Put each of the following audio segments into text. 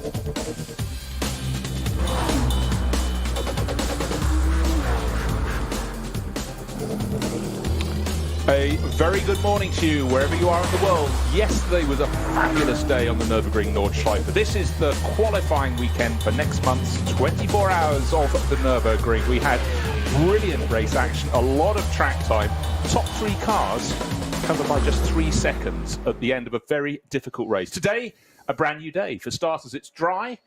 A very good morning to you, wherever you are in the world. Yesterday was a fabulous day on the Nürburgring-Nordschleife. This is the qualifying weekend for next month's 24 hours of the Nürburgring. We had brilliant race action, a lot of track time. Top three cars covered by just 3 seconds at the end of a very difficult race. Today, a brand new day. For starters, it's dry.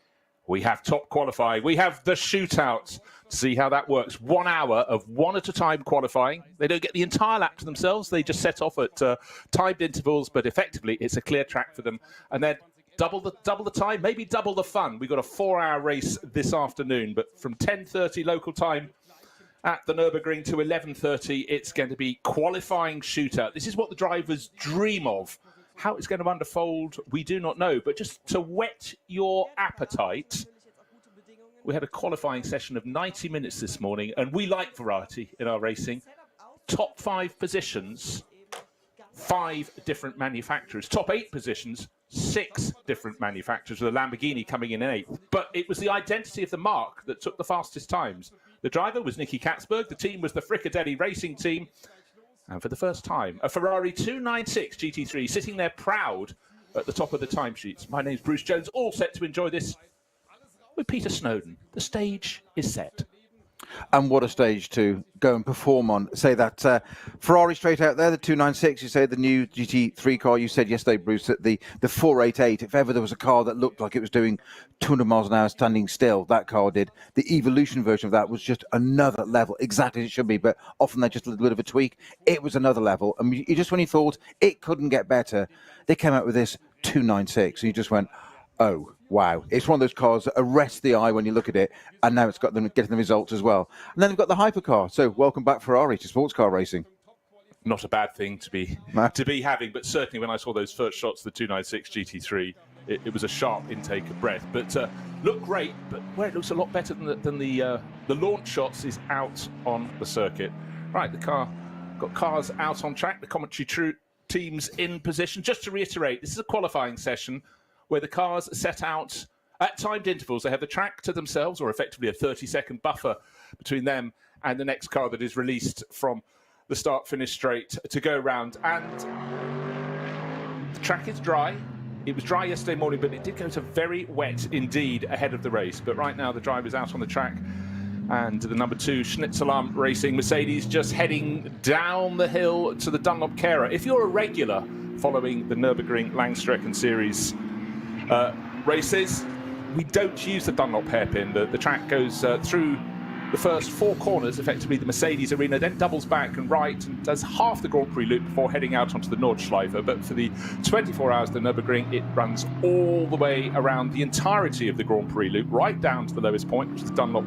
We have top qualifying. We have the shootout. See how that works. 1 hour of one at a time qualifying. They don't get the entire lap to themselves. They just set off at timed intervals, but effectively it's a clear track for them. And then double the time, maybe double the fun. We've got a 4-hour race this afternoon, but from 10:30 local time at the Nürburgring to 11:30, it's going to be qualifying shootout. This is what the drivers dream of. How it's going to unfold, we do not know. But just to whet your appetite, we had a qualifying session of 90 minutes this morning, and we like variety in our racing. Top 5 positions, 5 different manufacturers. Top 8 positions, 6 different manufacturers, with a Lamborghini coming in 8th. But it was the identity of the marque that took the fastest times. The driver was Nicky Katzberg. The team was the Fricadelli Racing Team. And for the first time, a Ferrari 296 GT3 sitting there proud at the top of the timesheets. My name's Bruce Jones, all set to enjoy this with Peter Snowden. The stage is set. And what a stage to go and perform on. Say that Ferrari straight out there, the 296, you say the new GT3 car. You said yesterday, Bruce, that the 488, if ever there was a car that looked like it was doing 200 miles an hour standing still, that car did. The Evolution version of that was just another level, exactly as it should be, but often they're just a little bit of a tweak. It was another level. And you just, when you thought it couldn't get better, they came out with this 296, and you just went, oh, wow. It's one of those cars that arrests the eye when you look at it, and now it's got them getting the results as well. And then they've got the hypercar. So welcome back, Ferrari, to sports car racing. Not a bad thing to be having, but certainly when I saw those first shots of the 296 GT3, it was a sharp intake of breath. But looked great, but where it looks a lot better than the launch shots is out on the circuit. Right, the car got cars out on track, the commentary teams in position. Just to reiterate, this is a qualifying session where the cars set out at timed intervals. They have the track to themselves, or effectively a 30-second buffer between them and the next car that is released from the start-finish straight to go round. And the track is dry. It was dry yesterday morning, but it did go to very wet indeed ahead of the race. But right now the driver's out on the track, and the number 2 Schnitzelarm Racing Mercedes just heading down the hill to the Dunlop Carer. If you're a regular following the Nürburgring Langstrecken Series races, we don't use the Dunlop hairpin. The track goes through the first 4 corners, effectively the Mercedes arena, then doubles back and right and does half the Grand Prix loop before heading out onto the Nordschleife. But for the 24 hours of the Nürburgring, it runs all the way around the entirety of the Grand Prix loop, right down to the lowest point, which is the Dunlop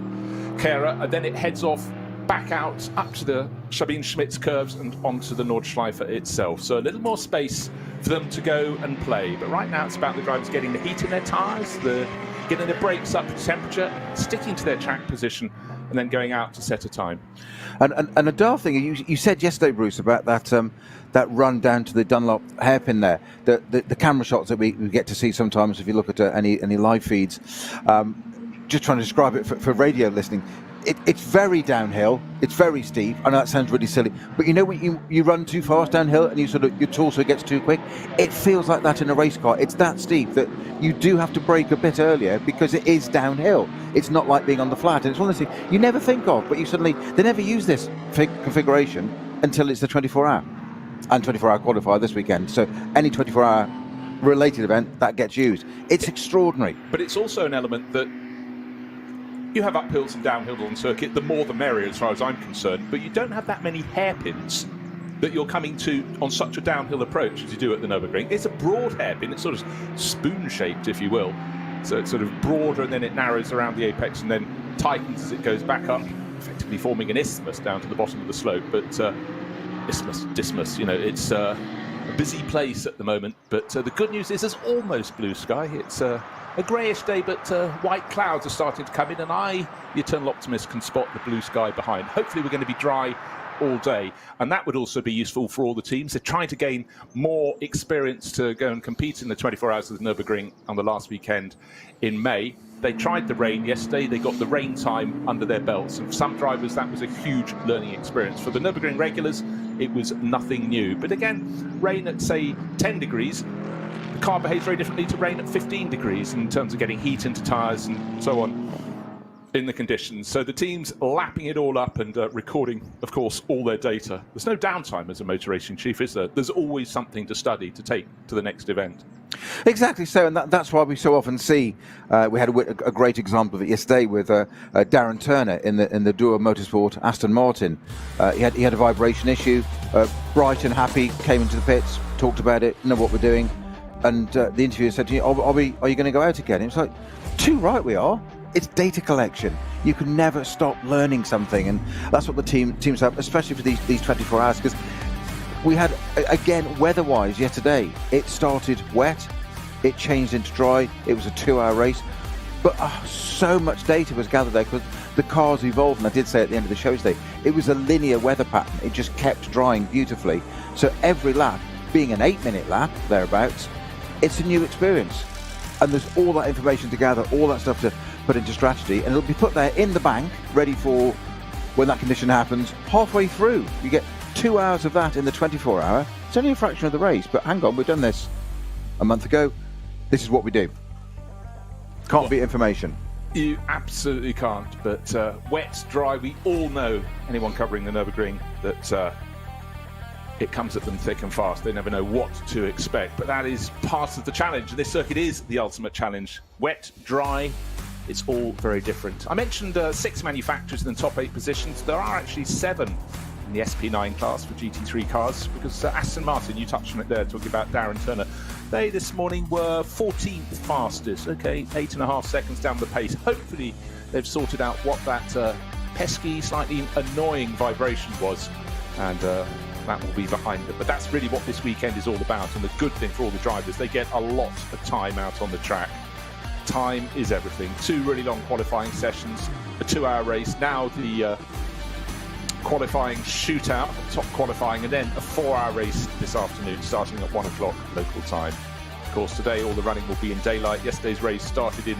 Carer, and then it heads off back out up to the Sabine Schmitz curves and onto the Nordschleife itself. So a little more space for them to go and play. But right now it's about the drivers getting the heat in their tyres, getting the brakes up to temperature, sticking to their track position, and then going out to set a time. And a daft thing, you said yesterday, Bruce, about that run down to the Dunlop hairpin there, the camera shots that we get to see sometimes if you look at any live feeds. Just trying to describe it for radio listening. It's very downhill. It's very steep. I know that sounds really silly, but you know when you run too fast downhill and your torso gets too quick, it feels like that in a race car. It's that steep that you do have to brake a bit earlier because it is downhill. It's not like being on the flat, and it's one of those things you never think of, but they never use this configuration until it's the 24-hour and 24-hour qualifier this weekend. So any 24-hour related event that gets used, it's extraordinary. But it's also an element that you have uphills and downhills on circuit, the more the merrier as far as I'm concerned, but you don't have that many hairpins that you're coming to on such a downhill approach as you do at the Nürburgring. It's a broad hairpin, it's sort of spoon-shaped, if you will. So it's sort of broader and then it narrows around the apex and then tightens as it goes back up, effectively forming an isthmus down to the bottom of the slope. But dismus, it's a busy place at the moment. But the good news is there's almost blue sky. It's a greyish day, but white clouds are starting to come in, and I, the eternal optimist, can spot the blue sky behind. Hopefully we're going to be dry all day. And that would also be useful for all the teams. They're trying to gain more experience to go and compete in the 24 Hours of the Nürburgring on the last weekend in May. They tried the rain yesterday. They got the rain time under their belts. And for some drivers, that was a huge learning experience. For the Nürburgring regulars, it was nothing new. But again, rain at, say, 10 degrees, the car behaves very differently to rain at 15 degrees in terms of getting heat into tyres and so on in the conditions. So the team's lapping it all up and recording, of course, all their data. There's no downtime as a motor racing chief, is there? There's always something to study to take to the next event. Exactly so, and that's why we so often see. We had a great example of it yesterday with Darren Turner in the Duo Motorsport Aston Martin. He had a vibration issue. Bright and happy, came into the pits, talked about it, know what we're doing, and the interviewer said to you, "Are you going to go out again?" And it's like, too right we are. It's data collection. You can never stop learning something, and that's what the teams have, especially for these 24 hours, because we had, again, weather-wise yesterday, it started wet, it changed into dry, it was a 2-hour race, but so much data was gathered there because the cars evolved, and I did say at the end of the show today, it was a linear weather pattern. It just kept drying beautifully. So every lap, being an 8-minute lap, thereabouts, it's a new experience. And there's all that information to gather, all that stuff to put into strategy, and it'll be put there in the bank, ready for when that condition happens, halfway through. You get 2 hours of that in the 24-hour. It's only a fraction of the race, but hang on, we've done this a month ago. This is what we do. Can't beat information. You absolutely can't, but wet, dry, we all know, anyone covering the Nürburgring, that it comes at them thick and fast. They never know what to expect, but that is part of the challenge. This circuit is the ultimate challenge. Wet, dry, it's all very different. I mentioned 6 manufacturers in the top 8 positions. There are actually 7 in the SP9 class for GT3 cars, because Aston Martin, you touched on it there, talking about Darren Turner, they this morning were 14th fastest, okay, 8.5 seconds down the pace. Hopefully they've sorted out what that pesky, slightly annoying vibration was, and that will be behind them. But that's really what this weekend is all about, and the good thing for all the drivers, they get a lot of time out on the track. Time is everything. 2 really long qualifying sessions, a 2-hour race, now the qualifying shootout, top qualifying, and then a 4-hour race this afternoon starting at 1 o'clock local time. Of course, today all the running will be in daylight. Yesterday's race started in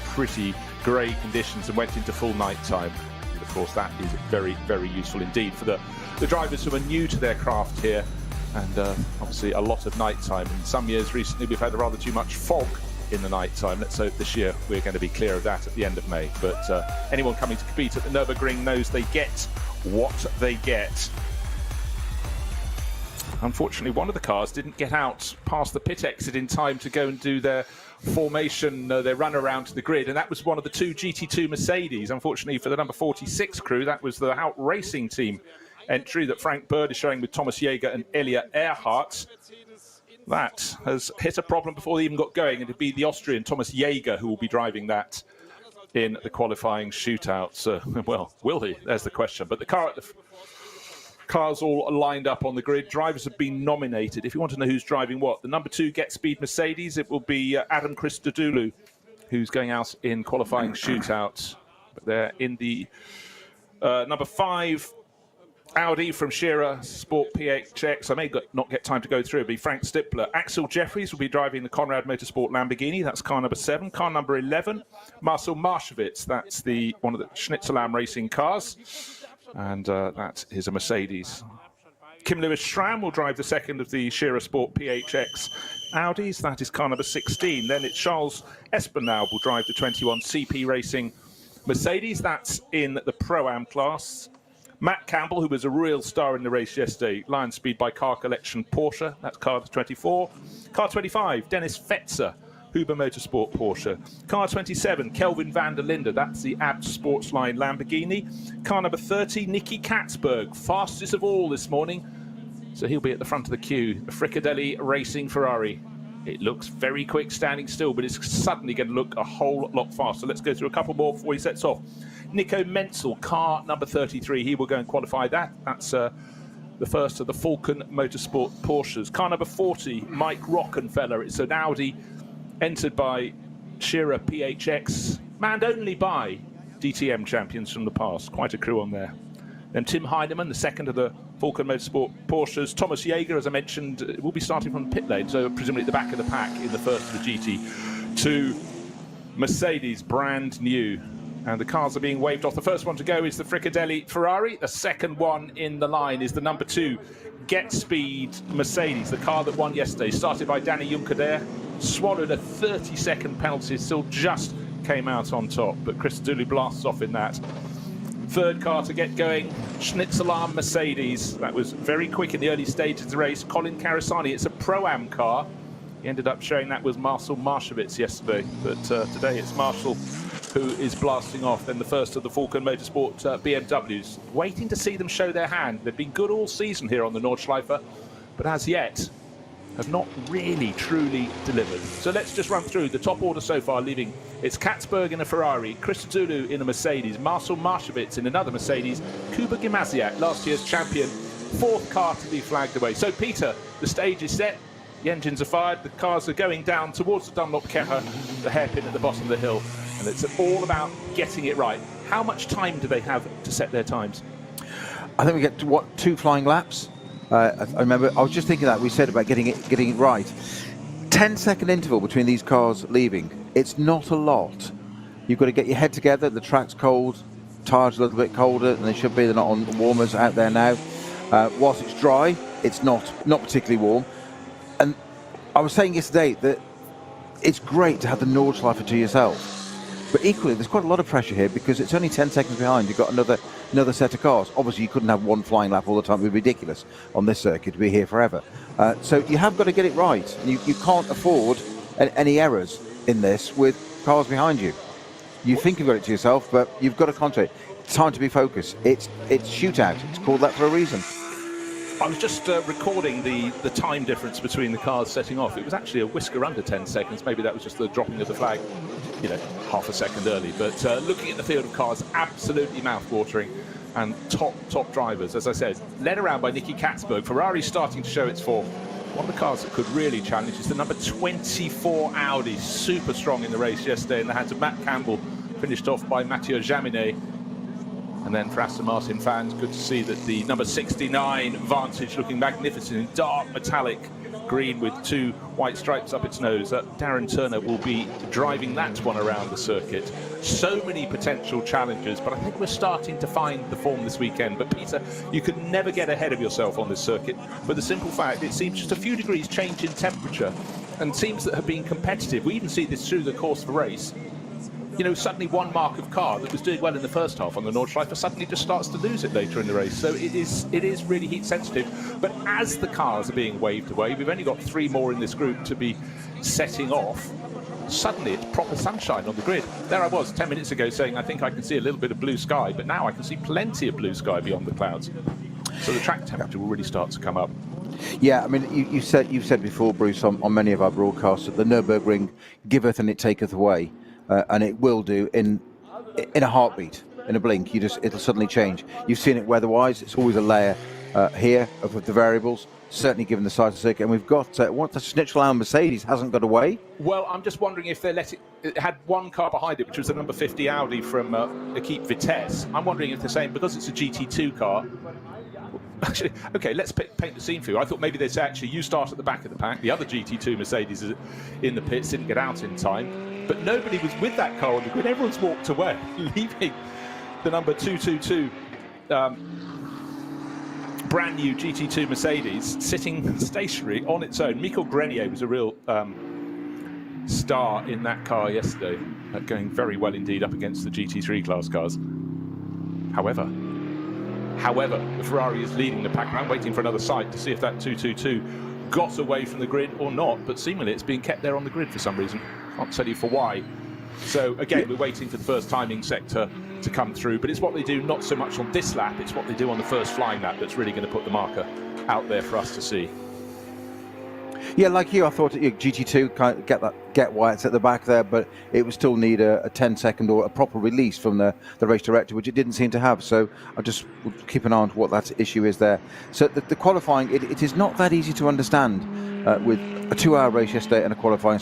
pretty grey conditions and went into full night time. And of course, that is very, very useful indeed for the drivers who are new to their craft here, and obviously a lot of night time. In some years recently, we've had rather too much fog in the night time. Let's hope this year we're going to be clear of that at the end of May. But anyone coming to compete at the Nürburgring knows they get what they get. Unfortunately, one of the cars didn't get out past the pit exit in time to go and do their formation, their run around to the grid, and that was one of the 2 GT2 Mercedes. Unfortunately for the number 46 crew, that was the Hout Racing Team entry that Frank Bird is showing with Thomas Jäger and Elia Earhart. That has hit a problem before they even got going, and it'd be the Austrian Thomas Jäger who will be driving that in the qualifying shootouts. Well, will he? There's the question. But the cars all lined up on the grid. Drivers have been nominated. If you want to know who's driving what, the number 2 Get Speed Mercedes, it will be Adam Christodoulou, who's going out in qualifying shootout. But they're in the number 5 Audi from Shearer Sport PHX. I may not get time to go through. It'll be Frank Stippler. Axel Jeffries will be driving the Conrad Motorsport Lamborghini. That's car number 7. Car number 11, Marcel Marshevitz. That's one of the Schnitzelam racing cars. And that is a Mercedes. Kim Lewis Schramm will drive the 2nd of the Shearer Sport PHX Audis. That is car number 16. Then it's Charles Espenau will drive the 21 CP Racing Mercedes. That's in the Pro-Am class. Matt Campbell, who was a real star in the race yesterday, Lion Speed by Car Collection Porsche. That's car 24. Car 25, Dennis Fetzer, Huber Motorsport Porsche. Car 27, Kelvin van der Linde. That's the Abt Sportsline Lamborghini. Car number 30, Nicky Katzberg, fastest of all this morning. So he'll be at the front of the queue. The Fricadelli Racing Ferrari. It looks very quick standing still, but it's suddenly going to look a whole lot faster. Let's go through a couple more before he sets off. Nico Menzel, car number 33. He will go and qualify that. That's the first of the Falcon Motorsport Porsches. Car number 40, Mike Rockenfeller. It's an Audi entered by Shearer PHX, manned only by DTM champions from the past. Quite a crew on there. Then Tim Heinemann, the second of the Falcon Motorsport Porsches. Thomas Jaeger, as I mentioned, will be starting from the pit lane, so presumably at the back of the pack in the first of the GT2 Mercedes, brand new. And the cars are being waved off. The first one to go is the Fricadelli Ferrari. The second one in the line is the number 2 Get Speed Mercedes, the car that won yesterday, started by Danny Juncker there, swallowed a 30-second penalty, still just came out on top, but Chris Zulu blasts off in that. Third car to get going, Schnitzelarm Mercedes. That was very quick in the early stages of the race. Colin Carasani, it's a Pro-Am car. He ended up showing that was Marcel Marshevitz yesterday, but today it's Marshall who is blasting off. Then the first of the Falcon Motorsport BMWs. Waiting to see them show their hand. They've been good all season here on the Nordschleife, but as yet have not really, truly delivered. So let's just run through the top order so far, leaving it's Katzberg in a Ferrari, Chris Zulu in a Mercedes, Marcel Marshevitz in another Mercedes, Kuba Gimasiak, last year's champion, fourth car to be flagged away. So Peter, the stage is set, the engines are fired, the cars are going down towards the Dunlop Kecher, the hairpin at the bottom of the hill, and it's all about getting it right. How much time do they have to set their times? I think we get to, what, 2 flying laps? I remember, I was just thinking that we said about getting it right. 10-second interval between these cars leaving. It's not a lot. You've got to get your head together. The track's cold, tires a little bit colder than they should be. They're not on warmers out there now. Whilst it's dry, it's not particularly warm. And I was saying yesterday that it's great to have the Nordschleife to yourself. But equally, there's quite a lot of pressure here because it's only 10 seconds behind. You've got another set of cars. Obviously, you couldn't have one flying lap all the time. It would be ridiculous on this circuit to be here forever. So you have got to get it right. You can't afford any errors in this with cars behind you. You think you've got it to yourself, but you've got to concentrate. It's time to be focused. It's shootout. It's called that for a reason. I was just recording the time difference between the cars setting off. It was actually a whisker under 10 seconds. Maybe that was just the dropping of the flag, half a second early. But looking at the field of cars, absolutely mouth-watering and top drivers. As I said, led around by Nicky Katzberg. Ferrari's starting to show its form. One of the cars that could really challenge is the number 24 Audi. Super strong in the race yesterday in the hands of Matt Campbell. Finished off by Mathieu Jaminet. And then for Aston Martin fans, good to see that the number 69 Vantage looking magnificent in dark metallic green with 2 white stripes up its nose. Darren Turner will be driving that one around the circuit. So many potential challenges, but I think we're starting to find the form this weekend. But Peter, you can never get ahead of yourself on this circuit for the simple fact it seems just a few degrees change in temperature, and teams that have been competitive, we even see this through the course of the race, suddenly one mark of car that was doing well in the first half on the Nordschleife suddenly just starts to lose it later in the race. So it is really heat sensitive. But as the cars are being waved away, we've only got 3 more in this group to be setting off. Suddenly it's proper sunshine on the grid. There I was 10 minutes ago saying I think I can see a little bit of blue sky, but now I can see plenty of blue sky beyond the clouds. So the track temperature will really start to come up. Yeah, I mean, you've said before, Bruce, on many of our broadcasts that the Nürburgring giveth and it taketh away. And it will do in a heartbeat, in a blink. It'll suddenly change. You've seen it weather-wise. It's always a layer here of the variables. Certainly, given the size of the circuit, and we've got what the Schnitzelarm Mercedes hasn't got away. Well, I'm just wondering if they it had one car behind it, which was the number 50 Audi from Equipe Vitesse. I'm wondering if they're saying because it's a GT2 car. Actually, okay, let's paint the scene for you. I thought maybe they'd say, actually, you start at the back of the pack. The other GT2 Mercedes is in the pits, didn't get out in time. But nobody was with that car on the grid. Everyone's walked away, leaving the number 222 brand new GT2 Mercedes sitting stationary on its own. Michael Grenier was a real star in that car yesterday, going very well indeed up against the GT3 class cars. However, the Ferrari is leading the pack around, waiting for another sight to see if that 222 got away from the grid or not, but seemingly it's being kept there on the grid for some reason. Can't tell you for why. So again, we're waiting for the first timing sector to come through, but it's what they do not so much on this lap, it's what they do on the first flying lap that's really going to put the marker out there for us to see. Yeah, like you, I thought GT2 kind of get why it's at the back there, but it would still need a 10-second or a proper release from the race director, which it didn't seem to have. So I just would keep an eye on what that issue is there. So the qualifying, it is not that easy to understand with a 2-hour race yesterday and a qualifying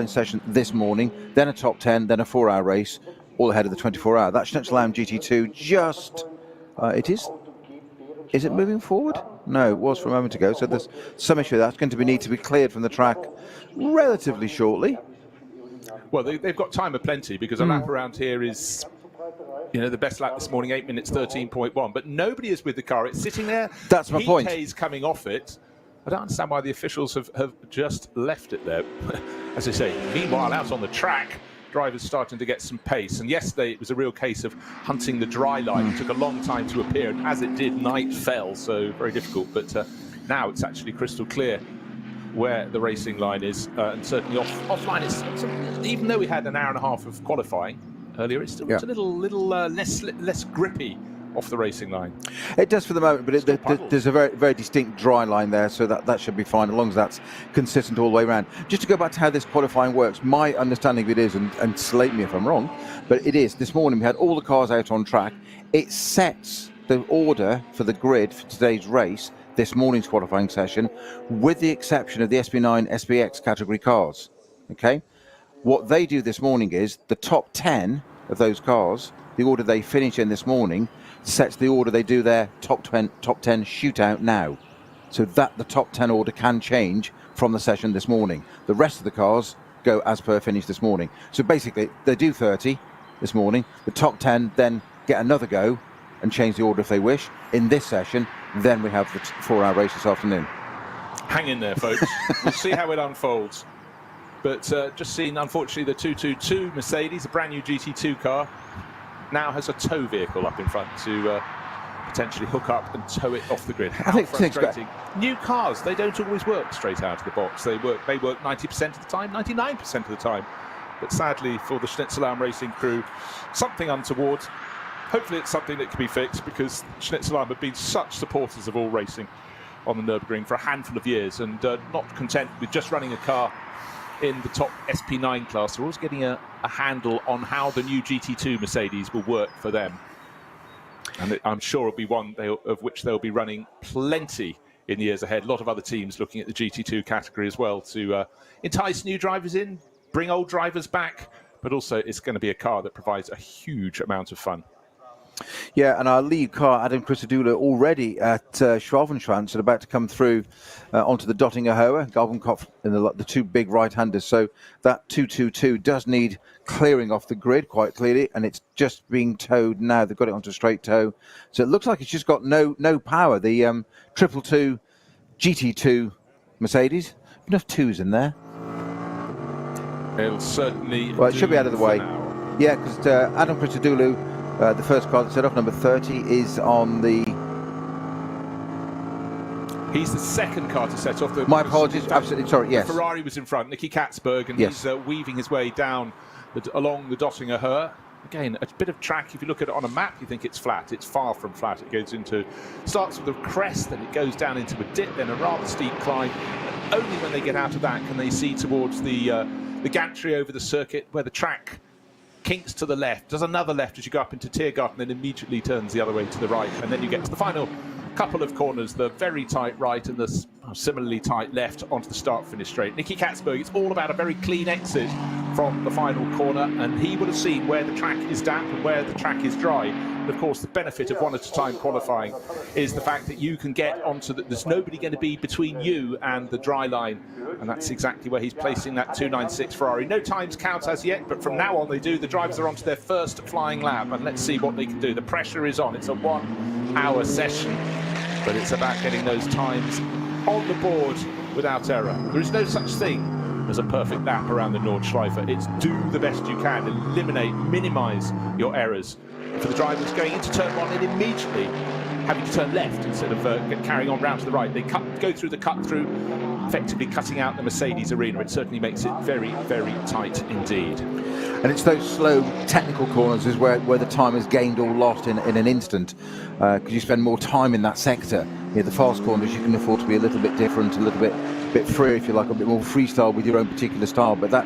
session this morning, then a top 10, then a 4-hour race, all ahead of the 24-hour. That Schnitzelarm GT2 just It is. Is it moving forward? No, it was for a moment ago. So there's some issue that's going to need to be cleared from the track relatively shortly. Well, they've got time of plenty because a lap around here is, the best lap this morning, 8 minutes 13.1. But nobody is with the car. It's sitting there. That's my point. He's coming off it. I don't understand why the officials have just left it there. As I say, meanwhile, out on the track, drivers starting to get some pace. And yesterday, it was a real case of hunting the dry line. It took a long time to appear. And as it did, night fell, so very difficult. But now it's actually crystal clear where the racing line is. And certainly offline, it's even though we had an hour and a half of qualifying earlier, it's still it's a little less grippy off the racing line. It does for the moment, but there's a very, very distinct dry line there, so that should be fine as long as that's consistent all the way around. Just to go back to how this qualifying works, my understanding of it is, and slate me if I'm wrong, but it is, this morning we had all the cars out on track. It sets the order for the grid for today's race, this morning's qualifying session, with the exception of the SP9, SPX category cars. Okay? What they do this morning is the top 10 of those cars, the order they finish in this morning, sets the order they do their top 10 shootout now. So that the top 10 order can change from the session this morning. The rest of the cars go as per finish this morning. So basically, they do 30 this morning. The top 10 then get another go and change the order if they wish. In this session, then we have the 4-hour race this afternoon. Hang in there, folks. We'll see how it unfolds. But just seen, unfortunately, the 222 Mercedes, a brand new GT2 car, now has a tow vehicle up in front to potentially hook up and tow it off the grid. How frustrating. New cars, they don't always work straight out of the box. They work 90% of the time, 99% of the time. But sadly for the Schnitzelarm racing crew, something untoward. Hopefully it's something that can be fixed, because Schnitzelarm have been such supporters of all racing on the Nürburgring for a handful of years, and not content with just running a car in the top SP9 class. They're always getting a handle on how the new GT2 Mercedes will work for them. And I'm sure it'll be one of which they'll be running plenty in the years ahead. A lot of other teams looking at the GT2 category as well to entice new drivers in, bring old drivers back, but also it's going to be a car that provides a huge amount of fun. Yeah, and our lead car, Adam Christodoulou, already at Schwalbenschwanz and about to come through onto the Dottinger Hohe, Galbenkopf, in the two big right-handers. So that 222 does need clearing off the grid quite clearly, and it's just being towed now. They've got it onto straight tow. So it looks like it's just got no power. The 222 GT2 Mercedes, enough twos in there. It'll certainly. Well, it should be out of the way. Now. Yeah, because Adam Christodoulou, the first car that set off, number 30, is on the... He's the second car to set off. My apologies, absolutely, sorry, yes. Ferrari was in front, Nicky Katzberg, and he's weaving his way down along the Dottinger Hohe. Again, a bit of track. If you look at it on a map, you think it's flat. It's far from flat. It goes starts with a crest, then it goes down into a dip, then a rather steep climb. And only when they get out of that can they see towards the gantry over the circuit, where the track kinks to the left, does another left as you go up into Tiergarten, then immediately turns the other way to the right, and then you get to the final couple of corners, the very tight right and the similarly tight left onto the start-finish straight. Nicky Katzberg, it's all about a very clean exit from the final corner, and he would have seen where the track is damp and where the track is dry. And of course, the benefit of one-at-a-time qualifying is the fact that you can get onto there's nobody going to be between you and the dry line, and that's exactly where he's placing that 296 Ferrari. No times count as yet, but from now on they do. The drivers are onto their first flying lap, and let's see what they can do. The pressure is on. It's a 1 hour session, but it's about getting those times on the board without error. There is no such thing as a perfect lap around the Nordschleife. It's do the best you can, eliminate, minimise your errors. For the drivers going into turn one and immediately having to turn left instead of carrying on round to the right, they go through the cut-through, effectively cutting out the Mercedes arena. It certainly makes it very, very tight indeed. And it's those slow technical corners is where the time is gained or lost in an instant, because you spend more time in that sector. The fast corners you can afford to be a little bit different, a little bit freer, if you like, a bit more freestyle with your own particular style. But that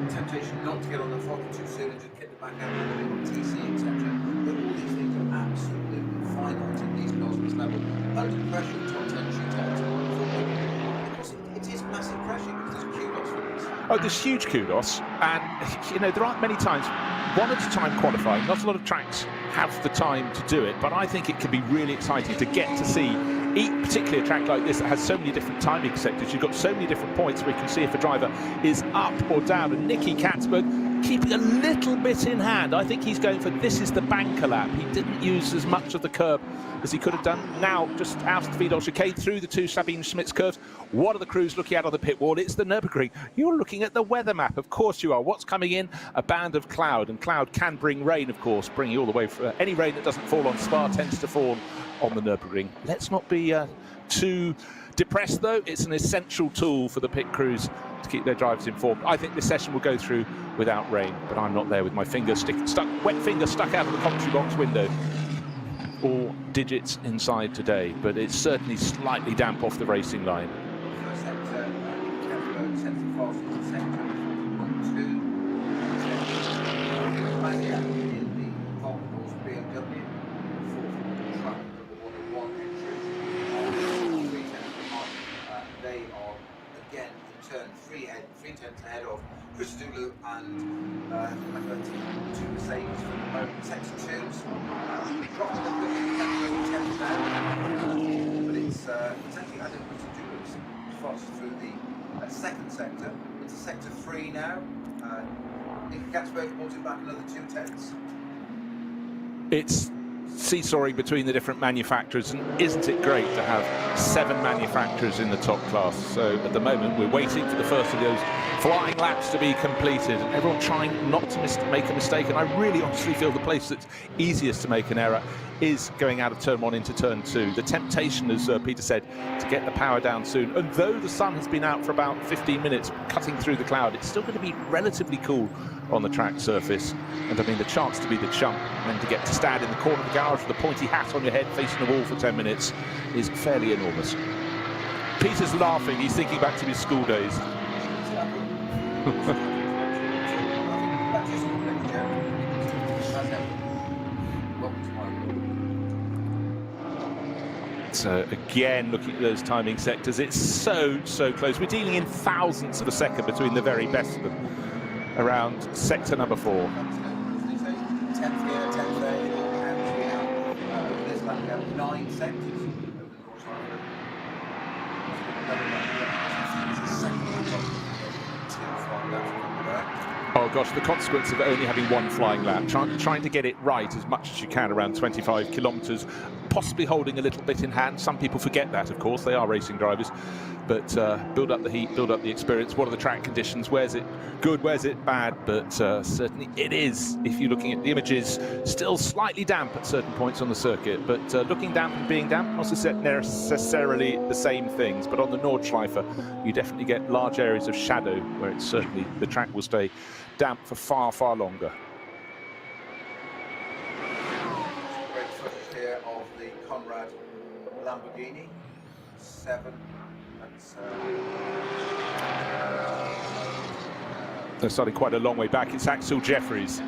temptation not to get on the throttle too soon and just get the back out on TC, etc. But all these things are absolutely finite in these cars at this level. Under pressure, top 10 shootouts, because it is massive pressure, because there's kudos for this. Oh, there's huge kudos, and you know there aren't many times, one at a time qualifying. Not a lot of tracks have the time to do it, but I think it can be really exciting to get to see, particularly a track like this that has so many different timing sectors. You've got so many different points where you can see if a driver is up or down. And Nicky Katzberg keeping a little bit in hand. I think he's going for this is the banker lap. He didn't use as much of the curb as he could have done. Now, just out of the Vidal chicane through the two Sabine Schmitz curves. What are the crews looking at on the pit wall? It's the Nürburgring. You're looking at the weather map. Of course you are. What's coming in? A band of cloud. And cloud can bring rain, of course, bringing all the way for any rain that doesn't fall on Spa tends to fall on the Nürburgring. Let's not be too depressed, though. It's an essential tool for the pit crews to keep their drivers informed. I think this session will go through without rain, but I'm not there with my finger wet finger stuck out of the commentary box window. All digits inside today, but it's certainly slightly damp off the racing line. Ahead of Chris Dulu and two Mercedes for the moment, section twos. Dropped a little bit in the temps now, but it's essentially I think Chris Dulu's fast through the second sector. Into sector 3 now. Nicky Katzberg brought it back another 2/10. It's seesawing between the different manufacturers, and isn't it great to have 7 manufacturers in the top class? So at the moment we're waiting for the first of those flying laps to be completed, and everyone trying not to make a mistake. And I really honestly feel the place that's easiest to make an error is going out of turn 1 into turn 2. The temptation, as Peter said, to get the power down soon, and though the sun has been out for about 15 minutes cutting through the cloud, it's still going to be relatively cool on the track surface. And I mean, the chance to be the chump and to get to stand in the corner of the garage with a pointy hat on your head facing the wall for 10 minutes is fairly enormous. Peter's laughing. He's thinking back to his school days. So again, looking at those timing sectors, it's so close. We're dealing in thousandths of a second between the very best of them around sector number 4. 10th gear, 10th day, and there's like 9 sectors. Oh gosh, the consequence of only having 1 flying lap, trying to get it right as much as you can around 25 kilometres, possibly holding a little bit in hand. Some people forget that, of course, they are racing drivers, but build up the heat, build up the experience. What are the track conditions? Where's it good, where's it bad? But certainly it is, if you're looking at the images, still slightly damp at certain points on the circuit, but looking damp and being damp, not necessarily the same things. But on the Nordschleife, you definitely get large areas of shadow where it's certainly, the track will stay damp for far longer. Great footage here of the Conrad Lamborghini 7. They're starting quite a long way back. It's Axel Jeffries.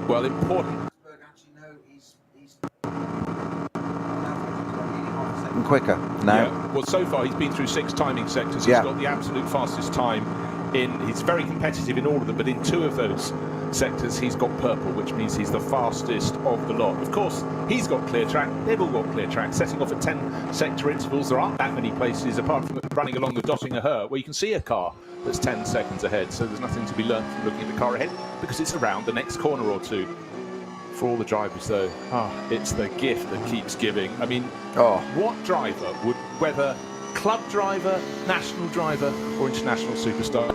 Well, important. Quicker now. Yeah. Well, so far he's been through 6 timing sectors. He's got the absolute fastest time in. He's very competitive in all of them, but in 2 of those sectors he's got purple, which means he's the fastest of the lot. Of course, he's got clear track. They've all got clear track. Setting off at 10 sector intervals, there aren't that many places apart from running along the Dottinger Her where you can see a car that's 10 seconds ahead. So there's nothing to be learned from looking at the car ahead because it's around the next corner or 2. For all the drivers, though, it's the gift that keeps giving. I mean, what driver would, whether club driver, national driver, or international superstar,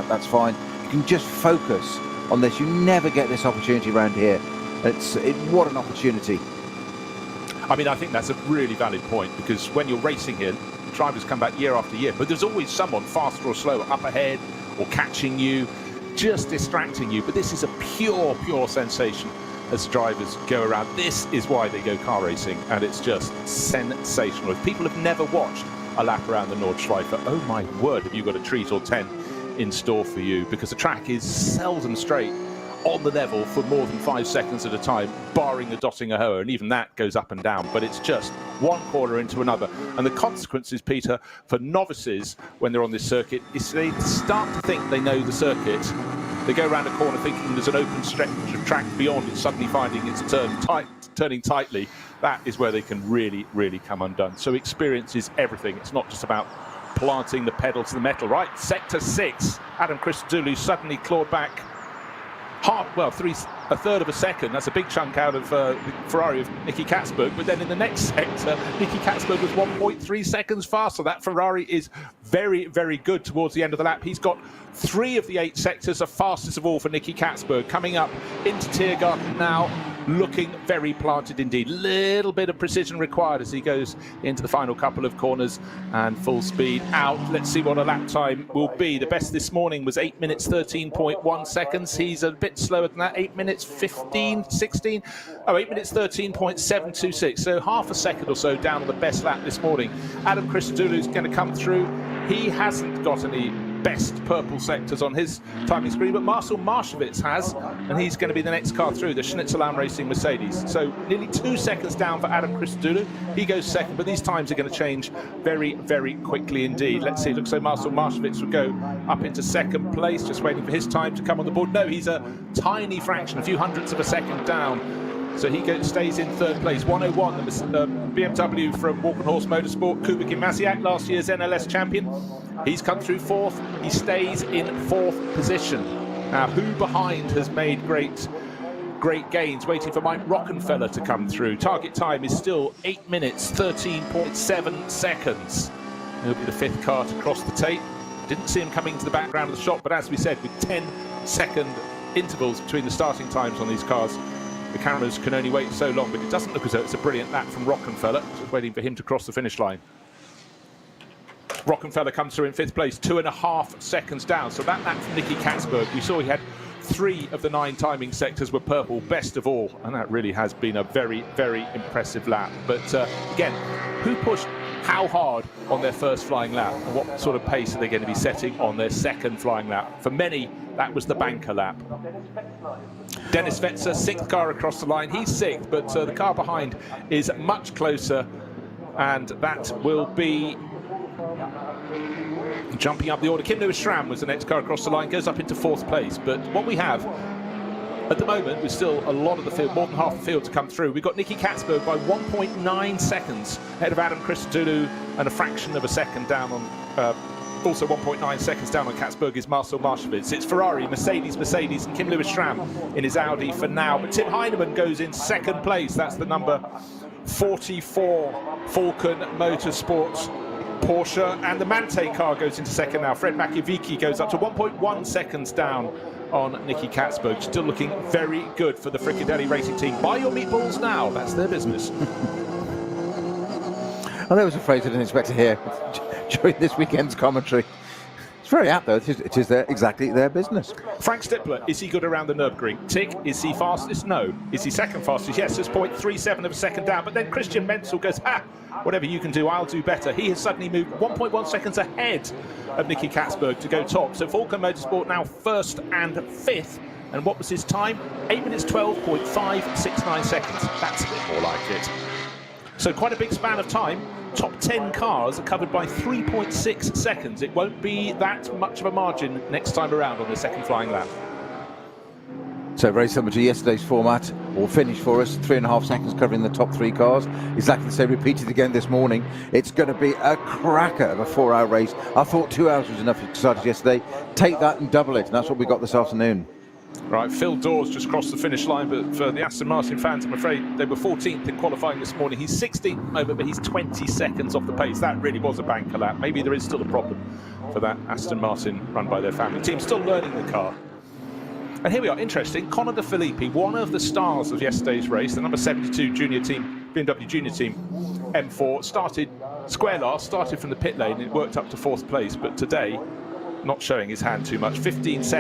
that's fine. You can just focus on this. You never get this opportunity around here. What an opportunity. I mean, I think that's a really valid point, because when you're racing here, drivers come back year after year, but there's always someone faster or slower up ahead or catching you, just distracting you. But this is a pure sensation as drivers go around. This is why they go car racing, and it's just sensational. If people have never watched a lap around the Nordschleife, oh my word, have you got a treat or 10 in store for you, because the track is seldom straight on the level for more than 5 seconds at a time, barring the dotting a hoe, and even that goes up and down. But it's just one corner into another, and the consequences, Peter, for novices when they're on this circuit is they start to think they know the circuit. They go around a corner thinking there's an open stretch of track beyond, and suddenly finding it's turning tightly. That is where they can really come undone. So experience is everything. It's not just about planting the pedal to the metal. Right, sector 6, Adam Christodoulou suddenly clawed back a third of a second. That's a big chunk out of the Ferrari of Nicky Katzberg. But then in the next sector, Nicky Katzberg was 1.3 seconds faster. That Ferrari is very good towards the end of the lap. He's got 3 of the 8 sectors, the fastest of all for Nicky Katzberg. Coming up into Tiergarten now, looking very planted indeed. Little bit of precision required as he goes into the final couple of corners, and full speed out. Let's see what a lap time will be. The best this morning was 8 minutes 13.1 seconds. He's a bit slower than that, 8 minutes 15, 16. 8 minutes 13.726. So half a second or so down on the best lap this morning. Adam Christodoulou is going to come through. He hasn't got any best purple sectors on his timing screen, but Marcel Marchewitz has, and he's going to be the next car through, the Schnitzelam Racing Mercedes. So nearly 2 seconds down for Adam Christodoulou. He goes second, but these times are going to change very quickly indeed. Let's see, it looks like Marcel Marchewitz would go up into second place, just waiting for his time to come on the board. No, he's a tiny fraction, a few hundredths of a second down. So he stays in third place. 101, the BMW from Walkenhorst Motorsport, Kuba Gimasiak, last year's NLS champion. He's come through fourth. He stays in fourth position. Now, who behind has made great gains, waiting for Mike Rockenfeller to come through. Target time is still 8 minutes, 13.7 seconds. He'll be the 5th car to cross the tape. Didn't see him coming into the background of the shot, but as we said, with 10-second intervals between the starting times on these cars, the cameras can only wait so long, but it doesn't look as though it's a brilliant lap from Rockenfeller. Just waiting for him to cross the finish line. Rockenfeller comes through in 5th place, 2.5 seconds down. So that lap from Nicky Katzberg, we saw he had 3 of the 9 timing sectors were purple, best of all, and that really has been a very impressive lap. But again, who pushed how hard on their first flying lap, and what sort of pace are they going to be setting on their second flying lap? For many, that was the banker lap. Dennis Vetzer, 6th car across the line. He's 6th, but the car behind is much closer, and that will be jumping up the order. Kim Lewis-Schramm was the next car across the line, goes up into 4th place. But what we have at the moment, with still a lot of the field, more than half the field to come through, we've got Nicky Katzberg by 1.9 seconds ahead of Adam Christodoulou, and a fraction of a second down on also 1.9 seconds down on Katzberg is Marcel Marchewitz. It's Ferrari, Mercedes, and Kim Lewis-Schramm in his Audi for now. But Tim Heinemann goes in 2nd place. That's the number 44 Falcon Motorsports Porsche. And the Mante car goes into 2nd now. Fred Makiewicz goes up to 1.1 seconds down on Nicky Katzberg. Still looking very good for the Fricadelli Racing Team. Buy your meatballs now. That's their business. Well, that was a phrase I didn't expect to hear during this weekend's commentary. It's very apt, though. It is exactly their business. Frank Stippler, is he good around the Nürburgring? Tick. Is he fastest? No. Is he 2nd fastest? Yes, there's 0.37 of a second down. But then Christian Menzel goes, whatever you can do, I'll do better. He has suddenly moved 1.1 seconds ahead of Nicky Katzberg to go top. So Falcon Motorsport now 1st and 5th. And what was his time? 8 minutes 12.569 seconds. That's a bit more like it. So quite a big span of time. Top 10 cars are covered by 3.6 seconds. It won't be that much of a margin next time around on the second flying lap. So very similar to yesterday's format, or finish for us, 3.5 seconds covering the top 3 cars. Exactly the same repeated again this morning. It's going to be a cracker of a 4-hour race. I thought 2 hours was enough. It started yesterday. Take that and double it, and that's what we got this afternoon. Right, Phil Dawes just crossed the finish line, but for the Aston Martin fans, I'm afraid they were 14th in qualifying this morning. He's 16th at the moment, but he's 20 seconds off the pace. That really was a banker lap. Maybe there is still a problem for that Aston Martin run by their family team. Still learning the car. And here we are, interesting. Conor De Filippi, one of the stars of yesterday's race, the number 72 junior team, BMW junior team M4, started square last, started from the pit lane, and it worked up to 4th place, but today, not showing his hand too much. 15th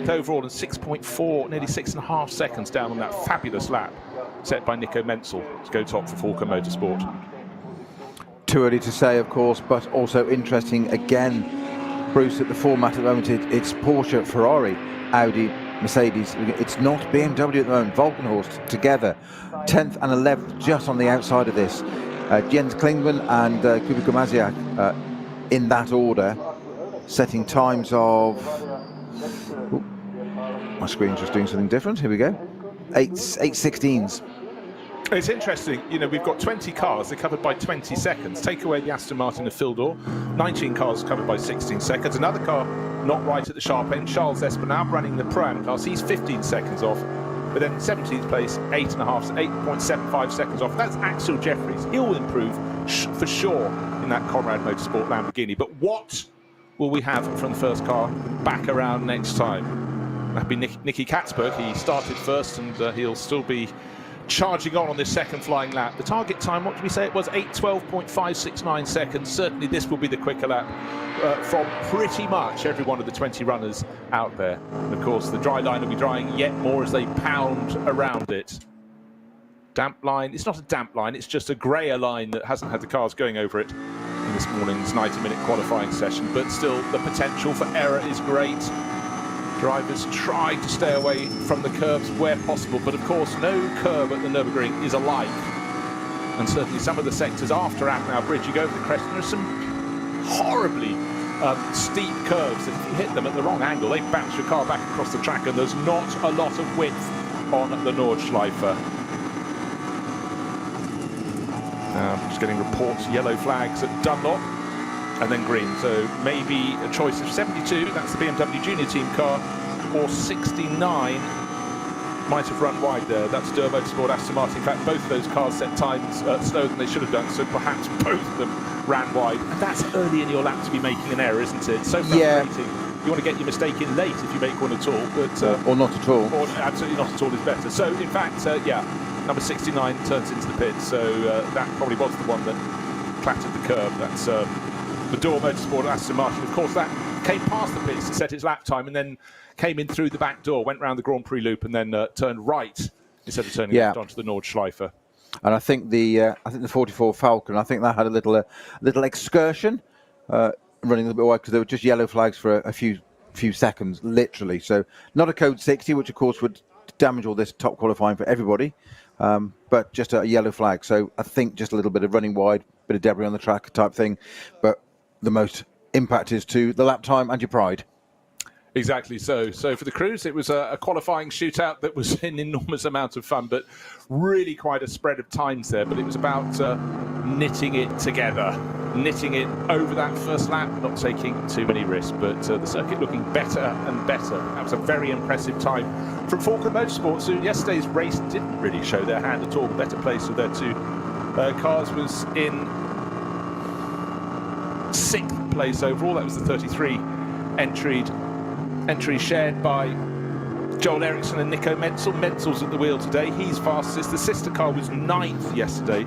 overall and 6.4, nearly 6.5 seconds down on that fabulous lap set by Nico Menzel to go top for Falcon Motorsport. Too early to say, of course, but also interesting again, Bruce, at the format at the moment, it's Porsche, Ferrari, Audi, Mercedes. It's not BMW at the moment. Wolkenhorst together, 10th and 11th, just on the outside of this. Jens Klingman and Kubica Maziak in that order, setting times of... Ooh, my screen's just doing something different. Here we go. 8:16s. It's interesting, you know, we've got 20 cars, they're covered by 20 seconds. Take away the Aston Martin of Phil Dawes, 19 cars covered by 16 seconds. Another car not right at the sharp end, Charles Espinal running the Pro-Am class, he's 15 seconds off. But then 17th place, 8.75 seconds off. That's Axel Jeffries. He'll improve for sure in that Conrad Motorsport Lamborghini. But what will we have from the first car back around next time? That'll be Nicky Katzberg. He started first and he'll still be charging on this second flying lap. The target time, what did we say it was? 8:12.569 seconds. Certainly this will be the quicker lap from pretty much every one of the 20 runners out there. And of course the dry line will be drying yet more as they pound around it. Damp line, it's not a damp line, it's just a grayer line that hasn't had the cars going over it in this morning's 90-minute qualifying session, but still the potential for error is great. Drivers try to stay away from the curves where possible, but of course no curve at the Nürburgring is alike. And certainly some of the sectors after Adenauer Bridge, you go over the crest, and there are some horribly steep curves that if you hit them at the wrong angle, they bounce your car back across the track, and there's not a lot of width on the Nordschleife. Just getting reports, yellow flags at Dunlop, and then green, so maybe a choice of 72, that's the BMW Junior Team car, or 69 might have run wide there. That's Dürr Motorsport, Aston Martin. In fact, both of those cars set times slower than they should have done, so perhaps both of them ran wide. And that's early in your lap to be making an error, isn't it? So frustrating. Yeah. You want to get your mistake in late if you make one at all, but or not at all. Or absolutely not at all is better. So in fact, yeah, number 69 turns into the pit, so that probably was the one that clattered the curb. That's the Dürr Motorsport Aston Martin. Of course, that came past the pits to set its lap time and then came in through the back door, went round the Grand Prix loop and then turned right instead of turning left onto the Nordschleife. And I think the 44 Falcon, I think that had a little excursion, running a little bit wide because there were just yellow flags for a few seconds, literally. So not a code 60, which of course would damage all this top qualifying for everybody, but just a yellow flag. So I think just a little bit of running wide, bit of debris on the track type thing, but the most impact is to the lap time and your pride. Exactly so. So for the crews, it was a qualifying shootout that was an enormous amount of fun, but really quite a spread of times there. But it was about knitting it together, knitting it over that first lap, not taking too many risks, but the circuit looking better and better. That was a very impressive time from Falcon Motorsport. So yesterday's race didn't really show their hand at all. The better place with their two cars was in 6th place overall. That was the 33 entry shared by Joel Eriksson and Nico Menzel. Menzel's at the wheel today. He's fastest. The sister car was 9th yesterday,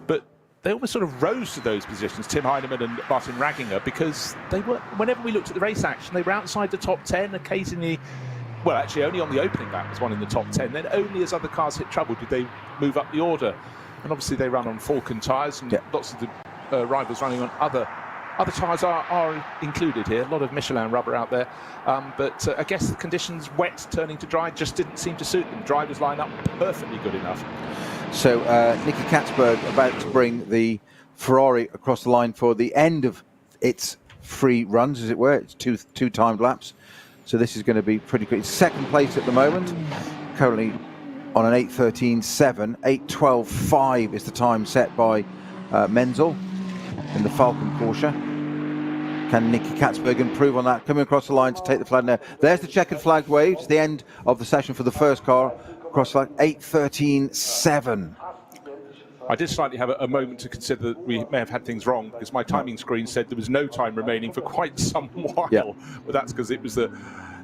but they almost sort of rose to those positions, Tim Heinemann and Martin Ragginger, because they were, whenever we looked at the race action, they were outside the top 10, occasionally, well, actually only on the opening lap was one in the top 10. Then only as other cars hit trouble did they move up the order. And obviously they run on Falcon tyres, and lots of the rivals running on other tyres are included here. A lot of Michelin rubber out there. But I guess the conditions, wet turning to dry, just didn't seem to suit them. Drivers line up perfectly good enough. So Nicky Katzberg about to bring the Ferrari across the line for the end of its free runs, as it were. It's two timed laps. So this is going to be pretty quick. It's 2nd place at the moment. Currently on an 8:13.7. 8:12.5 is the time set by Menzel in the Falcon Porsche. Can Nicky Katzberg improve on that? Coming across the line to take the flag now. There's the checkered flag waved. It's the end of the session for the first car. Across the line, 8:13.7. I did slightly have a moment to consider that we may have had things wrong, because my timing screen said there was no time remaining for quite some while. Yeah. But that's because it was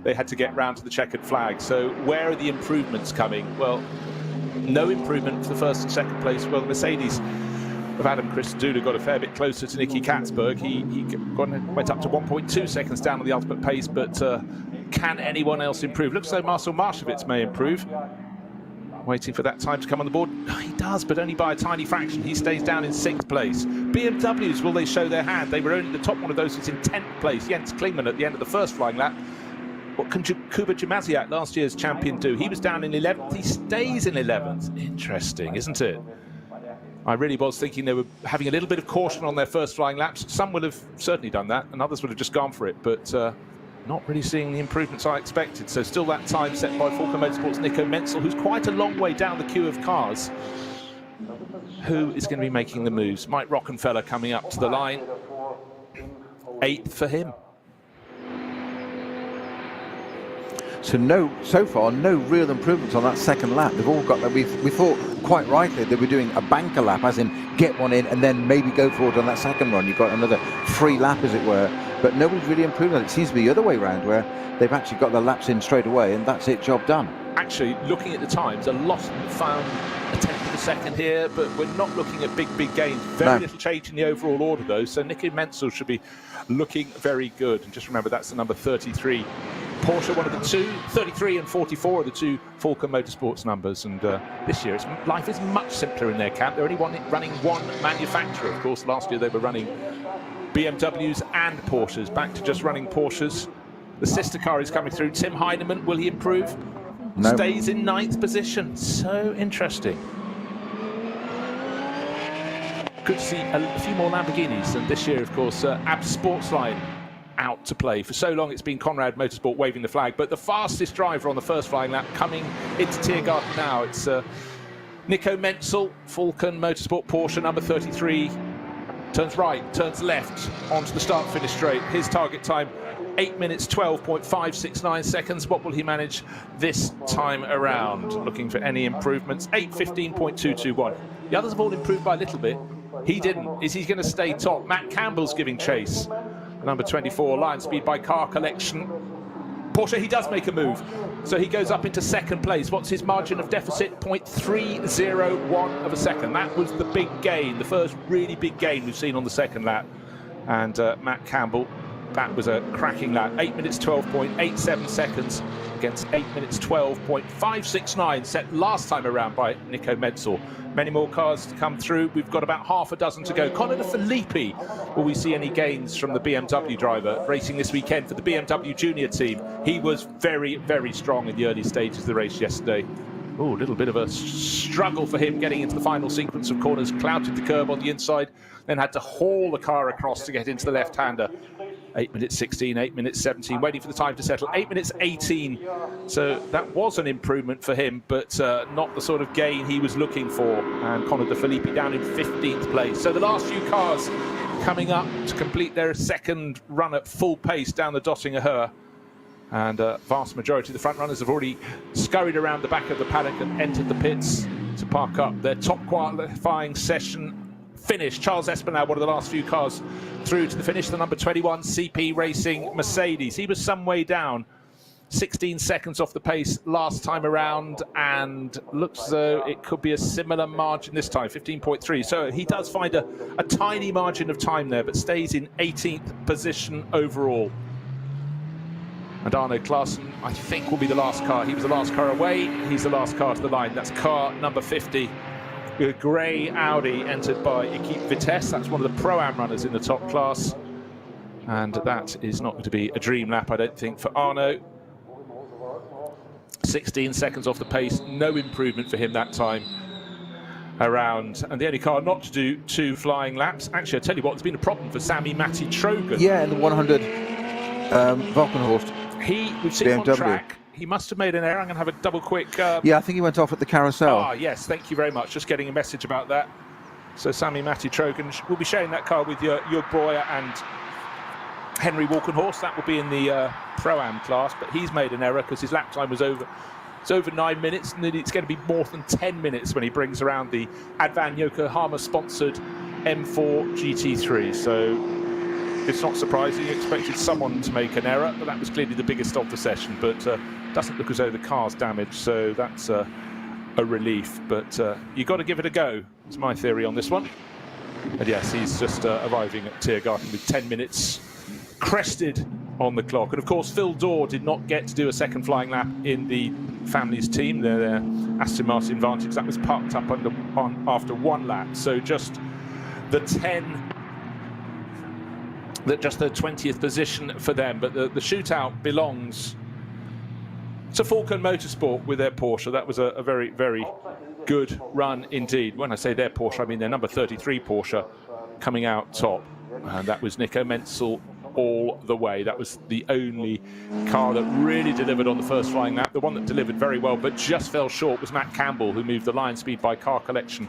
they had to get round to the checkered flag. So where are the improvements coming? Well, no improvement for the first and second place. Well, the Mercedes of Adam Christodoulou got a fair bit closer to Nicky Katzberg. He went up to 1.2 seconds down on the ultimate pace, but can anyone else improve? Looks as though Marcel Marshevitz may improve. Waiting for that time to come on the board. He does, but only by a tiny fraction. He stays down in 6th place. BMWs, will they show their hand? They were only the top one of those was in 10th place. Jens Klingmann at the end of the first flying lap. What can Kuba Jamaziak, last year's champion, do? He was down in 11th. He stays in 11th. Interesting, isn't it? I really was thinking they were having a little bit of caution on their first flying laps. Some would have certainly done that, and others would have just gone for it. But not really seeing the improvements I expected. So still that time set by Falken Motorsport's Nico Menzel, who's quite a long way down the queue of cars. Who is going to be making the moves? Mike Rockenfeller coming up to the line. 8th for him. So far, no real improvements on that second lap. They've all got that. We thought quite rightly they were doing a banker lap, as in get one in and then maybe go forward on that second run. You've got another free lap, as it were. But nobody's really improved on it. It seems to be the other way around, where they've actually got the laps in straight away, and that's it, job done. Actually, looking at the times, a lot found a tenth of a second here, but we're not looking at big gains. Very little change in the overall order, though. So Nicky Menzel should be looking very good. And just remember, that's the number 33. Porsche, one of the two. 33 and 44 are the two Falken Motorsports numbers. And this year, life is much simpler in their camp. They're only running one manufacturer. Of course, last year they were running BMWs and Porsches. Back to just running Porsches. The sister car is coming through. Tim Heinemann, will he improve? No. Stays in 9th position. So interesting. Good to see a few more Lamborghinis. And this year, of course, Abs Sportsline out to play. For so long, it's been Conrad Motorsport waving the flag. But the fastest driver on the first flying lap coming into Tiergarten now. It's Nico Menzel, Falken Motorsport Porsche, number 33. Turns right, turns left onto the start-finish straight. His target time, 8 minutes 12.569 seconds. What will he manage this time around? Looking for any improvements. 8:15.221. The others have all improved by a little bit. He didn't. Is he going to stay top? Matt Campbell's giving chase. Number 24, Lion Speed by Car Collection. Porsche, he does make a move. So he goes up into 2nd place. What's his margin of deficit? 0.301 of a second. That was the big gain, the first really big gain we've seen on the second lap. And Matt Campbell, that was a cracking lap. 8 minutes 12.87 seconds against 8 minutes 12.569 set last time around by Nico Menzel. Many more cars to come through. We've got about half a dozen to go. Conor De Filippi, will we see any gains from the BMW driver racing this weekend for the BMW Junior team? He was very strong in the early stages of the race yesterday. Oh, a little bit of a struggle for him getting into the final sequence of corners. Clouted the curb on the inside, then had to haul the car across to get into the left-hander. 8 minutes 16, 8 minutes 17, waiting for the time to settle. 8 minutes 18. So that was an improvement for him, but not the sort of gain he was looking for. And Conor De Filippi down in 15th place. So the last few cars coming up to complete their second run at full pace down the Dottinger Höhe. And vast majority of the front runners have already scurried around the back of the paddock and entered the pits to park up. Their top qualifying session finish. Charles Espinal, one of the last few cars through to the finish, the number 21 CP Racing Mercedes. He was some way down, 16 seconds off the pace last time around, and looks as though it could be a similar margin this time, 15.3. So he does find a tiny margin of time there, but stays in 18th position overall. And Arno Klaassen, I think, will be the last car. He was the last car away. He's the last car to the line. That's car number 50. A grey Audi entered by Equipe Vitesse. That's one of the Pro-Am runners in the top class. And that is not going to be a dream lap, I don't think, for Arno. 16 seconds off the pace. No improvement for him that time around. And the only car not to do 2 flying laps. Actually, I tell you what, there's been a problem for Sami Matti Trogan. Yeah, in the 100 Valkenhorst. We've seen him on track. He must have made an error. I'm going to have a double quick... Yeah, I think he went off at the carousel. Ah, yes, thank you very much. Just getting a message about that. So Sami Matti Trogan will be sharing that car with your boy and Henry Walkenhorst. That will be in the Pro-Am class, but he's made an error because his lap time was over. It's over 9 minutes, and it's going to be more than 10 minutes when he brings around the Advan Yokohama-sponsored M4 GT3. So it's not surprising. You expected someone to make an error, but that was clearly the biggest of the session. But doesn't look as though the car's damaged, so that's a relief. But you've got to give it a go. It's my theory on this one. And yes, he's just arriving at Tiergarten with 10 minutes crested on the clock. And of course, Phil Dorr did not get to do a second flying lap in the family's team, their Aston Martin Vantage. That was parked up after one lap. So just the 20th position for them. But the shootout belongs to Falcon Motorsport with their Porsche. That was a very, very good run indeed. When I say their Porsche, I mean their number 33 Porsche coming out top. And that was Nico Menzel all the way. That was the only car that really delivered on the first flying lap. The one that delivered very well but just fell short was Matt Campbell, who moved the Lion Speed by Car Collection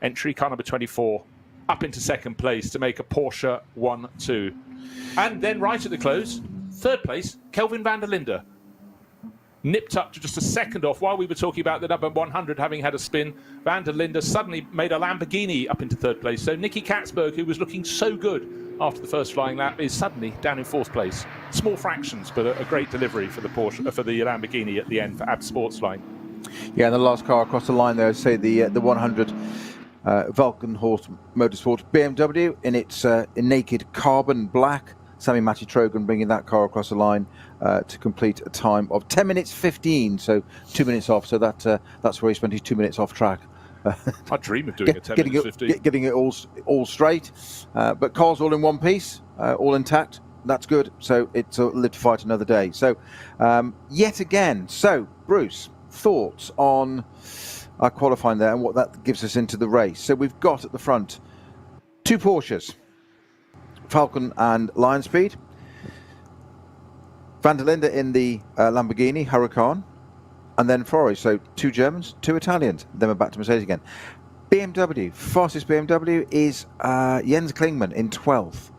entry, car number 24, up into second place to make a Porsche 1-2. And then right at the close, third place, Kelvin van der Linde. Nipped up to just a second off while we were talking about the number 100 having had a spin. Van der Linde suddenly made a Lamborghini up into third place. So Nicky Katzberg, who was looking so good after the first flying lap, is suddenly down in fourth place. Small fractions, but a great delivery for the Porsche, for the Lamborghini at the end for AB Sportsline. Yeah, and the last car across the line there, say the 100 Valkenhorst Motorsport BMW in its naked carbon black. Sammy Matty Trogan bringing that car across the line to complete a time of 10 minutes 15, so 2 minutes off. So that's where he spent his 2 minutes off track. I dream of doing a 10 minutes 15. Getting it all straight. But car's all in one piece, all intact. That's good. So it's live to fight another day. So yet again. So Bruce, thoughts on our qualifying there and what that gives us into the race. So we've got at the front two Porsches, Falcon and Lion Speed. Van der Linde in the Lamborghini Huracan, and then Ferrari. So two Germans, two Italians. Then we're back to Mercedes again. BMW, fastest BMW is Jens Klingmann in 12th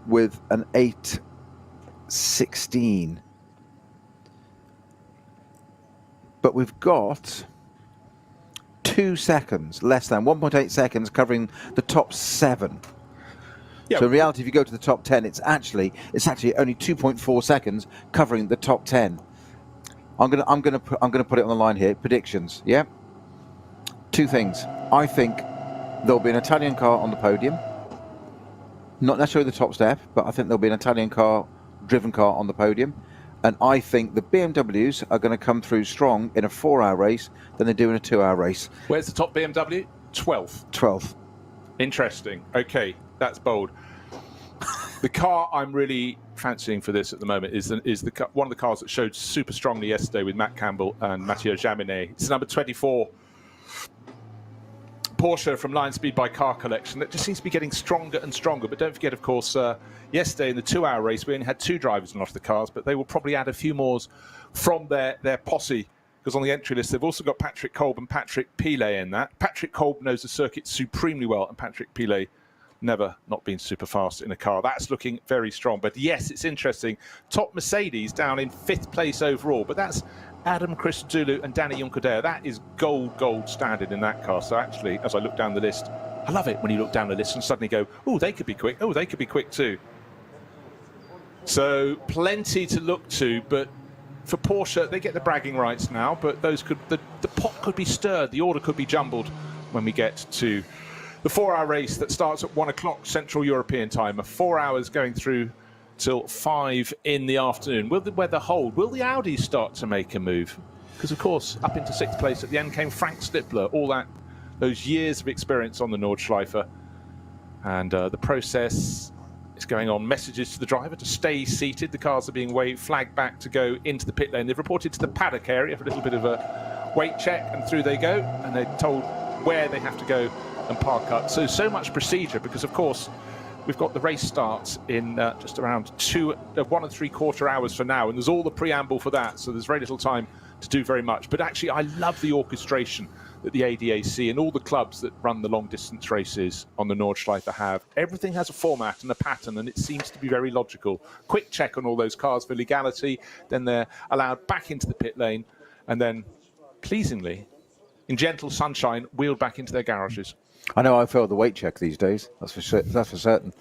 with an 8:16. But we've got 2 seconds, less than 1.8 seconds, covering the top 7. Yeah. So in reality, if you go to the top 10, it's actually only 2.4 seconds covering the top 10. I'm gonna put it on the line here. Predictions, yeah. 2 things. I think there'll be an Italian car on the podium. Not necessarily the top step, but I think there'll be an Italian driven car on the podium. And I think the BMWs are going to come through strong in a 4-hour race than they do in a 2-hour race. Where's the top BMW? 12th. 12th. Interesting. Okay, that's bold. The car I'm really fancying for this at the moment is one of the cars that showed super strongly yesterday with Matt Campbell and Mathieu Jaminet. It's number 24 Porsche from Lion Speed by Car Collection that just seems to be getting stronger and stronger. But don't forget, of course, yesterday in the 2-hour race, we only had 2 drivers in a lot of the cars, but they will probably add a few more from their posse, because on the entry list, they've also got Patrick Kolb and Patrick Pilet in that. Patrick Kolb knows the circuit supremely well, and Patrick Pilet never not been super fast in a car. That's looking very strong. But yes, it's interesting. Top Mercedes down in 5th place overall, but that's Adam Christodoulou and Danny Juncadere. That is gold standard in that car. So actually, as I look down the list, I love it when you look down the list and suddenly go, oh, they could be quick. Oh, they could be quick too. So plenty to look to, but for Porsche, they get the bragging rights now, but the pot could be stirred, the order could be jumbled when we get to the 4-hour race that starts at 1 o'clock Central European time. 4 hours going through till 5 in the afternoon. Will the weather hold? Will the Audis start to make a move? Because, of course, up into 6th place at the end came Frank Stippler, those years of experience on the Nordschleife. And the process is going on. Messages to the driver to stay seated. The cars are being waved, flagged back to go into the pit lane. They've reported to the paddock area for a little bit of a weight check, and through they go. And they're told where they have to go and park up. So much procedure, because, of course, we've got the race starts in just around 1 3/4 hours for now, and there's all the preamble for that. So there's very little time do very much. But actually, I love the orchestration that the ADAC and all the clubs that run the long-distance races on the Nordschleife have. Everything has a format and a pattern, and it seems to be very logical. Quick check on all those cars for legality, then they're allowed back into the pit lane, and then, pleasingly, in gentle sunshine, wheeled back into their garages. I know I failed the weight check these days. That's for certain.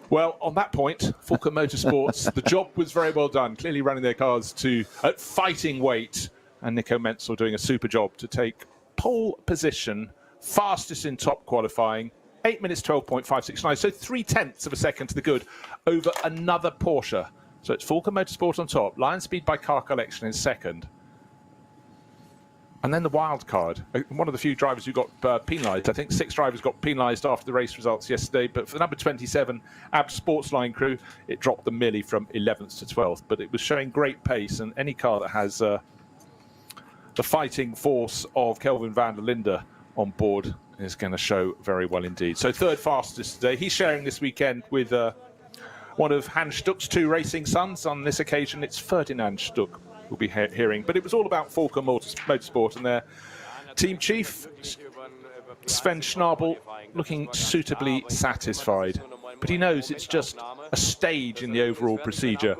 Well, on that point, Fulker Motorsports, the job was very well done, clearly running their cars at fighting weight, and Nico Menzel doing a super job to take pole position, fastest in top qualifying, 8 minutes 12.569, so 0.3 of a second to the good over another Porsche. So it's Fulker Motorsport on top, Lion Speed by car collection in second. And then the wild card, one of the few drivers who got penalised. I think 6 drivers got penalised after the race results yesterday. But for the number 27 AB Sportsline crew, it dropped them merely from 11th to 12th. But it was showing great pace. And any car that has the fighting force of Kelvin van der Linde on board is going to show very well indeed. So third fastest today. He's sharing this weekend with one of Hans Stuck's 2 racing sons. On this occasion, it's Ferdinand Stuck we'll be hearing. But it was all about Fulker Motorsport and their team chief, Sven Schnabel, looking suitably satisfied. But he knows it's just a stage in the overall procedure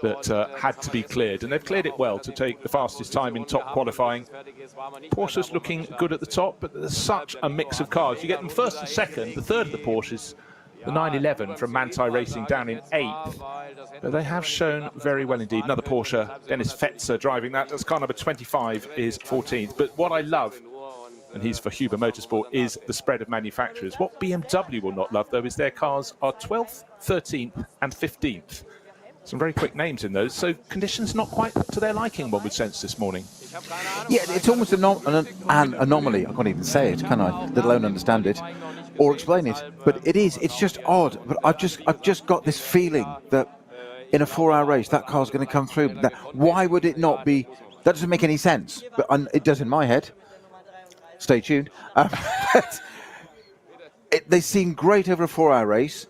that had to be cleared. And they've cleared it well to take the fastest time in top qualifying. Porsche's looking good at the top, but there's such a mix of cars. You get them first and second, the third of the Porsches, the 911 from Manthey Racing down in 8th. But they have shown very well indeed. Another Porsche, Dennis Fetzer driving that. That's car number 25 is 14th. But what I love, and he's for Huber Motorsport, is the spread of manufacturers. What BMW will not love, though, is their cars are 12th, 13th and 15th. Some very quick names in those, so conditions not quite to their liking, one would sense this morning. Yeah, it's almost an anomaly. I can't even say it, can I? Let alone understand it or explain it. But it's just odd. But I've just got this feeling that in a 4-hour race, that car's going to come through. Why would it not be? That doesn't make any sense. But it does in my head. Stay tuned. They seem great over a 4-hour race,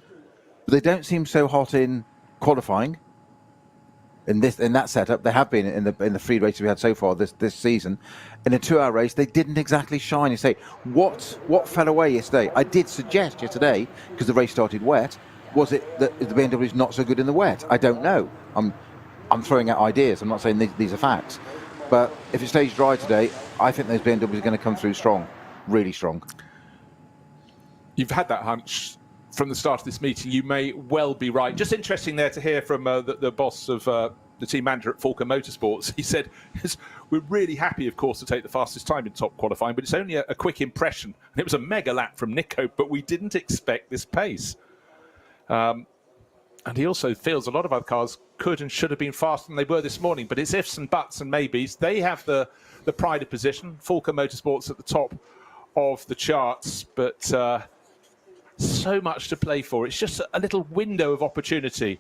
but they don't seem so hot in qualifying. In that setup, they have been in the 3 races we had so far this season. In a 2-hour race, they didn't exactly shine. You say, what fell away yesterday? I did suggest yesterday, because the race started wet, was it that the BMW is not so good in the wet? I don't know. I'm throwing out ideas. I'm not saying these are facts. But if it stays dry today, I think those BMWs are going to come through strong, really strong. You've had that hunch from the start of this meeting. You may well be right. Just interesting there to hear from the boss of the team manager at Fulker Motorsports. He said, we're really happy, of course, to take the fastest time in top qualifying, but it's only a quick impression. And it was a mega lap from Nico, but we didn't expect this pace. And he also feels a lot of other cars could and should have been faster than they were this morning, but it's ifs and buts and maybes. They have the pride of position. Fulker Motorsports at the top of the charts, but so much to play for. It's just a little window of opportunity.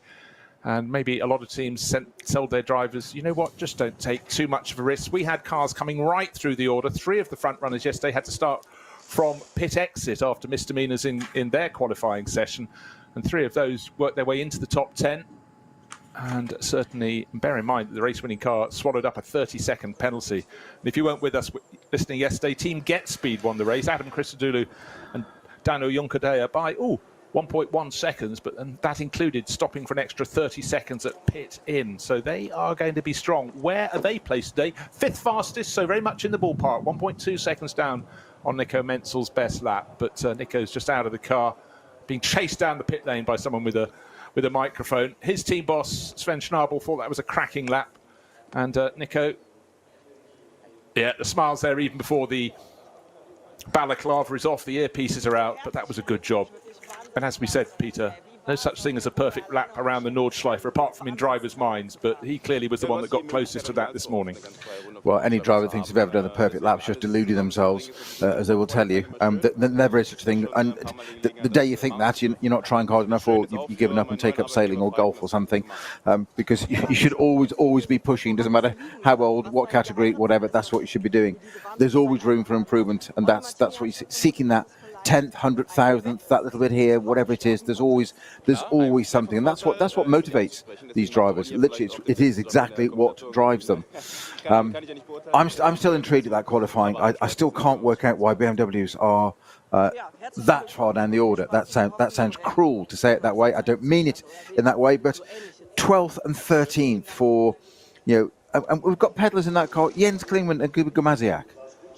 And maybe a lot of teams told their drivers, you know what, just don't take too much of a risk. We had cars coming right through the order. 3 of the front runners yesterday had to start from pit exit after misdemeanors in their qualifying session. And 3 of those worked their way into the top 10. And certainly, bear in mind that the race-winning car swallowed up a 30-second penalty. And if you weren't with us listening yesterday, Team Get Speed won the race. Adam Christodoulou and Daniel Junkadea by 1.1 seconds, and that included stopping for an extra 30 seconds at pit in. So they are going to be strong. Where are they placed today? 5th fastest, so very much in the ballpark. 1.2 seconds down on Nico Menzel's best lap. But Nico's just out of the car, being chased down the pit lane by someone with a microphone. His team boss, Sven Schnabel, thought that was a cracking lap. And Nico, yeah, the smiles there even before the balaclava is off, the earpieces are out, but that was a good job. And as we said, Peter, no such thing as a perfect lap around the Nordschleife, apart from in drivers' minds, but he clearly was the one that got closest to that this morning. Well, any driver thinks they've ever done a perfect lap just deluding themselves, as they will tell you. There never is such a thing. And the day you think that, you're not trying hard enough, or you've given up and take up sailing or golf or something, because you should always be pushing. Doesn't matter how old, what category, whatever, that's what you should be doing. There's always room for improvement, and that's what you're seeking, that tenth, 100,000th, that little bit here, whatever it is. There's always something, and that's what motivates these drivers. Literally, it is exactly what drives them. I'm still intrigued at that qualifying. I still can't work out why BMWs are that far down the order. That sounds cruel to say it that way. I don't mean it in that way, but 12th and 13th for, and we've got pedalers in that car, Jens Klingman and Kuba Gamaziak.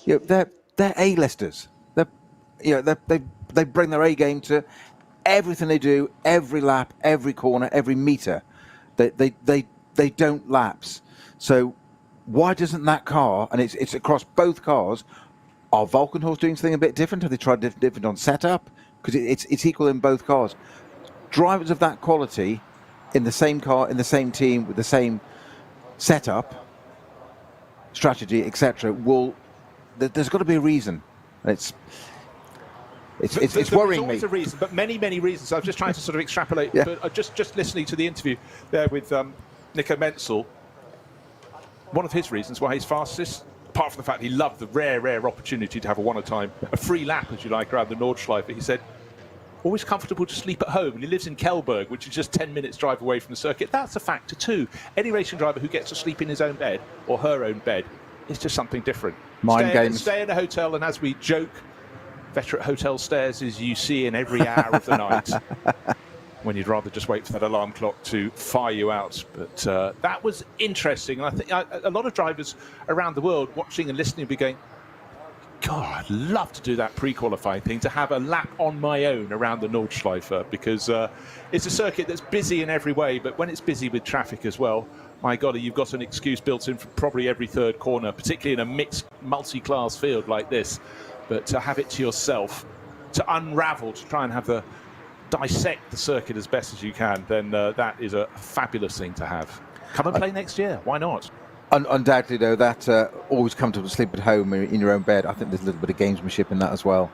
They're A-listers. They bring their A game to everything they do, every lap, every corner, every meter. They don't lapse. So why doesn't that car, and it's across both cars, are Valkenhorst doing something a bit different? Have they tried different on setup? Because it's equal in both cars. Drivers of that quality in the same car, in the same team, with the same setup, strategy, etc. There's got to be a reason. It's worrying me. There's always a reason, but many reasons. I was just trying to sort of extrapolate. Yeah. But just listening to the interview there with Nico Menzel, one of his reasons why he's fastest, apart from the fact he loved the rare opportunity to have a free lap, as you like, around the Nordschleife, he said, always comfortable to sleep at home. And he lives in Kelberg, which is just 10 minutes drive away from the circuit. That's a factor too. Any racing driver who gets to sleep in his own bed or her own bed is just something different. Stay in a hotel, and as we joke, veteran hotel stairs as you see in every hour of the night, when you'd rather just wait for that alarm clock to fire you out. But that was interesting. And I think a lot of drivers around the world watching and listening will be going, God, I'd love to do that pre-qualifying thing, to have a lap on my own around the Nordschleife, because it's a circuit that's busy in every way, but when it's busy with traffic as well, my God, you've got an excuse built in for probably every third corner, particularly in a mixed multi-class field like this. But to have it to yourself, to unravel, to try and dissect the circuit as best as you can, then that is a fabulous thing to have. Come and play next year. Why not? Undoubtedly, though, that always comfortable to sleep at home in your own bed. I think there's a little bit of gamesmanship in that as well.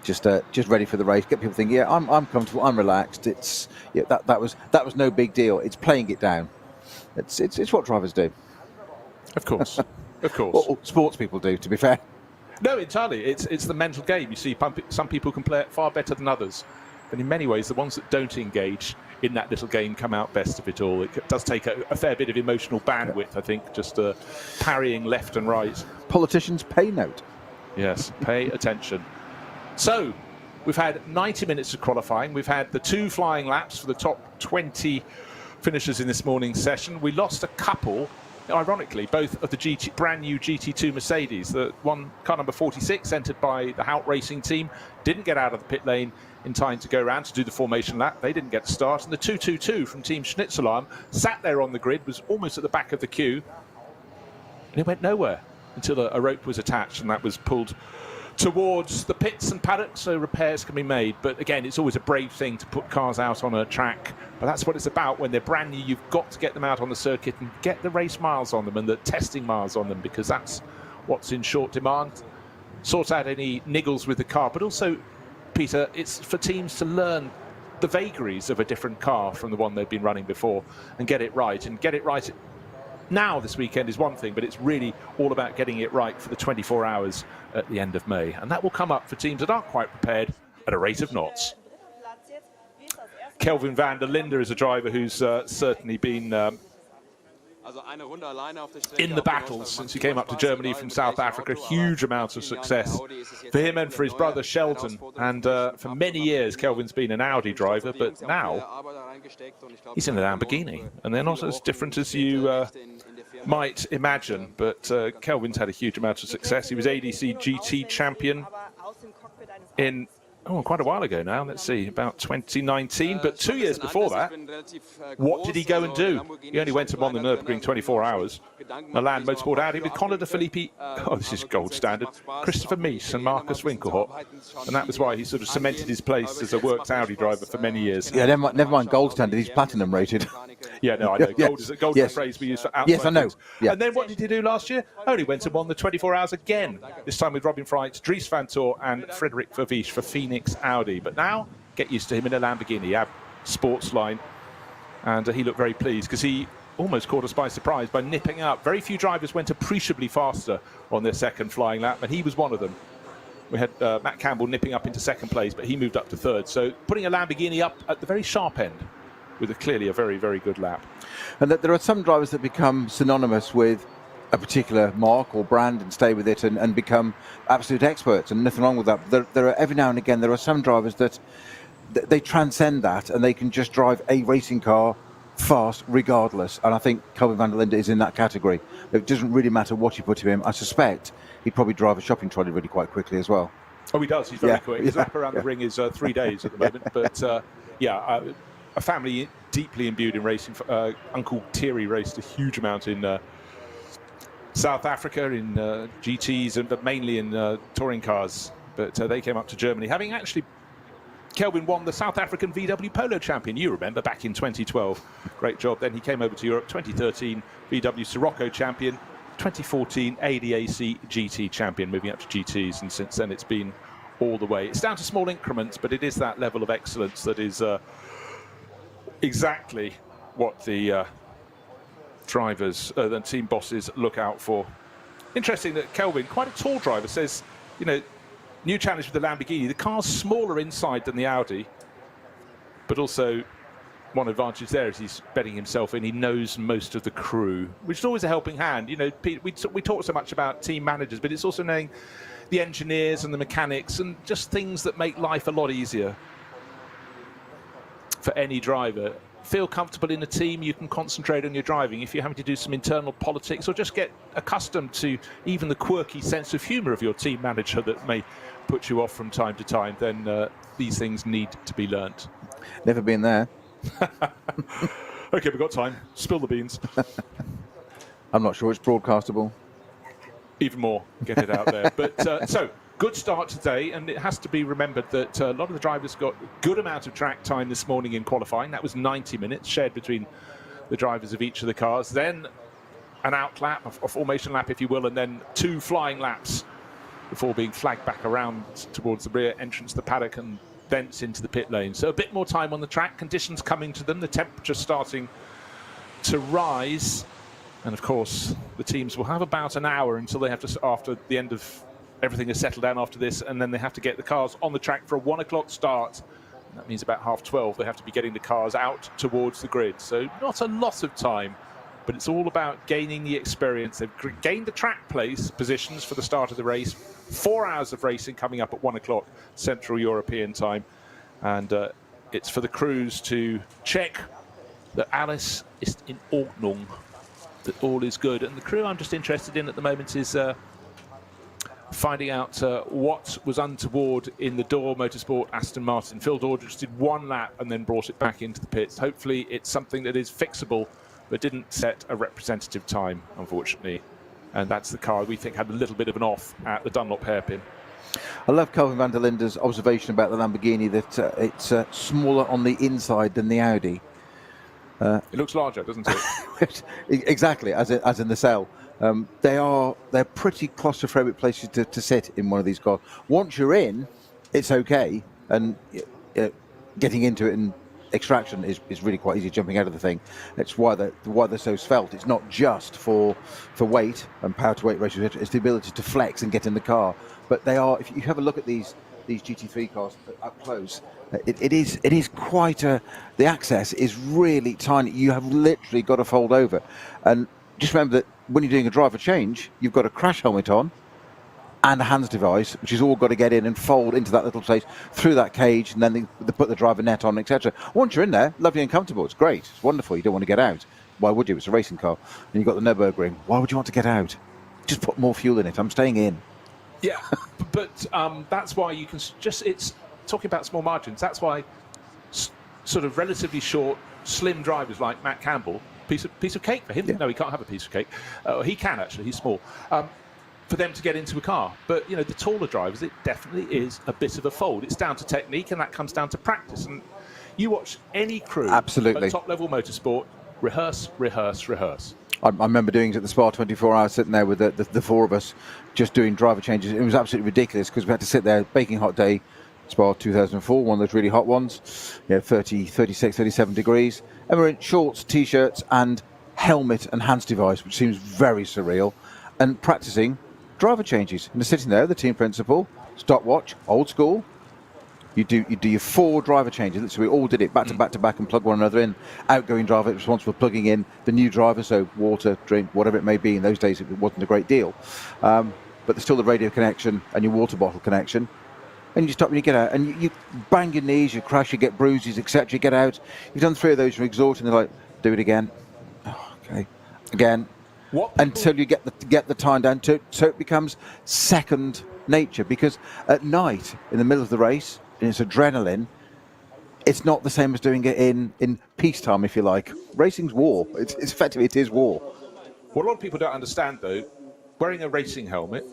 Just ready for the race. Get people thinking, yeah, I'm comfortable, I'm relaxed. That was no big deal. It's playing it down. It's what drivers do. Of course, of course. Or sports people do, to be fair. No, entirely. It's the mental game. You see, some people can play it far better than others. And in many ways, the ones that don't engage in that little game come out best of it all. It does take a fair bit of emotional bandwidth, I think, just parrying left and right. Politicians, pay note. Yes, pay attention. So, we've had 90 minutes of qualifying. We've had the 2 flying laps for the top 20 finishers in this morning's session. We lost a couple, ironically, both of the brand new GT2 Mercedes. The one, car number 46, entered by the Hout Racing team, didn't get out of the pit lane in time to go around to do the formation lap. They didn't get a start. And the 222 from Team Schnitzelarm sat there on the grid, was almost at the back of the queue, and it went nowhere until a rope was attached, and that was pulled towards the pits and paddocks so repairs can be made. But again, it's always a brave thing to put cars out on a track, but that's what it's about. When they're brand new, you've got to get them out on the circuit and get the race miles on them and the testing miles on them, because that's what's in short demand. Sort out any niggles with the car, but also, Peter, it's for teams to learn the vagaries of a different car from the one they've been running before and get it right. And get it right now this weekend is one thing, but it's really all about getting it right for the 24 hours at the end of May. And that will come up for teams that aren't quite prepared at a rate of knots. Kelvin van der Linde is a driver who's certainly been in the battles since he came up to Germany from South Africa. Huge amounts of success for him and for his brother Sheldon. And for many years, Kelvin's been an Audi driver, but now he's in a Lamborghini. And they're not as different as you might imagine. But Kelvin's had a huge amount of success. He was ADC GT champion in quite a while ago now. Let's see, about 2019. But 2 years before that, what did he go and do? He only went and won the Nürburgring 24 hours. Milan Motorsport Audi with Conor de Filippi. Oh, this is gold standard. Christopher Mies and Marcus Winkelhoff. And that was why he sort of cemented his place as a works Audi driver for many years. Yeah, never mind gold standard. He's platinum rated. Yeah, no, I know. Gold is a phrase we use for outside. Yes, I know. Yeah. And then what did he do last year? Only went and won the 24 hours again. This time with Robin Freitz, Dries van Tor and Frederik Vervies for Phoenix Audi. But now, get used to him in a Lamborghini, sports line. And he looked very pleased because he almost caught us by surprise by nipping up. Very few drivers went appreciably faster on their second flying lap, and he was one of them. We had Matt Campbell nipping up into second place, but he moved up to third. So putting a Lamborghini up at the very sharp end with clearly a very, very good lap. And that there are some drivers that become synonymous with a particular mark or brand and stay with it and become absolute experts, and nothing wrong with that. There are, every now and again, there are some drivers that they transcend that and they can just drive a racing car fast regardless, and I think Kelvin van der Linde is in that category. It doesn't really matter what you put him in. I suspect he'd probably drive a shopping trolley really quite quickly as well. Oh, he does. He's very quick. His lap around the ring is 3 days at the moment. But a family deeply imbued in racing. Uncle Thierry raced a huge amount in South Africa in GTs, but mainly in touring cars. But they came up to Germany, having actually Kelvin won the South African VW Polo Champion, you remember, back in 2012. Great job. Then he came over to Europe, 2013 VW Sirocco Champion, 2014 ADAC GT Champion, moving up to GTs, and since then it's been all the way. It's down to small increments, but it is that level of excellence that is exactly what the drivers, the team bosses look out for. Interesting that Kelvin, quite a tall driver, says, you know, new challenge with the Lamborghini. The car's smaller inside than the Audi, but also one advantage there is he's betting himself in. He knows most of the crew, which is always a helping hand. You know, we talk so much about team managers, but it's also knowing the engineers and the mechanics and just things that make life a lot easier for any driver. Feel comfortable in a team, you can concentrate on your driving. If you're having to do some internal politics or just get accustomed to even the quirky sense of humour of your team manager that may put you off from time to time, then these things need to be learnt. Never been there. Okay, we've got time. Spill the beans. I'm not sure it's broadcastable. Even more, get it out there. But so, good start today, and it has to be remembered that a lot of the drivers got a good amount of track time this morning in qualifying. That was 90 minutes shared between the drivers of each of the cars. Then an out lap, a formation lap, if you will, and then 2 flying laps before being flagged back around towards the rear entrance of the paddock and thence into the pit lane. So a bit more time on the track, conditions coming to them, the temperature starting to rise. And of course, the teams will have about an hour until they have to, after the end of everything is settled down after this, and then they have to get the cars on the track for a 1 o'clock start. And that means about 12:30 they have to be getting the cars out towards the grid. So not a lot of time, but it's all about gaining the experience. They've gained the track place positions for the start of the race. 4 hours of racing coming up at 1 o'clock Central European time. And it's for the crews to check that Alice is in Ordnung, that all is good. And the crew I'm just interested in at the moment is finding out what was untoward in the Dorr Motorsport Aston Martin. Phil Dorr just did 1 lap and then brought it back into the pits. Hopefully it's something that is fixable, but didn't set a representative time, unfortunately. And that's the car we think had a little bit of an off at the Dunlop hairpin. I love Kelvin van der Linde's observation about the Lamborghini, that it's smaller on the inside than the Audi. It looks larger, doesn't it? Exactly, as in the cell. They're pretty claustrophobic places to sit in one of these cars. Once you're in, it's okay, and getting into it and extraction is really quite easy, jumping out of the thing. That's why they're so svelte. It's not just for weight and power to weight ratio, it's the ability to flex and get in the car. But they are, if you have a look at these GT3 cars up close, it is quite the access is really tiny. You have literally got to fold over. And just remember that when you're doing a driver change, you've got a crash helmet on and a hands device, which is all got to get in and fold into that little place through that cage, and then they put the driver net on, etc. Once you're in there, lovely and comfortable. It's great. It's wonderful. You don't want to get out. Why would you? It's a racing car. And you've got the Nürburgring. Why would you want to get out? Just put more fuel in it. I'm staying in. Yeah, but that's why you can just, it's talking about small margins. That's why sort of relatively short, slim drivers like Matt Campbell, piece of cake for him. Yeah. No, he can't have a piece of cake. He can actually. He's small. For them to get into a car. But, you know, the taller drivers, it definitely is a bit of a fold. It's down to technique, and that comes down to practice. And you watch any crew absolutely at top-level motorsport, rehearse, rehearse, rehearse. I remember doing it at the Spa 24 hours, sitting there with the 4 of us, just doing driver changes. It was absolutely ridiculous because we had to sit there, baking hot day, Spa 2004, one of those really hot ones, 30, 36, 37 degrees. And we're in shorts, T-shirts, and helmet and hands device, which seems very surreal, and practicing driver changes. And they're sitting there, the team principal, stopwatch, old school. You do your 4 driver changes. So we all did it back to back to back and plug one another in. Outgoing driver responsible for plugging in the new driver, so water, drink, whatever it may be. In those days, it wasn't a great deal. But there's still the radio connection and your water bottle connection. And you stop when you get out, and you bang your knees, you crash, you get bruises, etc. You get out. You've done 3 of those, you're exhausted, and they're like, do it again. Oh, okay, again. Until you get the time down to it, so it becomes second nature. Because at night, in the middle of the race, and it's adrenaline, it's not the same as doing it in peacetime, if you like. Racing's war. It's effectively, it is war. What a lot of people don't understand, though, wearing a racing helmet,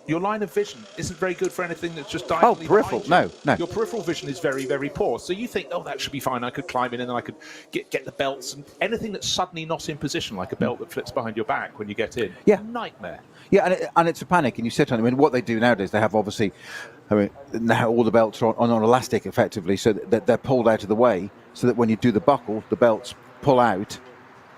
your line of vision isn't very good for anything that's just diagonally peripheral. No. Your peripheral vision is very, very poor. So you think, oh, that should be fine. I could climb in and then I could get the belts and anything that's suddenly not in position, like a belt that flips behind your back when you get in. Yeah. Nightmare. Yeah, and it's a panic, and you sit on it. I mean, what they do nowadays, they have obviously, now all the belts are on elastic, effectively, so that they're pulled out of the way, so that when you do the buckle, the belts pull out,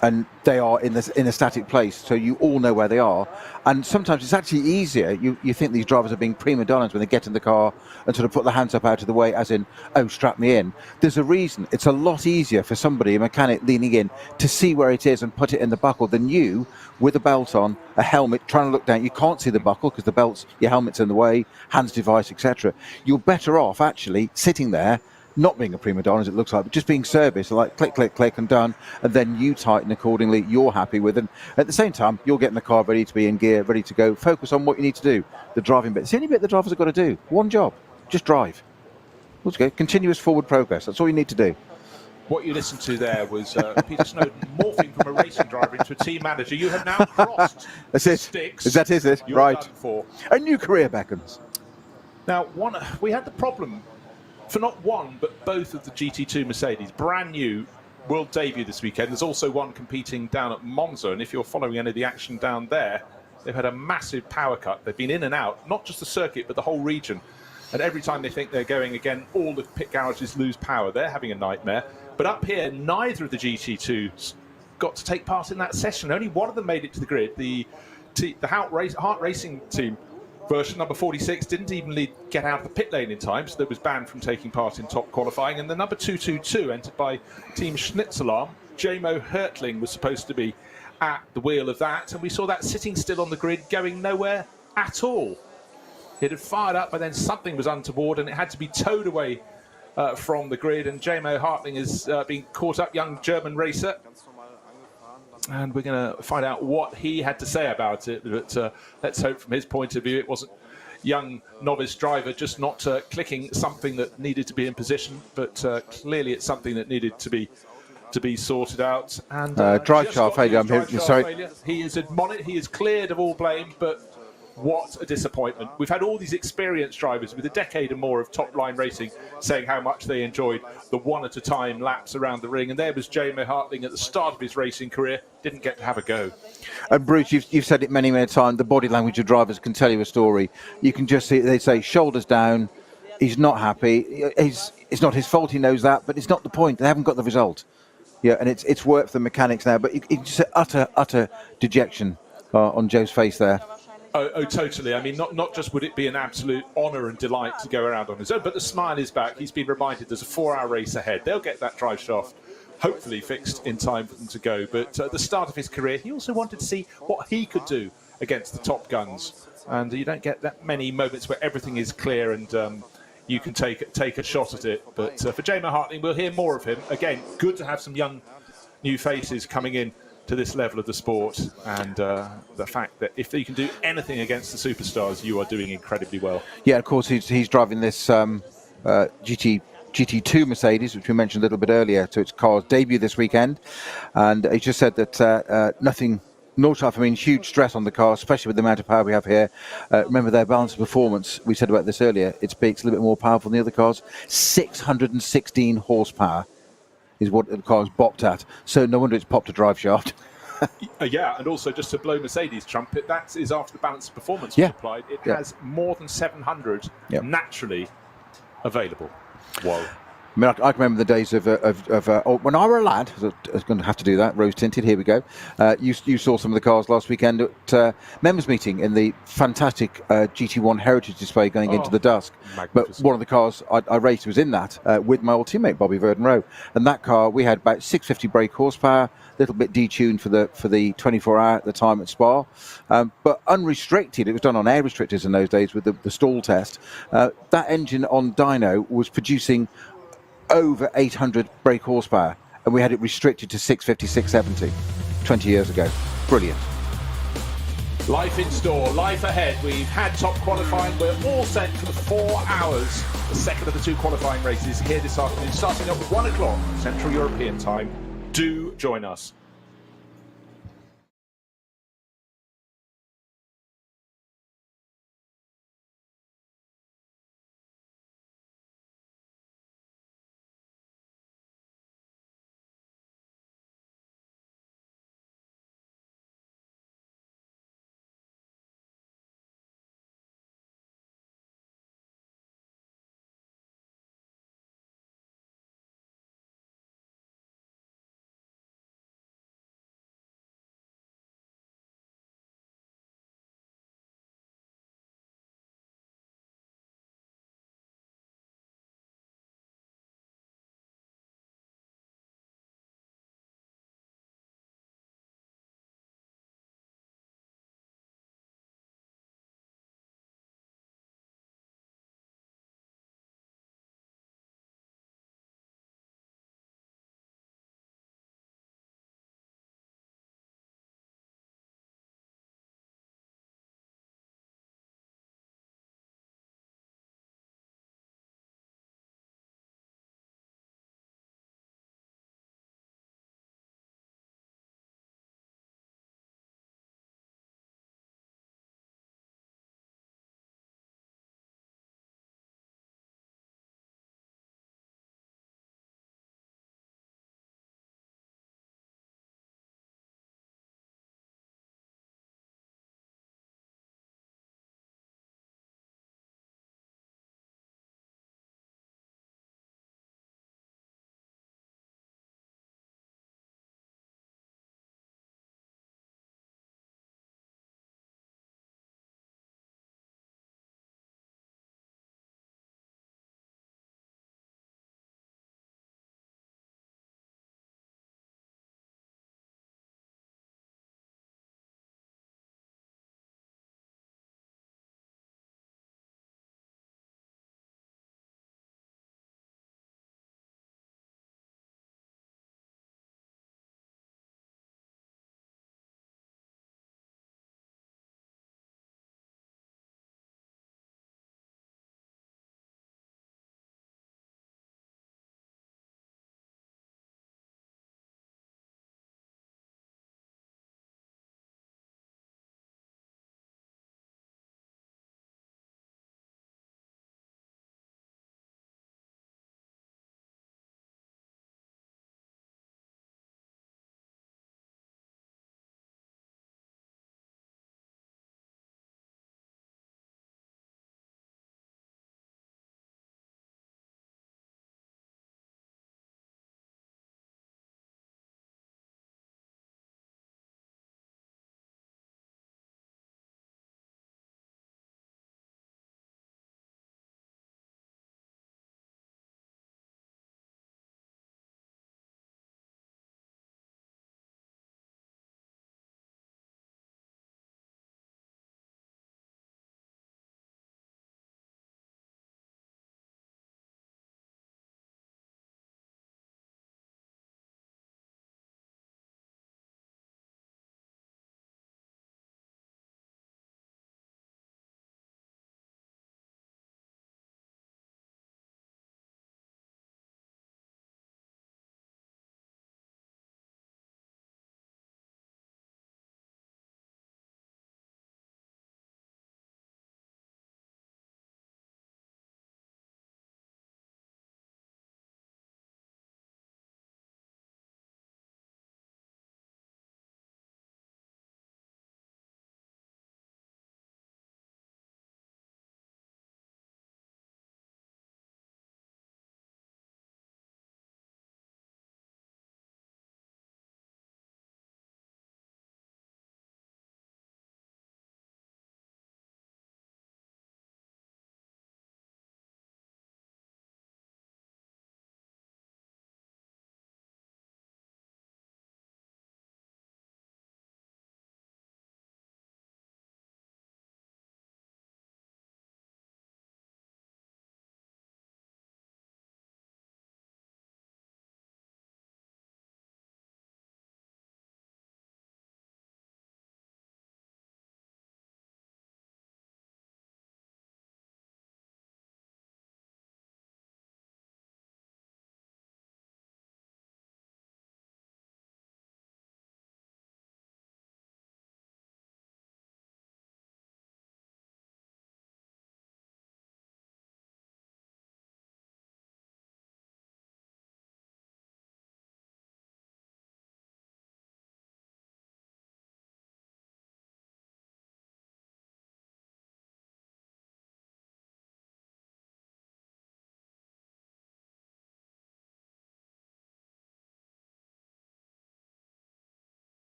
and they are in a static place, so you all know where they are. And sometimes it's actually easier. You think these drivers are being prima donnas when they get in the car and sort of put the hands up out of the way, as in, oh, strap me in. There's a reason. It's a lot easier for somebody, a mechanic leaning in, to see where it is and put it in the buckle than you, with a belt on, a helmet, trying to look down. You can't see the buckle because the belt's, your helmet's in the way, hands device, etc. You're better off actually sitting there, not being a prima donna as it looks like, but just being service, like click, click, click and done, and then you tighten accordingly, you're happy with it. At the same time, you're getting the car ready to be in gear, ready to go. Focus on what you need to do, the driving bit. It's the only bit the drivers have got to do. One job, just drive. Let's go. Continuous forward progress, that's all you need to do. What you listened to there was Peter Snowden morphing from a racing driver into a team manager. You have now crossed That's it. sticks. Is it? You're Right. done for. A new career beckons. Now, we had the problem for not one, but both of the GT2 Mercedes, brand new, world debut this weekend. There's also one competing down at Monza, and if you're following any of the action down there, they've had a massive power cut. They've been in and out, not just the circuit, but the whole region. And every time they think they're going again, all the pit garages lose power. They're having a nightmare. But up here, neither of the GT2s got to take part in that session. Only one of them made it to the grid. The Hart Racing team, version number 46, didn't even get out of the pit lane in time, so they was banned from taking part in top qualifying. And the number 222, entered by Team Schnitzelarm, J-Mo Hertling was supposed to be at the wheel of that, and we saw that sitting still on the grid, going nowhere at all. It had fired up, but then something was untoward, and it had to be towed away from the grid. And J-Mo Hertling is being caught up, young German racer. And we're going to find out what he had to say about it. But let's hope from his point of view it wasn't young novice driver just not clicking something that needed to be in position. But clearly it's something that needed to be sorted out. And drive shaft failure. Failure. He is admonished. He is cleared of all blame. But what a disappointment. We've had all these experienced drivers with a decade or more of top-line racing saying how much they enjoyed the one-at-a-time laps around the ring. And there was J-Mo Hertling at the start of his racing career, didn't get to have a go. And Bruce, you've said it many, many times, the body language of drivers can tell you a story. You can just see, they say, shoulders down, he's not happy. It's not his fault, he knows that, but it's not the point. They haven't got the result. Yeah, and it's work for the mechanics now, but you just say utter dejection on Joe's face there. Oh, totally. I mean, not just would it be an absolute honour and delight to go around on his own, but the smile is back. He's been reminded there's a 4-hour race ahead. They'll get that drive shaft hopefully fixed in time for them to go. But at the start of his career, he also wanted to see what he could do against the top guns. And you don't get that many moments where everything is clear and you can take a shot at it. But for J-Mo Hertling, we'll hear more of him. Again, good to have some young new faces coming in to this level of the sport, and the fact that if you can do anything against the superstars, you are doing incredibly well. Yeah, of course, he's driving this GT2 Mercedes, which we mentioned a little bit earlier, so it's car's debut this weekend, and he just said that nothing, Nordschleife, I mean, huge stress on the car, especially with the amount of power we have here. Remember their balance of performance, we said about this earlier, it's a little bit more powerful than the other cars. 616 horsepower is what the car's bopped at. So no wonder it's popped a drive shaft. Yeah, and also just to blow Mercedes' trumpet, that is after the balance of performance was applied. It has more than 700 naturally available. Whoa. I mean, I can remember the days of when I were a lad. I was going to have to do that. Rose tinted. Here we go. You saw some of the cars last weekend at members meeting in the fantastic GT1 Heritage display going into the dusk. But one of the cars I raced was in that with my old teammate Bobby Verden-Rowe, and that car we had about 650 brake horsepower, a little bit detuned for the 24-hour at the time at Spa, but unrestricted. It was done on air restrictors in those days with the stall test. That engine on dyno was producing over 800 brake horsepower, and we had it restricted to 650, 670 20 years ago. Brilliant. Life in store, life ahead. We've had top qualifying. We're all set for the 4 hours. The second of the 2 qualifying races here this afternoon, starting at 1 o'clock Central European time. Do join us.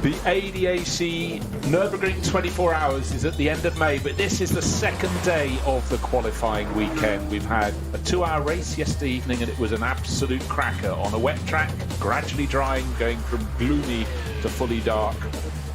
The ADAC Nürburgring 24 hours is at the end of May, but this is the second day of the qualifying weekend. We've had a 2-hour race yesterday evening and it was an absolute cracker on a wet track, gradually drying, going from gloomy to fully dark.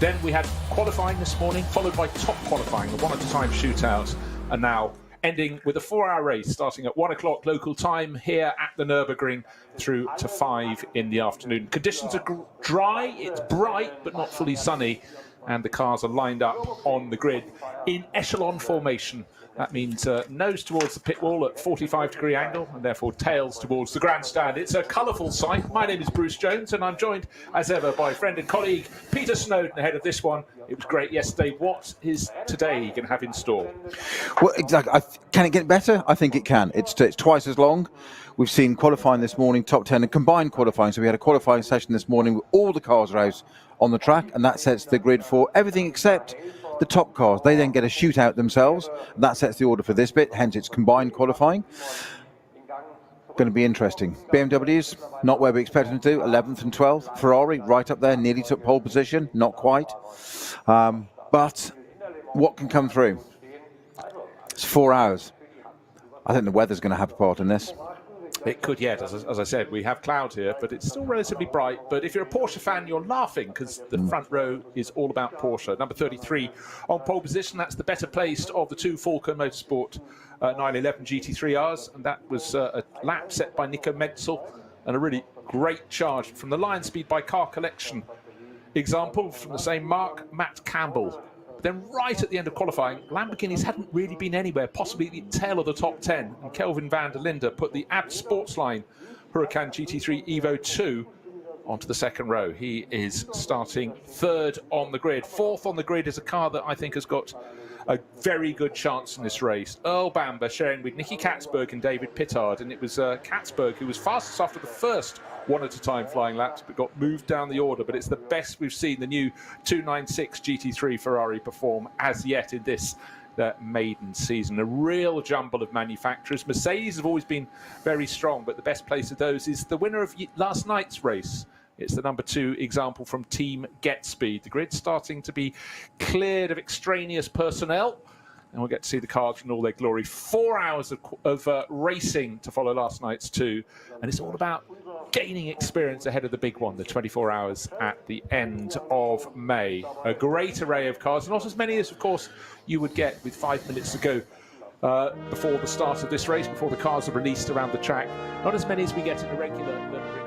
Then we had qualifying this morning, followed by top qualifying, the one-at-a-time shootouts, and now ending with a 4-hour race starting at 1 o'clock local time here at the Nürburgring through to 5 in the afternoon. Conditions are dry, it's bright but not fully sunny, and the cars are lined up on the grid in echelon formation. That means nose towards the pit wall at 45-degree angle and therefore tails towards the grandstand. It's a colourful sight. My name is Bruce Jones and I'm joined as ever by friend and colleague Peter Snowden ahead of this one. It was great yesterday. What is today going to have in store? Well, exactly. Can it get better? I think it can. It's twice as long. We've seen qualifying this morning, top 10 and combined qualifying. So we had a qualifying session this morning with all the cars are out on the track, and that sets the grid for everything except the top cars. They then get a shootout themselves. That sets the order for this bit, hence it's combined qualifying. Going to be interesting. BMW's not where we expected them to do, 11th and 12th. Ferrari right up there, nearly took pole position, not quite. But what can come through? It's 4 hours. I think the weather's going to have a part in this. It could yet, as I said, we have clouds here, but it's still relatively bright. But if you're a Porsche fan, you're laughing because the front row is all about Porsche. Number 33 on pole position, that's the better placed of the two Falco Motorsport 911 GT3Rs, and that was a lap set by Nico Menzel and a really great charge from the Lion Speed by Car Collection example from the same mark, Matt Campbell. Then right at the end of qualifying, Lamborghinis hadn't really been anywhere, possibly the tail of the top 10. And Kelvin van der Linde put the Ad Sportsline Huracan GT3 Evo 2 onto the second row. He is starting third on the grid. Fourth on the grid is a car that I think has got a very good chance in this race. Earl Bamber sharing with Nicky Katzberg and David Pittard. And it was Katzberg who was fastest after the first one-at-a-time flying laps, but got moved down the order. But it's the best we've seen the new 296 GT3 Ferrari perform as yet in this maiden season. A real jumble of manufacturers. Mercedes have always been very strong, but the best place of those is the winner of last night's race. It's the number 2 example from Team GetSpeed. The grid's starting to be cleared of extraneous personnel, and we'll get to see the cars in all their glory. 4 hours of racing to follow last night's 2, and it's all about gaining experience ahead of the big one, the 24 hours at the end of May. A great array of cars, not as many as, of course, you would get with 5 minutes to go before the start of this race, before the cars are released around the track. Not as many as we get in a regular Nürburgring.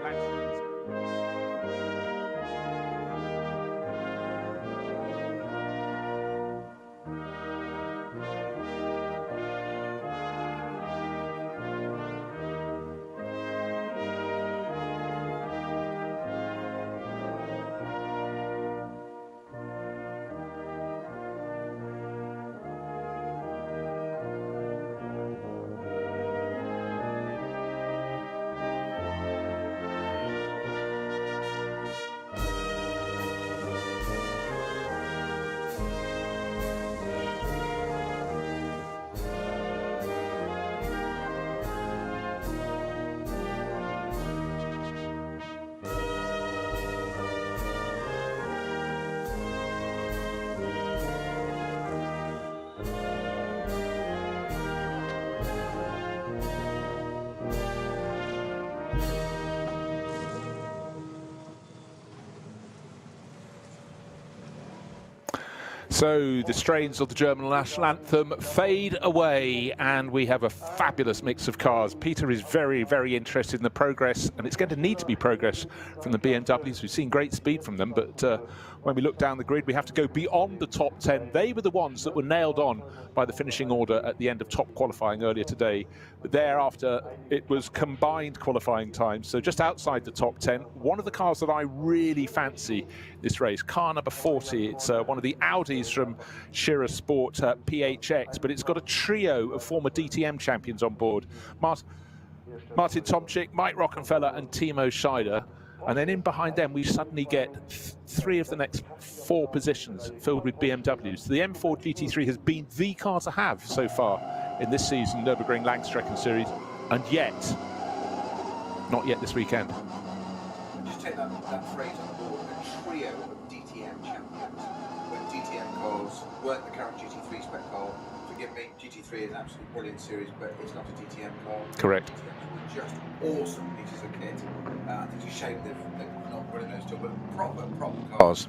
So the strains of the German national anthem fade away, and we have a fabulous mix of cars. Peter is very, very interested in the progress, and it's going to need to be progress from the BMWs. We've seen great speed from them, but when we look down the grid, we have to go beyond the top 10. They were the ones that were nailed on by the finishing order at the end of top qualifying earlier today. But thereafter, it was combined qualifying times, so just outside the top 10. One of the cars that I really fancy this race, car number 40. It's one of the Audis from Shearer Sport PHX, but it's got a trio of former DTM champions on board. Martin Tomczyk, Mike Rockenfeller and Timo Scheider. And then in behind them, we suddenly get 3 of the next 4 positions filled with BMWs. The M4 GT3 has been the car to have so far in this season, Nürburgring Langstrecken Series, and yet, not yet this weekend. Just take that phrase on board. trio of DTM champions. When DTM cars weren't the current GT3 spec car, forgive me, GT3 is an absolutely brilliant series, but it's not a DTM car. Correct. DTMs were just awesome pieces of kit. I think it's a shame they've not brilliant those two, but proper cars.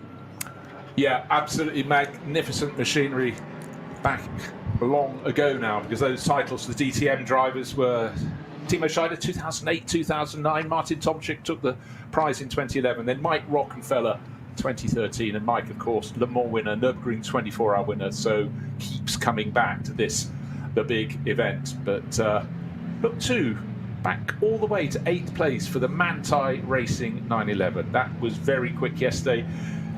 Yeah, absolutely magnificent machinery back long ago now, because those titles for the DTM drivers were Timo Scheider 2008, 2009, Martin Tomczyk took the prize in 2011, then Mike Rockenfeller 2013, and Mike, of course, Le Mans winner, Nürburgring 24-hour winner, so keeps coming back to this, the big event. But look, back all the way to 8th place for the Manthey Racing 911. That was very quick yesterday.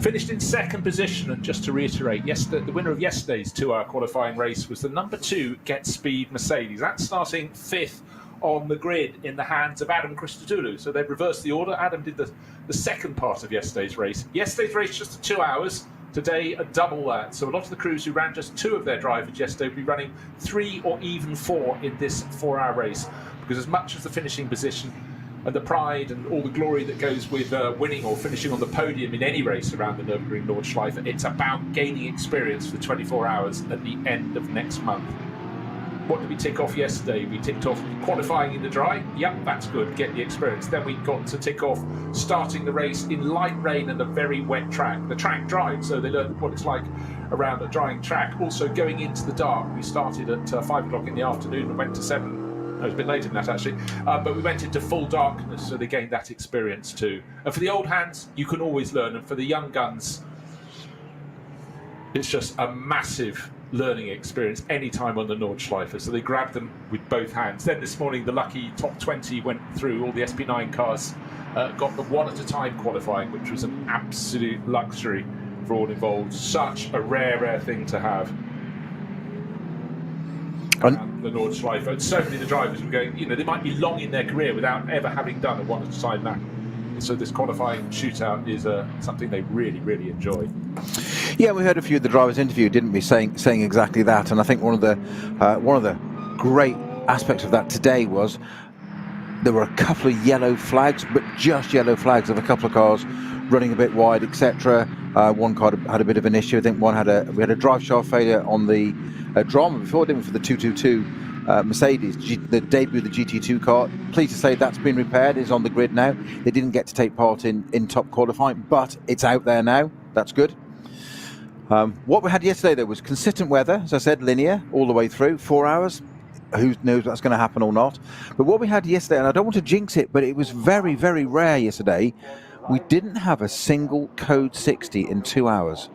Finished in 2nd position, and just to reiterate, yesterday, the winner of yesterday's 2-hour qualifying race was the number 2 Get Speed Mercedes. That's starting 5th on the grid in the hands of Adam Christodoulou. So they've reversed the order. Adam did the second part of yesterday's race. Yesterday's race just 2 hours. Today, a double that. So a lot of the crews who ran just 2 of their drivers yesterday will be running 3 or even 4 in this 4-hour race. Because as much as the finishing position and the pride and all the glory that goes with winning or finishing on the podium in any race around the Nürburgring-Nordschleife, it's about gaining experience for 24 hours at the end of next month. What did we tick off yesterday? We ticked off qualifying in the dry. Yep, that's good. Get the experience. Then we got to tick off starting the race in light rain and a very wet track. The track dried, so they learned what it's like around a drying track. Also, going into the dark, we started at 5 o'clock in the afternoon and went to 7. No, it was a bit later than that, actually. But we went into full darkness, so they gained that experience too. And for the old hands, you can always learn. And for the young guns, it's just a massive learning experience anytime on the Nordschleife. So they grabbed them with both hands. Then this morning, the lucky top 20 went through. All the SP9 cars got the one at a time qualifying, which was an absolute luxury for all involved. Such a rare thing to have. The Nordschleife. And so many of the drivers were going, they might be long in their career without ever having done a one at a time lap. So this qualifying shootout is something they really enjoy. Yeah, we heard a few of the drivers interviewed, didn't we, saying exactly that. And I think one of the great aspects of that today was there were a couple of yellow flags, but just yellow flags of a couple of cars running a bit wide, etc. One car had a bit of an issue. I think we had a drive shaft failure on the drama before, didn't we, for the 222 Mercedes, the debut of the GT2 car. Pleased to say that's been repaired, is on the grid now. They didn't get to take part in top qualifying, but it's out there now. That's good. What we had yesterday, though, was consistent weather, as I said, linear all the way through, 4 hours. Who knows what's going to happen or not. But what we had yesterday, and I don't want to jinx it, but it was very rare yesterday, we didn't have a single code 60 in 2 hours.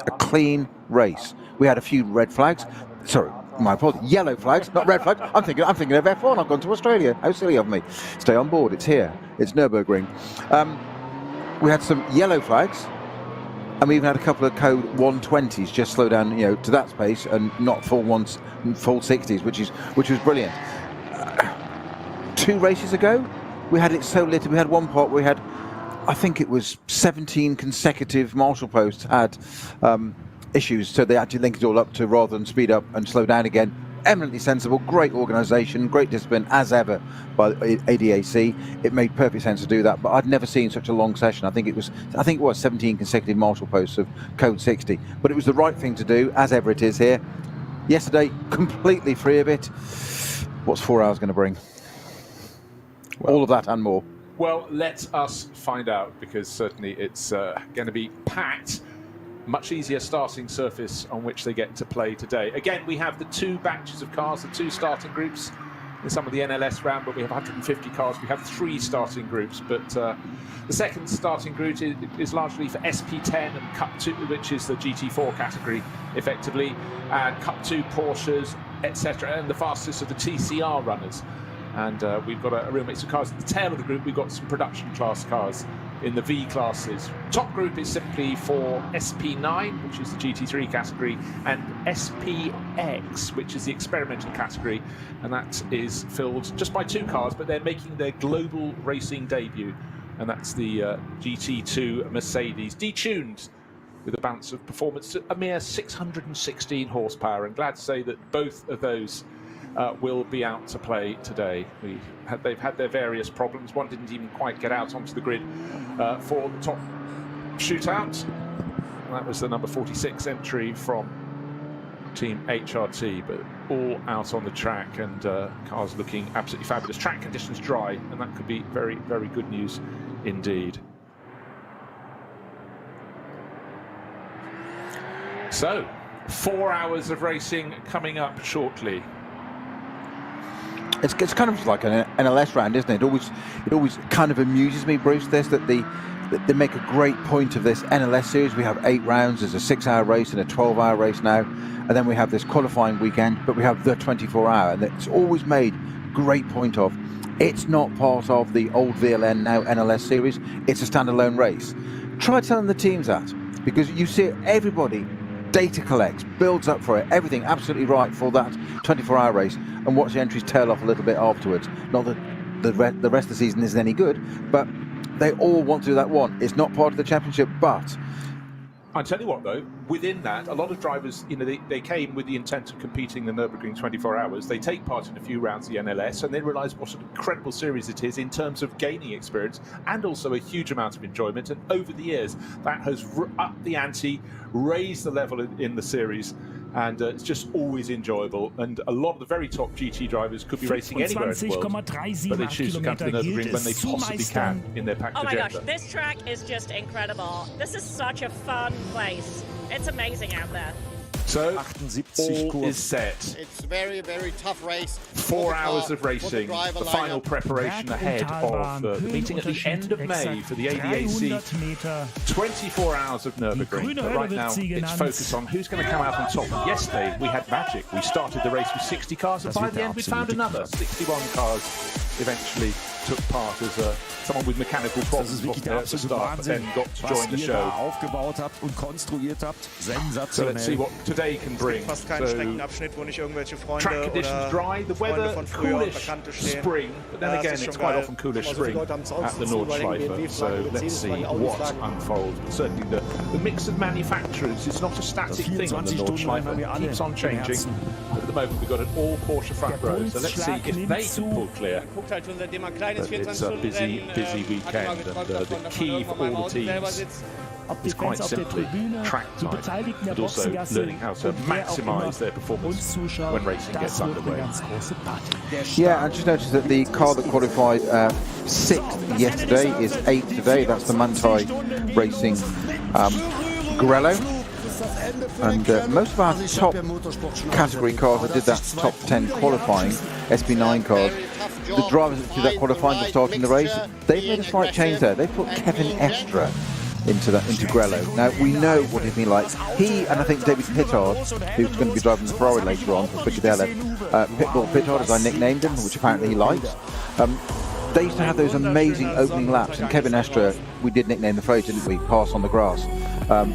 A clean race. We had a few red flags. Sorry, my apologies. Yellow flags, not red flags. I'm thinking of F1. I've gone to Australia. How silly of me. Stay on board. It's here. It's Nürburgring. We had some yellow flags, and we even had a couple of code 120s just slow down, to that space, and not full 60s, which was brilliant. 2 races ago, we had it so lit. We had one part where we had, I think it was 17 consecutive marshal posts had issues, so they had to link it all up to, rather than speed up and slow down again. Eminently sensible, great organisation, great discipline as ever by ADAC. It made perfect sense to do that, but I'd never seen such a long session. I think it was 17 consecutive marshal posts of code 60, but it was the right thing to do, as ever it is here. Yesterday, completely free of it. What's 4 hours going to bring? Well, all of that and more. Well, let us find out, because certainly it's going to be packed. Much easier starting surface on which they get to play today. Again, we have the 2 batches of cars, the 2 starting groups in some of the NLS round, but we have 150 cars. We have 3 starting groups, but the second starting group is largely for SP10 and Cup 2, which is the GT4 category, effectively, and Cup 2 Porsches, etc., and the fastest of the TCR runners. And we've got a real mix of cars. At the tail of the group, we've got some production class cars in the V classes. Top group is simply for SP9, which is the GT3 category, and SPX, which is the experimental category, and that is filled just by 2 cars, but they're making their global racing debut, and that's the GT2 Mercedes, detuned with a balance of performance to a mere 616 horsepower, and glad to say that both of those will be out to play today. They've had their various problems. One didn't even quite get out onto the grid for the top shootout. That was the number 46 entry from Team HRT, but all out on the track, and cars looking absolutely fabulous. Track conditions dry, and that could be very, very good news indeed. So, 4 hours of racing coming up shortly. It's kind of like an NLS round, isn't it? It always kind of amuses me, Bruce, that they make a great point of this NLS series. We have 8 rounds. There's a 6-hour race and a 12-hour race now, and then we have this qualifying weekend, but we have the 24-hour, and it's always made great point of. It's not part of the old VLN, now NLS series. It's a standalone race. Try telling the teams that, because you see everybody data collects, builds up for it, everything absolutely right for that 24-hour race, and watch the entries tail off a little bit afterwards. Not that the rest of the season isn't any good, but they all want to do that one. It's not part of the championship, but I tell you what, though, within that, a lot of drivers, you know, they came with the intent of competing in the Nürburgring 24 hours. They take part in a few rounds of the NLS, and they realise what an incredible series it is in terms of gaining experience and also a huge amount of enjoyment. And over the years, that has upped the ante, raised the level in the series, and it's just always enjoyable. And a lot of the very top GT drivers could be racing anywhere in the world, but they choose to come to the Nürburgring when they possibly can in their packed agenda. Oh my gosh, this track is just incredible. This is such a fun place. It's amazing out there. So, all is set. It's very, very tough race. 4 hours of racing, the final preparation ahead of the meeting at the end of May for the ADAC 24 hours of Nürburgring. But right now, it's focused on who's going to come out on top. Yesterday, we had magic. We started the race with 60 cars, and by the end, we found another 61 cars eventually took part as someone with mechanical problems wasn't there at the start, but then got to join the show. So let's see what today can bring. So, track conditions dry, the weather coolish spring, but then again it's quite often coolish spring at the Nordschleife. So let's see what unfolds. But certainly the mix of manufacturers is not a static thing on the Nordschleife. It keeps on changing. But at the moment we've got an all Porsche front row, so let's see if they can pull clear. But it's a busy weekend, and the key for all the teams is quite simply track time, and also learning how to maximise their performance when racing gets underway. yeah, I just noticed that the car that qualified 6th yesterday is 8th today. That's the Manthey Racing Grello. And most of our top category cars that did that top 10 qualifying, SB9 cars, the drivers that did that qualifying for starting the race, they've made a slight change there. They put Kevin Estra into Grello. Now, we know what he's been like. He and I think David Pittard, who's going to be driving the Ferrari later on for Piccadilly, Pitbull Pittard, as I nicknamed him, which apparently he likes. They used to have those amazing opening laps, and Kevin Estra, we did nickname the phrase, didn't we? Pass on the grass.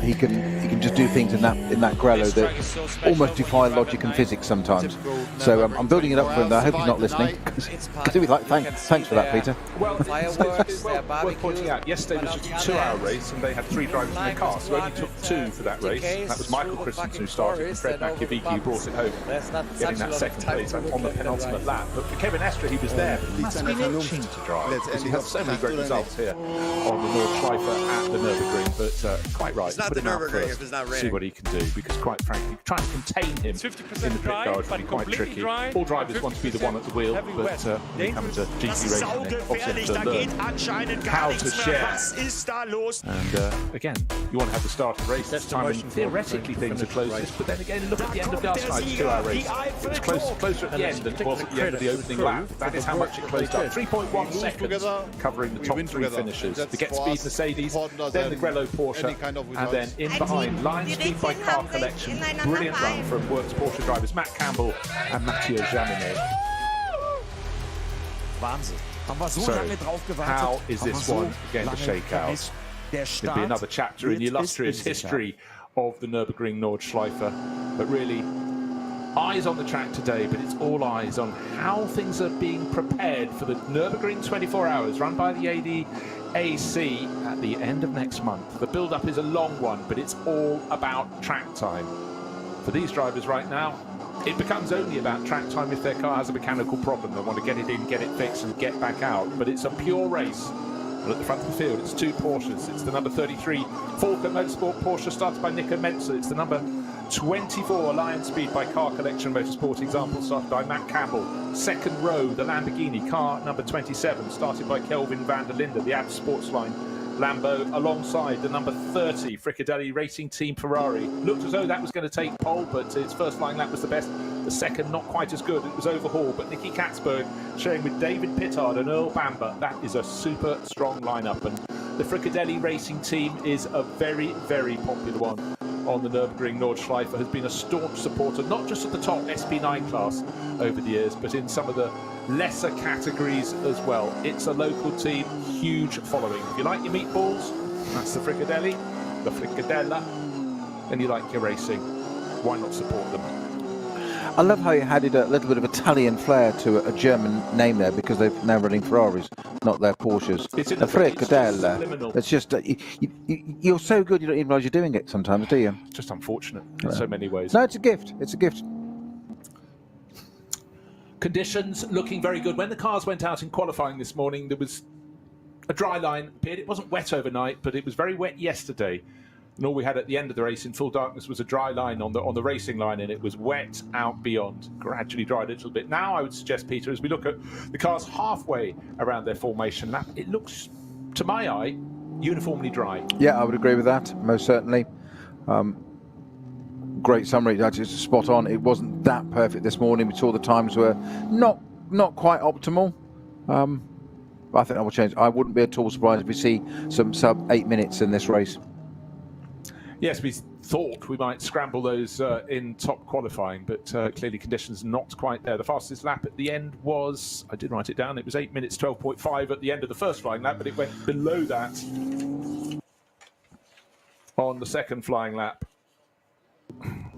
He can just do things in that Grello that almost defy logic and physics sometimes. So I'm building it up for him. I hope he's not listening, because he'd be like, thanks for that, Peter. Well, worth pointing out, yesterday was just a 2-hour race, and they had 3 drivers in the car, so only took 2 for that race. That was Michael Christensen who started, and Fred Makiewicz who brought it home, getting that second place on the penultimate lap. But for Kevin Estra, he was there. He must have been itching to drive, because he had so many great results here on the Nordschleife at the Nürburgring. But quite right, put him out first, see what he can do, because quite frankly, trying to contain him in the pit guard would be quite tricky. All drivers want to be the one at the wheel, but when you come to GT racing, then obviously have to learn how to share. And again, you want to have the start of the race this time, and theoretically things are closest, but then again, look at the end of last night's 2-hour race. It was closer at the end than it was at the end of the opening lap. That is how much it closed up. 3.1 seconds covering the top 3 finishers. The Get Speed Mercedes, then the Grello Porsche, and then in behind, line speed by car collection. Brilliant run from Works Porsche drivers Matt Campbell and Mathieu Jaminet. So, how is this one going to shake out? It'll be another chapter in the illustrious history of the Nürburgring-Nordschleife. But really, eyes on the track today, but it's all eyes on how things are being prepared for the Nürburgring 24 hours run by the ADAC at the end of next month. The build-up is a long one, but it's all about track time. For these drivers right now, it becomes only about track time if their car has a mechanical problem. They want to get it in, get it fixed, and get back out. But it's a pure race And at the front of the field, it's two Porsches. It's the number 33 Falcon Motorsport Porsche, started by Nico Menzer. It's the number 24 Lion Speed by Car Collection Motorsport Example, started by Matt Campbell. Second row, the Lamborghini car number 27, started by Kelvin van der Linde, the AB Sportsline Lambo, alongside the number 30 Fricadelli Racing Team Ferrari. Looked as though that was going to take pole, but its first flying lap was the best. The second, not quite as good. It was overhauled, but Nicky Katzberg sharing with David Pittard and Earl Bamber. That is a super strong lineup, and the Fricadelli Racing Team is a very, very popular one on the Nürburgring-Nordschleife. Has been a staunch supporter, not just at the top SP9 class over the years, but in some of the lesser categories as well. It's a local team, huge following. If you like your meatballs, that's the Fricadelli, the Fricadella, and you like your racing, why not support them? I love how you added a little bit of Italian flair to a German name there, because they're now running Ferraris, not their Porsches. It's in the Fricadella. Fricadella. It's just you're so good you don't even realise you're doing it sometimes, do you? Just unfortunate in so many ways. No, it's a gift. It's a gift. Conditions looking very good. When the cars went out in qualifying this morning, there was a dry line appeared. It wasn't wet overnight, but it was very wet yesterday. And all we had at the end of the race in full darkness was a dry line on the racing line, and it was wet out beyond. Gradually dried a little bit. Now I would suggest, Peter, as we look at the cars halfway around their formation lap, it looks, to my eye, uniformly dry. Yeah, I would agree with that, most certainly. Great summary, actually, spot on. It wasn't that perfect this morning. We saw the times were not quite optimal. But I think that will change. I wouldn't be at all surprised if we see some sub 8 minutes in this race. Yes, we thought we might scramble those in top qualifying, but clearly conditions not quite there. The fastest lap at the end was, I did write it down, it was 8 minutes 12.5 at the end of the first flying lap, but it went below that on the second flying lap.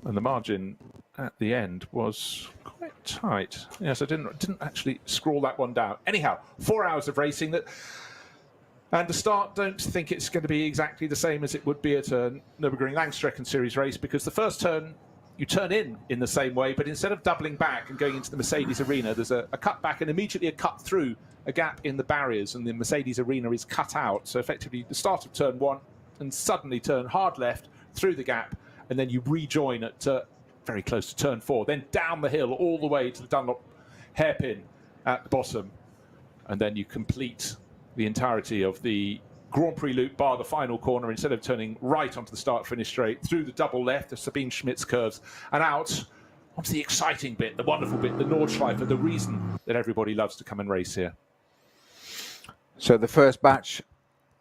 And the margin at the end was quite tight. Yes, I didn't actually scroll that one down. Anyhow, 4 hours of racing that. And to start, don't think it's going to be exactly the same as it would be at a Nürburgring Langstrecken Series race, because the first turn, you turn in the same way, but instead of doubling back and going into the Mercedes arena, there's a cut back and immediately a cut through a gap in the barriers, and the Mercedes arena is cut out. So effectively, the start of turn one, and suddenly turn hard left through the gap, and then you rejoin at very close to turn four, then down the hill all the way to the Dunlop hairpin at the bottom, and then you complete the entirety of the Grand Prix loop bar the final corner, instead of turning right onto the start-finish straight, through the double left, the Sabine Schmitz curves, and out onto the exciting bit, the wonderful bit, the Nordschleife, the reason that everybody loves to come and race here. So the first batch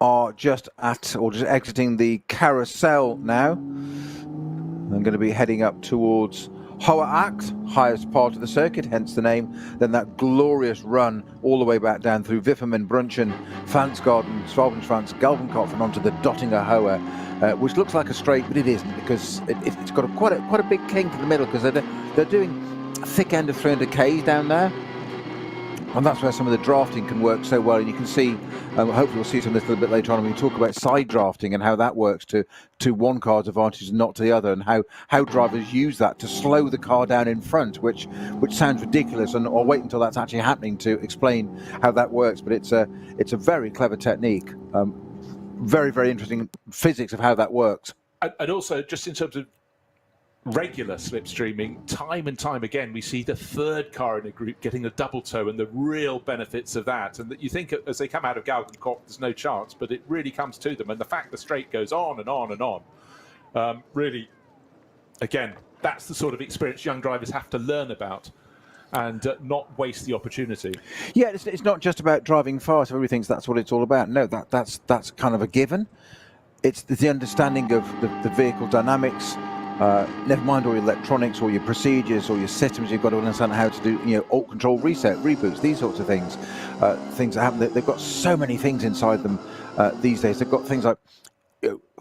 are just exiting the carousel now. I'm going to be heading up towards Hohe Acht, highest part of the circuit, hence the name. Then that glorious run all the way back down through Wifferman, Brunchen, Pflanzgarten, Schwalbenschwanz, Galgenkopf, and onto the Dottinger Hohe, which looks like a straight, but it isn't, because it's got quite a big kink in the middle, because they're doing a thick end of 300 Ks down there. And that's where some of the drafting can work so well. And you can see, hopefully we'll see some of this a little bit later on when we talk about side drafting and how that works to one car's advantage and not to the other, and how drivers use that to slow the car down in front, which sounds ridiculous, and I'll wait until that's actually happening to explain how that works. But it's a very clever technique. Very, very interesting physics of how that works. And also, just in terms of regular slipstreaming, time and time again, we see the third car in a group getting a double toe, and the real benefits of that. And that you think as they come out of Galgenkopf, there's no chance, but it really comes to them. And the fact the straight goes on and on and on, really, again, that's the sort of experience young drivers have to learn about and not waste the opportunity. Yeah, it's not just about driving fast. Everybody thinks that's what it's all about. No, that's kind of a given. It's the understanding of the vehicle dynamics. Never mind all your electronics or your procedures or your systems. You've got to understand how to do, alt control, reset, reboots, these sorts of things. Things that happen. They've got so many things inside them these days. They've got things like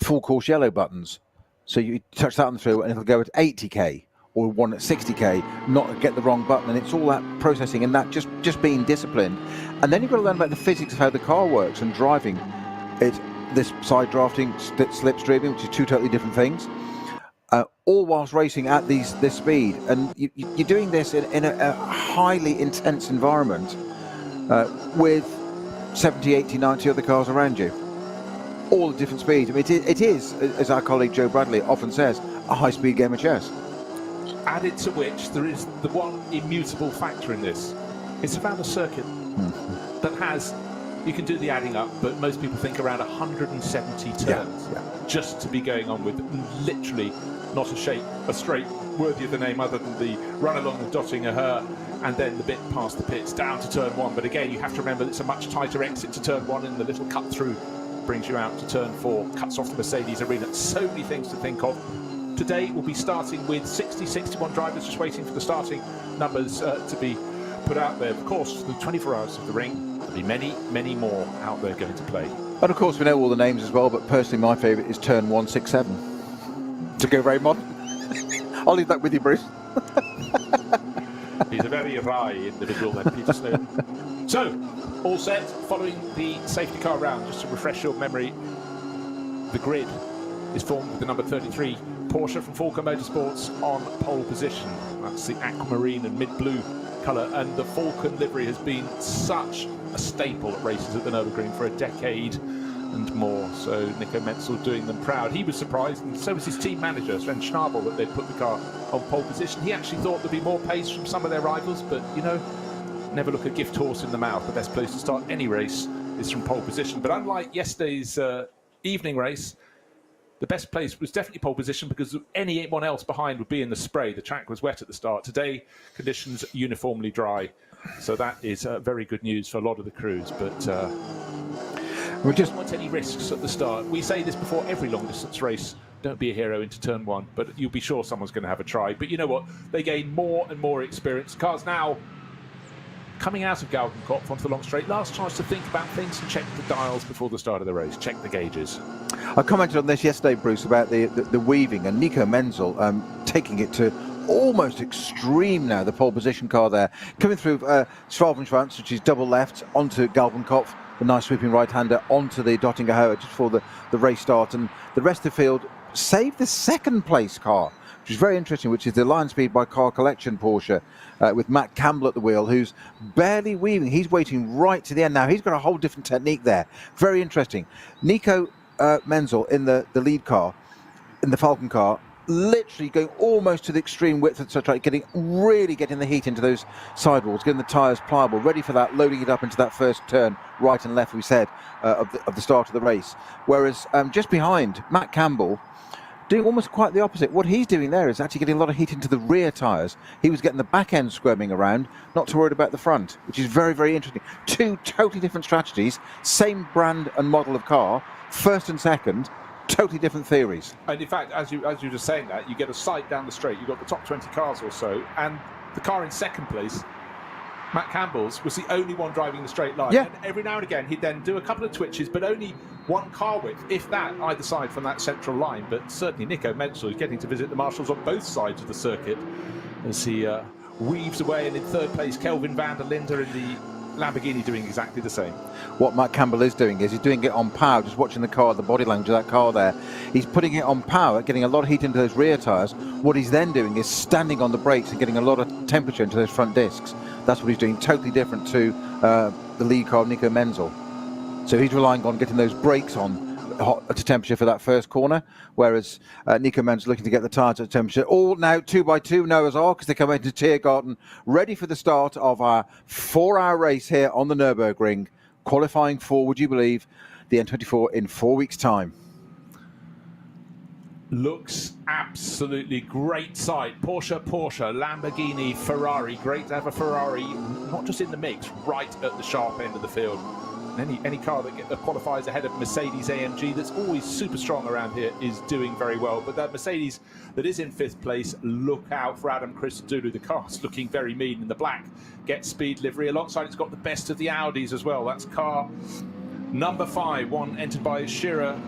full course yellow buttons. So you touch that on the through and it'll go at 80k or one at 60k, not get the wrong button. And it's all that processing and that just being disciplined. And then you've got to learn about the physics of how the car works and driving. It's this side drafting, slipstreaming, which is two totally different things. All whilst racing at this speed, and you're doing this in a highly intense environment with 70, 80, 90 other cars around you. All at different speeds. I mean, it is, as our colleague Joe Bradley often says, a high-speed game of chess. Added to which, there is the one immutable factor in this. It's around a circuit that has, you can do the adding up, but most people think around 170 turns just to be going on with literally not a straight worthy of the name other than the run along the Dottinger and then the bit past the pits down to turn 1. But again, you have to remember it's a much tighter exit to turn 1, and the little cut through brings you out to turn 4, cuts off the Mercedes arena. So many things to think of. Today we'll be starting with 60, 61 drivers just waiting for the starting numbers to be put out there. Of course, for the 24 hours of the ring, there'll be many, many more out there going to play. And of course, we know all the names as well, but personally, my favourite is turn 167. To go very modern. I'll leave that with you, Bruce. He's a very wry individual, then, Peter Snowden. So, all set, following the safety car round. Just to refresh your memory, the grid is formed with the number 33 Porsche from Falcon Motorsports on pole position. That's the aquamarine and mid-blue colour, and the Falcon livery has been such a staple at races at the Nürburgring for a decade and more. So Nico Menzel doing them proud. He was surprised, and so was his team manager, Sven Schnabel, that they'd put the car on pole position. He actually thought there'd be more pace from some of their rivals, but, you know, never look a gift horse in the mouth. The best place to start any race is from pole position. But unlike yesterday's evening race, the best place was definitely pole position, because anyone else behind would be in the spray. The track was wet at the start. Today, conditions uniformly dry. So that is very good news for a lot of the crews. But we don't want any risks at the start. We say this before every long-distance race. Don't be a hero into turn 1, but you'll be sure someone's going to have a try. But you know what? They gain more and more experience. Cars now coming out of Galgenkopf onto the long straight. Last chance to think about things and check the dials before the start of the race. Check the gauges. I commented on this yesterday, Bruce, about the weaving, and Nico Menzel taking it to almost extreme now, the pole position car there. Coming through Schwalbenschwanz, which is double left, onto Galgenkopf, the nice sweeping right-hander, onto the Dottinger Höhe just before the race start. And the rest of the field saved the second place car, which is very interesting, which is the Lion Speed by Car Collection Porsche, with Matt Campbell at the wheel, who's barely weaving. He's waiting right to the end now. He's got a whole different technique there. Very interesting. Nico Menzel in the lead car, in the Falcon car, literally going almost to the extreme width of the track, really getting the heat into those sidewalls, getting the tyres pliable, ready for that, loading it up into that first turn, right and left, we said, of the start of the race. Whereas just behind, Matt Campbell, doing almost quite the opposite. What he's doing there is actually getting a lot of heat into the rear tyres. He was getting the back end squirming around, not too worried about the front, which is very, very interesting. Two totally different strategies, same brand and model of car, first and second, totally different theories. And in fact, as you were just saying that, you get a sight down the straight. You've got the top 20 cars or so, and the car in second place, Matt Campbell's, was the only one driving the straight line. Yeah. And every now and again, he'd then do a couple of twitches, but only one car width, if that, either side from that central line. But certainly Nico Menzel is getting to visit the marshals on both sides of the circuit as he weaves away. And in third place, Kelvin van der Linde in the Lamborghini doing exactly the same. What Matt Campbell is doing is he's doing it on power, just watching the car, the body language of that car there. He's putting it on power, getting a lot of heat into those rear tyres. What he's then doing is standing on the brakes and getting a lot of temperature into those front discs. That's what he's doing, totally different to the lead car, Nico Menzel. So he's relying on getting those brakes on hot to temperature for that first corner, whereas Nico Menzel looking to get the tyres at temperature. All now 2x2 Noah's Ark as they come into Tiergarten, ready for the start of our 4-hour race here on the Nürburgring, qualifying for, would you believe, the N24 in 4 weeks' time. Looks absolutely great sight. Porsche, Lamborghini, Ferrari. Great to have a Ferrari, not just in the mix, right at the sharp end of the field. Any car that qualifies ahead of Mercedes AMG, that's always super strong around here, is doing very well. But that Mercedes that is in 5th place, look out for Adam Christodoulou. The car's looking very mean in the black Get Speed livery. Alongside, it's got the best of the Audis as well. That's car number 5, one entered by Shearer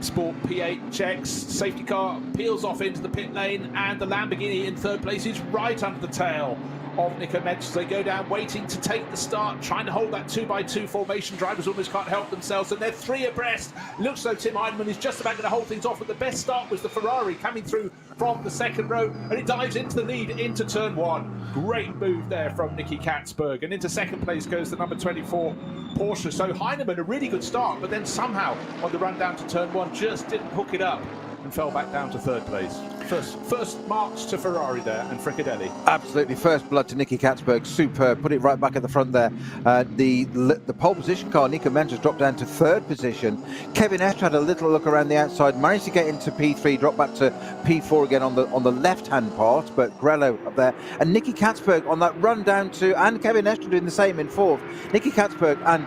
Sport P8 checks. Safety car peels off into the pit lane, and the Lamborghini in 3rd place is right under the tail of Nico Mensch. They go down, waiting to take the start, trying to hold that 2x2 formation. Drivers almost can't help themselves, and they're 3 abreast. Looks though Tim Heinemann is just about going to hold things off, but the best start was the Ferrari coming through from the second row, and it dives into the lead into turn 1. Great move there from Nicky Katzberg, and into second place goes the number 24 Porsche. So Heinemann, a really good start, but then somehow on the run down to turn 1 just didn't hook it up and fell back down to third place. First marks to Ferrari there and Fricadelli. Absolutely, first blood to Nicky Katzberg, superb. Put it right back at the front there. The pole position car, Nico Mensch, has dropped down to third position. Kevin Estre had a little look around the outside, managed to get into P3, dropped back to P4 again on the left-hand part, but Grello up there. And Nicky Katzberg on that run down to, and Kevin Estre doing the same in fourth. Nicky Katzberg and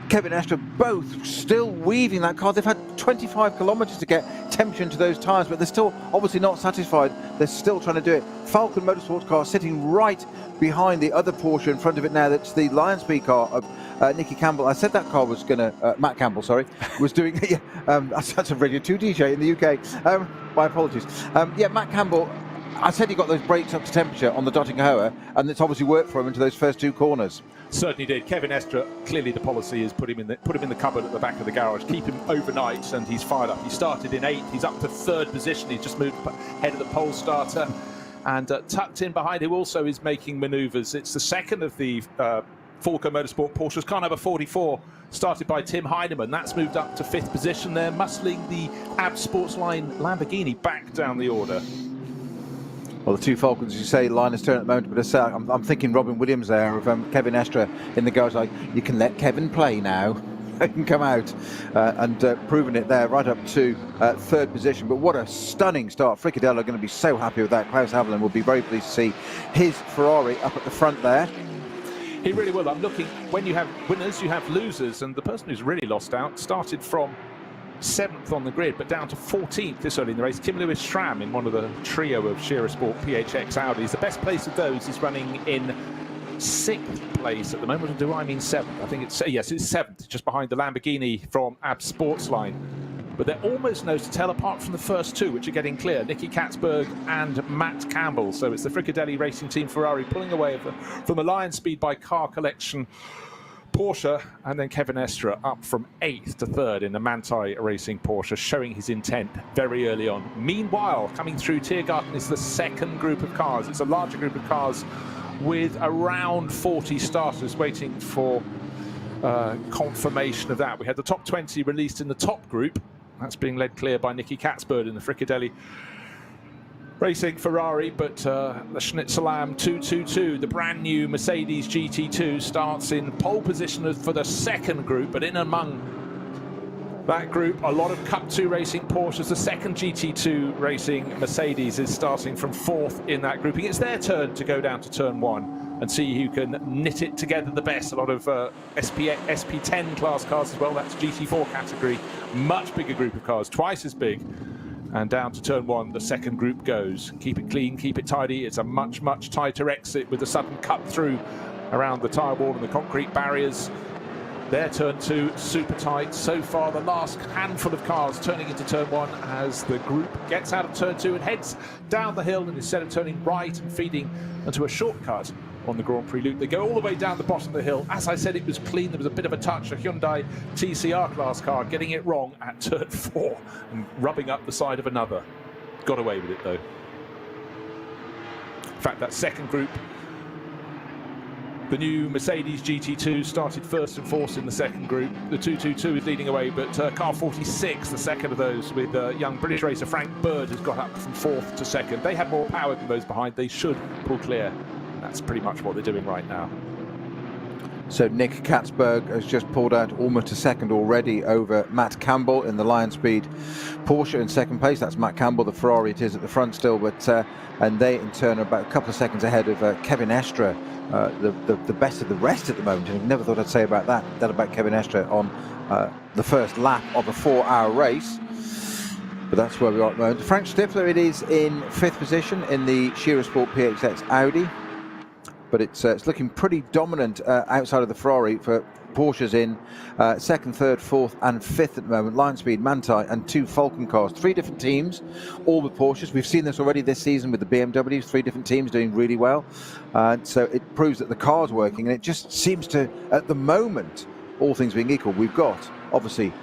Kevin Estre both still weaving that car. They've had 25 kilometres to get temperature into those tyres, but they're still obviously not satisfied. They're still trying to do it. Falcon Motorsports car sitting right behind the other Porsche in front of it now. That's the Lion Speed car of Nicky Campbell. I said that car was going to, Matt Campbell, sorry, was doing, that's a Radio 2 DJ in the UK. My apologies. Matt Campbell, I said he got those brakes up to temperature on the Dottinghauer, and it's obviously worked for him into those first 2 corners. Certainly did. Kevin Estre, clearly the policy is put him in the cupboard at the back of the garage, keep him overnight, and he's fired up. He started in 8th, he's up to 3rd position, he's just moved ahead of the pole starter, and tucked in behind him also is making manoeuvres. It's the second of the Falco Motorsport Porsches, car number 44, started by Tim Heinemann. That's moved up to 5th position there, muscling the AB Sportsline Lamborghini back down the order. Well, the 2 Falcons, as you say, Linus turn at the moment, but I'm thinking Robin Williams there of Kevin Estre in the garage, like, you can let Kevin play now. He can come out and proving it there, right up to 3rd position. But what a stunning start. Fricadelli are going to be so happy with that. Klaus Haviland will be very pleased to see his Ferrari up at the front there. He really will. I'm looking, when you have winners, you have losers, and the person who's really lost out started from 7th on the grid, but down to 14th this early in the race. Kim Lewis Schramm in one of the trio of Shearer Sport PHX Audis. The best place of those is running in 6th place at the moment. Do I mean 7th? I think it's, yes, it's 7th, just behind the Lamborghini from AB Sportsline. But they're almost nose to tail, apart from the first 2, which are getting clear. Nicky Katzberg and Matt Campbell. So it's the Fricadelli Racing Team Ferrari pulling away from the Lion Speed by Car Collection Porsche, and then Kevin Estre up from 8th to 3rd in the Manthey Racing Porsche, showing his intent very early on. Meanwhile, coming through Tiergarten is the second group of cars. It's a larger group of cars with around 40 starters waiting for confirmation of that. We had the top 20 released in the top group. That's being led clear by Nicky Katzberg in the Fricadelli Racing Ferrari, but the Schnitzelam 222, the brand new Mercedes GT2, starts in pole position for the second group, but in among that group, a lot of Cup 2 racing Porsches. The second GT2 racing Mercedes is starting from 4th in that grouping. It's their turn to go down to turn 1 and see who can knit it together the best. A lot of SP10 class cars as well. That's GT4 category, much bigger group of cars, twice as big. And down to turn 1, the second group goes. Keep it clean, keep it tidy. It's a much, much tighter exit with a sudden cut through around the tyre wall and the concrete barriers. Their turn 2, super tight. So far, the last handful of cars turning into turn 1 as the group gets out of turn 2 and heads down the hill, and instead of turning right and feeding into a shortcut on the Grand Prix loop, they go all the way down the bottom of the hill. As I said, it was clean. There was a bit of a touch, a Hyundai TCR class car getting it wrong at turn 4 and rubbing up the side of another. Got away with it though. In fact, that second group, the new Mercedes GT2 started 1st and 4th in the second group. The 222 is leading away, but car 46, the second of those, with young British racer Frank Bird, has got up from 4th to 2nd. They have more power than those behind. They should pull clear. That's pretty much what they're doing right now. So Nick Katzberg has just pulled out almost to 2nd already over Matt Campbell in the Lion Speed Porsche in 2nd place. That's Matt Campbell, the Ferrari it is at the front still, but and they in turn are about a couple of seconds ahead of Kevin Estre, the best of the rest at the moment. And I never thought I'd say about that about Kevin Estre on the first lap of a 4-hour race. But that's where we are at the moment. Frank Stifler, it is in 5th position in the Shearer Sport PXX Audi. But it's looking pretty dominant outside of the Ferrari for Porsches in second, third, fourth and fifth at the moment. Lion Speed, Manthey and 2 Falcon cars. 3 different teams, all with Porsches. We've seen this already this season with the BMWs, 3 different teams doing really well. So it proves that the car's working, and it just seems to, at the moment, all things being equal, we've got, obviously,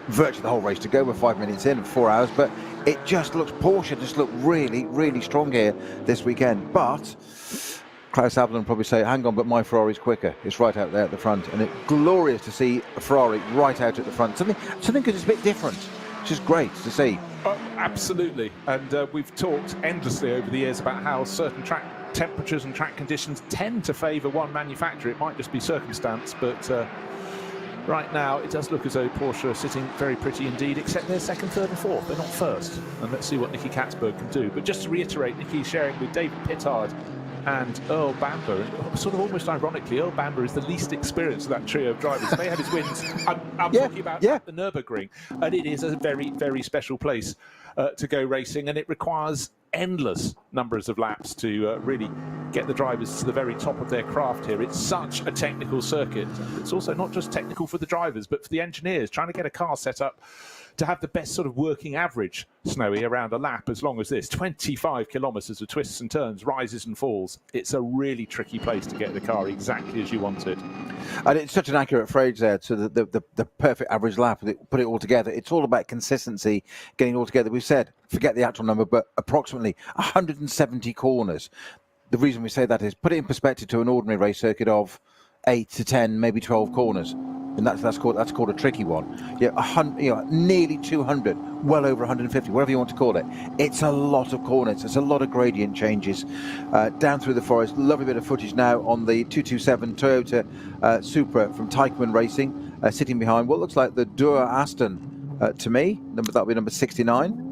virtually the whole race to go. We're 5 minutes in and 4 hours, but it just looks, Porsche just look really, really strong here this weekend. But Klaus Abel will probably say, hang on, but my Ferrari's quicker. It's right out there at the front, and it's glorious to see a Ferrari right out at the front. Something because it's a bit different. It's just great to see. Oh, absolutely. And we've talked endlessly over the years about how certain track temperatures and track conditions tend to favour one manufacturer. It might just be circumstance, but right now it does look as though Porsche are sitting very pretty indeed, except they're second, third and fourth. They're not first. And let's see what Nicky Katzberg can do. But just to reiterate, Nicky's sharing with David Pittard and Earl Bamber, and sort of almost ironically, Earl Bamber is the least experienced of that trio of drivers. They have his wins. I'm talking about the Nürburgring, and it is a very, very special place to go racing, and it requires endless numbers of laps to really get the drivers to the very top of their craft here. It's such a technical circuit. It's also not just technical for the drivers, but for the engineers, trying to get a car set up to have the best sort of working average, Snowy, around a lap as long as this. 25 kilometres of twists and turns, rises and falls. It's a really tricky place to get the car exactly as you want it. And it's such an accurate phrase there to the perfect average lap. Put it all together. It's all about consistency, getting it all together. We've said, forget the actual number, but approximately 170 corners. The reason we say that is put it in perspective to an ordinary race circuit of 8 to 10, maybe 12 corners. And that's called a tricky one. Yeah, nearly 200, well over 150, whatever you want to call it. It's a lot of corners. It's a lot of gradient changes down through the forest. Lovely bit of footage now on the 227 Toyota Supra from Teichmann Racing, sitting behind what looks like the Dura Aston to me. That'll be number 69.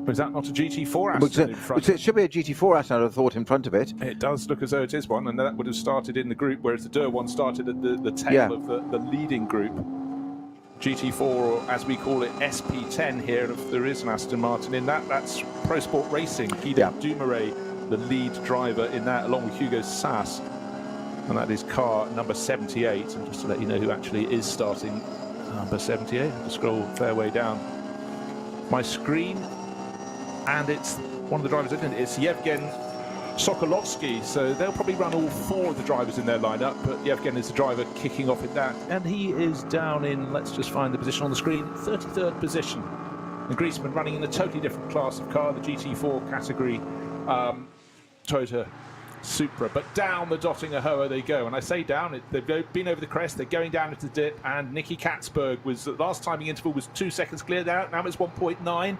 Was that not a GT4 Aston in front? It should be a GT4 Aston, I'd have thought, in front of it. It does look as though it is one, and that would have started in the group, whereas the Dur one started at the tail of the leading group. GT4, or as we call it, SP10 here, if there is an Aston Martin in that. That's Pro Sport Racing. Guido Dumoulin, the lead driver in that, along with Hugo Sass. And that is car number 78. And just to let you know who actually is starting number 78, I'll scroll a fair way down my screen. And it's one of the drivers, isn't it? It's Yevgen Sokolovsky. So they'll probably run all 4 of the drivers in their lineup, but Yevgen is the driver kicking off in that. And he is down in, let's just find the position on the screen, 33rd position. And Griezmann running in a totally different class of car, the GT4 category Toyota Supra. But down the Dottinger-Höhe they go. And I say down, they've been over the crest, they're going down into the dip, and Nicky Katzberg was, the last timing interval was 2 seconds cleared out, now it's 1.9.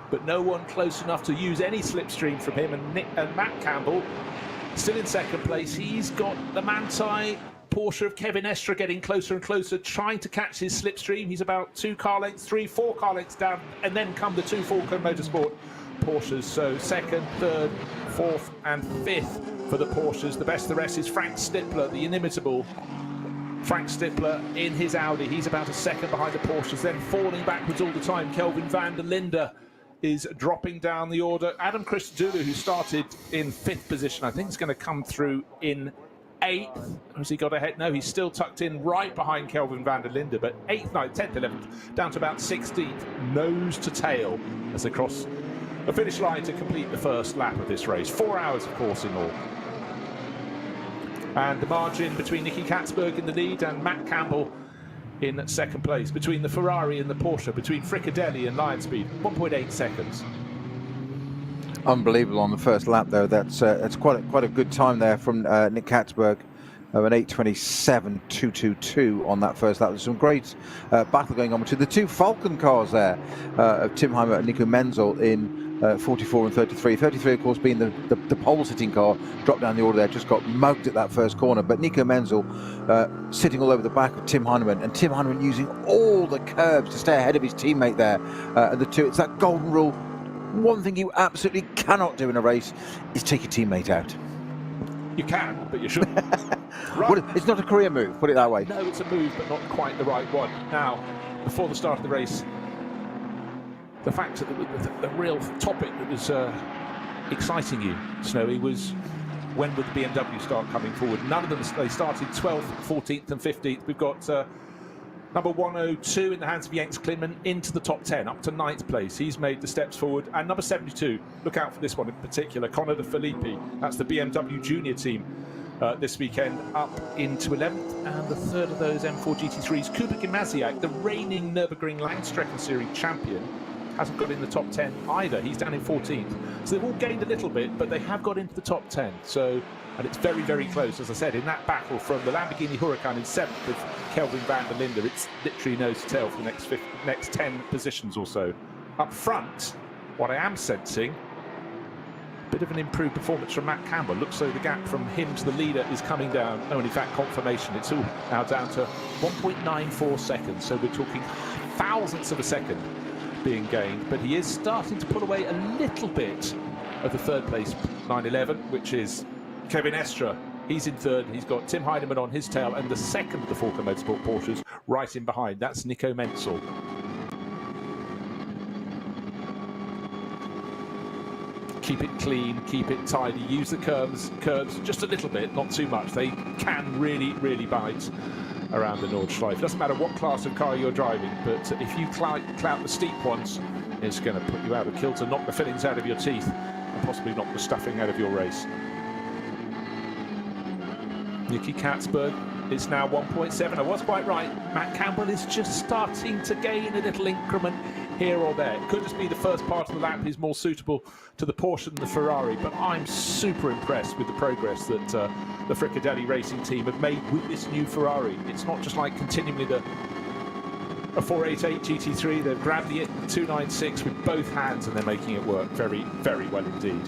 But no one close enough to use any slipstream from him. And Matt Campbell, still in second place. He's got the Manthey Porsche of Kevin Estre getting closer and closer, trying to catch his slipstream. He's about 2 car lengths, 3, 4 car lengths down, and then come the 2 Falcon Motorsport Porsches. So second, third, fourth, and fifth for the Porsches. The best of the rest is Frank Stippler, the inimitable Frank Stippler in his Audi. He's about a second behind the Porsches, then falling backwards all the time. Kelvin van der Linde is dropping down the order. Adam Christodoulou, who started in 5th position, I think is going to come through in 8th. Has he got ahead? No, he's still tucked in right behind Kelvin van der Linde, but 8th, 9th, 10th, 11th, down to about 16th, nose to tail as they cross the finish line to complete the first lap of this race. 4 hours, of course, in all. And the margin between Nicky Katzberg in the lead and Matt Campbell in second place, between the Ferrari and the Porsche, between Fricadelli and Lion Speed, 1.8 seconds. Unbelievable on the first lap, though. That's quite a good time there from Nick Katzberg of an 8:27.222 on that first lap. There's some great battle going on between the 2 Falcon cars there of Tim Heimer and Nico Menzel in 44 and 33. 33, of course, being the pole-sitting car, dropped down the order there, just got mugged at that first corner. But Nico Menzel sitting all over the back of Tim Heinemann, and Tim Heinemann using all the curbs to stay ahead of his teammate there. And the 2, it's that golden rule. One thing you absolutely cannot do in a race is take your teammate out. You can, but you shouldn't. Right. Well, it's not a career move, put it that way. No, it's a move, but not quite the right one. Now, before the start of the race, the fact that the real topic that was exciting you, Snowy, was when would the BMW start coming forward? None of them. They started 12th, 14th and 15th. We've got number 102 in the hands of Jens Klinman into the top 10, up to 9th place. He's made the steps forward. And number 72, look out for this one in particular, Conor de Filippi. That's the BMW Junior team this weekend, up into 11th. And the third of those M4 GT3s, Kuba Gimasiak, the reigning Nürburgring Langstrecken Series champion, hasn't got in the top 10 either. He's down in 14th. So they've all gained a little bit, but they have got into the top 10. So, and it's very, very close, as I said, in that battle from the Lamborghini Huracan in 7th with Kelvin van der Linde. It's literally nose to tail for the next 10 positions or so. Up front, what I am sensing, a bit of an improved performance from Matt Campbell. Looks so the gap from him to the leader is coming down. Oh, and in fact, confirmation, it's all now down to 1.94 seconds. So we're talking thousandths of a second being gained, but he is starting to pull away a little bit of the third place 911, which is Kevin Estra. He's in third. He's got Tim Heidemann on his tail, and the second of the Falco Motorsport Porsches right in behind. That's Nico Menzel. Keep it clean, keep it tidy, use the curves just a little bit, not too much. They can really, really bite around the Nordschleife. Doesn't matter what class of car you're driving, but if you clout the steep ones, it's going to put you out of kilter, knock the fillings out of your teeth, and possibly knock the stuffing out of your race. Nicky Katzberg is now 1.7. I was quite right. Matt Campbell is just starting to gain a little increment here or there. It could just be the first part of the lap is more suitable to the Porsche than the Ferrari, but I'm super impressed with the progress that the Fricadelli Racing team have made with this new Ferrari. It's not just like continuing with a 488 GT3. They've grabbed the 296 with both hands and they're making it work very, very well indeed.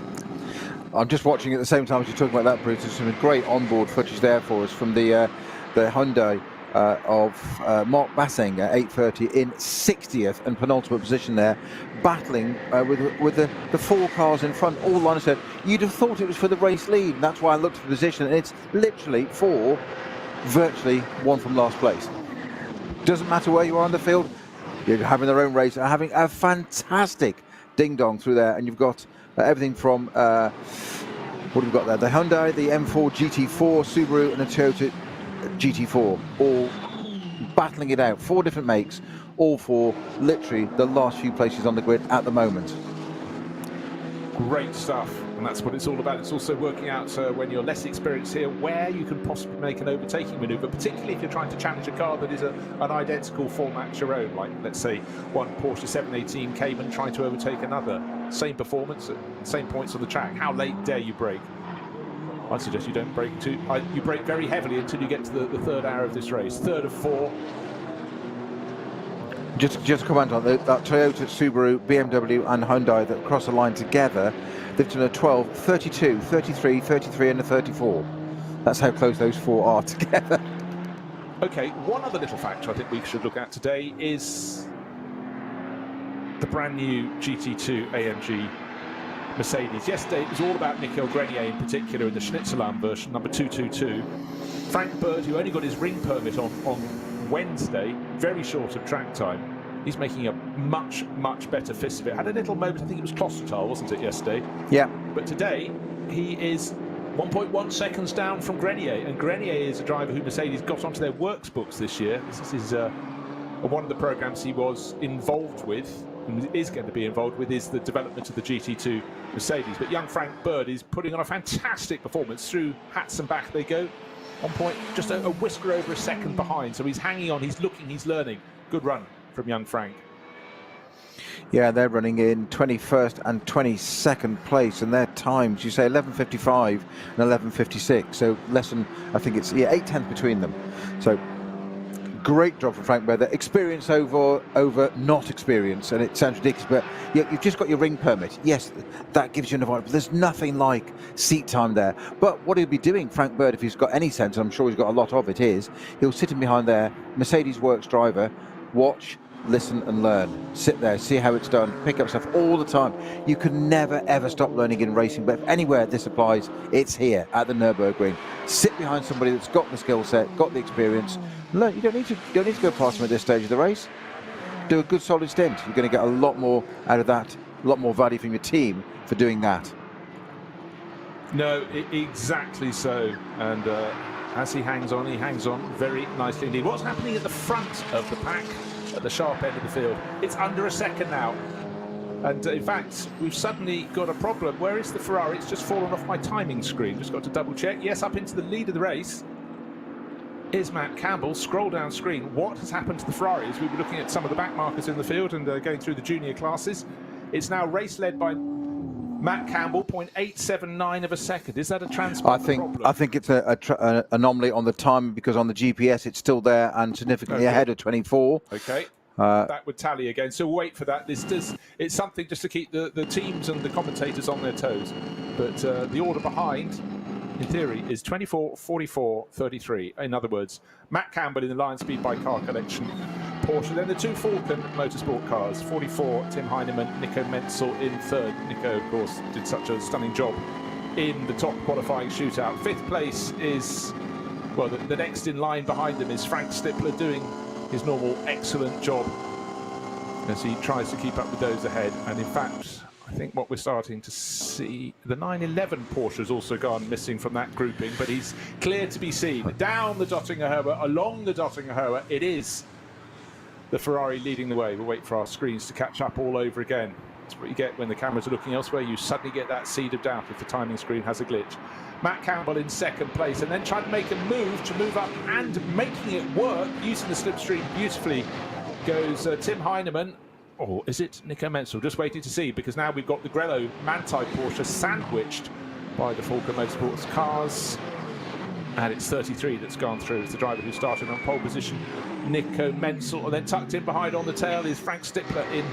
I'm just watching at the same time as you're talking about that, Bruce. There's some great onboard footage there for us from the Hyundai of Mark Basseng at 8:30 in 60th and penultimate position there, battling with the four cars in front, all line of sight. You'd have thought it was for the race lead, and that's why I looked at the position, and it's literally for virtually one from last place. Doesn't matter where you are on the field, you're having their own race, having a fantastic ding-dong through there, and you've got everything from what have we got there? The Hyundai, the M4 GT4, Subaru, and the Toyota GT4, all battling it out. 4 different makes, all for literally the last few places on the grid at the moment. Great stuff, and that's what it's all about. It's also working out when you're less experienced here where you can possibly make an overtaking manoeuvre, particularly if you're trying to challenge a car that is an identical format to your own, like let's say one Porsche 718 Cayman trying to overtake another. Same performance, same points on the track. How late dare you brake? I suggest you don't brake you brake very heavily until you get to the third hour of this race. Third of 4. Just to comment on that Toyota, Subaru, BMW and Hyundai that cross the line together, they've done a 12, 32, 33, 33 and a 34. That's how close those 4 are together. Okay, one other little factor I think we should look at today is the brand new GT2 AMG Mercedes. Yesterday it was all about Michael Grenier in particular in the Schnitzerland version, number 222. Frank Bird, who only got his ring permit on Wednesday, very short of track time. He's making a much, much better fist of it. Had a little moment, I think it was Klostertal, wasn't it, yesterday? Yeah. But today, he is 1.1 seconds down from Grenier, and Grenier is a driver who Mercedes got onto their works books this year. This is one of the programs he was involved with, and is going to be involved with, is the development of the GT2 Mercedes. But young Frank Bird is putting on a fantastic performance. Through hats and back they go. 1 point, just a whisker over a second behind. So he's hanging on, he's looking, he's learning. Good run from young Frank. Yeah, they're running in 21st and 22nd place, and their times, you say 11:55 and 11:56, so less than, I think it's 8/10 between them. So great job from Frank Bird. Experience over not experience, and it sounds ridiculous, but you've just got your ring permit. Yes, that gives you an advantage, but there's nothing like seat time there. But what he'll be doing, Frank Bird, if he's got any sense, and I'm sure he's got a lot of it, is he'll sit in behind there, Mercedes Works driver, watch, listen and learn. Sit there, see how it's done, pick up stuff all the time. You can never ever stop learning in racing, but if anywhere this applies, it's here at the Nürburgring. Sit behind somebody that's got the skill set, got the experience. Learn. You don't need to go past them at this stage of the race. Do a good solid stint. You're going to get a lot more out of that, a lot more value from your team for doing that. No, exactly so. And as he hangs on very nicely indeed. What's happening at the front of the pack, at the sharp end of the field? It's under a second now. And in fact, we've suddenly got a problem. Where is the Ferrari? It's just fallen off my timing screen. Just got to double check. Yes, up into the lead of the race is Matt Campbell. Scroll down screen. What has happened to the Ferraris? We were looking at some of the back markers in the field and going through the junior classes. It's now race led by Matt Campbell, 0.879 of a second. Is that a transponder problem? I think it's an anomaly on the time, because on the GPS it's still there and significantly ahead of 24. Okay. That would tally again. So we'll wait for that. It's something just to keep the teams and the commentators on their toes. But the order behind, in theory, is 24, 44, 33. In other words, Matt Campbell in the Lion Speed by Car Collection Porsche. Then the two Falcon Motorsport cars, 44, Tim Heinemann, Nico Menzel in third. Nico, of course, did such a stunning job in the top qualifying shootout. Fifth place is, well, the next in line behind them is Frank Stippler, doing his normal excellent job as he tries to keep up with those ahead. And in fact, I think what we're starting to see, the 911 Porsche has also gone missing from that grouping, but he's clear to be seen. Down the Dottinger-Höhe, along the Dottinger-Höhe, it is the Ferrari leading the way. We'll wait for our screens to catch up all over again. That's what you get when the cameras are looking elsewhere. You suddenly get that seed of doubt if the timing screen has a glitch. Matt Campbell in second place, and then trying to make a move up and making it work, using the slipstream beautifully, goes Tim Heinemann. Or is it Nico Menzel? Just waiting to see, because now we've got the Grello Manthey Porsche sandwiched by the Falcon Motorsports cars. And it's 33 that's gone through. It's the driver who started on pole position, Nico Menzel. And then tucked in behind on the tail is Frank Stippler in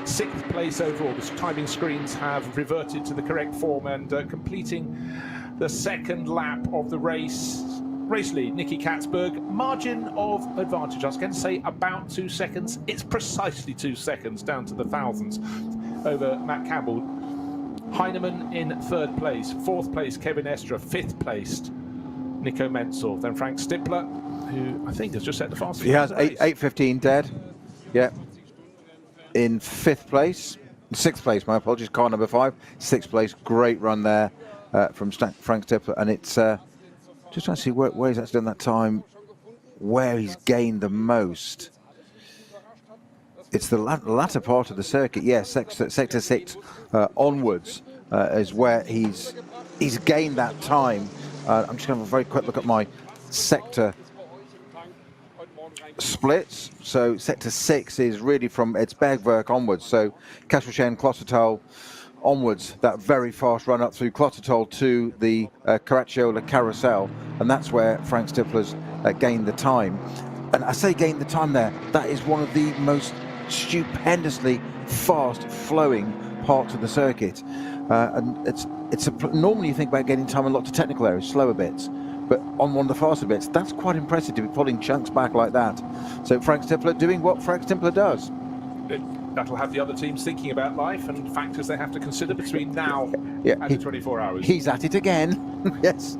sixth place overall. The timing screens have reverted to the correct form, and completing the second lap of the race. Race lead, Nicky Katzberg. Margin of advantage, I was going to say about 2 seconds. It's precisely 2 seconds, down to the thousandths, over Matt Campbell. Heinemann in third place. Fourth place, Kevin Estra. Fifth placed, Nico Menzel. Then Frank Stippler, who I think has just set the fastest. He has 8:15 dead. Yeah. In fifth place. Sixth place, my apologies. Car number 5. Sixth place. Great run there from Frank Stippler. And it's just trying to see where he's actually done that time, where he's gained the most. It's the latter part of the circuit. Yes, sector 6 onwards is where he's gained that time. I'm just going to have a very quick look at my sector splits. So sector 6 is really from Bergwerk onwards. So Kastelchen, Klosterdal onwards, that very fast run up through Klosterdal to the Caracciola Carousel, and that's where Frank Stippler's gained the time. And I say gained the time there, that is one of the most stupendously fast flowing parts of the circuit. And normally you think about getting time in lots of technical areas, slower bits, but on one of the faster bits, that's quite impressive to be pulling chunks back like that. So Frank Stippler doing what Frank Stippler does. That'll have the other teams thinking about life and factors they have to consider between now and the 24 hours. He's at it again. Yes.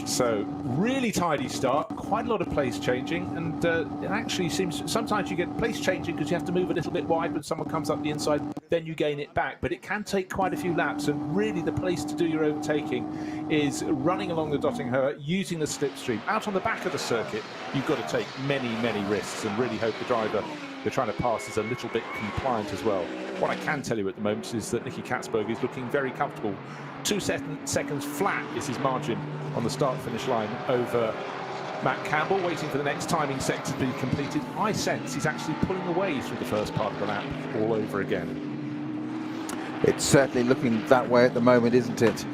So really tidy start, quite a lot of place changing, and it actually seems sometimes you get place changing because you have to move a little bit wide when someone comes up the inside, then you gain it back, but it can take quite a few laps, and really the place to do your overtaking is running along the Dottinger-Höhe, using the slipstream. Out on the back of the circuit, you've got to take many risks and really hope the driver you're trying to pass is a little bit compliant as well. What I can tell you at the moment is that Nicky Katzberg is looking very comfortable. 2 seconds flat is his margin on the start-finish line over Matt Campbell, waiting for the next timing sector to be completed. I sense he's actually pulling away through the first part of the lap all over again. It's certainly looking that way at the moment, isn't it?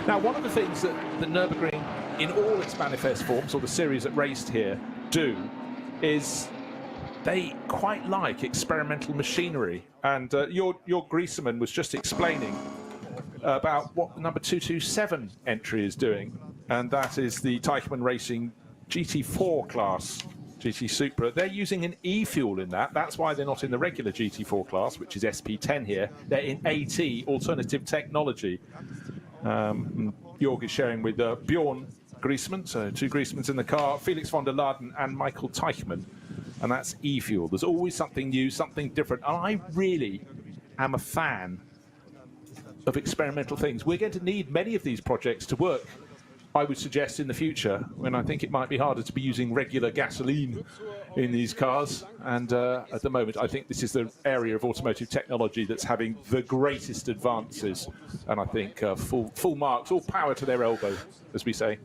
Now, one of the things that the Nürburgring, in all its manifest forms, or the series that raced here, do is they quite like experimental machinery. And your Griesemann was just explaining about what the number 227 entry is doing, and that is the Teichmann Racing GT4 class, GT Supra. They're using an e-fuel in that. That's why they're not in the regular GT4 class, which is SP10 here. They're in AT, alternative technology. Jorg is sharing with Bjorn Griesemann, so 2 Griesemanns in the car, Felix von der Laden and Michael Teichmann, and that's e-fuel. There's always something new, something different, and I really am a fan of experimental things. We're going to need many of these projects to work, I would suggest, in the future, when I think it might be harder to be using regular gasoline in these cars. And at the moment, I think this is the area of automotive technology that's having the greatest advances. And I think full marks, all power to their elbow, as we say.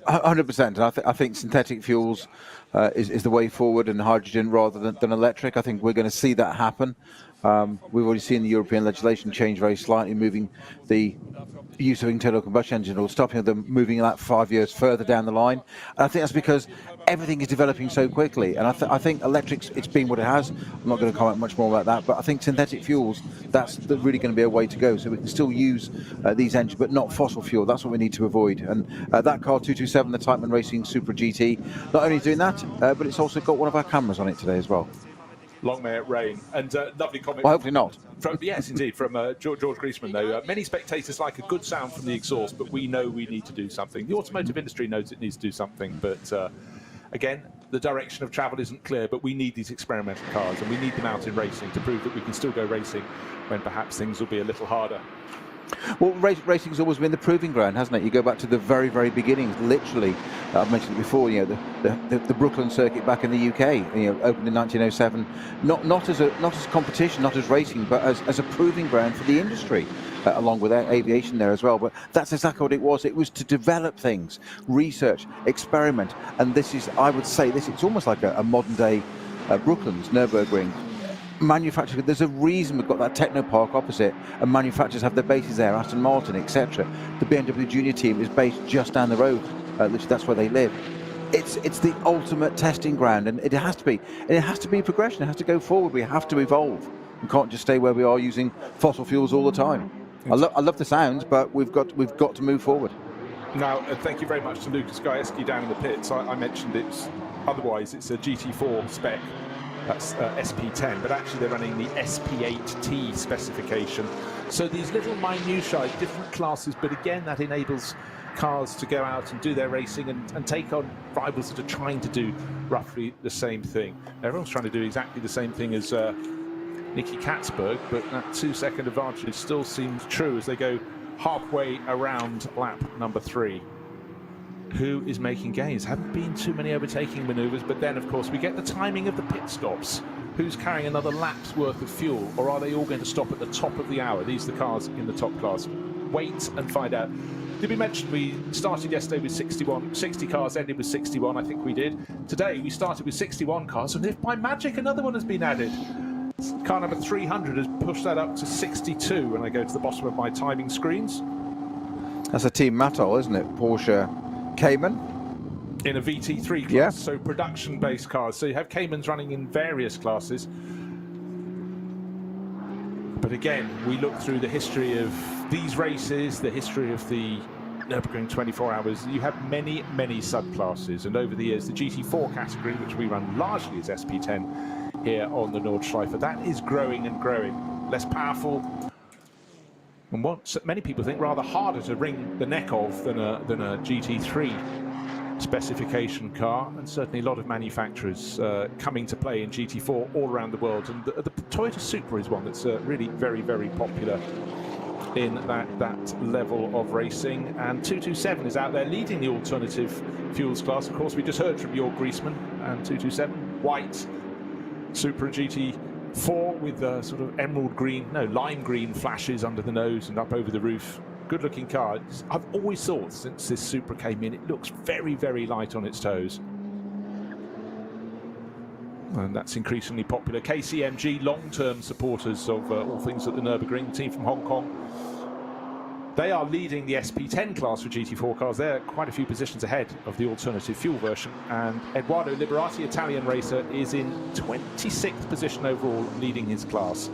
100%. I think synthetic fuels is the way forward, and hydrogen rather than electric. I think we're going to see that happen. We've already seen the European legislation change very slightly, moving the use of internal combustion engine or stopping them moving that 5 years further down the line. And I think that's because everything is developing so quickly. And I think electrics, it's been what it has. I'm not going to comment much more about that, but I think synthetic fuels, that's really going to be a way to go. So we can still use these engines, but not fossil fuel. That's what we need to avoid. And that car 227, the Typeman Racing Supra GT, not only doing that, but it's also got one of our cameras on it today as well. Long may it rain. And lovely comment. Well, hopefully not. Yes, indeed, from George Griezmann, though. Many spectators like a good sound from the exhaust, but we know we need to do something. The automotive industry knows it needs to do something, but again, the direction of travel isn't clear, but we need these experimental cars, and we need them out in racing to prove that we can still go racing when perhaps things will be a little harder. Well, racing's always been the proving ground, hasn't it? You go back to the very, very beginnings. Literally, I've mentioned it before. You know, the Brooklyn circuit back in the UK, opened in 1907, not as competition, not as racing, but as a proving ground for the industry, along with aviation there as well. But that's exactly what it was. It was to develop things, research, experiment, and this is, I would say, it's almost like a modern day Brooklands, Nürburgring. Manufacturers, there's a reason we've got that techno park opposite, and manufacturers have their bases there, Aston Martin, etc. The BMW Junior team is based just down the road. Literally, that's where they live. It's the ultimate testing ground, and it has to be. And it has to be progression. It has to go forward. We have to evolve. We can't just stay where we are using fossil fuels all the time. I love the sounds, but we've got to move forward. Now, thank you very much to Lucas Gajewski down in the pits. I mentioned it's otherwise it's a GT4 spec. That's SP10, but actually they're running the SP8T specification. So these little minutiae, different classes, but again, that enables cars to go out and do their racing and take on rivals that are trying to do roughly the same thing. Everyone's trying to do exactly the same thing as Nicky Katzberg, but that 2-second advantage still seems true as they go halfway around lap number 3. Who is making gains? Haven't been too many overtaking manoeuvres, but then, of course, we get the timing of the pit stops. Who's carrying another lap's worth of fuel, or are they all going to stop at the top of the hour? These are the cars in the top class. Wait and find out. Did we mention we started yesterday with 60 cars, ended with 61, I think we did. Today, we started with 61 cars, and if by magic another one has been added, car number 300 has pushed that up to 62 when I go to the bottom of my timing screens. That's a Team Matol, isn't it? Porsche Cayman in a VT3 class, yeah. So production-based cars. So you have Caymans running in various classes. But again, we look through the history of these races, the history of the Nürburgring 24 hours. You have many, many subclasses, and over the years, the GT4 category, which we run largely as SP10 here on the Nordschleife, that is growing and growing. Less powerful, and what many people think rather harder to wring the neck of than a GT3 specification car, and certainly a lot of manufacturers coming to play in GT4 all around the world. And the Toyota Supra is one that's really very, very popular in that level of racing. And 227 is out there leading the alternative fuels class. Of course, we just heard from Jörg Griezmann, and 227 white Supra GT4 with sort of lime green flashes under the nose and up over the roof. Good looking car. I've always thought since this Supra came in, it looks very, very light on its toes. And that's increasingly popular. KCMG, long-term supporters of all things at the Nürburgring, the team from Hong Kong. They are leading the SP10 class for GT4 cars. They're quite a few positions ahead of the alternative fuel version. And Edoardo Liberati, Italian racer, is in 26th position overall, leading his class.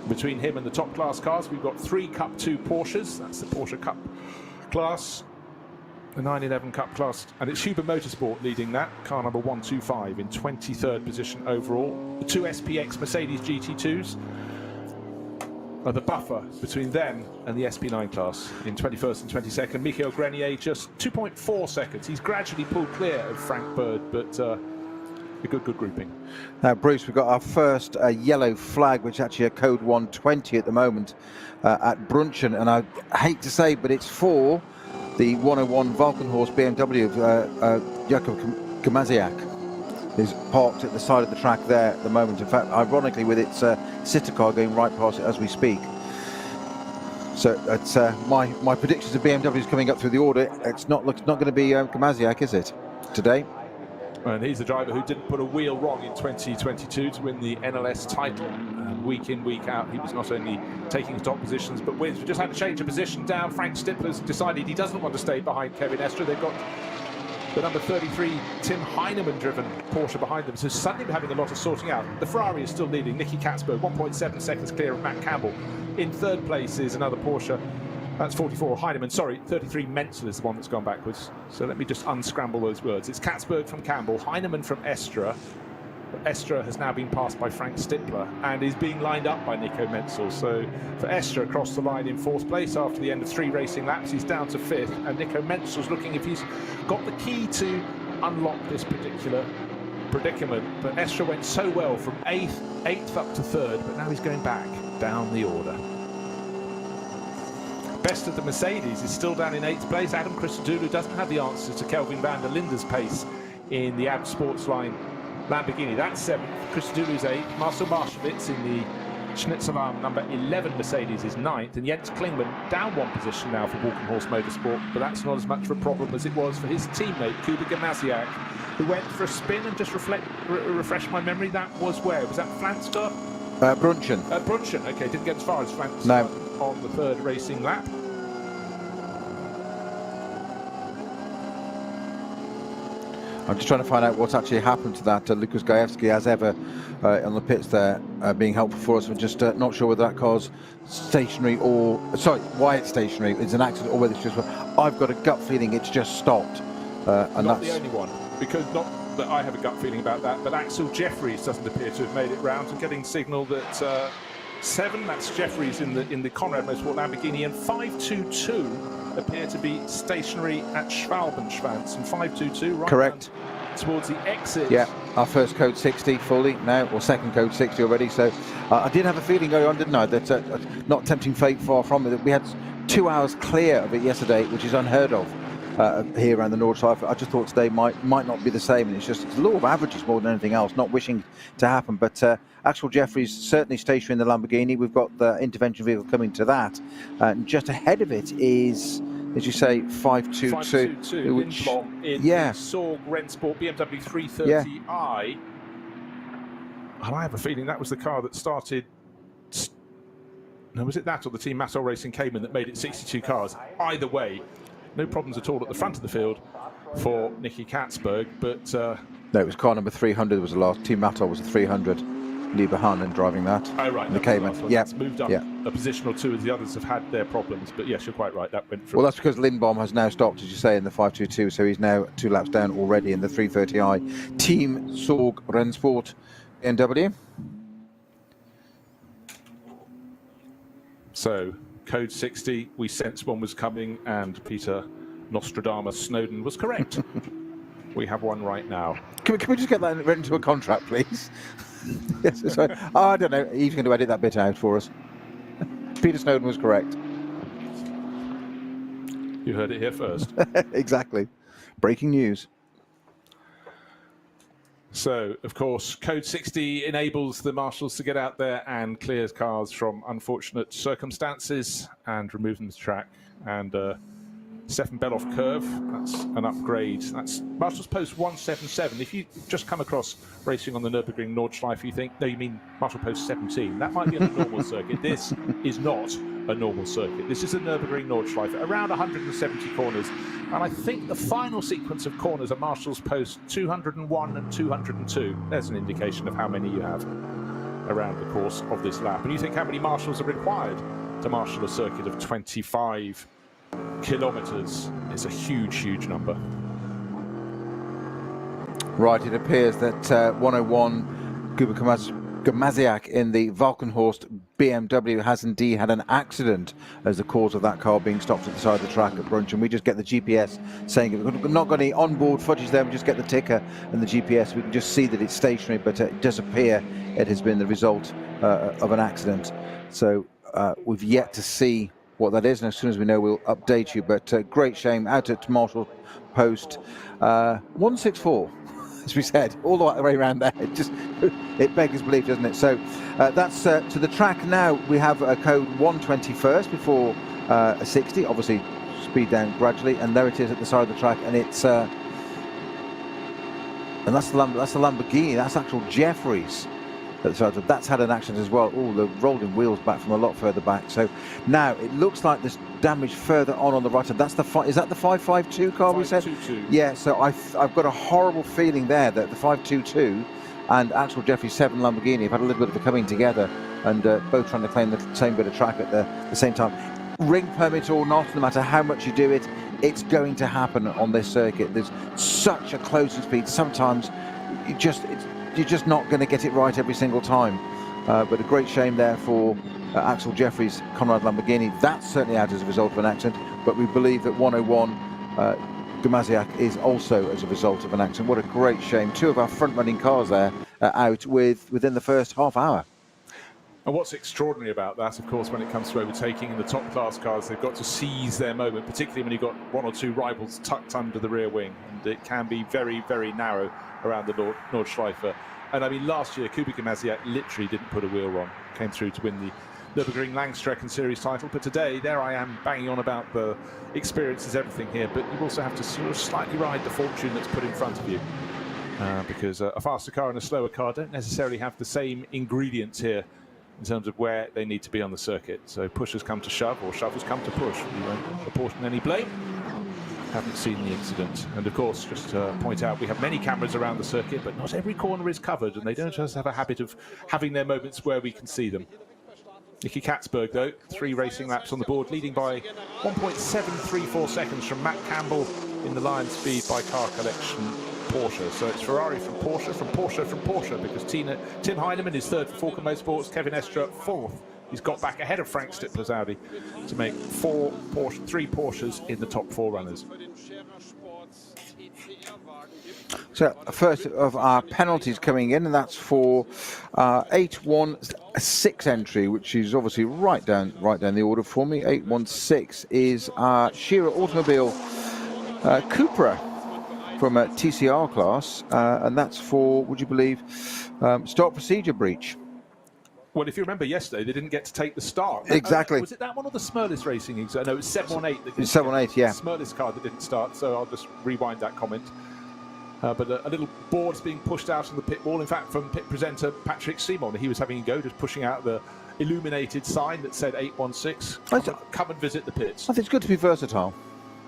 Between him and the top class cars, we've got 3 Cup 2 Porsches. That's the Porsche Cup class, the 911 Cup class. And it's Huber Motorsport leading that. Car number 125 in 23rd position overall. The 2 SPX Mercedes GT2s. The buffer between them and the SP9 class in 21st and 22nd. Michael Grenier just 2.4 seconds. He's gradually pulled clear of Frank Bird, but a good grouping. Now, Bruce, we've got our first yellow flag, which is actually a code 120 at the moment at Brunchen, and I hate to say, but it's for the 101 Valkenhorst BMW of Jakub Kamaziak. Is parked at the side of the track there at the moment. In fact, ironically, with its sitter car going right past it as we speak. So it's my predictions of BMWs coming up through the order. It's not going to be Kamaziak, is it, today? And he's the driver who didn't put a wheel wrong in 2022 to win the NLS title. And week in, week out, he was not only taking top positions, but wins. We just had to change a position down. Frank Stippler's decided he doesn't want to stay behind Kevin Estre. They've got the number 33 Tim Heinemann-driven Porsche behind them, so suddenly we're having a lot of sorting out. The Ferrari is still leading. Nicky Katzberg, 1.7 seconds clear of Matt Campbell. In third place is another Porsche. That's 44 Heinemann. Sorry, 33 Menzel is the one that's gone backwards. So let me just unscramble those words. It's Katzberg from Campbell, Heinemann from Estre. But Estre has now been passed by Frank Stippler and is being lined up by Nico Menzel. So for Estre across the line in fourth place after the end of 3 racing laps, he's down to 5th, and Nico Menzel's looking if he's got the key to unlock this particular predicament. But Estre went so well from 8th up to 3rd, but now he's going back down the order. Best of the Mercedes is still down in 8th place. Adam Christodoulou doesn't have the answers to Kelvin van der Linde's pace in the AB Sportsline Lamborghini. That's 7th. Christodoulou's 8th. Marcel Marschwitz in the Schnitzelarm number 11 Mercedes is 9th. And Jens Klingmann down 1 position now for Valkenhorst Motorsport. But that's not as much of a problem as it was for his teammate, Kuba Gamaziak, who went for a spin. And just refresh my memory, that was where? Was that Flansker? Brunchen. Brunchen, okay. Didn't get as far as Flansker on the 3rd racing lap. I'm just trying to find out what's actually happened to that. Lukas Gajewski, as ever, on the pits there, being helpful for us. We're just not sure whether that car's stationary or... Sorry, why it's stationary. It's an accident or whether it's just... I've got a gut feeling it's just stopped. And not that's the only one, because not that I have a gut feeling about that, but Axel Jeffries doesn't appear to have made it round, and getting signal that 7, that's Jeffries in the Conrad Motorsport Lamborghini, and 522 appear to be stationary at Schwalbenschwanz, and 522 right correct towards the exit. Yeah, our first code 60 fully now, or second code 60 already. So I did have a feeling going on, didn't I, that not tempting fate, far from it, that we had 2 hours clear of it yesterday, which is unheard of here around the Nordschleife. I just thought today might not be the same, and it's a law of averages more than anything else, not wishing to happen. But Axel Jeffries certainly stationary in the Lamborghini. We've got the intervention vehicle coming to that, and just ahead of it is, as you say, 522, which in yeah, Sorg Rennsport BMW 330i. And I have a feeling that was the car that started. No, was it that or the Team Massol Racing Cayman that made it 62 cars? Either way, no problems at all at the front of the field for Nicky Katzberg, but no, it was car number 300 was the last. Team Mattol was the 300. Lieber Hannen driving that. Oh, right. The Cayman. Yeah. It's moved up a position or two as the others have had their problems. But yes, you're quite right. That went through. Well, that's because Lindbaum has now stopped, as you say, in the 522. So he's now 2 laps down already in the 330i. Team Sorg Rennsport BMW. So, code 60, we sensed one was coming, and Peter Nostradamus Snowden was correct. We have one right now. Can we just get that written into a contract, please? Yes, sorry. Oh, I don't know. He's going to edit that bit out for us. Peter Snowden was correct. You heard it here first. Exactly. Breaking news. So, of course, code 60 enables the marshals to get out there and clears cars from unfortunate circumstances and remove them to track. And Stefan Beloff curve, that's an upgrade. That's Marshals Post 177. If you just come across racing on the Nürburgring-Nordschleife, you think, no, you mean Marshal Post 17. That might be on a normal circuit. This is not a normal circuit. This is a Nürburgring-Nordschleife, around 170 corners. And I think the final sequence of corners are Marshals Post 201 and 202. There's an indication of how many you have around the course of this lap. And you think how many marshals are required to marshal a circuit of 25 kilometres. It's a huge, huge number. Right, it appears that 101 Kuba Gamaziak in the Valkenhorst BMW has indeed had an accident as the cause of that car being stopped at the side of the track at Brunch. And we just get the GPS saying we've not got any onboard footage there. We just get the ticker and the GPS. We can just see that it's stationary, but it does appear it has been the result of an accident. So we've yet to see what that is, and as soon as we know, we'll update you. But great shame out at Marshall Post 164. As we said, all the way around there, it beggars belief, doesn't it? So that's to the track now. We have a code 121st before a 60. Obviously, speed down gradually, and there it is at the side of the track, and it's and that's the Lamborghini. That's actual Jeffries. That's had an accident as well. Oh, the rolling wheels back from a lot further back. So now it looks like there's damage further on the right hand. That's is that the 552 car we said? 522. Yeah. So I've got a horrible feeling there that the 522 and actual Jeffrey 7 Lamborghini have had a little bit of a coming together, and both trying to claim the same bit of track at the same time. Ring permit or not, no matter how much you do it, it's going to happen on this circuit. There's such a closing speed. Sometimes you're just not going to get it right every single time. But a great shame there for Axel Jeffries, Conrad Lamborghini. That's certainly out as a result of an accident, but we believe that 101 Gamaziak is also as a result of an accident. What a great shame. Two of our front-running cars there out within the first half hour. And what's extraordinary about that, of course, when it comes to overtaking in the top-class cars, they've got to seize their moment, particularly when you've got one or two rivals tucked under the rear wing. And it can be very, very narrow around the Nordschleife. And I mean, last year, Kuba Gamaziak literally didn't put a wheel on, came through to win the Nürburgring-Langstrecken Series title. But today, there I am banging on about the experience is everything here, but you also have to sort of slightly ride the fortune that's put in front of you. Because a faster car and a slower car don't necessarily have the same ingredients here in terms of where they need to be on the circuit. So push has come to shove, or shove has come to push. We won't apportion any blame. Haven't seen the incident. And of course, just to point out, we have many cameras around the circuit, but not every corner is covered, and they don't just have a habit of having their moments where we can see them. Nicky Katzberg, though, 3 racing laps on the board, leading by 1.734 seconds from Matt Campbell in the Lion Speed by Car Collection Porsche. So it's Ferrari from Porsche, from Porsche, from Porsche, because Tim Heinemann is third for Falken Motorsports, Kevin Estra fourth. He's got back ahead of Frank Stippler's Audi to make 3 Porsches in the top 4 runners. So first of our penalties coming in, and that's for 816 entry, which is obviously right down the order for me. 816 is our Shearer Automobile Cupra from a TCR class, and that's for, would you believe, start procedure breach. Well, if you remember yesterday, they didn't get to take the start. Exactly. Was it that one or the Smurlis Racing? No, it was 718. It's 718, yeah. Smurlis car that didn't start, so I'll just rewind that comment. But a little board's being pushed out on the pit wall. In fact, from pit presenter Patrick Simon, he was having a go, just pushing out the illuminated sign that said 816. Come and visit the pits. I think it's good to be versatile.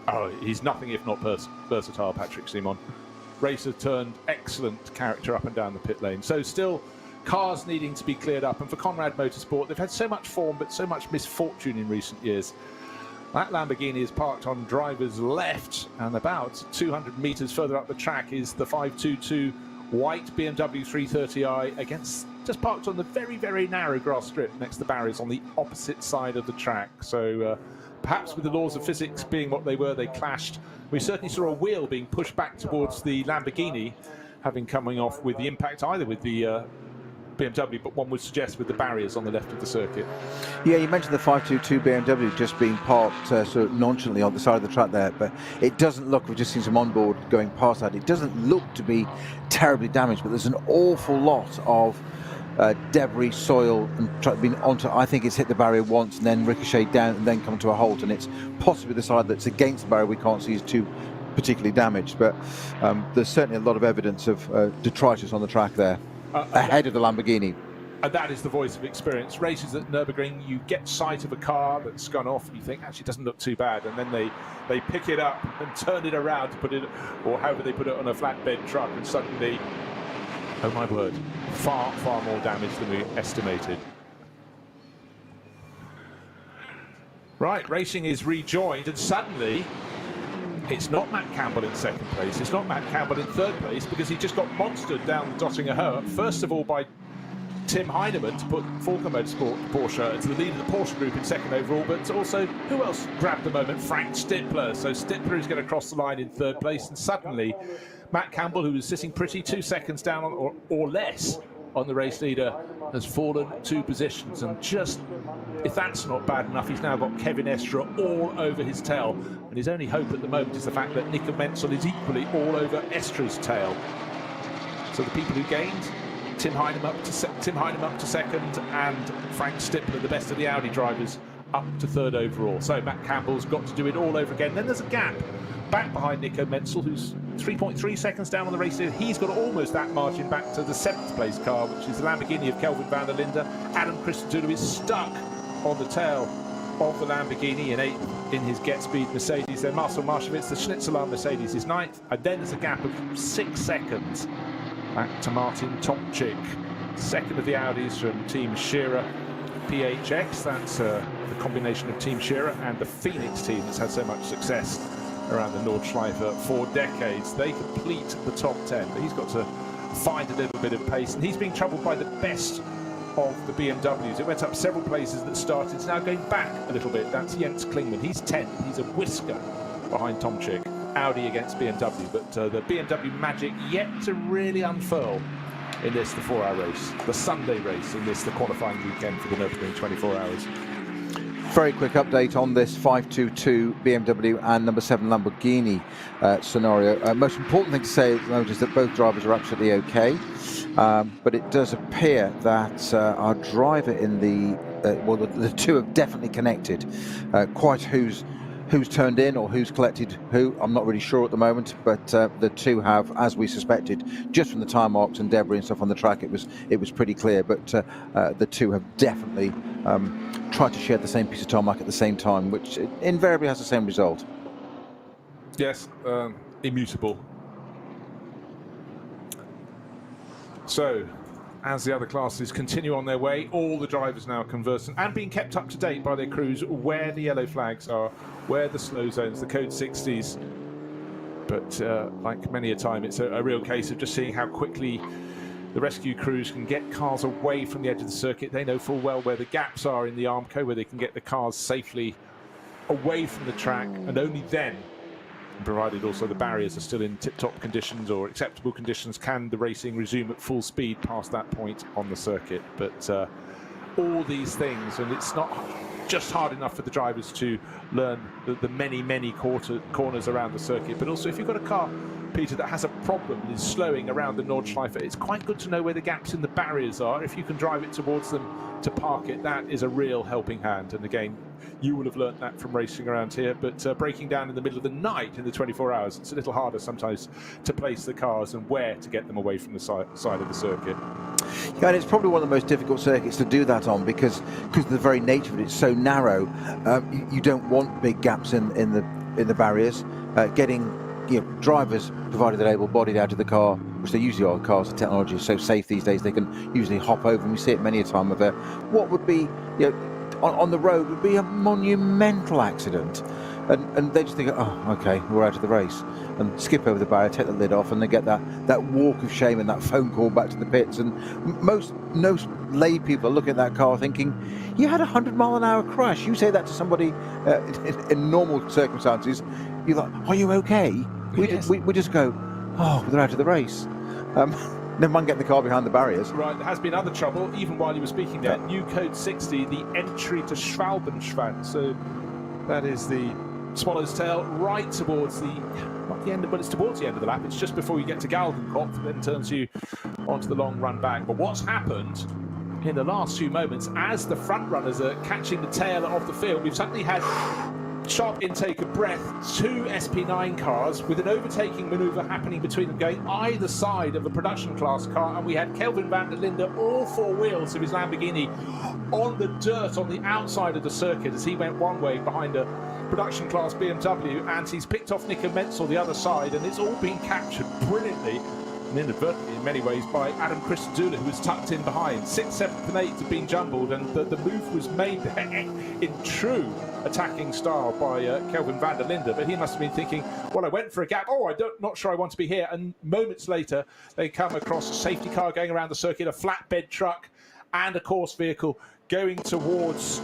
Oh, he's nothing if not versatile, Patrick Simon. Racer turned excellent character up and down the pit lane. So still cars needing to be cleared up. And for Conrad Motorsport, they've had so much form, but so much misfortune in recent years. That Lamborghini is parked on driver's left, and about 200 metres further up the track is the 522 white BMW 330i, just parked on the very, very narrow grass strip next to the barriers on the opposite side of the track. So perhaps with the laws of physics being what they were, they clashed. We certainly saw a wheel being pushed back towards the Lamborghini, having coming off with the impact either with the BMW, but one would suggest with the barriers on the left of the circuit. Yeah, you mentioned the 522 BMW just being parked sort of nonchalantly on the side of the track there, but it doesn't look, we've just seen some onboard going past that, it doesn't look to be terribly damaged, but there's an awful lot of debris, soil, and been onto. I think it's hit the barrier once and then ricocheted down and then come to a halt, and it's possibly the side that's against the barrier we can't see is too particularly damaged, but there's certainly a lot of evidence of detritus on the track there. Ahead of the Lamborghini. And that is the voice of experience. Races at Nürburgring, you get sight of a car that's gone off and you think, actually, it doesn't look too bad. And then they pick it up and turn it around to put it, or however they put it on a flatbed truck, and suddenly, oh my word, far, far more damage than we estimated. Right, racing is rejoined, and suddenly it's not Matt Campbell in second place, it's not Matt Campbell in third place, because he just got monstered down the Dottinger Höhe, first of all by Tim Heinemann to put Falco Motorsport Porsche to the lead of the Porsche group in second overall, but also who else grabbed the moment? Frank Stippler. So Stippler is going to cross the line in third place, and suddenly Matt Campbell, who was sitting pretty 2 seconds down on, or less on the race leader, has fallen 2 positions, and just if that's not bad enough, he's now got Kevin Estra all over his tail, and his only hope at the moment is the fact that Nico Menzel is equally all over Estra's tail. So the people who gained, Tim Heinemann up to second, and Frank Stippler, the best of the Audi drivers, up to third overall. So Matt Campbell's got to do it all over again. Then there's a gap back behind Nico Menzel, who's 3.3 seconds down on the race. He's got almost that margin back to the 7th place car, which is the Lamborghini of Kelvin van der Linde. Adam Christodoulou is stuck on the tail of the Lamborghini in 8th in his Get Speed Mercedes. Then Marcel Marchewitz, the Schnitzelar Mercedes, is 9th. And then there's a gap of 6 seconds back to Martin Tomczyk, second of the Audis from Team Scherer PHX. That's the combination of Team Scherer and the Phoenix team that's had so much success around the Nordschleife for decades. They complete the top 10, but he's got to find a little bit of pace, and he's being troubled by the best of the BMWs. It went up several places that started. It's now going back a little bit. That's Jens Klingmann. He's 10th. He's a whisker behind Tomczyk. Audi against BMW, but the BMW magic yet to really unfurl in this, the 4-hour race, the Sunday race in this, the qualifying weekend for the Nürburgring 24 hours. Very quick update on this 522 BMW and number 7 Lamborghini scenario. Most important thing to say at the moment is that both drivers are absolutely okay, but it does appear that our driver in the two have definitely connected. Quite who's turned in or who's collected who, I'm not really sure at the moment, but the two have, as we suspected, just from the time marks and debris and stuff on the track, it was pretty clear, but the two have definitely tried to share the same piece of tarmac at the same time, which invariably has the same result. Yes, immutable. So, as the other classes continue on their way, all the drivers now conversant and being kept up to date by their crews where the yellow flags are, where the slow zones, the code 60s. But like many a time, it's a real case of just seeing how quickly the rescue crews can get cars away from the edge of the circuit. They know full well where the gaps are in the Armco, where they can get the cars safely away from the track, and only then, provided also the barriers are still in tip-top conditions or acceptable conditions, can the racing resume at full speed past that point on the circuit. But all these things, and it's not just hard enough for the drivers to learn the many corners around the circuit, but also if you've got a car, Peter, that has a problem and is slowing around the Nordschleife, it's quite good to know where the gaps in the barriers are. If you can drive it towards them to park it, that is a real helping hand. And again, you will have learnt that from racing around here, but breaking down in the middle of the night in the 24 hours, it's a little harder sometimes to place the cars and where to get them away from the side of the circuit. Yeah, and it's probably one of the most difficult circuits to do that on because of the very nature of it. It's so narrow. You don't want big gaps in the barriers. Getting drivers, provided they're able-bodied, out of the car, which they usually are. Cars, the technology is so safe these days, they can usually hop over, and we see it many a time of what would be, on the road would be a monumental accident, and they just think, oh, okay, we're out of the race, and skip over the barrier, take the lid off, and they get that walk of shame and that phone call back to the pits. And most lay people are looking at that car thinking, you had a 100-mile-an-hour crash. You say that to somebody in normal circumstances, you're like, are you okay? Yes. We just go, oh, they're out of the race. Never mind getting the car behind the barriers. Right, there has been other trouble, even while you were speaking there. New code 60, the entry to Schwalbenschwanz. So that is the Swallow's Tail, right towards not the end, but it's towards the end of the lap. It's just before you get to Galgenkopf, then turns you onto the long run back. But what's happened in the last few moments, as the front runners are catching the tail of the field, we've suddenly had sharp intake of breath, 2 SP9 cars with an overtaking manoeuvre happening between them, going either side of a production class car, and we had Kelvin van der Linde, all 4 wheels of his Lamborghini, on the dirt on the outside of the circuit as he went one way behind a production class BMW, and he's picked off Nico Menzel the other side, and it's all been captured brilliantly and inadvertently in many ways by Adam Christodoulou, who was tucked in behind. 6th, 7th and 8th have been jumbled, and the move was made there in true attacking style by Kelvin van der Linde, but he must have been thinking, well, I went for a gap, not sure I want to be here, and moments later they come across a safety car going around the circuit, a flatbed truck and a course vehicle going towards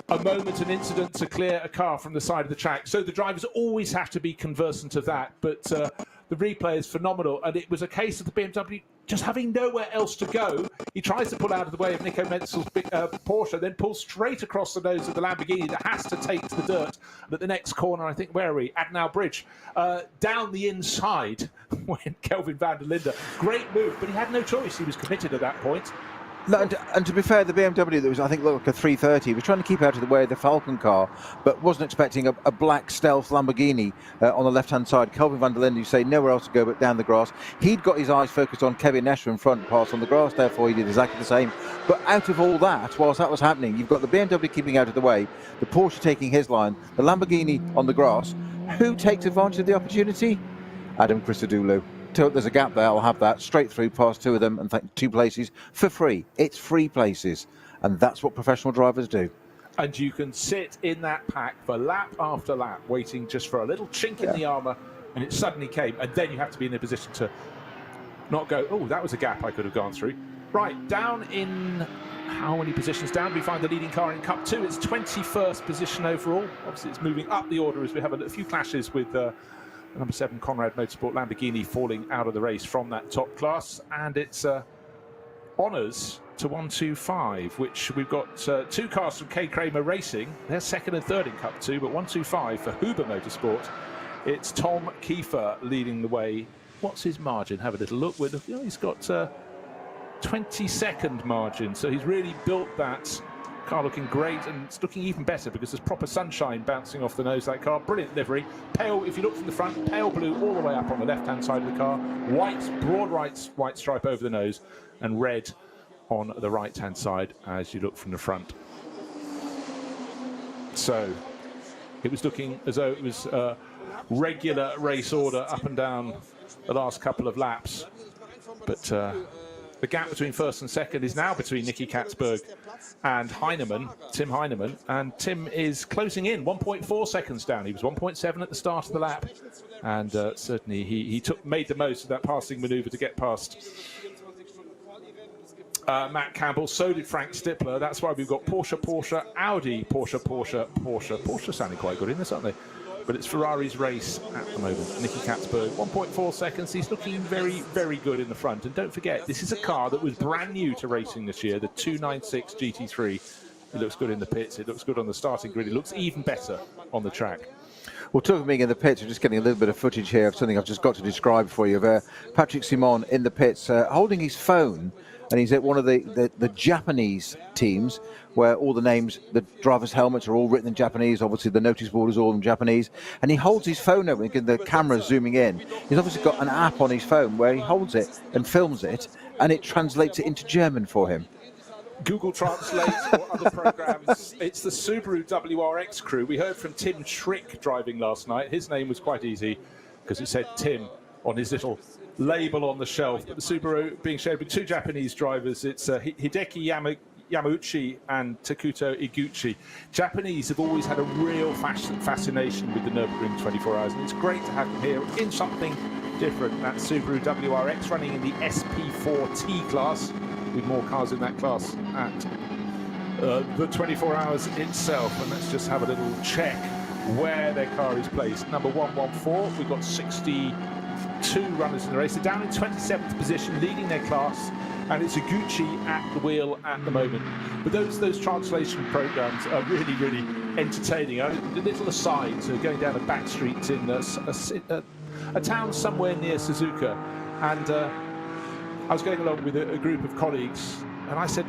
a moment, an incident to clear a car from the side of the track. So the drivers always have to be conversant of that. But the replay is phenomenal. And it was a case of the BMW just having nowhere else to go. He tries to pull out of the way of Nico Menzel's Porsche, then pulls straight across the nose of the Lamborghini that has to take to the dirt. And at the next corner, I think, where are we? Adenauer Bridge. Down the inside went Kelvin van der Linde. Great move, but he had no choice. He was committed at that point. No, and to be fair, the BMW that was, I think, like a 330, was trying to keep out of the way of the Falcon car, but wasn't expecting a black stealth Lamborghini on the left-hand side. Kelvin van der Linde, you say, nowhere else to go but down the grass. He'd got his eyes focused on Kevin Escher in front, pass on the grass, therefore he did exactly the same. But out of all that, whilst that was happening, you've got the BMW keeping out of the way, the Porsche taking his line, the Lamborghini on the grass. Who takes advantage of the opportunity? Adam Christodoulou. There's a gap there, I'll have that, straight through past two of them and two places for free. It's free places, and that's what professional drivers do. And you can sit in that pack for lap after lap, waiting just for a little chink in the armour, and it suddenly came, and then you have to be in a position to not go, oh, that was a gap I could have gone through. Right, down in how many positions down do we find the leading car in Cup 2? It's 21st position overall. Obviously, it's moving up the order as we have a few clashes with number 7 Conrad Motorsport Lamborghini falling out of the race from that top class, and it's honours to 125, which we've got two cars from K Kramer Racing. They're second and third in Cup 2, but 125 for Huber Motorsport. It's Tom Kiefer leading the way. What's his margin? Have a little look. He's got 20-second margin, so he's really built that car looking great, and it's looking even better because there's proper sunshine bouncing off the nose of that car. Brilliant livery. Pale, if you look from the front, pale blue all the way up on the left-hand side of the car. White, broad white stripe over the nose, and red on the right-hand side as you look from the front. So it was looking as though it was a regular race order up and down the last couple of laps. But the gap between first and second is now between Nicky Katzberg and Tim Heinemann, and Tim is closing in 1.4 seconds down. He was 1.7 at the start of the lap, and certainly he made the most of that passing manoeuvre to get past Matt Campbell. So did Frank Stippler. That's why we've got Porsche, Audi, Porsche sounding quite good in this, aren't they? But it's Ferrari's race at the moment. Nicky Katzberg, 1.4 seconds. He's looking very, very good in the front. And don't forget, this is a car that was brand new to racing this year, the 296 GT3. It looks good in the pits. It looks good on the starting grid. It looks even better on the track. Well, talking of being in the pits, we're just getting a little bit of footage here of something I've just got to describe for you. Of Patrick Simon in the pits, holding his phone, and he's at one of the Japanese teams where all the names, the drivers' helmets are all written in Japanese. Obviously, the notice board is all in Japanese. And he holds his phone over, and the camera's zooming in. He's obviously got an app on his phone where he holds it and films it, and it translates it into German for him. Google Translate or other programs. It's the Subaru WRX crew. We heard from Tim Schrick driving last night. His name was quite easy because it said Tim on his little label on the shelf. But the Subaru being shared with two Japanese drivers. It's Hideki Yamauchi and Takuto Iguchi. Japanese have always had a real fascination with the Nürburgring 24 hours, and it's great to have them here in something different. That Subaru WRX running in the SP4T class, with more cars in that class at the 24 hours itself. And let's just have a little check where their car is placed. Number 114, we've got 62 runners in the race. They're down in 27th position, leading their class, and it's Iguchi at the wheel at the moment. But those translation programs are really, really entertaining. A little aside, going down a back street in a town somewhere near Suzuka, and I was going along with a group of colleagues, and I said,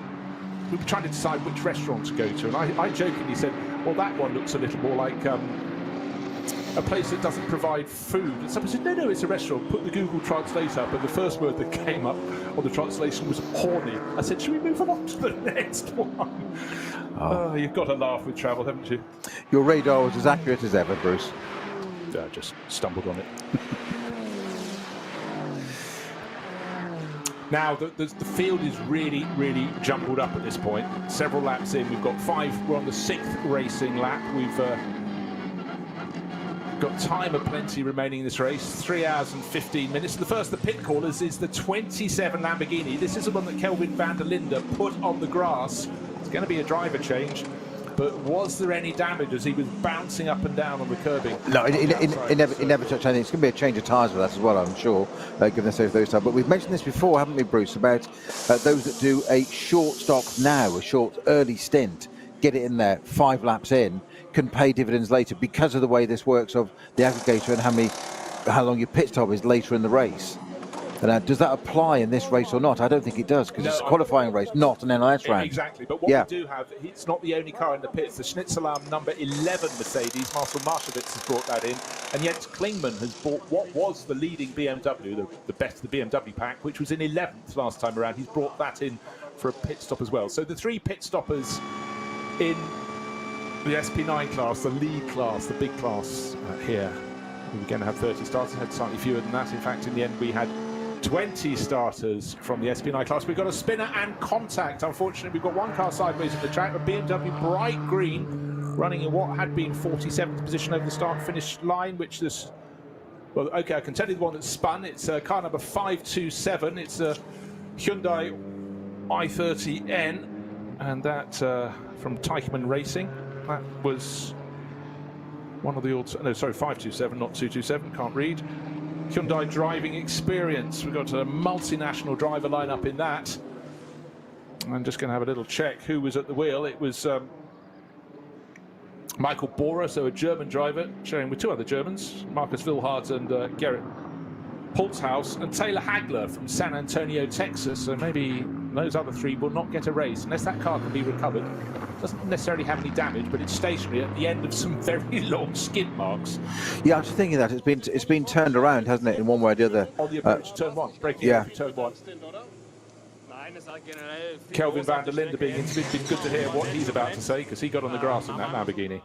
we were trying to decide which restaurant to go to, and I jokingly said, well, that one looks a little more like a place that doesn't provide food. And someone said, no, it's a restaurant. Put the Google Translate up, and the first word that came up on the translation was horny. I said, should we move on to the next one? Oh, you've got to laugh with travel, haven't you? Your radar was as accurate as ever, Bruce. I just stumbled on it. Now, the field is really, really jumbled up at this point. Several laps in, we've got 5. We're on the 6th racing lap. We've Got time aplenty remaining in this race, 3 hours and 15 minutes. The first, the pit callers, is the 27 Lamborghini. This is the one that Kelvin van der Linde put on the grass. It's going to be a driver change. But was there any damage as he was bouncing up and down on the curbing? No, it never touched anything. It's going to be a change of tyres with that as well, I'm sure, given those time. But we've mentioned this before, haven't we, Bruce, about those that do a short stop now, a short early stint, get it in there 5 laps in, can pay dividends later because of the way this works of the aggregator and how long your pit stop is later in the race. And does that apply in this race or not? I don't think it does, because it's a qualifying race, not an NIS round. Exactly, but what we do have, it's not the only car in the pits. The Schnitzelarm number 11 Mercedes, Marcel Marschewitz has brought that in, and Jens Klingmann has brought what was the leading BMW, the best of the BMW pack, which was in 11th last time around. He's brought that in for a pit stop as well. So the 3 pit stoppers in the SP9 class, the lead class, the big class here. We were going to have 30 starters, had slightly fewer than that. In fact, in the end, we had 20 starters from the SP9 class. We've got a spinner and contact. Unfortunately, we've got one car sideways at the track, a BMW bright green, running in what had been 47th position over the start-finish line, which is, well, okay, I can tell you the one that spun. It's car number 527. It's a Hyundai i30N, and that from Teichmann Racing. That was one of the old, no, sorry, 527, not 227, can't read. Hyundai driving experience. We've got a multinational driver lineup in that. I'm just going to have a little check who was at the wheel. It was Michael Bohrer, so a German driver, sharing with 2 other Germans, Markus Wilhardt and Gerrit Holzhaus, and Taylor Hagler from San Antonio, Texas. So maybe those other 3 will not get a race unless that car can be recovered. Doesn't necessarily have any damage, but it's stationary at the end of some very long skid marks. Yeah, I was thinking that it's been turned around, hasn't it, in one way or the other? On the approach to turn 1, breaking over turn 1. Kelvin van der Linde being interviewed. It's been good to hear what he's about to say, because he got on the grass in that Lamborghini.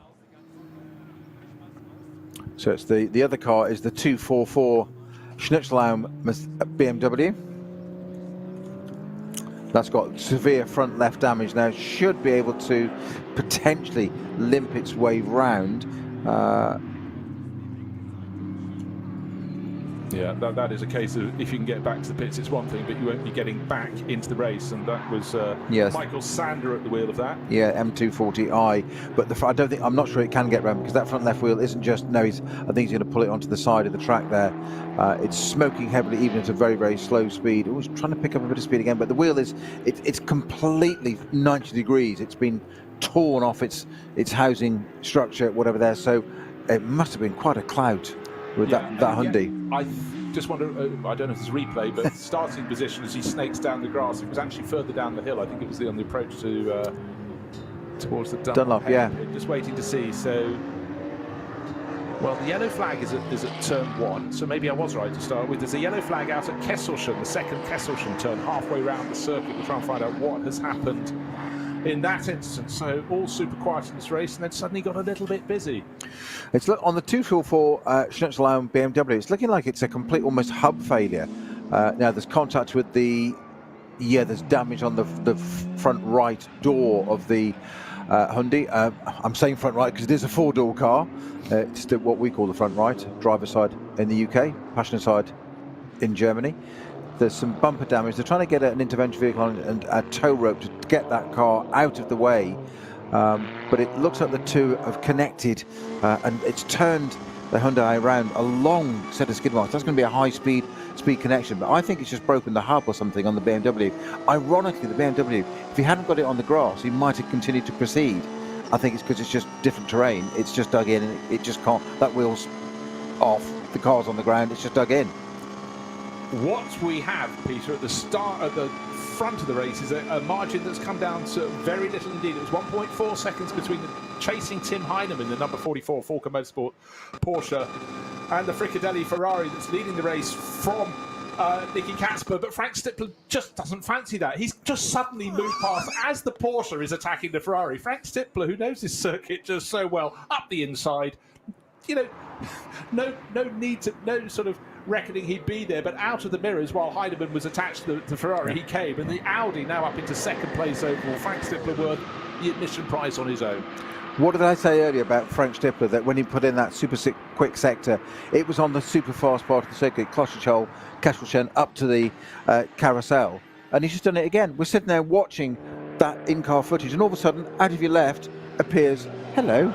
So it's the other car is the 244 Schnitzelarm BMW. That's got severe front left damage now. Should be able to potentially limp its way round. Yeah, that is a case of if you can get back to the pits, it's one thing, but you won't be getting back into the race, and that was yes. Michael Sander at the wheel of that. Yeah, M240i, but I'm not sure it can get round, because that front left wheel isn't just, no, I think he's going to pull it onto the side of the track there. It's smoking heavily, even at a very, very slow speed. It was trying to pick up a bit of speed again, but the wheel it's completely 90 degrees. It's been torn off its housing structure, whatever there, so it must have been quite a clout with that Hyundai. I just wonder, I don't know if it's a replay, but starting position as he snakes down the grass, it was actually further down the hill. I think it was on the approach to towards the Dunlop. Yeah. Just waiting to see. So, well, the yellow flag is at turn 1, so maybe I was right to start with. There's a yellow flag out at Kesselchen, the second Kesselchen turn, halfway round the circuit. We'll try and find out what has happened in that instance. So all super quiet in this race, and then suddenly got a little bit busy. It's on the 244 Schnitzelarm BMW. It's looking like it's a complete, almost hub failure. Now there's contact with there's damage on the front right door of the Hyundai. I'm saying front right because it is a 4-door car. It's what we call the front right, driver side in the UK, passenger side in Germany. There's some bumper damage. They're trying to get an intervention vehicle and a tow rope to get that car out of the way. But it looks like the two have connected, and it's turned the Hyundai around a long set of skid marks. That's going to be a high-speed connection, but I think it's just broken the hub or something on the BMW. Ironically, the BMW, if he hadn't got it on the grass, he might have continued to proceed. I think it's because it's just different terrain. It's just dug in, and it just can't. That wheel's off. The car's on the ground. It's just dug in. What we have, Peter, at the front of the race is a margin that's come down to very little indeed. It was 1.4 seconds between the chasing Tim Heinemann, the number 44 Falker Motorsport Porsche, and the Fricadelli Ferrari that's leading the race from Nicky Catsper. But Frank Stippler just doesn't fancy that. He's just suddenly moved past as the Porsche is attacking the Ferrari. Frank Stippler, who knows this circuit just so well, up the inside. You know, no need to, no sort of reckoning he'd be there, but out of the mirrors while Heinemann was attached to the Ferrari, he came, and the Audi now up into second place overall. Frank Stippler worth the admission prize on his own. What did I say earlier about Frank Stippler, that when he put in that super quick sector, it was on the super fast part of the circuit, Kloschachol, Kesselchen, up to the carousel, and he's just done it again. We're sitting there watching that in-car footage, and all of a sudden, out of your left appears, hello,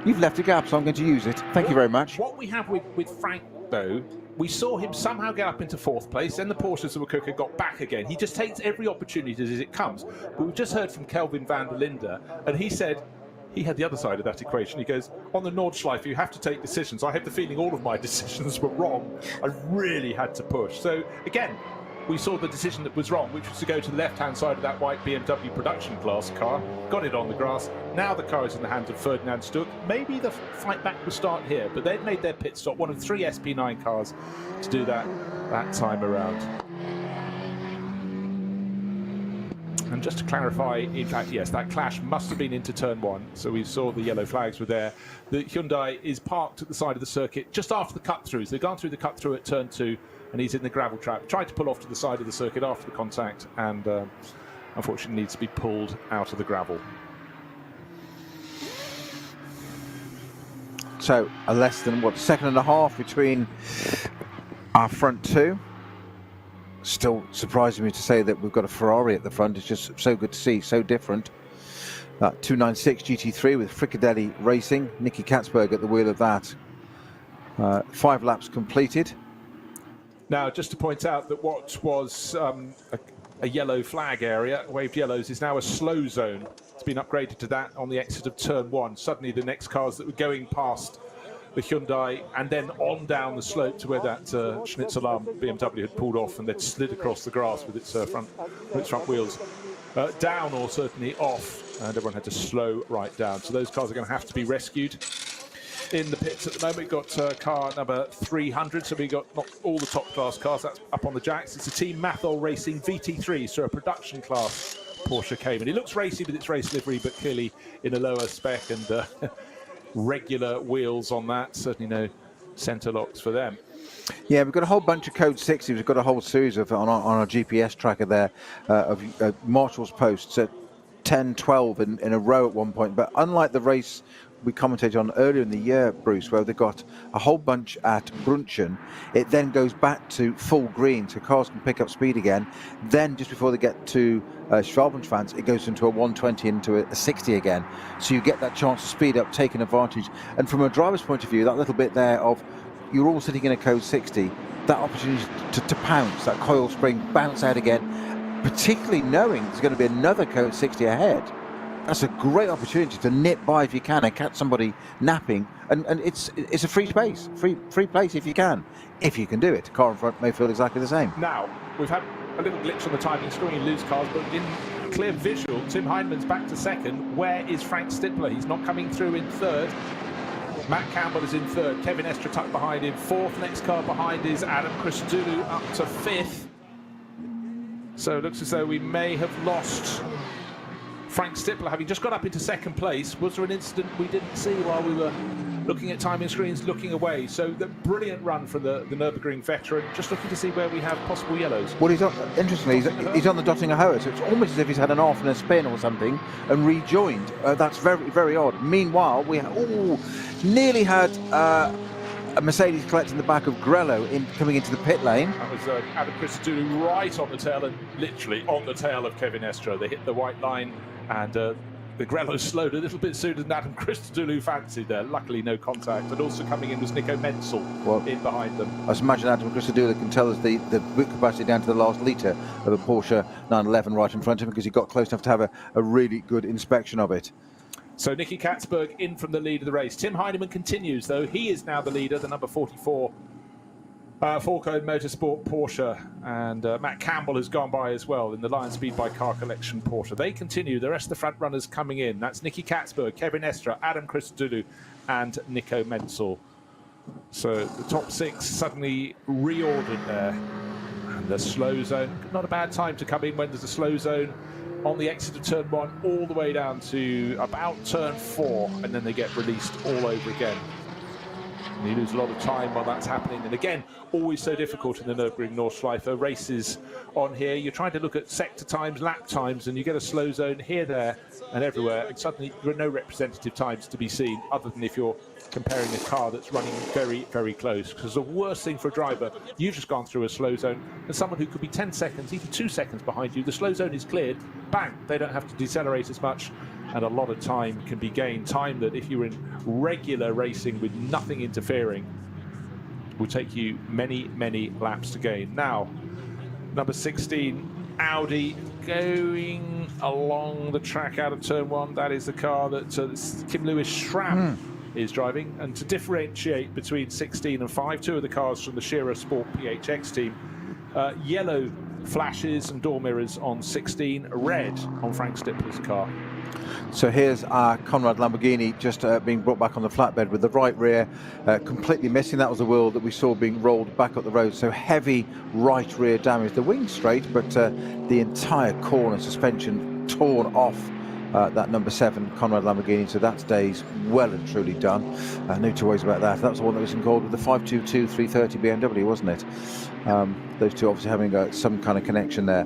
you've left a gap, so I'm going to use it. Thank you very much. What we have with Frank, though, we saw him somehow get up into 4th place, then the Porsches that were cooker got back again. He just takes every opportunity as it comes. But we've just heard from Kelvin van der Linde, and he said he had the other side of that equation. He goes, on the Nordschleife, you have to take decisions. I have the feeling all of my decisions were wrong. I really had to push. So, again, we saw the decision that was wrong, which was to go to the left-hand side of that white BMW production class car, got it on the grass. Now the car is in the hands of Ferdinand Stuck. Maybe the fight back will start here, but they've made their pit stop, one of 3 SP9 cars to do that time around. And just to clarify, in fact, yes, that clash must have been into turn 1, so we saw the yellow flags were there. The Hyundai is parked at the side of the circuit just after the cut-throughs. They've gone through the cut-through at turn 2, and he's in the gravel trap. Tried to pull off to the side of the circuit after the contact, and unfortunately needs to be pulled out of the gravel. So a less than, what, 1.5 seconds between our front 2. Still surprising me to say that we've got a Ferrari at the front. It's just so good to see, so different. 296 GT3 with Fricadelli Racing. Nicky Katzberg at the wheel of that. 5 laps completed. Now, just to point out that what was a yellow flag area, waved yellows, is now a slow zone. It's been upgraded to that on the exit of turn 1. Suddenly the next cars that were going past the Hyundai and then on down the slope to where that Schnitzelarm BMW had pulled off and then slid across the grass with its front wheels down, or certainly off, and everyone had to slow right down. So those cars are going to have to be rescued. In the pits at the moment, we've got car number 300, so we've got not all the top class cars, that's up on the jacks. It's a Team Mathol Racing VT3, so a production class Porsche Cayman. It looks racy with its race livery, but clearly in a lower spec and regular wheels on that. Certainly no centre locks for them. Yeah, we've got a whole bunch of Code 60s. We've got a whole series of, on our GPS tracker there, of Marshall's posts at 10, 12 in a row at one point. But unlike the race we commentated on earlier in the year, Bruce, where they've got a whole bunch at Brunchen, it then goes back to full green, so cars can pick up speed again. Then just before they get to Schwalbenschwanz, it goes into a 120 into a 60 again. So you get that chance to speed up, taking advantage. And from a driver's point of view, that little bit there of you're all sitting in a Code 60, that opportunity to pounce, that coil spring, bounce out again, particularly knowing there's going to be another Code 60 ahead. That's a great opportunity to nip by if you can and catch somebody napping, and it's a free space, free place if you can do it. Car in front may feel exactly the same. Now, we've had a little glitch on the timing screen, loose cars, but in clear visual, Tim Heinemann's back to second. Where is Frank Stippler? He's not coming through in third. Matt Campbell is in third. Kevin Estre tucked behind him. Fourth, next car behind is Adam Christodoulou up to fifth. So it looks as though we may have lost Frank Stippler, having just got up into second place. Was there an incident we didn't see while we were looking at timing screens, looking away? So the brilliant run from the Nürburgring veteran, just looking to see where we have possible yellows. Well, interestingly, he's on the Dottinger Hohe, so it's almost as if he's had an off and a spin or something and rejoined. That's very, very odd. Meanwhile, we nearly had a Mercedes collecting the back of Grello coming into the pit lane. That was Adam Christodoulou right on the tail, and literally on the tail of Kevin Estre. They hit the white line, and the Grello slowed a little bit sooner than Adam Christodoulou fancied there. Luckily, no contact. And also coming in was Nico Menzel in behind them. I imagine Adam Christodoulou can tell us the boot capacity down to the last litre of a Porsche 911 right in front of him, because he got close enough to have a really good inspection of it. So Nicky Katzberg in from the lead of the race. Tim Heinemann continues, though. He is now the leader, the number 44 Four-Code Motorsport Porsche. And Matt Campbell has gone by as well in the Lion Speed by Car Collection Porsche. They continue. The rest of the front runners coming in. That's Nicky Katzberg, Kevin Estre, Adam Christodoulou, and Nico Menzel. So the top six suddenly reordered there. And the slow zone. Not a bad time to come in when there's a slow zone. On the exit of turn 1 all the way down to about turn 4, and then they get released all over again. And you lose a lot of time while that's happening. And again, always so difficult in the Nürburgring-Nordschleife races on here. You're trying to look at sector times, lap times, and you get a slow zone here, there, and everywhere. And suddenly there are no representative times to be seen, other than if you're comparing a car that's running very, very close. Because the worst thing for a driver, you've just gone through a slow zone, and someone who could be 10 seconds, even 2 seconds behind you, the slow zone is cleared, bang, they don't have to decelerate as much. And a lot of time can be gained. Time that if you're in regular racing with nothing interfering will take you many, many laps to gain. Now, number 16, Audi, going along the track out of turn 1. That is the car that Kim Lewis Schramm is driving. And to differentiate between 16 and 5, 2 of the cars from the Shearer Sport PHX team, yellow flashes and door mirrors on 16, red on Frank Stippler's car. So here's our Conrad Lamborghini just being brought back on the flatbed with the right rear completely missing. That was the wheel that we saw being rolled back up the road. So heavy right rear damage. The wing's straight, but the entire corner suspension torn off that number 7 Conrad Lamborghini. So that's days well and truly done. No two ways about that. That was the one that was involved with the 522 330 BMW, wasn't it? Those two obviously having some kind of connection there.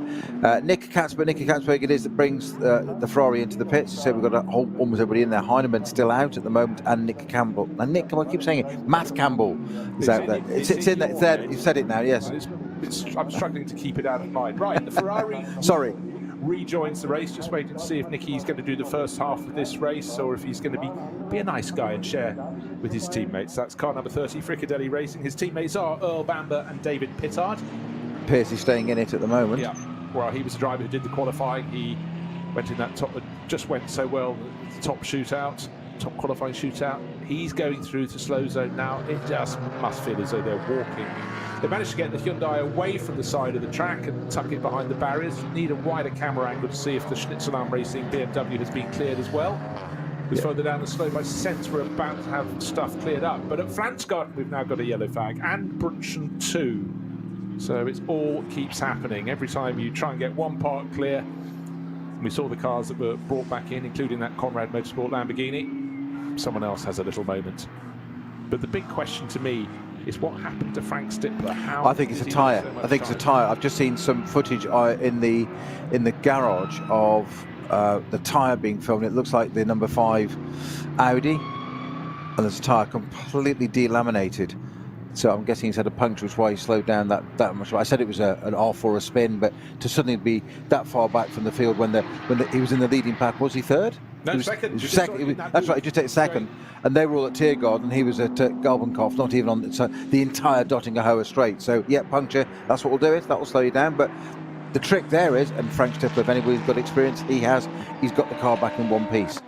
Nick Katzberg it is that brings the Ferrari into the pits. So we've got almost everybody in there. Heinemann still out at the moment, and Nick Campbell. And Nick, I keep saying it, Matt Campbell is out there. It's in there. It's there. You've said it now, yes. I'm struggling to keep it out of mind. Right, the Ferrari Sorry. rejoins the race. Just waiting to see if Nicky's going to do the first half of this race, or if he's going to be a nice guy and share with his teammates. That's car number 30, Fricadelli Racing. His teammates are Earl Bamber and David Pittard. Pierce is staying in it at the moment. Yeah, well, he was the driver who did the qualifying. He went in that top, just went so well, the top qualifying shootout. He's going through to slow zone now. It just must feel as though they're walking. They managed to get the Hyundai away from the side of the track and tuck it behind the barriers. Need a wider camera angle to see if the Schnitzelam Racing BMW has been cleared as well. We're further down the slope. I sense we're about to have stuff cleared up. But at Flansgarten, we've now got a yellow flag, and Brunchen 2. So it all keeps happening. Every time you try and get one part clear, we saw the cars that were brought back in, including that Conrad Motorsport Lamborghini. Someone else has a little moment. But the big question to me is what happened to Frank Stippler? How I think it's a tyre. I think it's a tyre. I've just seen some footage in the garage of the tyre being filmed. It looks like the number 5 Audi, and there's a tyre completely delaminated. So I'm guessing he's had a puncture, which is why he slowed down that much. I said it was an off or a spin, but to suddenly be that far back from the field when he was in the leading pack, was he third? No, he was, second. That's right, he just takes second. And they were all at Tiergarten, and he was at Galbenkopf, not even on the entire Dottinger-Hohe straight. So, yeah, puncture, that's what will do it. That will slow you down. But the trick there is, and Frank Stippler, if anybody's got experience, he's got the car back in one piece.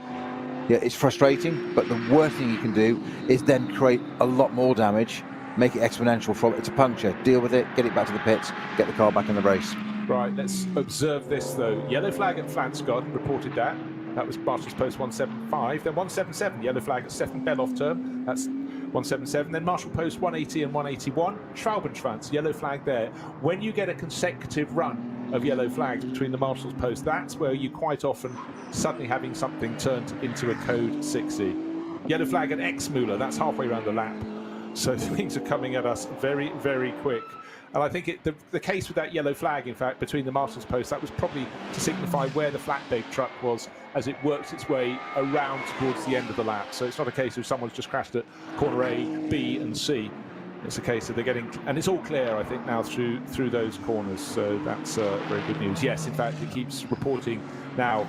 Yeah, it's frustrating, but the worst thing you can do is then create a lot more damage, make it exponential from it. It's a puncture. Deal with it, get it back to the pits, get the car back in the race. Right, let's observe this, though. Yellow flag at Flansgarten, reported that. That was Marshall's Post 175. Then 177, yellow flag at Stefan Beloff term. That's 177. Then Marshall Post 180 and 181. Schwalbenschwanz, yellow flag there. When you get a consecutive run of yellow flags between the Marshall's Post, that's where you quite often suddenly having something turned into a code 60. Yellow flag at Exmuller, that's halfway around the lap. So things are coming at us very, very quick. And I think the case with that yellow flag, in fact, between the Marshalls Post, that was probably to signify where the flatbed truck was as it worked its way around towards the end of the lap. So it's not a case of someone's just crashed at corner A, B and C. It's a case of they're getting, and it's all clear, I think, now through those corners. So that's very good news. Yes, in fact, it keeps reporting now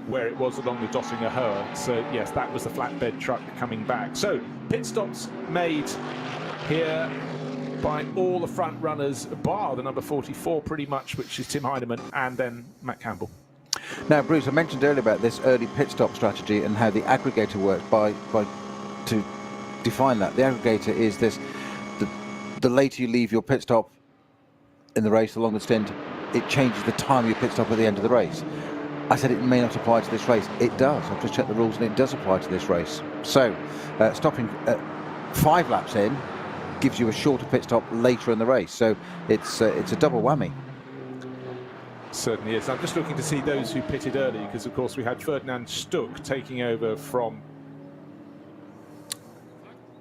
where it was along the Dottinger-Hohe. So yes, that was the flatbed truck coming back. So pit stops made here by all the front runners, bar the number 44 pretty much, which is Tim Heinemann, and then Matt Campbell. Now, Bruce, I mentioned earlier about this early pit stop strategy and how the aggregator works to define that. The aggregator is this, the later you leave your pit stop in the race along the stint, it changes the time you pit stop at the end of the race. I said it may not apply to this race. It does. I've just checked the rules and it does apply to this race. So, stopping 5 laps in gives you a shorter pit stop later in the race. So it's a double whammy. Certainly is. I'm just looking to see those who pitted early, because of course we had Ferdinand Stuck taking over from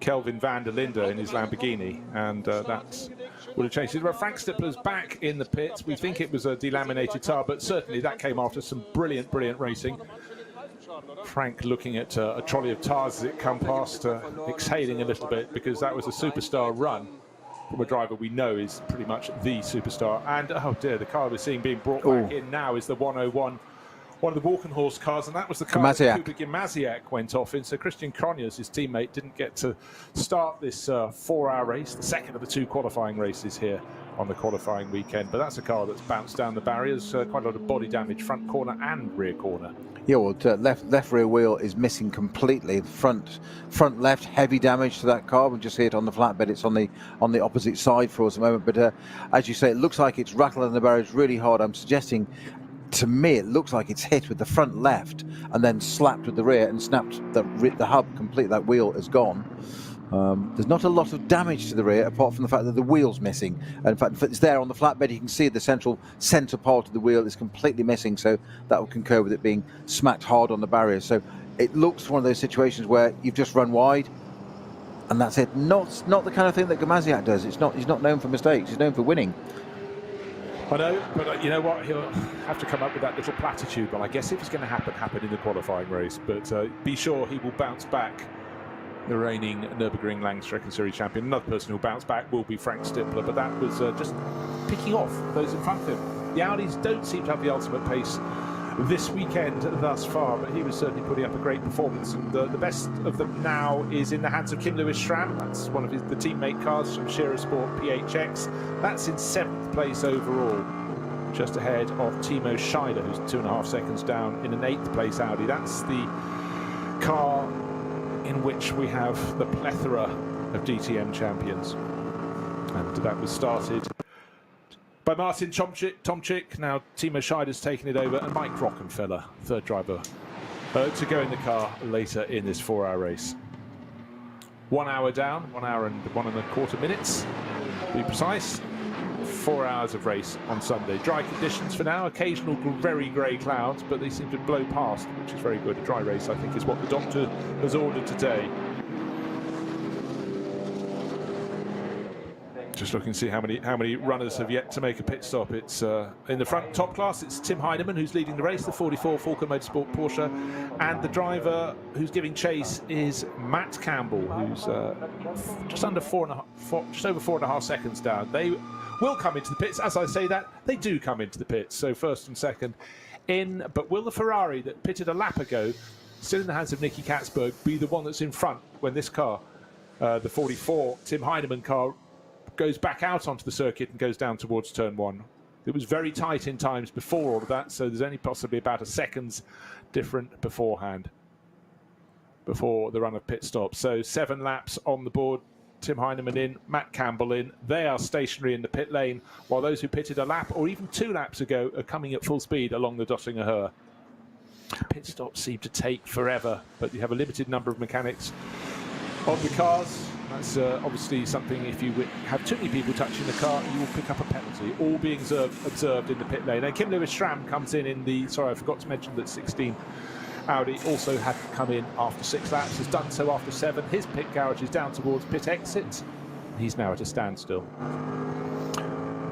Kelvin van der Linde in his Lamborghini, and that would have changed it. Well, Frank Stippler's back in the pits. We think it was a delaminated tyre, but certainly that came after some brilliant racing. Frank looking at a trolley of tyres as it come past, exhaling a little bit, because that was a superstar run from a driver we know is pretty much the superstar. And oh dear, the car we're seeing being brought back in now is the 101, one of the Walkenhorst cars, and that was the car that Kuba Gimasiak went off in. So Christian Cronjes, his teammate, didn't get to start this 4-hour race, the second of the 2 qualifying races here on the qualifying weekend. But that's a car that's bounced down the barriers, quite a lot of body damage, front corner and rear corner. Yeah, well, left rear wheel is missing completely. Front left, heavy damage to that car. We just see it on the flatbed. It's on the opposite side for us at the moment. But as you say, it looks like it's rattled on the barriers really hard. I'm suggesting, to me, it looks like it's hit with the front left and then slapped with the rear and snapped the hub completely. That wheel is gone. There's not a lot of damage to the rear, apart from the fact that the wheel's missing. And in fact, if it's there on the flatbed, you can see the centre part of the wheel is completely missing, so that will concur with it being smacked hard on the barriers. So it looks one of those situations where you've just run wide, and that's it. Not the kind of thing that Gimasiak does. He's not known for mistakes. He's known for winning. I know, but you know what? He'll have to come up with that little platitude. Well, I guess if it's going to happen in the qualifying race. But be sure he will bounce back. The reigning Nürburgring Langstrecke Series champion. Another person who'll bounce back will be Frank Stippler, but that was just picking off those in front of him. The Audis don't seem to have the ultimate pace this weekend thus far, but he was certainly putting up a great performance. And the best of them now is in the hands of Kim Lewis Schramm. That's one of the teammate cars from Shearer Sport PHX. That's in 7th place overall, just ahead of Timo Scheider, who's 2.5 seconds down in an 8th place Audi. That's the car in which we have the plethora of DTM champions. And that was started by Martin Tomczyk. Now Timo Scheider's taken it over, and Mike Rockenfeller, third driver, to go in the car later in this 4-hour race. 1 hour down, 1 hour and 1.25 minutes, to be precise. 4 hours of race on Sunday. Dry conditions for now, occasional very grey clouds, but they seem to blow past, which is very good. A dry race, I think, is what the doctor has ordered today. Just looking to see how many runners have yet to make a pit stop. It's in the front top class, it's Tim Heinemann who's leading the race, the 44 Falcon Motorsport Porsche, and the driver who's giving chase is Matt Campbell, who's just over 4.5 seconds down. They will come into the pits. As I say that, they do come into the pits, so first and second in. But will the Ferrari that pitted a lap ago, still in the hands of Nicky Katzberg, be the one that's in front when this car, the 44 Tim Heinemann car, goes back out onto the circuit and goes down towards turn 1? It was very tight in times before all of that, so there's only possibly about a second's different beforehand, before the run of pit stop. So 7 laps on the board. Tim Heinemann in, Matt Campbell in. They are stationary in the pit lane, while those who pitted a lap or even 2 laps ago are coming at full speed along the Döttinger Höhe. Pit stops seem to take forever, but you have a limited number of mechanics on the cars. That's obviously something, if you have too many people touching the car, you will pick up a penalty, all being observed in the pit lane. And Kim Lewis Schramm comes in the, sorry, I forgot to mention that 16 Audi also had come in after 6 laps, has done so after 7. His pit garage is down towards pit exit. He's now at a standstill.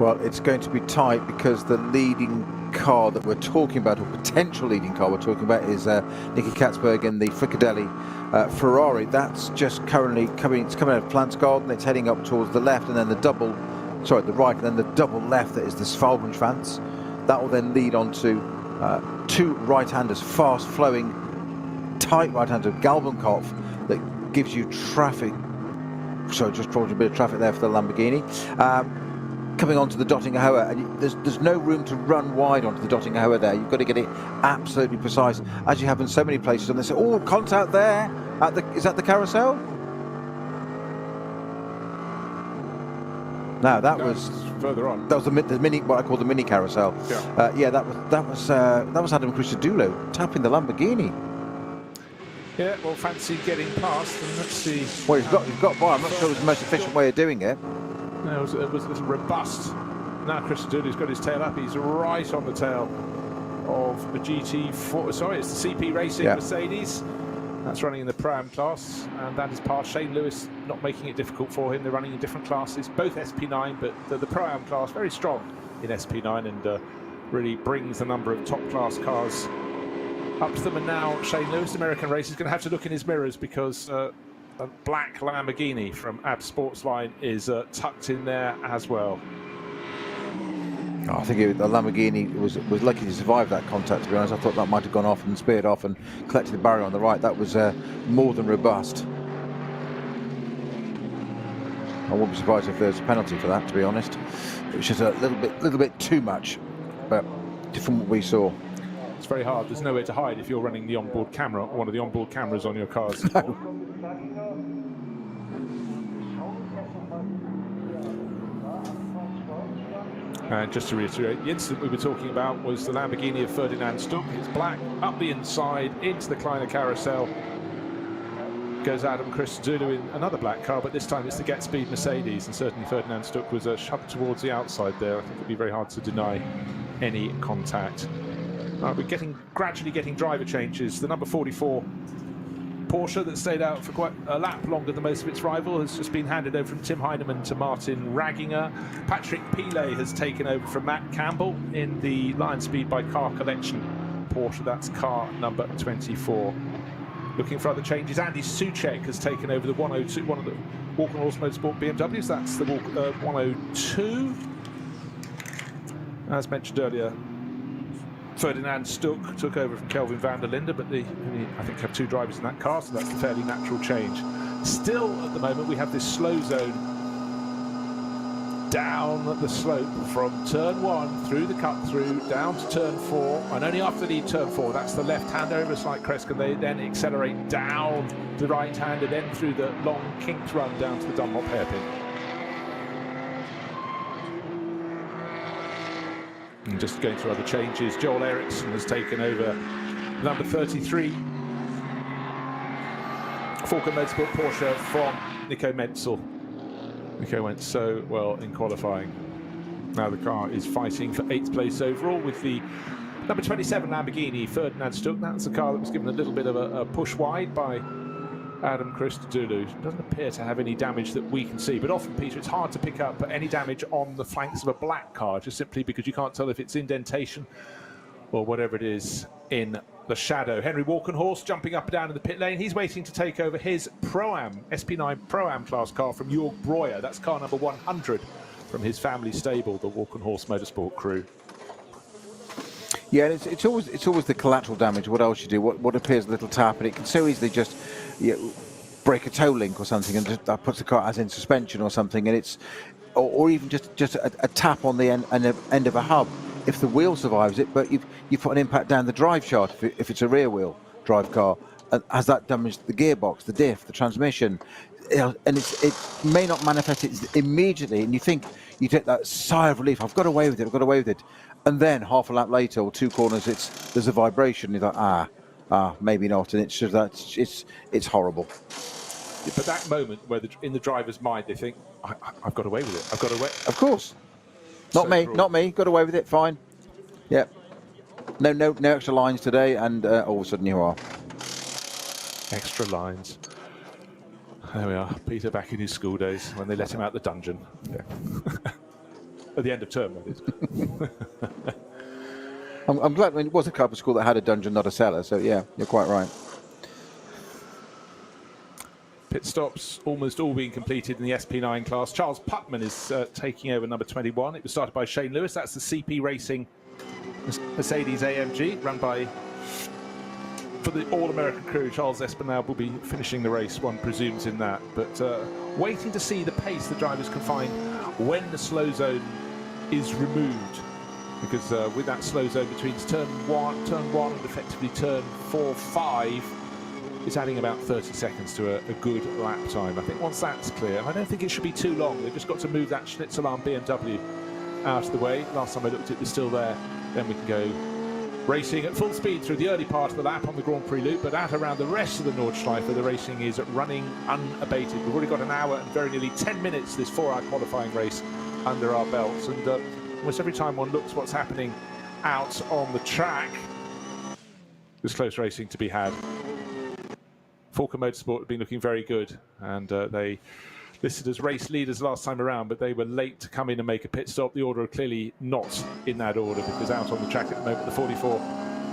Well, it's going to be tight, because the leading car that we're talking about, or potential leading car we're talking about, is Nicky Katzberg in the Fricadelli Ferrari. That's just currently coming. It's coming out of Plants Garden. It's heading up towards the left, and then the right, and then the double left. That is the Svalbardschwanz. That will then lead on to 2 right-handers, fast-flowing, tight right-hander, Galbenkopf, that gives you traffic. So just caused a bit of traffic there for the Lamborghini. Coming onto the Döttinger Höhe, and there's no room to run wide onto the Döttinger Höhe there. You've got to get it absolutely precise, as you have in so many places. And they say, oh, contact there. Is that the carousel? No, that was further on. That was the mini, what I call the mini carousel. Yeah, that was Adam Christodoulou tapping the Lamborghini. Yeah, well, fancy getting past, and let's see. Well, he's got by. I'm not sure it was the most efficient way of doing it. No, it was a little robust. Now Christodoulou's got his tail up. He's right on the tail of the GT4. Sorry, it's the CP Racing Mercedes. That's running in the Pro-Am class, and that is past Shane Lewis, not making it difficult for him. They're running in different classes, both SP9, but the Pro-Am class very strong in SP9 and really brings the number of top-class cars up to them. And now Shane Lewis, American race, is going to have to look in his mirrors because a black Lamborghini from AB Sportsline is tucked in there as well. I think the Lamborghini was lucky to survive that contact, to be honest. I thought that might have gone off and speared off and collected the barrier on the right. That was more than robust. I wouldn't be surprised if there's a penalty for that, to be honest. It was just a little bit too much, but from what we saw. It's very hard. There's nowhere to hide if you're running the onboard camera, one of the onboard cameras on your cars. And just to reiterate, the incident we were talking about was the Lamborghini of Ferdinand Stuck. It's black, up the inside, into the Kleiner carousel. Goes Adam Christodoulou in another black car, but this time it's the Get Speed Mercedes, and certainly Ferdinand Stuck was shoved towards the outside there. I think it'd be very hard to deny any contact. We're gradually getting driver changes. The number 44 Porsche that stayed out for quite a lap longer than most of its rival has just been handed over from Tim Heinemann to Martin Ragginger. Patrick Pilet has taken over from Matt Campbell in the Lion Speed by Car Collection Porsche. That's car number 24. Looking for other changes, Andy Soucek has taken over the 102, one of the Walk and Horse Motorsport BMWs. That's the 102. As mentioned earlier, Ferdinand Stuck took over from Kelvin van der Linde, but I think have two drivers in that car, so that's a fairly natural change. Still, at the moment, we have this slow zone down the slope from turn 1 through the cut through down to turn 4, and only after they leave turn 4, that's the left hand over a slight crest, and they then accelerate down the right hand and then through the long kinked run down to the Dunlop hairpin. And just going through other changes, Joel Eriksson has taken over number 33 Falcon Motorsport Porsche from Nico Menzel. Nico went so well in qualifying. Now the car is fighting for 8th place overall with the number 27 Lamborghini Ferdinand Stuck. That's a car that was given a little bit of a push wide by Adam Christodoulou. Doesn't appear to have any damage that we can see, but often, Peter, it's hard to pick up any damage on the flanks of a black car, just simply because you can't tell if it's indentation or whatever it is in the shadow. Henry Walkenhorst jumping up and down in the pit lane. He's waiting to take over his Pro-Am, SP9 Pro-Am class car from Jörg Breuer. That's car number 100 from his family stable, the Walkenhorst Motorsport crew. Yeah, and it's always the collateral damage. What else you do? What appears a little tap, and it can so easily just break a toe link or something, and that puts the car as in suspension or something, and it's or even just a tap on the end of a hub. If the wheel survives it, but you've put an impact down the drive shaft if it's a rear wheel drive car, and has that damaged the gearbox, the diff, the transmission, and it may not manifest it immediately, and you take that sigh of relief. I've got away with it. And then half a lap later or two corners, there's a vibration. You're like, maybe not, and it's just that it's horrible. Yeah, but that moment where in the driver's mind they think, I've got away with it. I've got away. Of course, not me. Got away with it. Fine. Yep. No extra lines today, and all of a sudden you are. Extra lines. There we are. Peter back in his school days when they let him out the dungeon. Yeah. At the end of term, that is. I'm glad it was a club of school that had a dungeon, not a cellar. So yeah, you're quite right. Pit stops almost all being completed in the SP9 class. Charles Putman is taking over number 21. It was started by Shane Lewis. That's the CP Racing Mercedes AMG, run by, for the All-American crew. Charles Espinal will be finishing the race, one presumes, in that. But waiting to see the pace the drivers can find when the slow zone is removed, because with that slow zone between turn 1 and effectively turn 4-5, it's adding about 30 seconds to a good lap time. I think once that's clear, I don't think it should be too long. They've just got to move that Schnitzelarm BMW out of the way. Last time I looked, it was still there. Then we can go racing at full speed through the early part of the lap on the Grand Prix loop, but at around the rest of the Nordschleife, the racing is running unabated. We've already got an hour and very nearly 10 minutes this 4-hour qualifying race under our belts, and almost every time one looks what's happening out on the track, there's close racing to be had. Falcon Motorsport have been looking very good, and they listed as race leaders last time around, but they were late to come in and make a pit stop. The order are clearly not in that order, because out on the track at the moment, the 44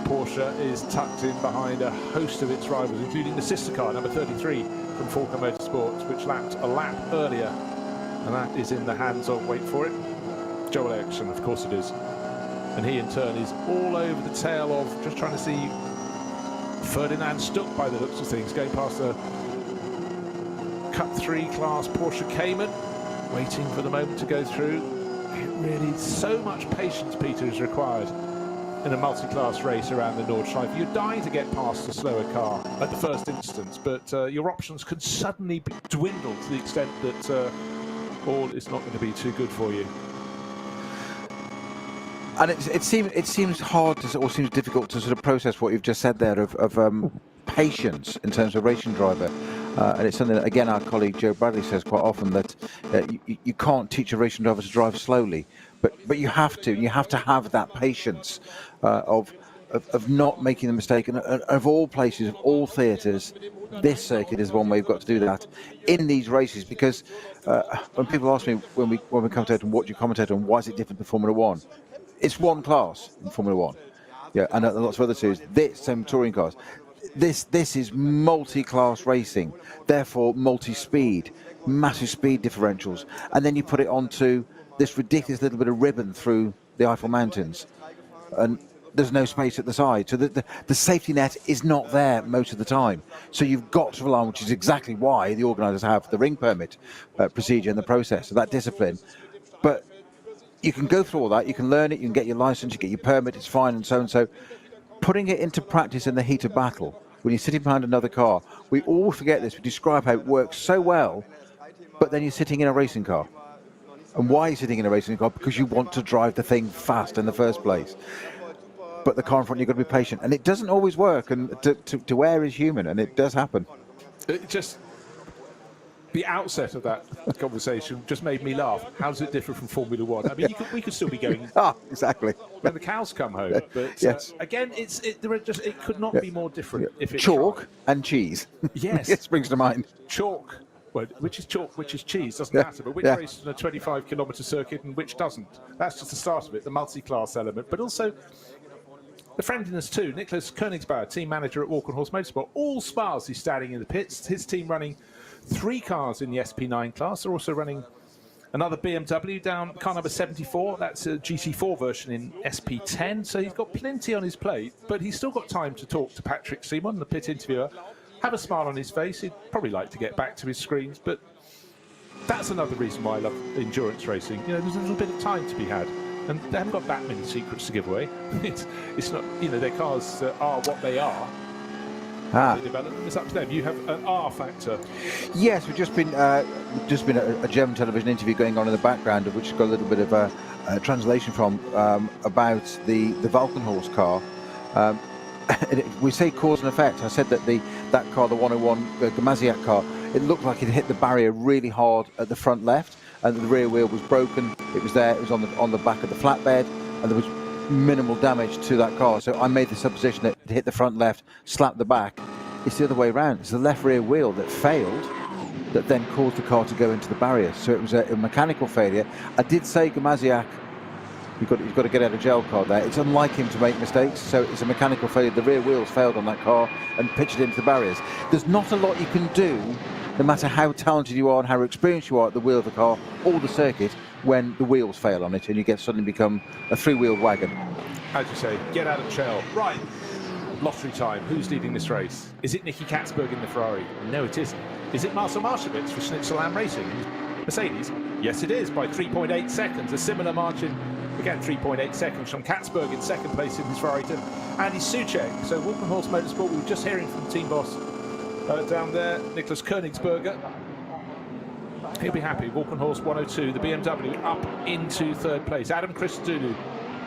Porsche is tucked in behind a host of its rivals, including the sister car, number 33 from Falcon Motorsports, which lapped a lap earlier, and that is in the hands of, wait for it, Joel Eriksson, of course it is. And he in turn is all over the tail of, just trying to see Ferdinand Stuck by the looks of things, going past a Cup 3 class Porsche Cayman, waiting for the moment to go through. It really, so much patience, Peter, is required in a multi-class race around the Nordschleife. You're dying to get past a slower car at the first instance, but your options can suddenly dwindle to the extent that all is not going to be too good for you. And it seems hard to, or seems difficult to sort of process what you've just said there of patience in terms of racing driver. And it's something that, again, our colleague Joe Bradley says quite often, that you can't teach a racing driver to drive slowly, but you have to. You have to have that patience of not making the mistake. And of all places, of all theatres, this circuit is one where you've got to do that in these races. Because when people ask me when we commentate and what do you commentate on, why is it different to Formula One? It's one class in Formula One, yeah, and lots of other series. This same touring cars. This is multi-class racing, therefore multi-speed, massive speed differentials, and then you put it onto this ridiculous little bit of ribbon through the Eiffel Mountains, and there's no space at the side, so the safety net is not there most of the time. So you've got to rely on, which is exactly why the organisers have the ring permit procedure and the process of that discipline. But you can go through all that, you can learn it, you can get your licence, you get your permit, it's fine, and so. Putting it into practice in the heat of battle, when you're sitting behind another car, we all forget this. We describe how it works so well, but then you're sitting in a racing car. And why are you sitting in a racing car? Because you want to drive the thing fast in the first place. But the car in front, you've got to be patient. And it doesn't always work, and to err is human, and it does happen. It just... The outset of that conversation just made me laugh. How does it differ from Formula One? I mean, we could still be going. Exactly. When the cows come home, but yes. Again, it could not be more different. If it chalk tried. And cheese. Yes, it springs to mind. Chalk. Well, which is chalk, which is cheese, doesn't matter. But which races on a 25-kilometre circuit and which doesn't? That's just the start of it. The multi-class element, but also the friendliness too. Nicholas Königsbauer, team manager at Walk on Horse Motorsport, all smiles. He's standing in the pits. His team running 3 cars in the SP9 class. They're also running another BMW down car number 74. That's a GT4 version in SP10. So he's got plenty on his plate, but he's still got time to talk to Patrick Simon, the pit interviewer, have a smile on his face. He'd probably like to get back to his screens, but that's another reason why I love endurance racing. You know, there's a little bit of time to be had, and they haven't got that many secrets to give away. It's not, you know, their cars are what they are. They develop them. It's up to them. You have an R factor. Yes, we've just been a German television interview going on in the background, of which has got a little bit of a translation from about the Valkenhorst car. We say cause and effect. I said that that car, the 101 Gamaziak car, it looked like it hit the barrier really hard at the front left, and the rear wheel was broken. It was there. It was on the back of the flatbed, and there was minimal damage to that car. So I made the supposition that it hit the front left, slapped the back. It's the other way around. It's the left rear wheel that failed, that then caused the car to go into the barrier. So it was a mechanical failure. I did say Gamaziak, you've got to get out a gel card there. It's unlike him to make mistakes, so it's a mechanical failure. The rear wheels failed on that car and pitched it into the barriers. There's not a lot you can do, no matter how talented you are and how experienced you are at the wheel of the car or the circuit, when the wheels fail on it and you suddenly become a 3-wheeled wagon. As you say, get out of shell. Right, lottery time. Who's leading this race? Is it Nicky Katzberg in the Ferrari? No, it isn't. Is it Marcel Marschowitz for Schnitzelam Racing? Mercedes? Yes, it is, by 3.8 seconds. A similar margin, again, 3.8 seconds from Katzberg in second place in his Ferrari to Andy Soucek. So Walk on Horse Motorsport, we were just hearing from the team boss down there, Nicholas Königsberger. He'll be happy. Walk on Horse 102, the BMW up into 3rd place. Adam Christodoulou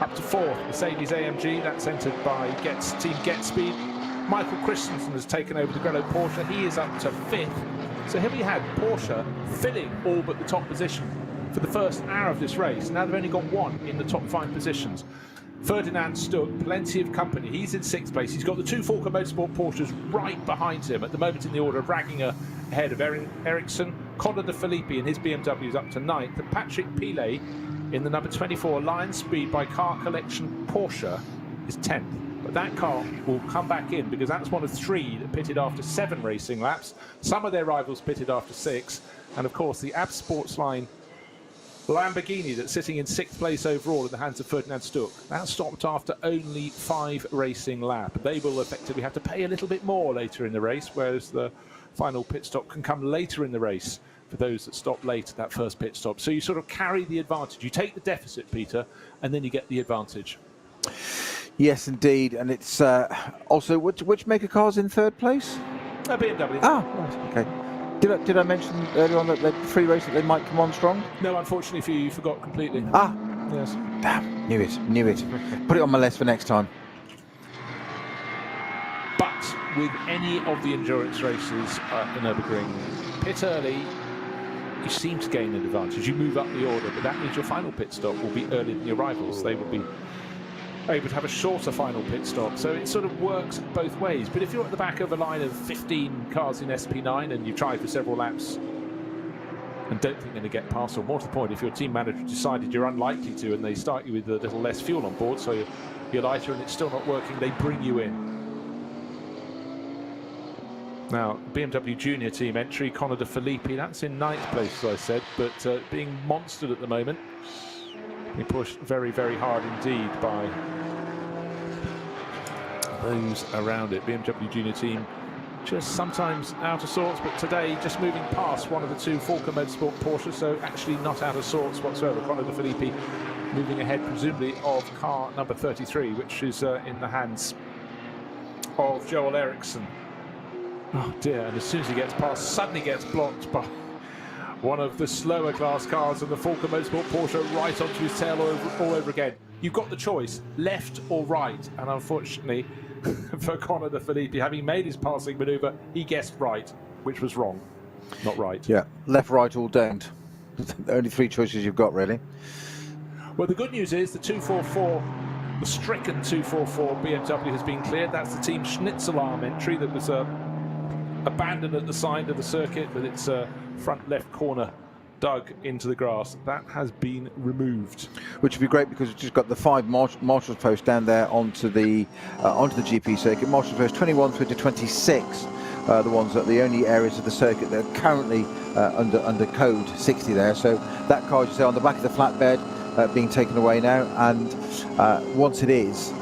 up to 4th. Mercedes AMG, that's entered by Team GetSpeed. Michael Christensen has taken over the Grello Porsche. He is up to 5th. So here we had Porsche filling all but the top position for the first hour of this race. Now they've only got 1 in the top 5 positions. Ferdinand Stuck, plenty of company. He's in 6th place. He's got the 2 Falken Motorsport Porsches right behind him at the moment in the order, Ragginger ahead of Ericsson. Conor de Filippi and his BMW is up to 9th. And Patrick Pilet in the number 24 Lion Speed by Car Collection Porsche is 10th. But that car will come back in because that's one of 3 that pitted after 7 racing laps. Some of their rivals pitted after 6. And of course, the AB Sportsline Lamborghini that's sitting in 6th place overall in the hands of Ferdinand Stuck. That stopped after only 5 racing laps. They will effectively have to pay a little bit more later in the race, whereas the final pit stop can come later in the race for those that stop late at that first pit stop. So you sort of carry the advantage. You take the deficit, Peter, and then you get the advantage. Yes, indeed. And it's also, which maker car's in 3rd place? BMW. Ah, right, okay. Did I mention earlier on that the free race that they might come on strong? No, unfortunately for you, you forgot completely. Ah, yes. Damn, knew it. Put it on my list for next time. But with any of the endurance races at the Nürburgring, pit early, you seem to gain an advantage. You move up the order, but that means your final pit stop will be earlier than your rivals. They will be able to have a shorter final pit stop, so it sort of works both ways. But if you're at the back of a line of 15 cars in SP9 and you've tried for several laps and don't think you're going to get past, or more to the point, if your team manager decided you're unlikely to and they start you with a little less fuel on board, so you're lighter and it's still not working, they bring you in. Now, BMW Junior team entry, Conor de Filippi, that's in 9th place, as I said, but being monstered at the moment. He pushed very, very hard indeed by those around it. BMW Junior team just sometimes out of sorts, but today just moving past one of the 2 Falken Motorsport Porsches, so actually not out of sorts whatsoever. Conor de Filippi moving ahead presumably of car number 33, which is in the hands of Joel Eriksson. Oh dear, and as soon as he gets past, suddenly gets blocked by one of the slower class cars in the Falken Motorsport Porsche right onto his tail all over again. You've got the choice, left or right, and unfortunately for Conor de Filippi, having made his passing manoeuvre, he guessed right, which was wrong, not right. Yeah, left, right, or don't. The only 3 choices you've got, really. Well, the good news is the 244, the stricken 244 BMW has been cleared. That's the team Schnitzelarm entry that was abandoned at the side of the circuit with its front left corner dug into the grass. That has been removed, which would be great because we've just got the 5 marshals posts down there onto the GP circuit. Marshals post 21 through to 26, the ones that the only areas of the circuit that are currently under code 60 there. So that car, as you say, on the back of the flatbed, being taken away now, and once it is,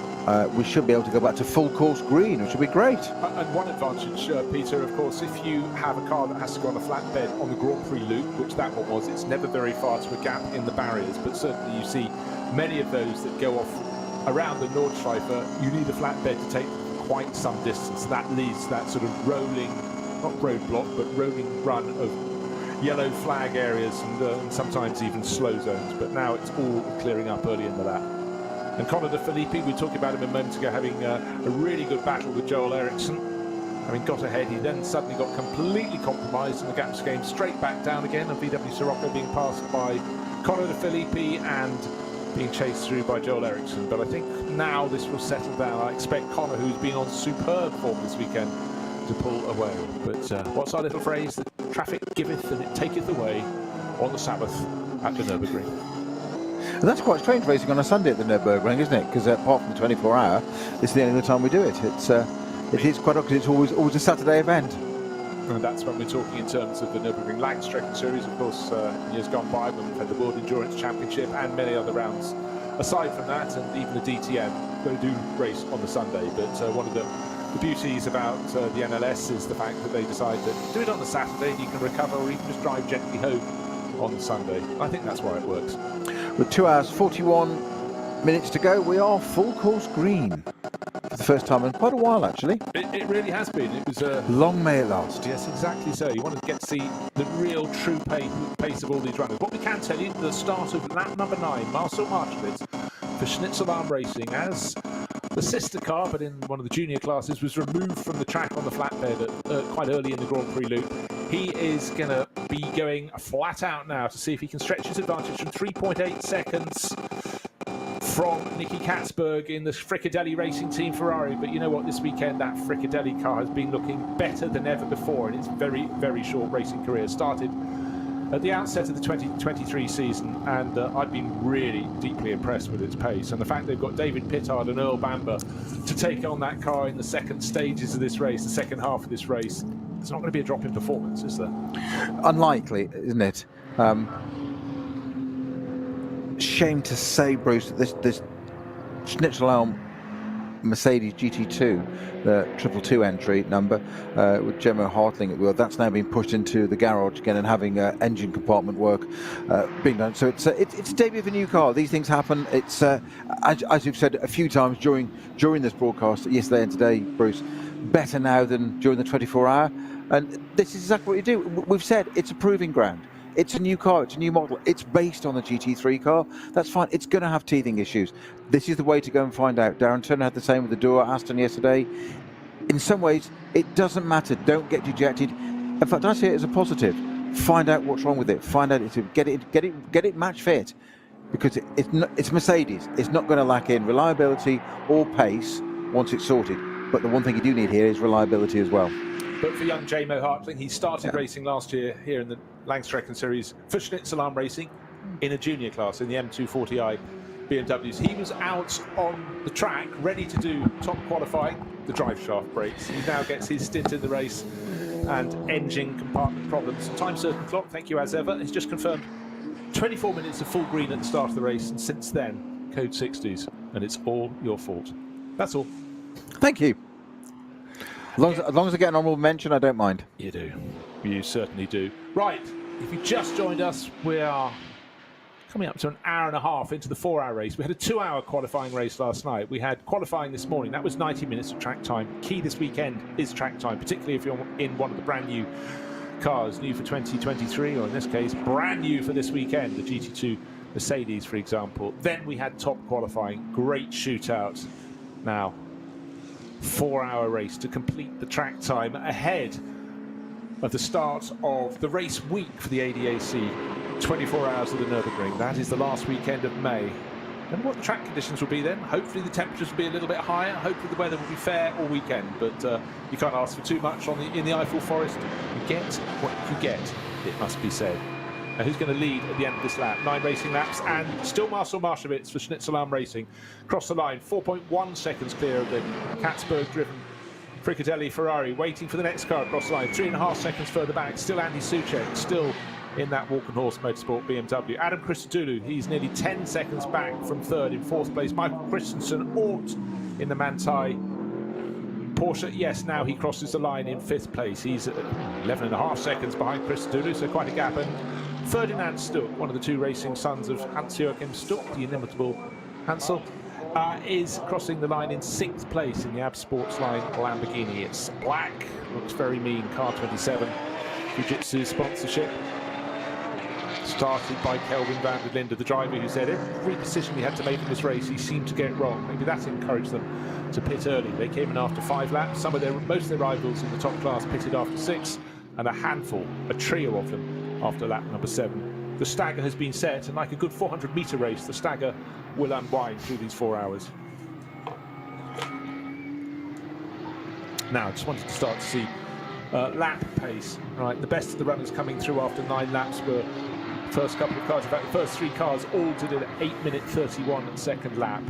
we should be able to go back to full course green, which would be great. And one advantage, Peter, of course, if you have a car that has to go on a flatbed on the Grand Prix loop, which that one was, it's never very far to a gap in the barriers, but certainly you see many of those that go off around the Nordschleife, you need a flatbed to take quite some distance. That leads that sort of rolling, not roadblock, but rolling run of yellow flag areas and sometimes even slow zones, but now it's all clearing up early in the lap. And Conor de Filippi, we talked about him a moment ago, having a really good battle with Joel Eriksson. Having got ahead, he then suddenly got completely compromised and the gaps came straight back down again, and VW Sirocco being passed by Conor de Filippi and being chased through by Joel Eriksson. But I think now this will settle down. I expect Conor, who's been on superb form this weekend, to pull away. But what's our little phrase? The traffic giveth and it taketh away on the Sabbath at the Nürburgring. And that's quite strange racing on a Sunday at the Nürburgring, isn't it? Because apart from the 24-hour, this is the only time we do it. It is quite odd because it's always a Saturday event. And that's when we're talking in terms of the Nürburgring Langstrecken Series, of course, in years gone by when we've had the World Endurance Championship and many other rounds. Aside from that, and even the DTM, they do race on the Sunday. But one of the beauties about the NLS is the fact that they decide that do it on the Saturday and you can recover, or even just drive gently home on the Sunday. I think that's why it works. With 2 hours 41 minutes to go, we are full course green for the first time in quite a while, actually. It really has been. It was long may it last. Yes, exactly so. You want to get to see the real true pace of all these runners. What we can tell you, the start of lap number 9, Marcel Marchewitz for Schnitzelarm Racing, as the sister car, but in one of the junior classes, was removed from the track on the flatbed quite early in the Grand Prix loop. He is going to be going flat out now to see if he can stretch his advantage from 3.8 seconds from Nicky Katzberg in the Fricadelli Racing Team Ferrari. But you know what, this weekend that Fricadelli car has been looking better than ever before in its very, very short racing career. Started at the outset of the 2023 season, and I've been really deeply impressed with its pace. And the fact they've got David Pittard and Earl Bamber to take on that car in the second stages of this race, the second half of this race, there's not going to be a drop in performance, is there? Unlikely, isn't it? Shame to say, Bruce, that this Schnitzel-Elm Mercedes GT2, the 222 entry number, with Gemma Hartling at wheel, that's now been pushed into the garage again and having engine compartment work being done. So it's a debut of a new car. These things happen. It's as you've said a few times during this broadcast yesterday and today, Bruce, better now than during the 24-hour. And this is exactly what you do. We've said it's a proving ground. It's a new car, it's a new model, it's based on the GT3 car. That's fine, it's going to have teething issues. This is the way to go and find out. Darren Turner had the same with the Dua Aston yesterday. In some ways, it doesn't matter. Don't get dejected. In fact, I see it as a positive. Find out what's wrong with it. Find out get it match fit, because it's Mercedes. It's not going to lack in reliability or pace once it's sorted. But the one thing you do need here is reliability as well. But for young J-Mo Hartling, he started racing last year here in the Langstrecken Series for Schnitzel-Elm Racing in a junior class in the M240i BMWs. He was out on the track, ready to do top qualifying. The drive shaft breaks. He now gets his stint in the race, and engine compartment problems. Time certain clock, thank you as ever. It's just confirmed 24 minutes of full green at the start of the race, and since then, code 60s, and it's all your fault. That's all. Thank you. As long as I get an honourable mention, I don't mind. You do. You certainly do. Right, if you just joined us, we are coming up to an hour and a half into the 4-hour race. We had a 2-hour qualifying race last night. We had qualifying this morning. That was 90 minutes of track time. Key this weekend is track time, particularly if you're in one of the brand new cars, new for 2023, or in this case, brand new for this weekend, the GT2 Mercedes, for example. Then we had top qualifying, great shootout. Now, 4-hour race to complete the track time ahead of the start of the race week for the ADAC 24 hours of the Nürburgring. That is the last weekend of May. And what the track conditions will be then? Hopefully the temperatures will be a little bit higher. Hopefully the weather will be fair all weekend. But you can't ask for too much in the Eiffel Forest. You get what you get, it must be said. Now, who's going to lead at the end of this lap? 9 racing laps, and still Marcel Marshevitz for Schnitzel-Elm Racing. Across the line, 4.1 seconds clear of the Katzberg-driven Fricadelli Ferrari, waiting for the next car across the line. 3.5 seconds further back, still Andy Soucek, still in that Walk and Horse Motorsport BMW. Adam Christodoulou, he's nearly 10 seconds back from third. In fourth place, Michael Christensen, Ort in the Manthey Porsche. Yes, now he crosses the line in 5th place. He's 11.5 seconds behind Christodoulou, so quite a gap. And Ferdinand Stuck, one of the 2 racing sons of Hans-Joachim Stuck, the inimitable Hansel, is crossing the line in 6th place in the AB Sports line Lamborghini. It's black, looks very mean, car 27, Fujitsu sponsorship. Started by Kelvin van der Linde, the driver who said every decision he had to make in this race, he seemed to get it wrong. Maybe that encouraged them to pit early. They came in after 5 laps. Most of their rivals in the top class pitted after 6, and a trio of them after lap number 7. The stagger has been set, and like a good 400-metre race, the stagger will unwind through these 4 hours. Now, I just wanted to start to see lap pace. Right, the best of the runners coming through after 9 laps were the first couple of cars. In fact, the first 3 cars all did an 8:31 at second lap.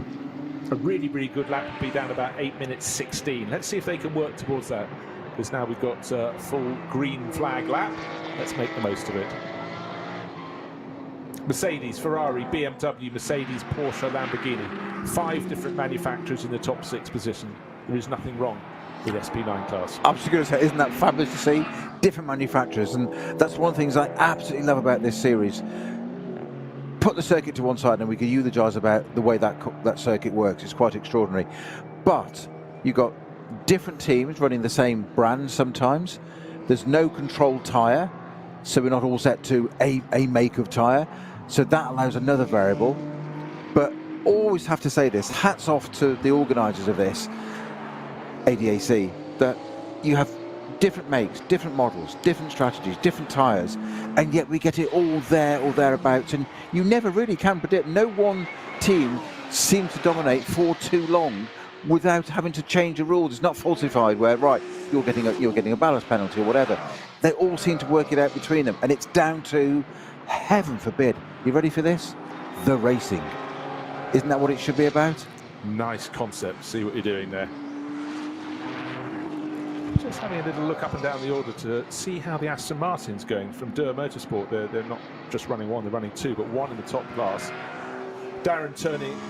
A really, really good lap would be down about 8:16. Let's see if they can work towards that, because now we've got a full green flag lap. Let's make the most of it. Mercedes, Ferrari, BMW, Mercedes, Porsche, Lamborghini. 5 different manufacturers in the top 6 position. There is nothing wrong with SP9 class. I was just going to say, isn't that fabulous to see? Different manufacturers, and that's one of the things I absolutely love about this series. Put the circuit to one side and we can eulogize about the way that circuit works. It's quite extraordinary. But you've got different teams running the same brand sometimes. There's no controlled tyre, so we're not all set to a make of tyre. So that allows another variable. But always have to say this, hats off to the organisers of this, ADAC, that you have different makes, different models, different strategies, different tyres, and yet we get it all there or thereabouts, and you never really can predict. No one team seemed to dominate for too long without having to change the rules. It's not falsified where, right, you're getting a ballast penalty or whatever. They all seem to work it out between them, and it's down to, heaven forbid, you ready for this? The racing. Isn't that what it should be about? Nice concept. See what you're doing there. Just having a little look up and down the order to see how the Aston Martin's going from Durr Motorsport. They're not just running one, they're running two, but one in the top class. Darren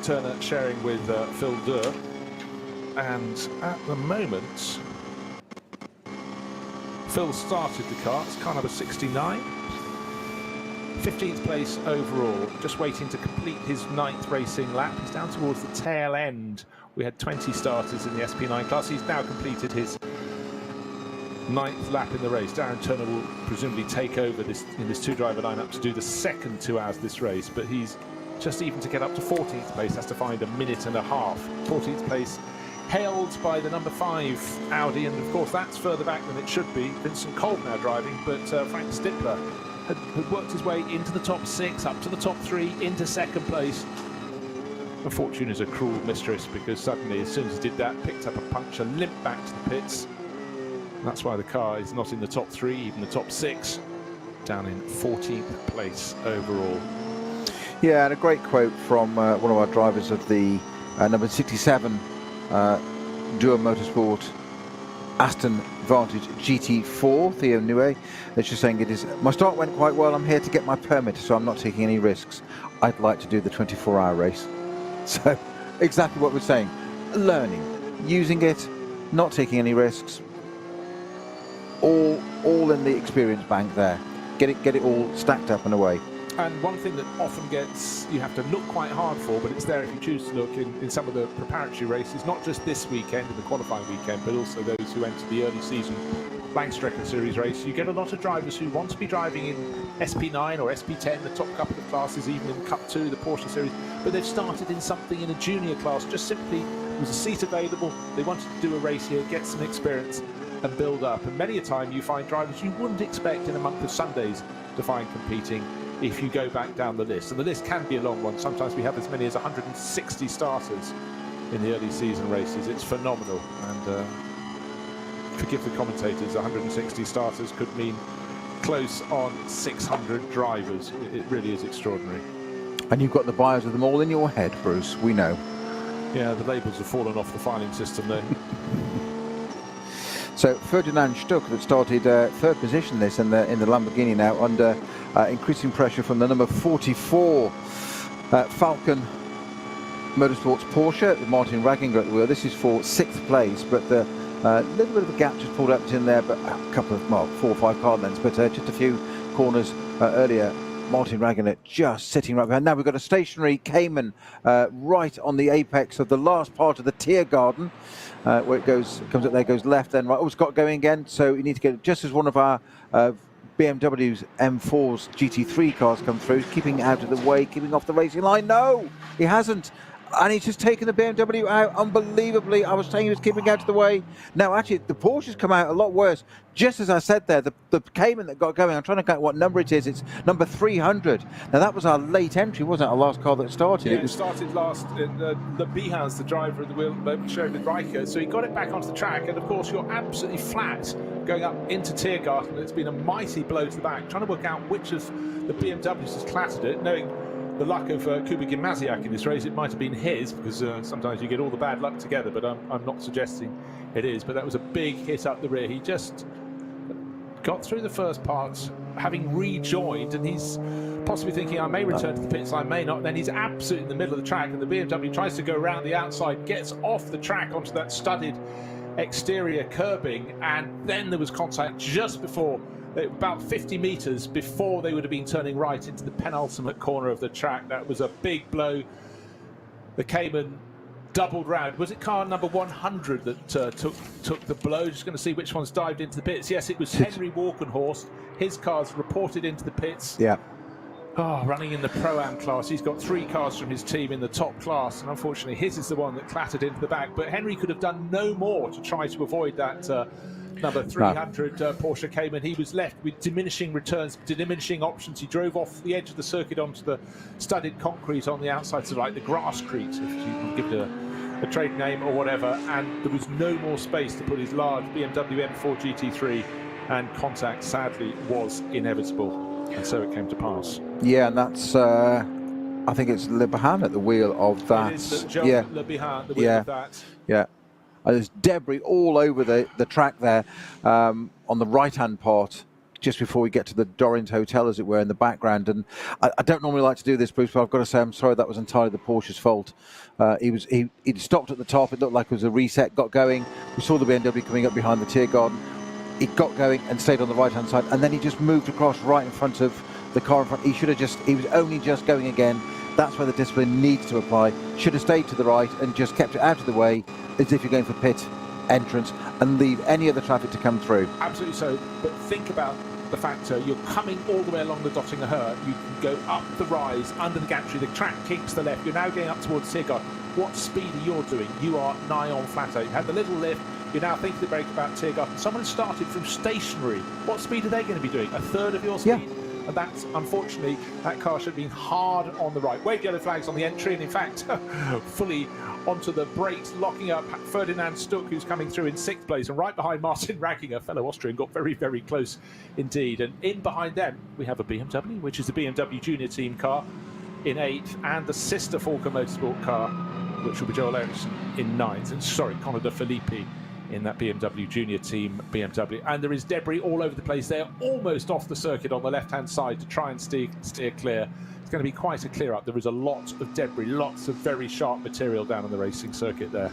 Turner sharing with Phil Durr. And at the moment, Phil started the car. It's car number 69. 15th place overall, just waiting to complete his 9th racing lap. He's down towards the tail end. We had 20 starters in the SP9 class. He's now completed his 9th lap in the race. Darren Turner will presumably take over in this two-driver lineup to do the second 2 hours this race, but he's just even to get up to 14th place, has to find a minute and a half. 14th place hailed by the number 5 Audi, and of course that's further back than it should be. Vincent Kolb now driving, but Frank Stippler had worked his way into the top 6, up to the top 3, into second place. And fortune is a cruel mistress, because suddenly, as soon as he did that, picked up a puncture, limped back to the pits. And that's why the car is not in the top 3, even the top 6, down in 14th place overall. Yeah, and a great quote from one of our drivers of the number 67 Durr Motorsport Aston Vantage GT4, Theo Nue. It's just saying, it is, my start went quite well. I'm here to get my permit, so I'm not taking any risks. I'd like to do the 24-hour race. So exactly what we're saying. Learning, using it, not taking any risks. All in the experience bank there. Get it all stacked up and away. And one thing that often gets, you have to look quite hard for, but it's there if you choose to look in some of the preparatory races, not just this weekend and the qualifying weekend, but also those who enter the early season Langstrecken Series race. You get a lot of drivers who want to be driving in SP9 or SP10, the top couple of classes, even in Cup 2, the Porsche Series, but they've started in something in a junior class, just simply there was a seat available, they wanted to do a race here, get some experience and build up. And many a time you find drivers you wouldn't expect in a month of Sundays to find competing if you go back down the list. And the list can be a long one. Sometimes we have as many as 160 starters in the early season races. It's phenomenal. And forgive the commentators, 160 starters could mean close on 600 drivers. It really is extraordinary. And you've got the bios of them all in your head, Bruce, we know. Yeah, the labels have fallen off the filing system there. So Ferdinand Stuck that started third position this in the Lamborghini now under increasing pressure from the number 44 Falcon Motorsports Porsche, Martin Ragginger at the wheel. This is for 6th place, but a little bit of a gap just pulled up in there, but a couple of, well, 4 or 5 car lengths, but just a few corners earlier. Martin Ragginger just sitting right behind. Now we've got a stationary Cayman right on the apex of the last part of the Tiergarten, where it goes, comes up there, goes left, then right. Oh, it's got going again, so you need to get, just as one of our BMW's M4's GT3 cars come through, keeping out of the way, keeping off the racing line. No, he hasn't. And he's just taken the BMW out unbelievably. I was saying he was keeping out of the way. Now, actually, the Porsche's come out a lot worse. Just as I said there, the Cayman that got going, I'm trying to count what number it is. It's number 300. Now, that was our late entry, wasn't it? Our last car that started. Yeah, it started last. The Behans, the driver of the wheel, shared with Riker. So he got it back onto the track. And, of course, you're absolutely flat going up into Tiergarten. It's been a mighty blow to the back. Trying to work out which of the BMWs has clattered it, knowing the luck of Kuba Gimnaziak in this race, it might have been his, because sometimes you get all the bad luck together, but I'm not suggesting it is. But that was a big hit up the rear. He just got through the first part, having rejoined, and he's possibly thinking, I may return to the pits, I may not. And then he's absolutely in the middle of the track, and the BMW tries to go around the outside, gets off the track onto that studded exterior curbing, and then there was contact just before, about 50 metres before they would have been turning right into the penultimate corner of the track. That was a big blow. The Cayman doubled round. Was it car number 100 that took the blow? Just going to see which one's dived into the pits. Yes, it was Henry Walkenhorst. His car's reported into the pits. Yeah. Oh, running in the Pro-Am class. He's got 3 cars from his team in the top class, and unfortunately his is the one that clattered into the back. But Henry could have done no more to try to avoid that number 300 Porsche Cayman. He was left with diminishing returns, diminishing options. He drove off the edge of the circuit onto the studded concrete on the outside, so like the grasscrete, if you can give it a trade name or whatever, and there was no more space to put his large BMW M4 GT3, and contact sadly was inevitable, and so it came to pass. Yeah, and that's I think it's Le Bihan at the wheel of that. It is Le Bihan, the wheel of that. Yeah. There's debris all over the track there, on the right-hand part, just before we get to the Dorint Hotel, as it were, in the background. And I don't normally like to do this, Bruce, but I've got to say I'm sorry that was entirely the Porsche's fault. He'd stopped at the top. It looked like it was a reset, got going. We saw the BMW coming up behind the Tiergarten. He got going and stayed on the right-hand side, and then he just moved across right in front of the car in front. He was only just going again. That's where the discipline needs to apply. Should have stayed to the right and just kept it out of the way, as if you're going for pit entrance, and leave any other traffic to come through. Absolutely so, but think about the factor. You're coming all the way along the Dottinger Her. You can go up the rise, under the gantry, the track kinks to the left. You're now going up towards Tiergarten. What speed are you doing? You are nigh on flat out. You had the little lift. You're now thinking the break about Tiergarten. Someone started from stationary. What speed are they going to be doing? A third of your speed? Yeah. And that's, unfortunately, that car should have been hard on the right. Wave yellow flags on the entry, and in fact, fully onto the brakes, locking up Ferdinand Stuck, who's coming through in 6th place, and right behind Martin Ragginger, fellow Austrian, got very, very close indeed. And in behind them, we have a BMW, which is the BMW Junior Team car in 8th, and the sister Falker Motorsport car, which will be Joel Eriksson in 9th, and sorry, Conor De Filippi in that BMW Junior Team BMW. And there is debris all over the place. They're almost off the circuit on the left-hand side to try and steer clear. It's going to be quite a clear up. There is a lot of debris, lots of very sharp material down on the racing circuit there.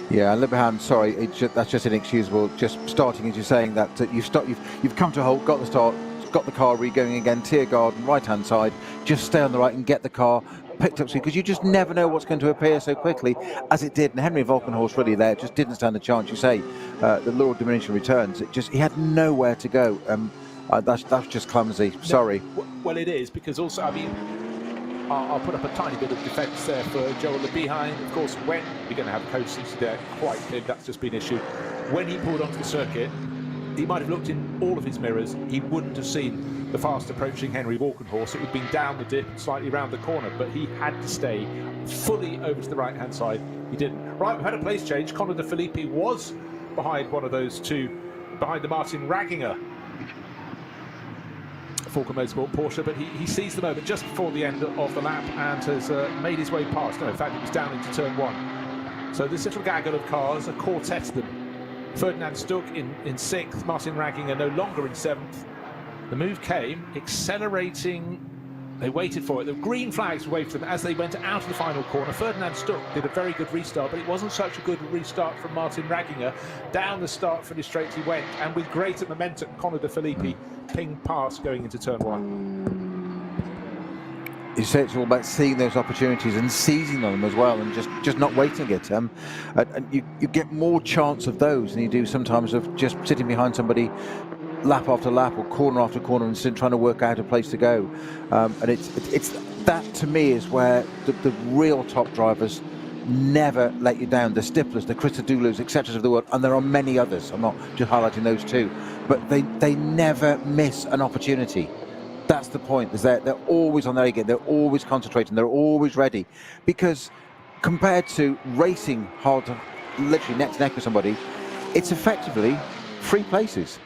Yeah, Le Bihan, sorry, that's just inexcusable. Just starting as you're saying that you've come to a halt, got the start, got the car re-going again, Tiergarten, right-hand side, just stay on the right and get the car picked up, because you just never know what's going to appear so quickly as it did. And Henry Volkenhorst really there just didn't stand a chance. You say the law of diminishing returns. He had nowhere to go. That's just clumsy. Sorry. No, well, it is, because also, I mean, I'll put up a tiny bit of defence there for Joel Le Bihan. Of course, when you're going to have Code 60 there, quite clear that's just been issued. When he pulled onto the circuit, he might have looked in all of his mirrors. He wouldn't have seen the fast approaching Henry Walkenhorst. It would have been down the dip and slightly round the corner, but he had to stay fully over to the right hand side. He didn't. Right, we've had a place change. Conor De Filippi was behind one of those two, behind the Martin Ragginger Falker Motorsport Porsche, but he sees the moment just before the end of the lap and has made his way past. No, in fact, it was down into turn 1. So this little gaggle of cars, a quartet of them. Ferdinand Stuck in 6th, Martin Ragginger no longer in 7th. The move came, accelerating. They waited for it. The green flags waved for them as they went out of the final corner. Ferdinand Stuck did a very good restart, but it wasn't such a good restart from Martin Ragginger. Down the start for the straight he went, and with greater momentum, Conor De Filippi pinged past going into turn 1. You say it's all about seeing those opportunities and seizing them as well, and just not waiting it. And you get more chance of those than you do sometimes of just sitting behind somebody lap after lap or corner after corner and trying to work out a place to go. And it's that, to me, is where the real top drivers never let you down. The Stiplers, the Christodoulos, etc. of the world, and there are many others. I'm not just highlighting those two, but they never miss an opportunity. That's the point. Is they're always on their A game. They're always concentrating. They're always ready. Because compared to racing hard, literally neck to neck with somebody, it's effectively free places.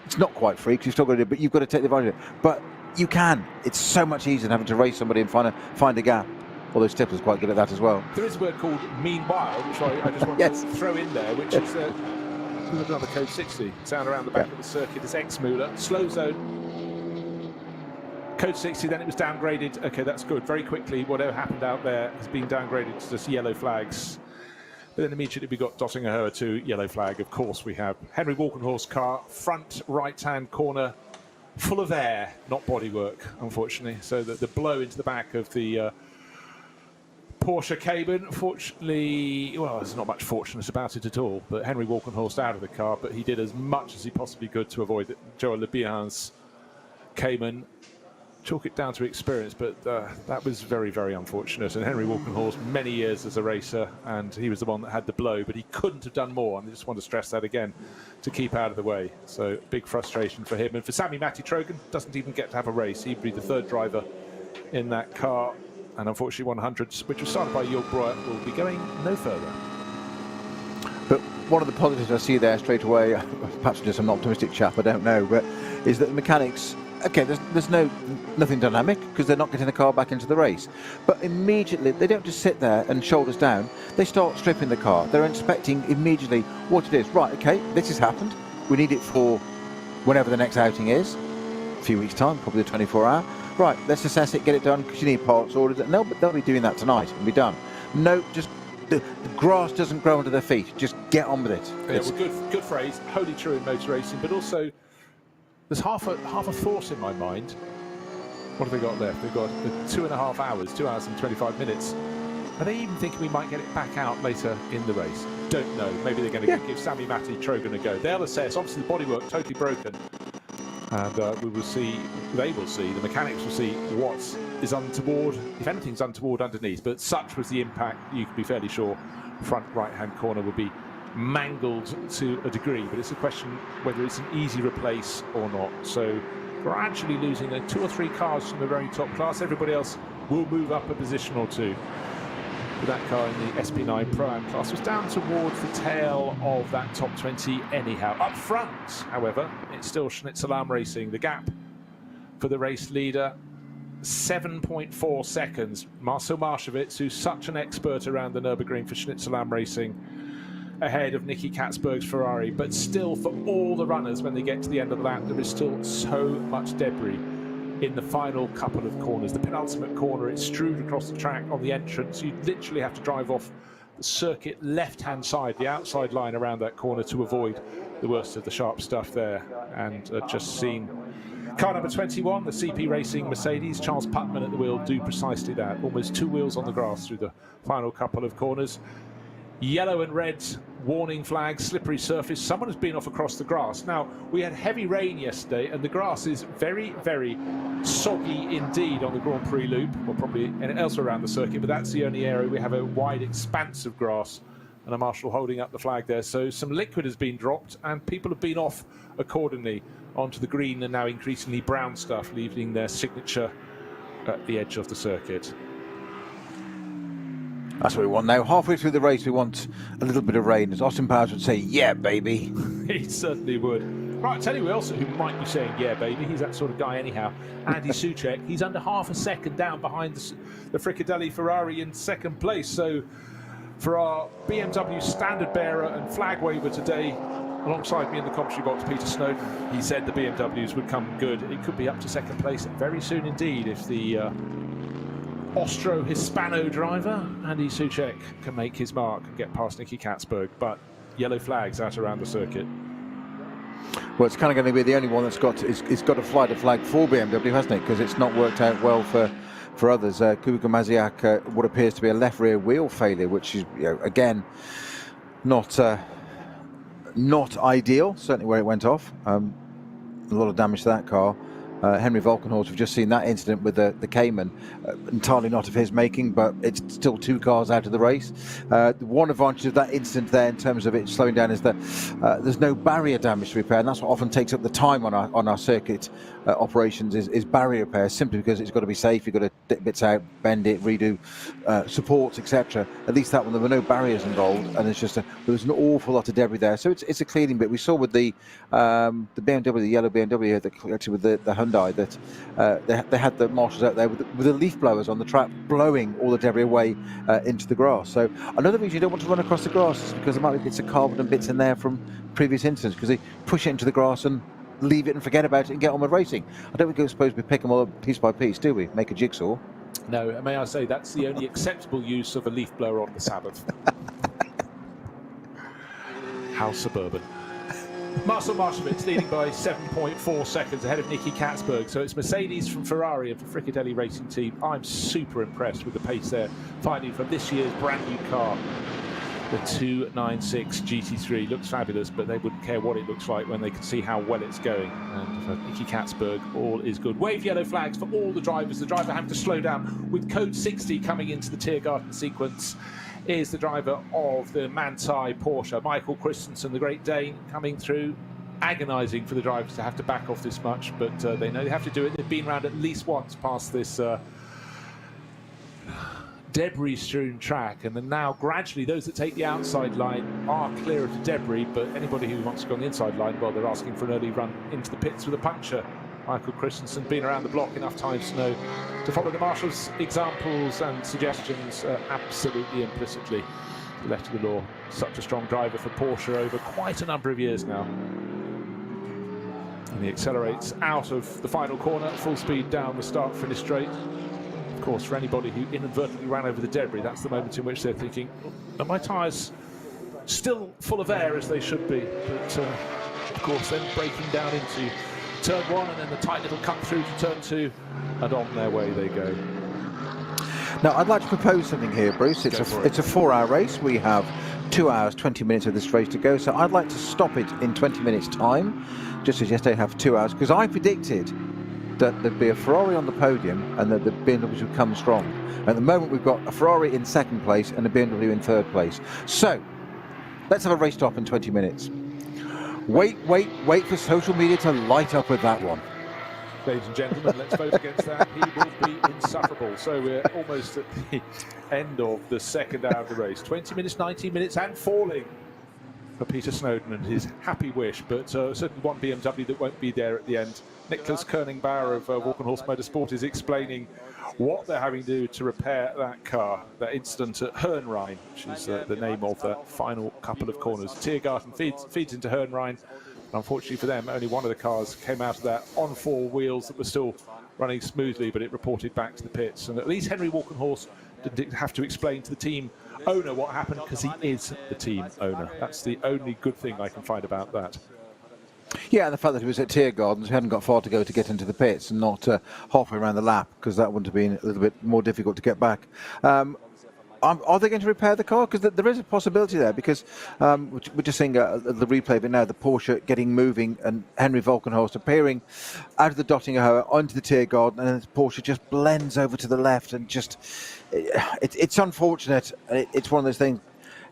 It's not quite free because you've still got to do it, but you've got to take the advantage of it. But you can. It's so much easier than having to race somebody and find a gap. Although Stifler's quite good at that as well. There is a word called meanwhile, which I just want to throw in there, which is another Code 60. Sound around the back of the circuit is X-Muller. Slow zone. Code 60, then it was downgraded. Okay, that's good. Very quickly, whatever happened out there has been downgraded to just yellow flags. But then immediately we got Dottinger Her to yellow flag. Of course, we have Henry Walkenhorst car, front right-hand corner, full of air, not bodywork, unfortunately. So the blow into the back of the Porsche Cayman, fortunately, well, there's not much fortunate about it at all. But Henry Walkenhorst out of the car, but he did as much as he possibly could to avoid Joel Le Bihan's Cayman. chalk it down to experience, but that was very, very unfortunate. And Henry Walkenhorst, many years as a racer, and he was the one that had the blow, but he couldn't have done more. And I just want to stress that again, to keep out of the way. So big frustration for him. And for Sammy Matty Trogan, doesn't even get to have a race. He'd be the third driver in that car. And unfortunately 100s, which was started by Jörg Breuer, will be going no further. But one of the positives I see there straight away, perhaps just an optimistic chap, I don't know, but is that the mechanics, okay, there's nothing dynamic because they're not getting the car back into the race. But immediately, they don't just sit there and shoulders down, they start stripping the car. They're inspecting immediately what it is. Right, okay, this has happened. We need it for whenever the next outing is, a few weeks' time, probably the 24-hour. Right, let's assess it, get it done, because you need parts ordered. No, but they'll be doing that tonight and be done. No, just the grass doesn't grow under their feet. Just get on with it. Yeah, well, good phrase, wholly true in motor racing, but also there's half a thought in my mind. What have they got left? They've got 2.5 hours, 2 hours and 25 minutes. Are they even thinking we might get it back out later in the race? Don't know. Maybe they're going to give Sammy Matty Trogan a go. They'll assess. Obviously, the bodywork totally broken. And we will see, they will see, the mechanics will see what is untoward, if anything's untoward underneath. But such was the impact, you can be fairly sure front right-hand corner will be mangled to a degree. But it's a question whether it's an easy replace or not. So gradually losing 2 or 3 cars from the very top class. Everybody else will move up a position or two. But that car in the SP9 Pro-Am class was down towards the tail of that top 20 anyhow. Up front, however, it's still Schnitzelarm Racing. The gap for the race leader, 7.4 seconds. Marcel Marschewitz, who's such an expert around the Nürburgring for Schnitzelarm Racing, ahead of Nicky Katzberg's Ferrari. But still, for all the runners, when they get to the end of the lap, there is still so much debris in the final couple of corners. The penultimate corner, it's strewed across the track on the entrance. You literally have to drive off the circuit left-hand side, the outside line around that corner, to avoid the worst of the sharp stuff there. And just seen car number 21, the CP Racing Mercedes, Charles Putman at the wheel, do precisely that. Almost 2 wheels on the grass through the final couple of corners. Yellow and red warning flags, slippery surface. Someone has been off across the grass. Now, we had heavy rain yesterday, and the grass is very, very soggy indeed on the Grand Prix loop, or probably elsewhere around the circuit, but that's the only area we have a wide expanse of grass, and a marshal holding up the flag there. So some liquid has been dropped, and people have been off accordingly onto the green and now increasingly brown stuff, leaving their signature at the edge of the circuit. That's what we want now. Halfway through the race, we want a little bit of rain. As Austin Powers would say, yeah, baby. He certainly would. Right, I'll tell you who else who might be saying, yeah, baby. He's that sort of guy anyhow. Andy Soucek. He's under half a second down behind the Fricadelli Ferrari in second place. So for our BMW standard bearer and flag waver today, alongside me in the commentary box, Peter Snowden, he said the BMWs would come good. It could be up to second place very soon indeed if the Austro-Hispano driver, Andy Soucek, can make his mark and get past Nicky Katzberg. But yellow flags out around the circuit. Well, it's kind of going to be the only one that's got to fly the flag for BMW, hasn't it? Because it's not worked out well for others. Kubica Maziak, what appears to be a left rear wheel failure, which is, again, not ideal. Certainly where it went off. A lot of damage to that car. Henry Walkenhorst, we've just seen that incident with the Cayman, entirely not of his making, but it's still 2 cars out of the race. One advantage of that incident there in terms of it slowing down is that there's no barrier damage to repair, and that's what often takes up the time on our circuit operations is barrier repair, simply because it's got to be safe. You've got to dip bits out, bend it, redo supports, etc. At least that one, there were no barriers involved, and it's just there's an awful lot of debris there. So it's a cleaning bit. We saw with the BMW, the yellow BMW, actually with the Hyundai, that they had the marshals out there with the leaf blowers on the track, blowing all the debris away into the grass. So another reason you don't want to run across the grass is because there might be bits of carbon and bits in there from previous incidents, because they push it into the grass and leave it and forget about it and get on with racing. I don't think we're supposed to be picking them all up piece by piece, do we? Make a jigsaw. No, may I say that's the only acceptable use of a leaf blower on the Sabbath. How suburban. Marcel Marschewitz leading by 7.4 seconds ahead of Nicky Katzberg. So it's Mercedes from Ferrari and for Fricadelli Racing Team. I'm super impressed with the pace they're finding from this year's brand new car. The 296 GT3 looks fabulous, but they wouldn't care what it looks like when they can see how well it's going. And for Nicky Katzberg, all is good. Wave yellow flags for all the drivers. The driver having to slow down with code 60 coming into the Tiergarten sequence is the driver of the Manthey Porsche, Michael Christensen, the Great Dane, coming through. Agonising for the drivers to have to back off this much, but they know they have to do it. They've been round at least once past this debris-strewn track, and then now gradually those that take the outside line are clear of the debris, but anybody who wants to go on the inside line, well, they're asking for an early run into the pits with a puncture. Michael Christensen been around the block enough times to know to follow the marshal's examples and suggestions absolutely implicitly. The letter of the law. Such a strong driver for Porsche over quite a number of years now. And he accelerates out of the final corner, full speed down the start-finish straight. Of course, for anybody who inadvertently ran over the debris, that's the moment in which they're thinking, are my tyres still full of air as they should be? But of course, then breaking down into turn 1 and then the tight little cut through to turn 2, and on their way they go. Now, I'd like to propose something here, Bruce. It's a 4-hour race. We have 2 hours, 20 minutes of this race to go. So I'd like to stop it in 20 minutes' time, just as yesterday have 2 hours, because I predicted that there'd be a Ferrari on the podium and that the BMW would come strong. At the moment, we've got a Ferrari in second place and a BMW in third place. So let's have a race stop in 20 minutes. Wait for social media to light up with that one. Ladies and gentlemen, let's vote against that. He will be insufferable. So we're almost at the end of the second hour of the race. 20 minutes, 19 minutes, and falling for Peter Snowden and his happy wish. But certainly one BMW that won't be there at the end. Nicholas Kerning-Bauer of Walkenhorst Motorsport is explaining what they're having to do to repair that car. That incident at Hohenrhein, which is the name of that final couple of corners. Tiergarten feeds into Hohenrhein. Unfortunately for them, only one of the cars came out of that on 4 wheels that were still running smoothly, but it reported back to the pits. And at least Henry Walkenhorst didn't have to explain to the team owner what happened, because he is the team owner. That's the only good thing I can find about that. Yeah, and the fact that he was at Tiergarten, he hadn't got far to go to get into the pits, and not halfway around the lap, because that would have been a little bit more difficult to get back. Are they going to repair the car? Because there is a possibility there, because we're just seeing the replay of it now, the Porsche getting moving and Henry Walkenhorst appearing out of the Dottinger onto the Tiergarten, and then the Porsche just blends over to the left, and just it's unfortunate. It's one of those things.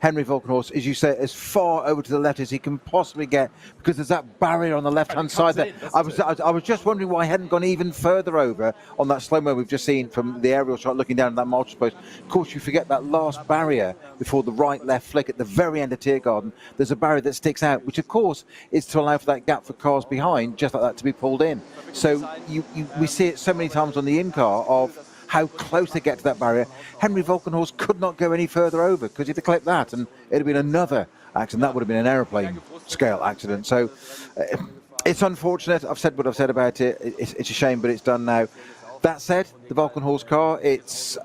Henry Walkenhorst, as you say, as far over to the left as he can possibly get, because there's that barrier on the left-hand side there. I was just wondering why he hadn't gone even further over on that slow-mo we've just seen from the aerial shot, looking down at that marshal post. Of course, you forget that last barrier before the right-left flick at the very end of Tiergarten. There's a barrier that sticks out, which, of course, is to allow for that gap for cars behind, just like that, to be pulled in. So we see it so many times on the in-car of how close they get to that barrier. Henry Walkenhorst could not go any further over, because he'd have clipped that and it'd have been another accident. That would have been an aeroplane scale accident. So it's unfortunate. I've said what I've said about it. It's a shame, but it's done now. That said, the Walkenhorst car, it's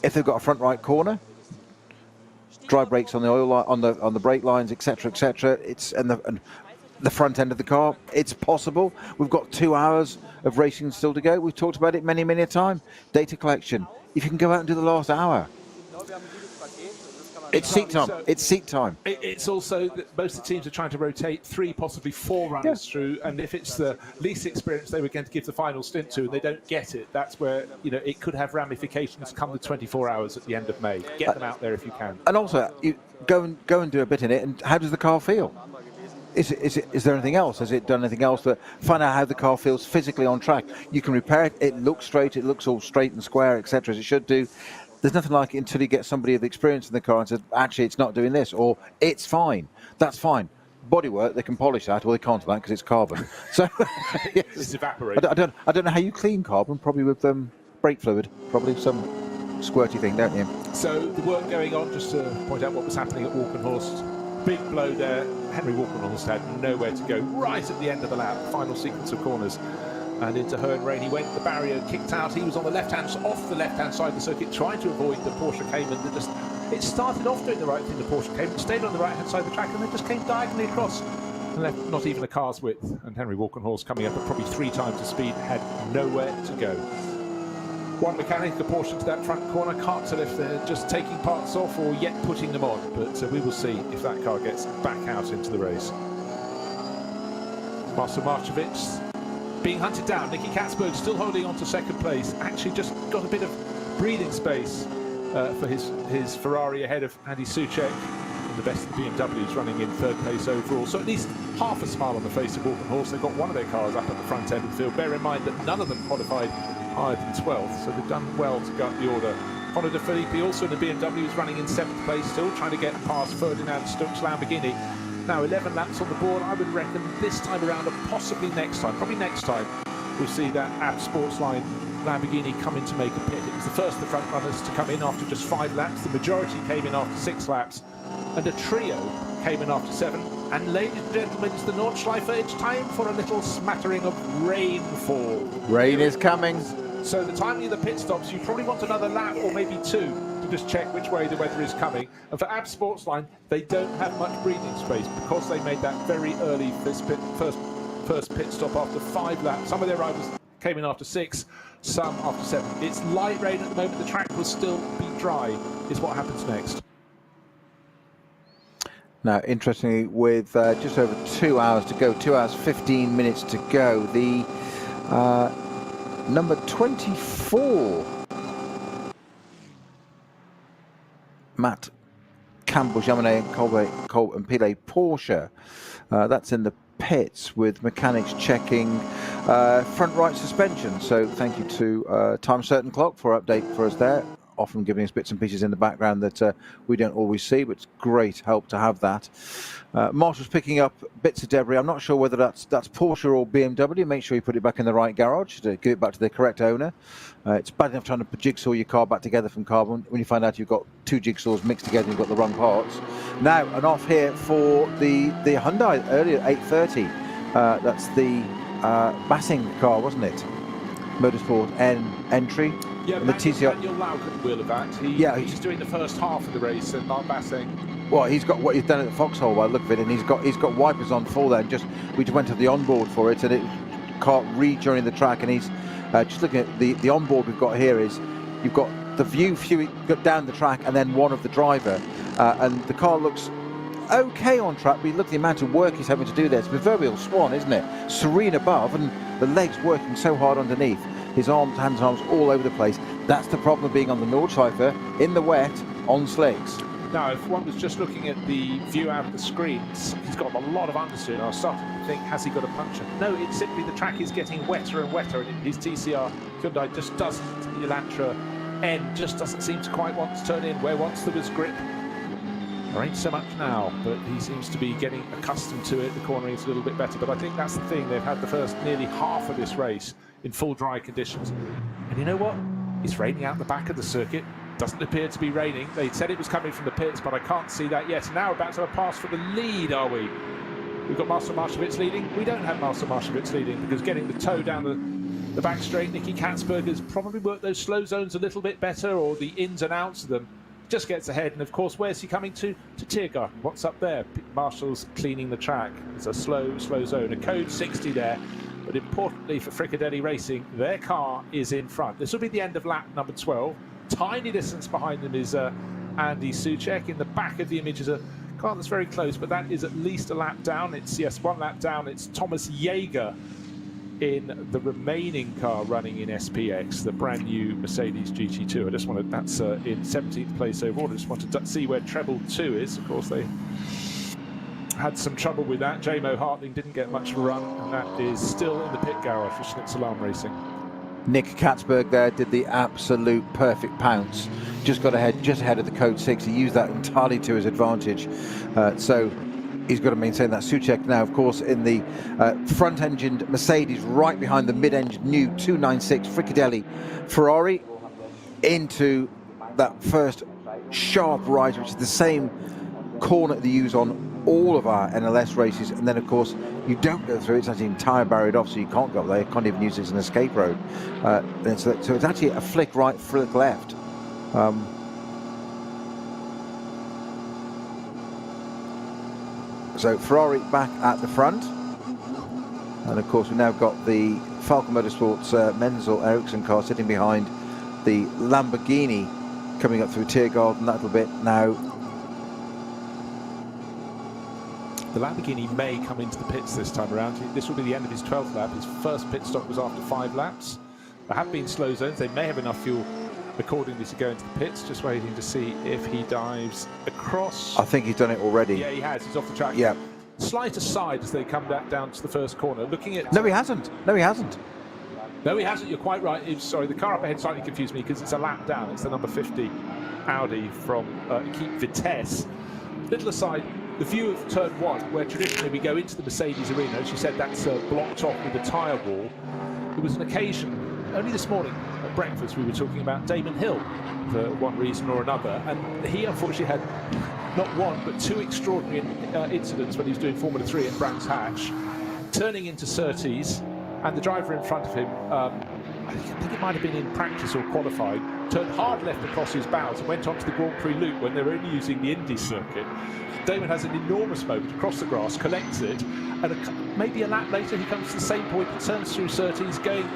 if they've got a front right corner, dry brakes on the oil on the brake lines, etc., etc. It's and the front end of the car, it's possible. We've got 2 hours of racing still to go. We've talked about it many a time. Data collection. If you can go out and do the last hour, it's seat time. It's seat time. It's also that most of the teams are trying to rotate 3, possibly 4 runners through, and if it's the least experienced they were going to give the final stint to and they don't get it, that's where it could have ramifications come the 24 hours at the end of May. Get them out there if you can. And also, you go and do a bit in it. And how does the car feel? Is there anything else? Has it done anything else to find out how the car feels physically on track? You can repair it. It looks straight. It looks all straight and square, etc., as it should do. There's nothing like it until you get somebody with experience in the car and says, actually, it's not doing this, or it's fine. That's fine. Bodywork, they can polish that, or they can't do that because it's carbon. So it's evaporated. I don't know how you clean carbon. Probably with brake fluid. Probably some squirty thing, don't you? So the work going on. Just to point out what was happening at Walkenhorst. Big blow there. Henry Walkenhorst had nowhere to go right at the end of the lap. Final sequence of corners. And into Hohenrhein he went. The barrier kicked out. He was on the off the left-hand side of the circuit, trying to avoid the Porsche Cayman. It started off doing the right thing, the Porsche Cayman, stayed on the right-hand side of the track, and then just came diagonally across and left not even a car's width. And Henry Walkenhorst, coming up at probably 3 times the speed, had nowhere to go. one mechanic apportioned to that front corner. Can't tell if they're just taking parts off or yet putting them on, but we will see if that car gets back out into the race. Marcel Marcevic being hunted down. Nicky Katzberg still holding on to second place. Actually just got a bit of breathing space for his Ferrari ahead of Andy Soucek. And the best of the BMWs running in third place overall. So at least half a smile on the face of Walton Horse. They've got one of their cars up at the front end of the field. Bear in mind that none of them qualified higher than 12th, so they've done well to gut the order. Conor De Filippi also in the BMW is running in 7th place, still trying to get past Ferdinand Stuck's Lamborghini. Now 11 laps on the board. I would reckon this time around, and possibly next time, probably next time, we'll see that AB Sportsline Lamborghini come in to make a pit. It was the first of the front runners to come in after just 5 laps. The majority came in after 6 laps, and a trio came in after 7. And ladies and gentlemen, it's the Nordschleife. It's time for a little smattering of rainfall. Rain is coming. So the timing of the pit stops, you probably want another lap or maybe 2 to just check which way the weather is coming. And for AB Sportsline, they don't have much breathing space because they made that very early first pit stop after 5 laps. Some of their riders came in after 6, some after 7. It's light rain at the moment. The track will still be dry, is what happens next. Now, interestingly, with just over 2 hours to go, 2 hours 15 minutes to go, the number 24 Matt Campbell, Jaminet, Colbert and Pile Porsche, that's in the pits with mechanics checking front right suspension. So thank you to Time Certain Clock for update for us there, often giving us bits and pieces in the background that we don't always see, but it's great help to have that. Marshall's picking up bits of debris. I'm not sure whether that's Porsche or BMW. Make sure you put it back in the right garage to give it back to the correct owner. It's bad enough trying to jigsaw your car back together from carbon when you find out you've got 2 jigsaws mixed together and you've got the wrong parts. Now, an off here for the Hyundai earlier at 8:30. That's the Bassing car, wasn't it? Motorsport N entry. Yeah, and the TCR. Daniel Lau couldn't wheel of that. He's doing the first half of the race, and Mark Bassing. Well, he's got what he's done at the Foxhole by the look of it, and he's got wipers on full there. And we just went to the onboard for it, and it can't rejoining the track. And he's just looking at the onboard we've got here. Is you've got the view down the track, and then one of the driver, and the car looks okay on track. But you look at the amount of work he's having to do there. It's a proverbial swan, isn't it? Serene above, and the legs working so hard underneath. His arms, hands and arms all over the place. That's the problem of being on the Nordschleife in the wet on slicks. Now, if one was just looking at the view out of the screens, he's got a lot of understeer. I was starting to think, has he got a puncture? No, it's simply the track is getting wetter and wetter, and his TCR Hyundai just doesn't, the Elantra N just doesn't seem to quite want to turn in where once there was grip. There ain't so much now, but he seems to be getting accustomed to it. The cornering's a little bit better, but I think that's the thing. They've had the first nearly half of this race in full dry conditions. And you know what? It's raining out the back of the circuit. Doesn't appear to be raining. They said it was coming from the pits, but I can't see that yet. Now we're about to have a pass for the lead, are we? We've got Marcel Marcevic leading. We don't have Marcel Marcevic leading because getting the toe down the back straight, Nicky Katzberg has probably worked those slow zones a little bit better, or the ins and outs of them. Just gets ahead, and of course, where's he coming to? To Tiergarten. What's up there? Marshall's cleaning the track. It's a slow zone. A code 60 there. But importantly for Fricadelli Racing, their car is in front. This will be the end of lap number 12. Tiny distance behind them is Andy Soucek. In the back of the image is a car that's very close, but that is at least a lap down. It's, yes, 1 lap down. It's Thomas Jaeger in the remaining car running in SPX, the brand new Mercedes GT2. I just wanted, that's in 17th place overall. I just wanted to see where treble 2 is. Of course, they had some trouble with that. J-Mo Hartling didn't get much of a run, and that is still in the pit garage for Schnitzel Arm Racing. Nick Katzberg there did the absolute perfect pounce. Just got ahead, just ahead of the code 6. He used that entirely to his advantage. So he's got to maintain that. Soucek now, of course, in the front-engined Mercedes, right behind the mid-engined new 296 Fricadelli Ferrari, into that first sharp right, which is the same corner they use on all of our NLS races. And then, of course, you don't go through. It's actually entire barried off, so you can't go up there. You can't even use it as an escape road. So it's actually a flick right, flick left. So Ferrari back at the front, and of course we've now got the Falcon Motorsports Menzel Ericsson car sitting behind the Lamborghini coming up through Tiergarten a little bit now. The Lamborghini may come into the pits this time around. This will be the end of his 12th lap. His first pit stop was after 5 laps. There have been slow zones. They may have enough fuel accordingly to go into the pits. Just waiting to see if he dives across. I think he's done it already. Yeah, he has. He's off the track. Yeah. Slight aside as they come back down to the first corner. Looking at... No, he hasn't. No, he hasn't. No, he hasn't. You're quite right. Sorry, the car up ahead slightly confused me because it's a lap down. It's the number 50 Audi from Keep Vitesse. Little aside, the view of turn 1, where traditionally we go into the Mercedes arena, as you said, that's blocked off with a tyre wall. There was an occasion, only this morning at breakfast, we were talking about Damon Hill for one reason or another, and he unfortunately had not one but 2 extraordinary incidents when he was doing Formula 3 at Brands Hatch, turning into Surtees, and the driver in front of him, I think it might have been in practice or qualifying, turned hard left across his bows and went onto the Grand Prix loop when they were only using the Indy circuit. Damon has an enormous moment across the grass, collects it, and maybe a lap later he comes to the same point, turns through Surtees, going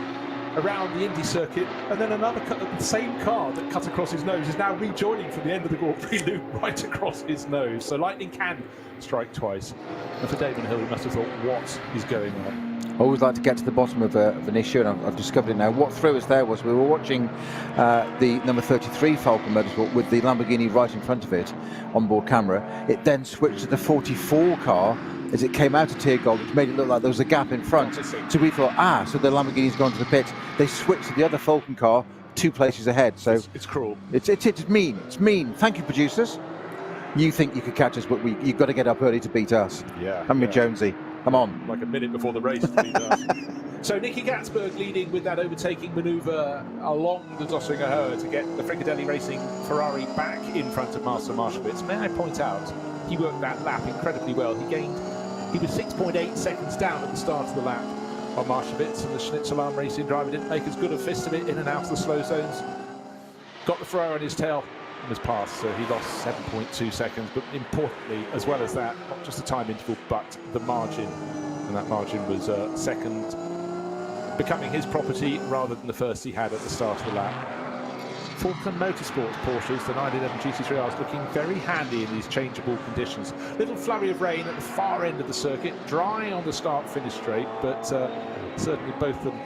around the Indy circuit, and then another the same car that cut across his nose is now rejoining from the end of the Grand Prix loop right across his nose. So lightning can strike twice. And for Damon Hill, he must have thought, what is going on? I always like to get to the bottom of an issue, and I've discovered it now. What threw us there was we were watching the number 33 Falcon Motorsport with the Lamborghini right in front of it, onboard camera. It then switched to the 44 car as it came out of Tiergarten, which made it look like there was a gap in front. So we thought, so the Lamborghini's gone to the pit. They switched to the other Falcon car 2 places ahead. So it's cruel. It's mean. It's mean. Thank you, producers. You think you could catch us, but you've got to get up early to beat us. Yeah. Haven't we, Jonesy? Come on. Like a minute before the race to beat us. So Nicky Gatzberg leading with that overtaking manoeuvre along the Döttinger to get the Fricadelli Racing Ferrari back in front of Marcel Marschwitz. May I point out, he worked that lap incredibly well. He was 6.8 seconds down at the start of the lap on Marschwitz, and the Schnitzelarm Racing driver didn't make as good a fist of it in and out of the slow zones. Got the Ferrari on his tail and was passed, so he lost 7.2 seconds. But importantly, as well as that, not just the time interval, but the margin. And that margin was second, becoming his property rather than the first he had at the start of the lap. Falcon Motorsports Porsches, the 911 GT3Rs, looking very handy in these changeable conditions. Little flurry of rain at the far end of the circuit, dry on the start-finish straight, but certainly both of them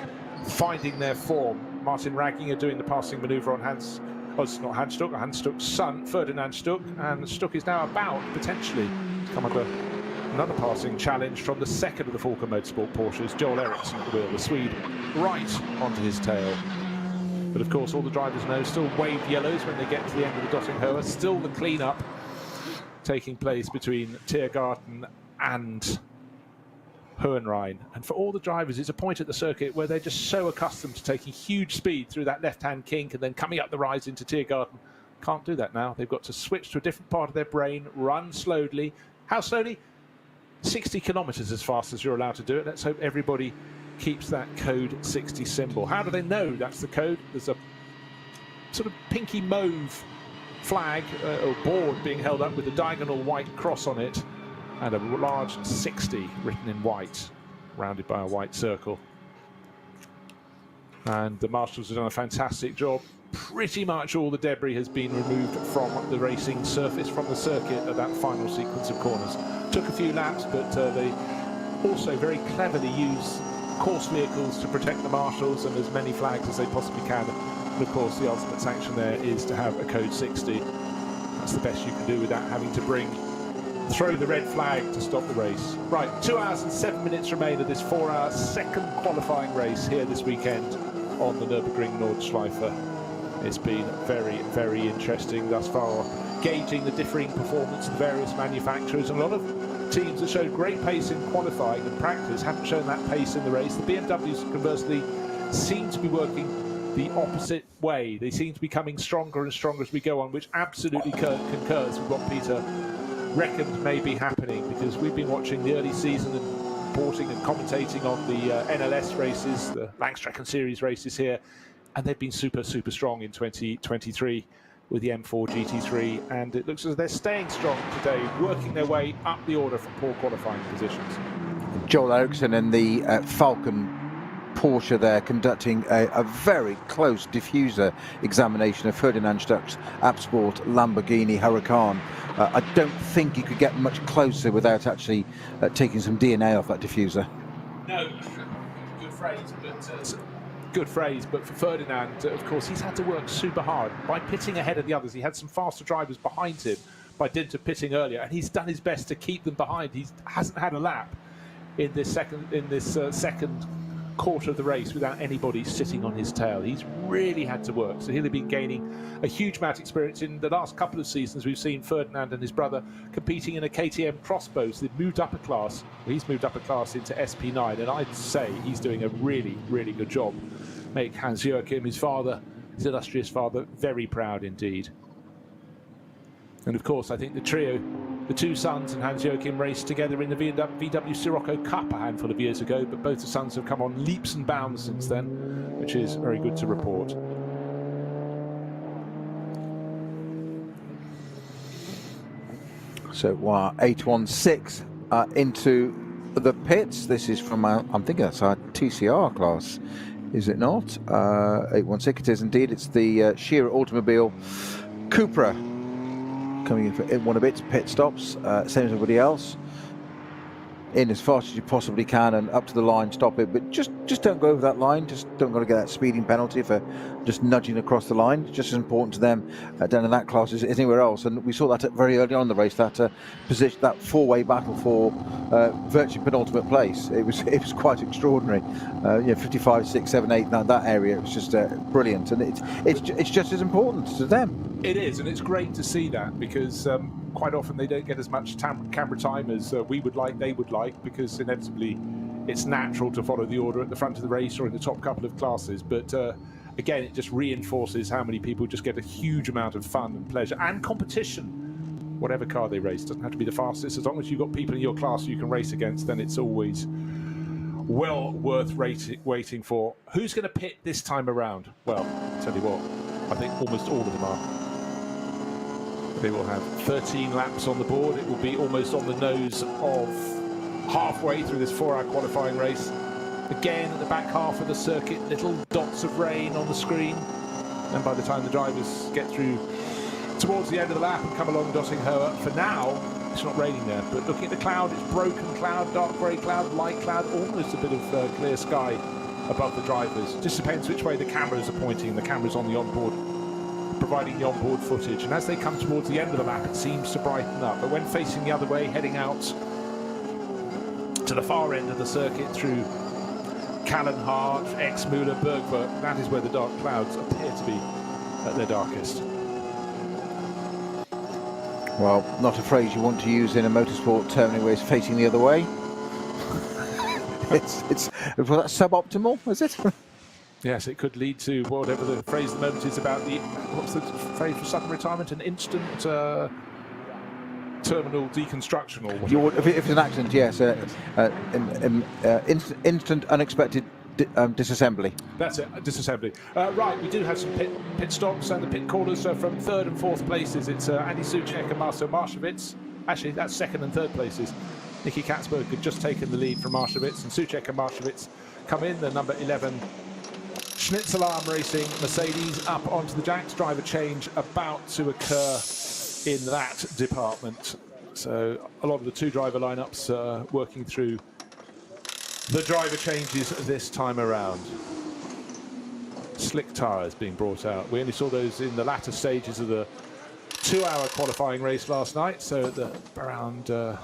finding their form. Martin Ragginger doing the passing manoeuvre on it's not Hans Stuck's son, Ferdinand Stuck, and Stuck is now about, potentially, come under another passing challenge from the second of the Falcon Motorsport Porsches, Joel Eriksson at the wheel, the Swede, right onto his tail. But of course, all the drivers know, still wave yellows when they get to the end of the Döttinger, still the clean-up taking place between Tiergarten and Hohenrhein. And for all the drivers, it's a point at the circuit where they're just so accustomed to taking huge speed through that left-hand kink and then coming up the rise into Tiergarten. Can't do that now. They've got to switch to a different part of their brain, run slowly. How slowly? 60 kilometers as fast as you're allowed to do it. Let's hope everybody keeps that code 60 symbol. How do they know that's the code? There's a sort of pinky mauve flag or board being held up with a diagonal white cross on it and a large 60 written in white, rounded by a white circle. And the marshals have done a fantastic job. Pretty much all the debris has been removed from the racing surface, from the circuit at that final sequence of corners. Took a few laps, but they also very cleverly use course vehicles to protect the marshals and as many flags as they possibly can. And of course, the ultimate sanction there is to have a code 60. That's the best you can do without having to throw the red flag to stop the race. Right, 2 hours and 7 minutes remain of this 4-hour second qualifying race here this weekend on the Nürburgring-Nordschleife. It's been very, very interesting thus far, gauging the differing performance of the various manufacturers. And a lot of teams that showed great pace in qualifying and practice haven't shown that pace in the race. The BMWs, conversely, seem to be working the opposite way. They seem to be becoming stronger and stronger as we go on, which absolutely concurs with what Peter reckoned may be happening, because we've been watching the early season and reporting and commentating on the NLS races, the Langstracken Series races here, and they've been super, super strong in 2023 with the M4 GT3, and it looks as though they're staying strong today, working their way up the order from poor qualifying positions. Joel Eriksson in the Falcon Porsche there conducting a very close diffuser examination of Ferdinand Stuck's Absport Lamborghini Huracan. I don't think you could get much closer without actually taking some DNA off that diffuser. No, good phrase, but for Ferdinand, of course, he's had to work super hard by pitting ahead of the others. He had some faster drivers behind him by dint of pitting earlier, and he's done his best to keep them behind. He hasn't had a lap in this second quarter of the race without anybody sitting on his tail. He's really had to work, so he'll have been gaining a huge amount of experience. In the last couple of seasons, we've seen Ferdinand and his brother competing in a KTM crossbow, so they've moved up a class. He's moved up a class into SP9, and I'd say he's doing a really, really good job. Make Hans-Joachim, his father, his illustrious father, very proud indeed. And of course, I think the trio, the two sons and Hans-Joachim, raced together in the VW Sirocco Cup a handful of years ago, but both the sons have come on leaps and bounds since then, which is very good to report. So 816 into the pits. This is from I'm thinking that's our TCR class, is it not? 816, it is indeed. It's the Shearer Automobile Cupra coming in for one of its pit stops, same as everybody else. In as fast as you possibly can and up to the line, stop it, but just don't go over that line. Just don't go to get that speeding penalty for just nudging across the line. It's just as important to them down in that class as anywhere else. And we saw that very early on in the race, that position, that four-way battle for virtually penultimate place. It was quite extraordinary. 55, 6, 7, 8, that area. It was just brilliant, and it's just as important to them. It is, and it's great to see that, because quite often they don't get as much camera time as we would like, they would like, because inevitably it's natural to follow the order at the front of the race or in the top couple of classes. But again, it just reinforces how many people just get a huge amount of fun and pleasure and competition. Whatever car they race, doesn't have to be the fastest. As long as you've got people in your class you can race against, then it's always well worth waiting for. Who's going to pit this time around? Well, I'll tell you what, I think almost all of them are. They will have 13 laps on the board. It will be almost on the nose of halfway through this 4-hour qualifying race. Again, at the back half of the circuit, little dots of rain on the screen. And by the time the drivers get through towards the end of the lap and come along dotting her up, for now, it's not raining there. But looking at the cloud, it's broken cloud, dark grey cloud, light cloud, almost a bit of clear sky above the drivers. Just depends which way the cameras are pointing. The cameras on the onboard, providing the onboard footage, and as they come towards the end of the lap it seems to brighten up, but when facing the other way, heading out to the far end of the circuit through Kallenhardt, Exmüller, Bergwerk, that is where the dark clouds appear to be at their darkest. Well, not a phrase you want to use in a motorsport term anyway, it's facing the other way. it's was that suboptimal, is it? Yes, it could lead to whatever the phrase at the moment is about the, what's the phrase for sudden retirement? An instant terminal deconstruction or whatever. If it's an accident, yes, instant unexpected disassembly. That's it, disassembly. Right, we do have some pit stops and the pit callers from third and fourth places. It's Andy Soucek and Marcel Marshevitz. Actually, that's second and third places. Nicky Katzberg had just taken the lead from Marshevitz, and Soucek and Marshevitz come in. The number 11 Schnitzelarm Racing Mercedes up onto the jacks. Driver change about to occur in that department. So a lot of the two driver lineups are working through the driver changes this time around. Slick tyres being brought out. We only saw those in the latter stages of the 2-hour qualifying race last night. So at the around, they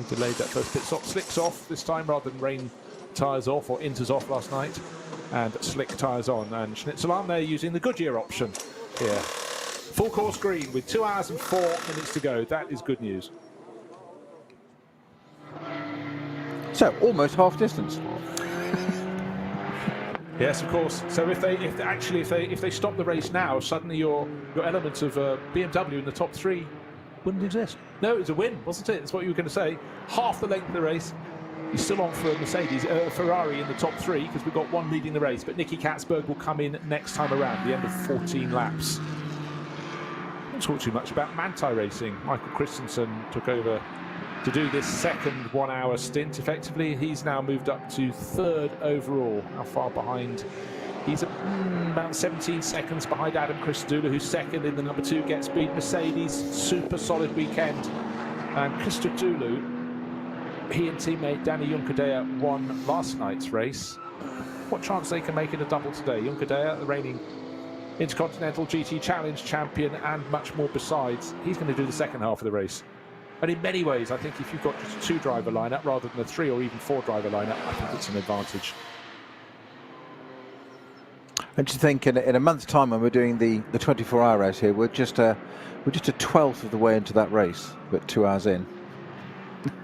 delayed that first pit stop. Slicks off this time rather than rain tyres off, or inters off last night. And slick tyres on, and Schnitzelarm, they're using the Goodyear option here. Full course green with 2 hours and 4 minutes to go. That is good news. So almost half distance. Yes, of course. So if they stop the race now, suddenly your element of BMW in the top 3 wouldn't exist. No, it was a win, wasn't it? That's what you were going to say. Half the length of the race. He's still on for Ferrari in the top 3, because we've got one leading the race, but Nicky Katzberg will come in next time around, the end of 14 laps. I don't talk too much about Manthey Racing. Michael Christensen took over to do this second 1 hour stint effectively. He's now moved up to 3rd overall. How far behind? He's about 17 seconds behind Adam Christodoulou, who's 2nd in the number 2 Get Speed Mercedes. Super solid weekend. And Christodoulou, he and teammate Danny Juncadella won last night's race. What chance they can make it a double today? Juncadella, the reigning Intercontinental GT Challenge champion, and much more besides. He's going to do the second half of the race. And in many ways, I think if you've got just a 2-driver lineup rather than a 3 or even 4-driver lineup, I think it's an advantage. And to think in a month's time when we're doing the 24-hour race here, we're just a 12th of the way into that race, but 2 hours in.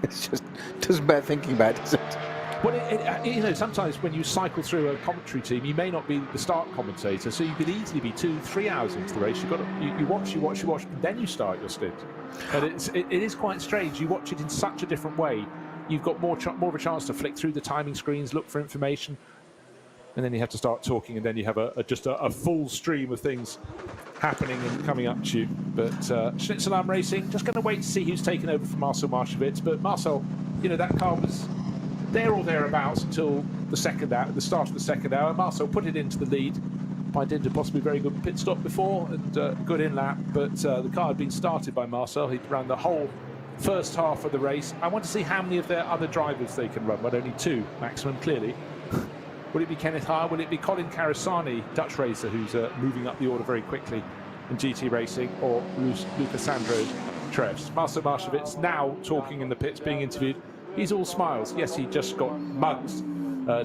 It's just doesn't bear thinking about, does it? Well, you know, sometimes when you cycle through a commentary team, you may not be the start commentator, so you could easily be 2-3 hours into the race. You've got to, you watch, and then you start your stint. But it is quite strange. You watch it in such a different way. You've got more of a chance to flick through the timing screens, look for information, and then you have to start talking, and then you have just a full stream of things happening and coming up to you. But Schnitzelarm Racing, just going to wait to see who's taken over from Marcel Marchewitz. But Marcel, you know, that car was there or thereabouts until the start of the second hour. Marcel put it into the lead by dint of possibly very good pit stop before and good in lap, but the car had been started by Marcel. He'd run the whole first half of the race. I want to see how many of their other drivers they can run, but only 2 maximum, clearly. Will it be Kenneth Haar? Will it be Colin Carasani, Dutch racer, who's moving up the order very quickly in GT racing, or Luca Sandro Treffs? Marcel Marchewitz now talking in the pits, being interviewed. He's all smiles. Yes, he just got mugged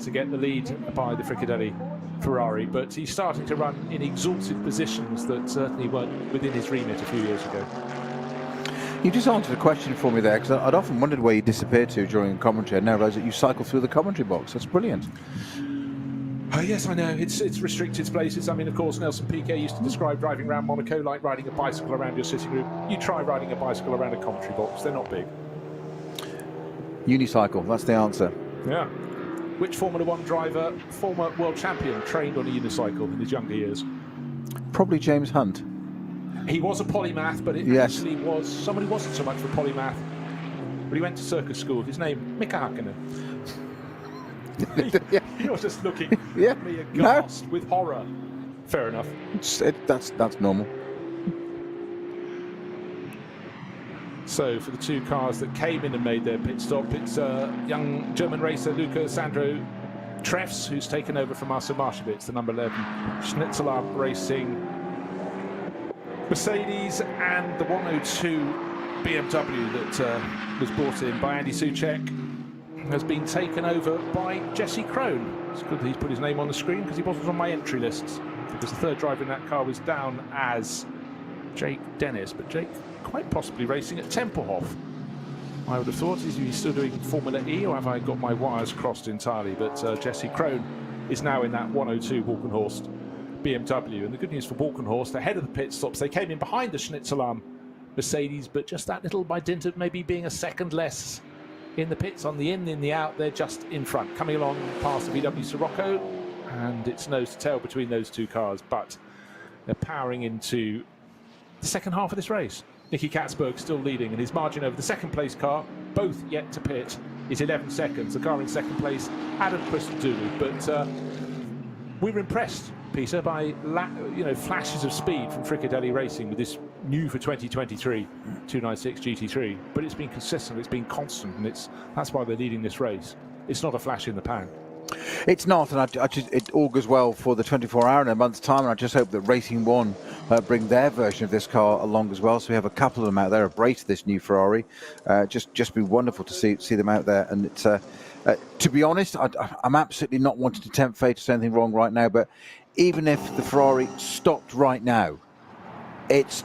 to get the lead by the Fricadelli Ferrari, but he's starting to run in exalted positions that certainly weren't within his remit a few years ago. You just answered a question for me there, because I'd often wondered where you disappeared to during commentary. I now realise that you cycle through the commentary box. That's brilliant. Yes, I know. It's restricted places. I mean, of course, Nelson Piquet used to describe driving around Monaco like riding a bicycle around your sitting room. You try riding a bicycle around a commentary box. They're not big. Unicycle, that's the answer. Yeah. Which Formula 1 driver, former world champion, trained on a unicycle in his younger years? Probably James Hunt. He was a polymath, but it actually was someone who wasn't so much for polymath. But he went to circus school. His name, Mika Hakkinen. You're just looking at me aghast with horror. Fair enough. That's normal. So for the 2 cars that came in and made their pit stop, it's young German racer Luca Sandro Treffs, who's taken over from Marcel Marchewitz, the number 11 Schnitzelarm Racing Mercedes, and the 102 BMW that was brought in by Andy Soucek has been taken over by Jesse Krohn. It's good that he's put his name on the screen, because he wasn't on my entry lists, because the 3rd driver in that car was down as Jake Dennis, but Jake quite possibly racing at Tempelhof. I would have thought. Is he still doing Formula E, or have I got my wires crossed entirely? But Jesse Krohn is now in that 102 Walkenhorst BMW. And the good news for Walkenhorst, ahead of the pit stops, they came in behind the Schnitzelarm Mercedes, but just that little by dint of maybe being a second less in the pits, on the in the out, they're just in front, coming along past the VW Sirocco, and it's nose to tail between those 2 cars, but they're powering into the second half of this race. Nicky Katzberg still leading, and his margin over the second place car, both yet to pit, is 11 seconds. The car in second place, Adam Christodoulou. But we were impressed, Peter, by flashes of speed from Fricadelli Racing with this new for 2023 296 GT3. But it's been consistent, it's been constant, and that's why they're leading this race. It's not a flash in the pan. It's not, and it augurs well for the 24-hour in a month's time, and I just hope that Racing One bring their version of this car along as well. So we have a couple of them out there, a brace of this new Ferrari. Just be wonderful to see them out there. And it's to be honest, I'm absolutely not wanting to tempt fate to say anything wrong right now, but even if the Ferrari stopped right now, it's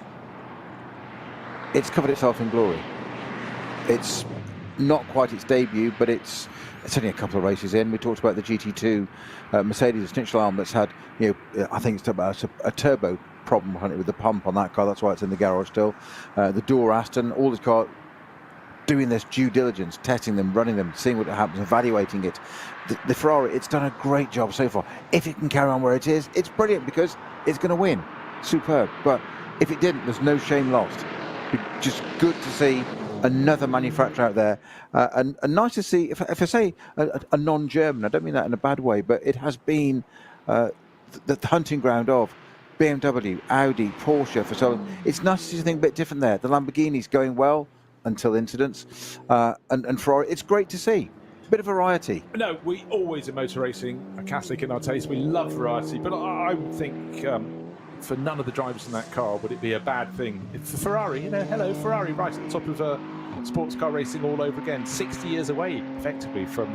covered itself in glory. It's not quite its debut, but it's only a couple of races in. We talked about the GT2 Mercedes Schnitzelarm that's had, I think it's about a turbo problem with the pump on that car. That's why it's in the garage still. The Door Aston, all this car doing this due diligence, testing them, running them, seeing what happens, evaluating it. The Ferrari, it's done a great job so far. If it can carry on where it is, it's brilliant, because it's going to win. Superb. But if it didn't, there's no shame lost. Just good to see another manufacturer out there, and nice to see. If I say a non-German, I don't mean that in a bad way, but it has been the hunting ground of BMW, Audi, Porsche. For so it's nice to see something a bit different there. The Lamborghini's going well until incidents, and Ferrari. It's great to see. Bit of variety. No, we always in motor racing are Catholic in our taste. We love variety, but I would think for none of the drivers in that car would it be a bad thing. For Ferrari, hello, Ferrari right at the top of sports car racing all over again. 60 years away, effectively, from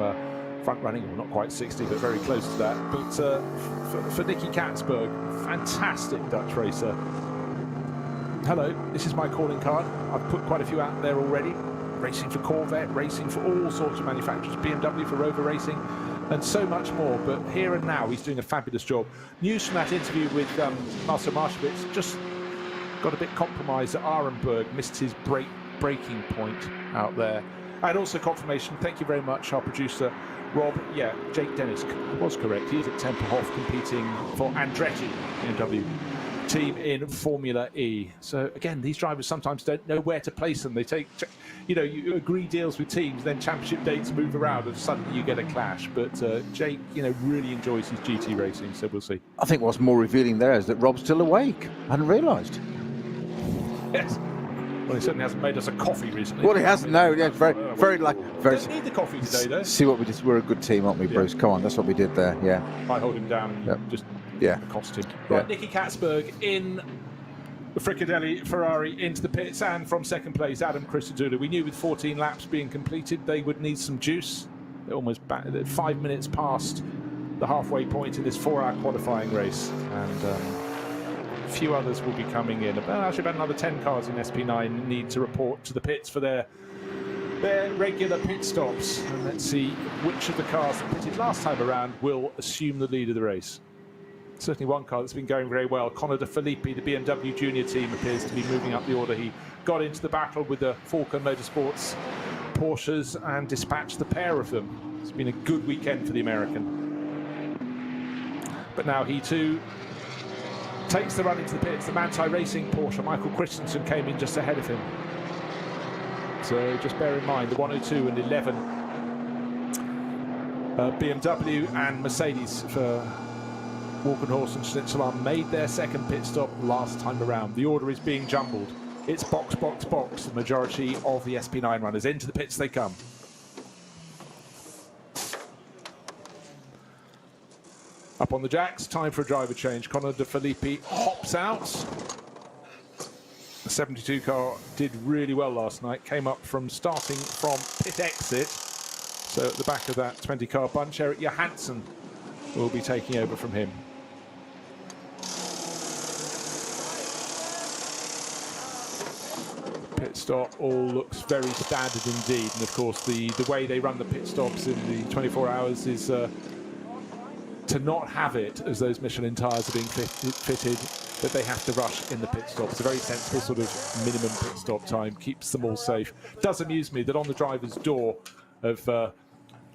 front running. Well, not quite 60, but very close to that. But for Nicky Katsberg, fantastic Dutch racer. Hello, this is my calling card. I've put quite a few out there already. Racing for Corvette, racing for all sorts of manufacturers, BMW for Rover Racing, and so much more. But here and now, he's doing a fabulous job. News from that interview with Marcel Marshevitz, just got a bit compromised at Arenberg, missed his braking point out there. And also confirmation, thank you very much, our producer, Rob. Yeah, Jake Dennis was correct. He's at Tempelhof competing for Andretti BMW team in Formula E. So again, these drivers sometimes don't know where to place them. They take, you agree deals with teams, then championship dates move around, and suddenly you get a clash. But Jake, really enjoys his GT racing. So we'll see. I think what's more revealing there is that Rob's still awake. I hadn't realised. Yes. Well, he certainly hasn't made us a coffee recently. Well, he hasn't. No, yeah, very. Don't need the coffee today, though. See what we did. We're a good team, aren't we, Bruce? Come on, that's what we did there. Yeah. I hold him down and just accost him. Yeah. Right, Nicky Katsberg in the Fricadelli Ferrari into the pits, and from second place, Adam Christodoulou. We knew with 14 laps being completed, they would need some juice. They're almost back. 5 minutes past the halfway point in this 4-hour qualifying race, and a few others will be coming in. Actually, about another 10 cars in SP9 need to report to the pits for their regular pit stops. And let's see which of the cars that pitted last time around will assume the lead of the race. Certainly one car that's been going very well. Connor De Filippi, the BMW Junior team, appears to be moving up the order. He got into the battle with the Falcon Motorsports Porsches and dispatched the pair of them. It's been a good weekend for the American. But now he too takes the run into the pits. The Manthey Racing Porsche, Michael Christensen, came in just ahead of him. So just bear in mind the 102 and 11 BMW and Mercedes for Walkenhorst and Schnitzelar made their second pit stop last time around. The order is being jumbled. It's box, box, box. The majority of the SP9 runners into the pits they come. Up on the jacks, time for a driver change. Connor De Filippi hops out. The 72 car did really well last night. Came up from starting from pit exit. So at the back of that 20 car bunch, Eric Johansson will be taking over from him. Pit stop all looks very standard indeed. And of course, the way they run the pit stops in the 24 hours is to not have it as those Michelin tyres are being fitted, that they have to rush in the pit stop. It's a very sensible sort of minimum pit stop time, keeps them all safe. It does amuse me that on the driver's door of the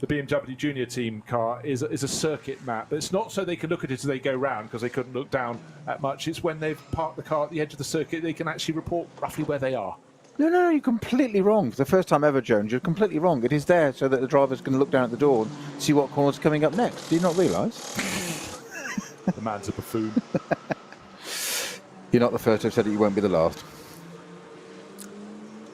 BMW Junior team car is a circuit map. But it's not so they can look at it as they go round, because they couldn't look down at much. It's when they've parked the car at the edge of the circuit, they can actually report roughly where they are. No, you're completely wrong. For the first time ever, Jones, you're completely wrong. It is there so that the drivers can look down at the door and see what corner's coming up next. Do you not realise? The man's a buffoon. You're not the first to have said it, you won't be the last.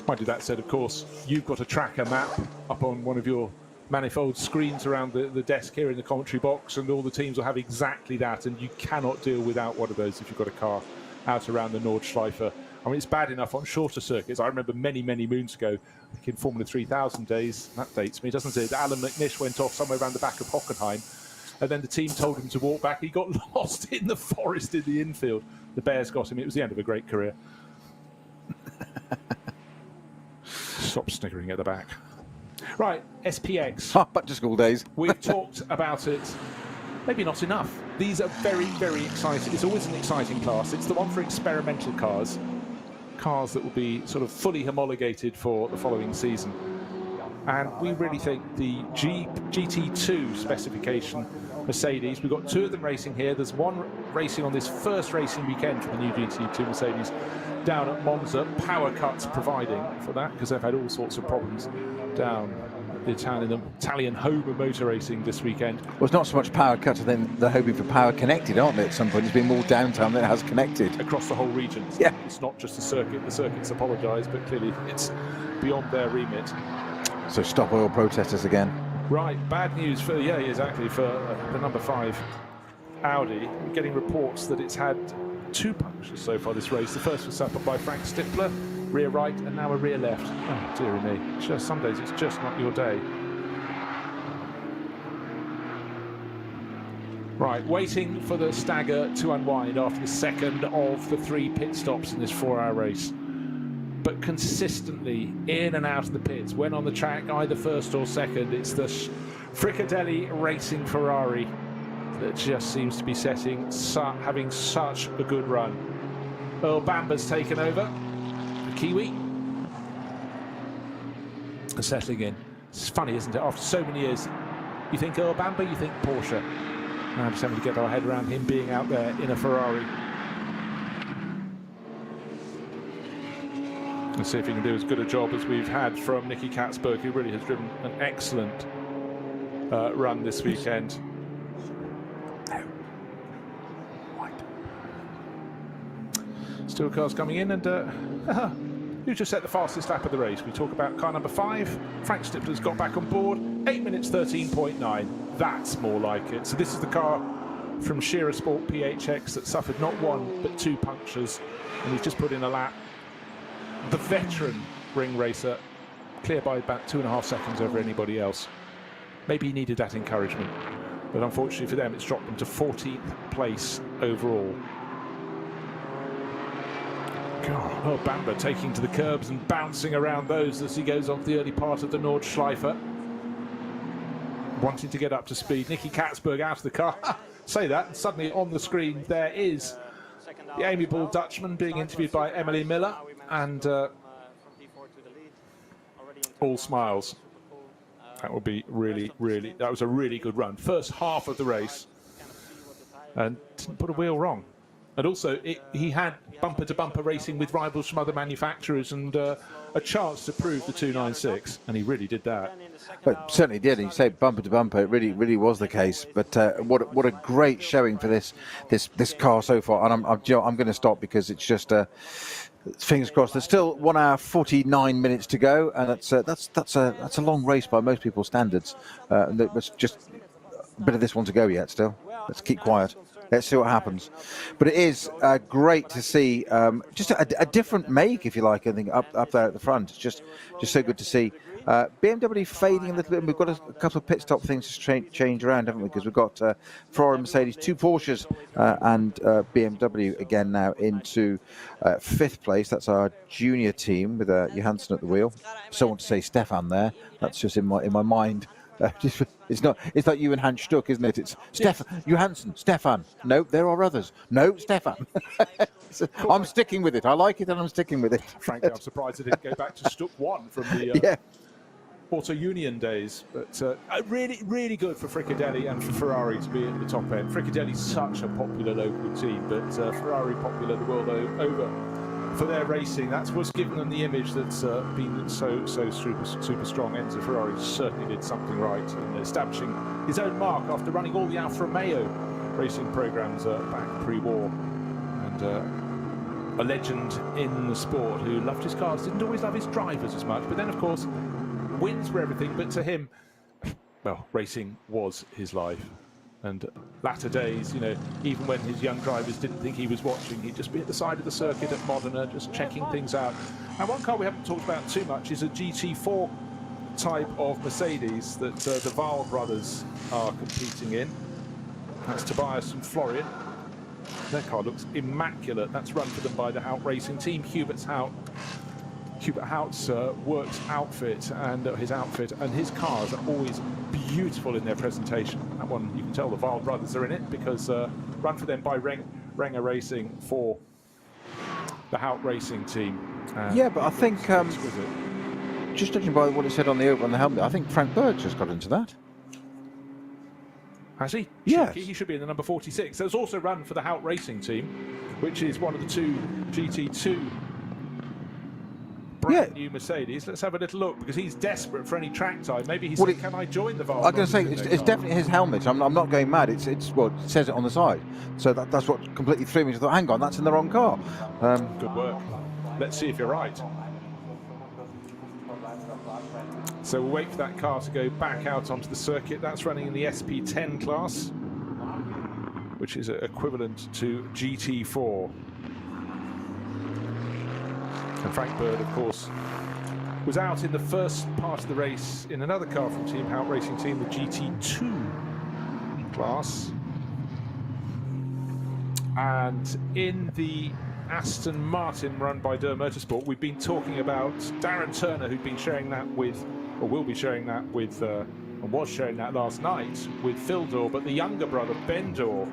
Mind you, that said, of course, you've got a tracker map up on one of your manifold screens around the desk here in the commentary box, and all the teams will have exactly that, and you cannot deal without one of those if you've got a car out around the Nordschleife. I mean, it's bad enough on shorter circuits. I remember many, many moons ago, I think in Formula 3000 days, that dates me, doesn't it? Alan McNish went off somewhere around the back of Hockenheim, and then the team told him to walk back. He got lost in the forest in the infield. The Bears got him. It was the end of a great career. Stop sniggering at the back. Right, SPX. Back to school days. We've talked about it. Maybe not enough. These are very, very exciting. It's always an exciting class. It's the one for experimental cars. Cars that will be sort of fully homologated for the following season. And we really think the GT2 specification Mercedes. We've got two of them racing here. There's one racing on this first racing weekend for the new GT2 Mercedes down at Monza. Power cuts providing for that because they've had all sorts of problems down the Italian home of motor racing this weekend. Well, it's not so much power cut, then they're hoping for power connected, aren't they, at some point? There's been more downtime than it has connected. Across the whole region. Yeah. It's not just the circuit. The circuits apologise, but clearly it's beyond their remit. So stop oil protesters again. Right, bad news for, yeah, exactly, for the number 5 Audi. We're getting reports that it's had 2 punctures so far this race. The first was suffered by Frank Stippler, rear right, and now a rear left. Oh, dearie me. Just some days it's just not your day. Right, waiting for the stagger to unwind after the second of the 3 pit stops in this 4-hour race. But consistently in and out of the pits, when on the track, either first or second, it's the Fricadelli Racing Ferrari that just seems to be having such a good run. Earl Bamber's taken over, the Kiwi. And settling in. It's funny, isn't it? After so many years, you think Earl Bamber, you think Porsche. Now just having to get our head around him being out there in a Ferrari. Let's see if he can do as good a job as we've had from Nicky Katzberg, who really has driven an excellent run this weekend. Still cars coming in, and who just set the fastest lap of the race? We talk about car number 5. Frank Stippler's got back on board. 8 minutes 13.9. That's more like it. So this is the car from Shearer Sport PHX that suffered not 1 but 2 punctures, and he's just put in a lap. The veteran ring racer, clear by about 2.5 seconds over anybody else. Maybe he needed that encouragement, but unfortunately for them, it's dropped them to 14th place overall. God, oh, Bamber taking to the curbs and bouncing around those as he goes on to the early part of the Nordschleife. Wanting to get up to speed. Nicky Katzberg out of the car. Say that, and suddenly on the screen there is the amiable Dutchman being interviewed by Emily Miller, and all smiles. That would be really, that was a really good run. First half of the race, and didn't put a wheel wrong. And also, he had bumper-to-bumper racing with rivals from other manufacturers and a chance to prove the 296, and he really did that. But certainly did. And you say bumper-to-bumper, it really was the case. But what a great showing for this car so far. And I'm going to stop because it's just fingers crossed. There's still 1 hour 49 minutes to go, and that's a long race by most people's standards. There's just a bit of this one to go yet. Still, let's keep quiet. Let's see what happens. But it is great to see just a different make, if you like, I think, up there at the front. It's just so good to see. BMW fading a little bit, and we've got a couple of pit stop things to change around, haven't we? Because we've got Ferrari, Mercedes, 2 Porsches, and BMW again now into 5th place. That's our junior team with Johansson at the wheel. So I want to say Stefan there. That's just in my mind. It's like you and Hans Stuck, isn't it? It's Stefan, Johansson, Stefan. No, there are others. No, Stefan. I'm sticking with it. I like it, and I'm sticking with it. Frankly, I'm surprised it didn't go back to Stuck 1 from the Auto Union days. But really good for Fricadelli and for Ferrari to be at the top end. Fricadelli's such a popular local team, but Ferrari popular the world over for their racing. That's what's given them the image that's been so super strong. Enzo Ferrari certainly did something right in establishing his own mark after running all the Alfa Romeo racing programs back pre-war, and a legend in the sport who loved his cars, didn't always love his drivers as much, but then of course wins were everything. But to him, well, racing was his life. And latter days, you know, even when his young drivers didn't think he was watching, he'd just be at the side of the circuit at Modena, just checking things out. Now, one car we haven't talked about too much is a GT4 type of Mercedes that the Wahl brothers are competing in. That's Tobias and Florian. Their car looks immaculate. That's run for them by the Hout Racing team. Hubert Hout's works outfit and his outfit and his cars are always beautiful in their presentation. That one, you can tell the Wahl brothers are in it because run for them by Renger Racing for the Hout Racing team. Yeah, but I think just judging by what it said on the helmet, I think Frank Bird just got into that. Has he? Yes. He should be in the number 46. There's also run for the Hout Racing team, which is one of the two GT2 brand new Mercedes. Let's have a little look, because he's desperate for any track time. Maybe he said, can I join the Vars? I'm going to say, it's definitely his helmet. I'm not going mad. It's what it says it on the side. So that's what completely threw me. I thought, hang on, that's in the wrong car. Good work. Let's see if you're right. So we'll wait for that car to go back out onto the circuit. That's running in the SP10 class, which is equivalent to GT4. And Frank Bird, of course, was out in the first part of the race in another car from Team Hout Racing Team, the GT2 class. And in the Aston Martin run by Durr Motorsport, we've been talking about Darren Turner, who'd been sharing that with, or will be sharing that with, and was sharing that last night with Phil Dorr, but the younger brother, Ben Dorr,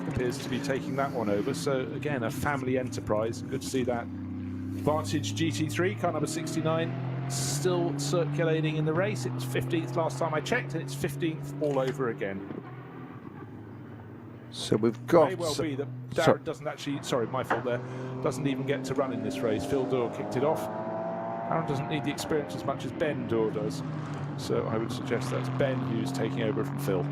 appears to be taking that one over. So again, a family enterprise. Good to see that. Vantage GT3, car number 69, still circulating in the race. It was 15th last time I checked, and it's 15th all over again. So we've got... It may well be that Darren doesn't actually... Sorry, my fault there. Doesn't even get to run in this race. Phil Dorr kicked it off. Darren doesn't need the experience as much as Ben Dorr does. So I would suggest that's Ben who's taking over from Phil.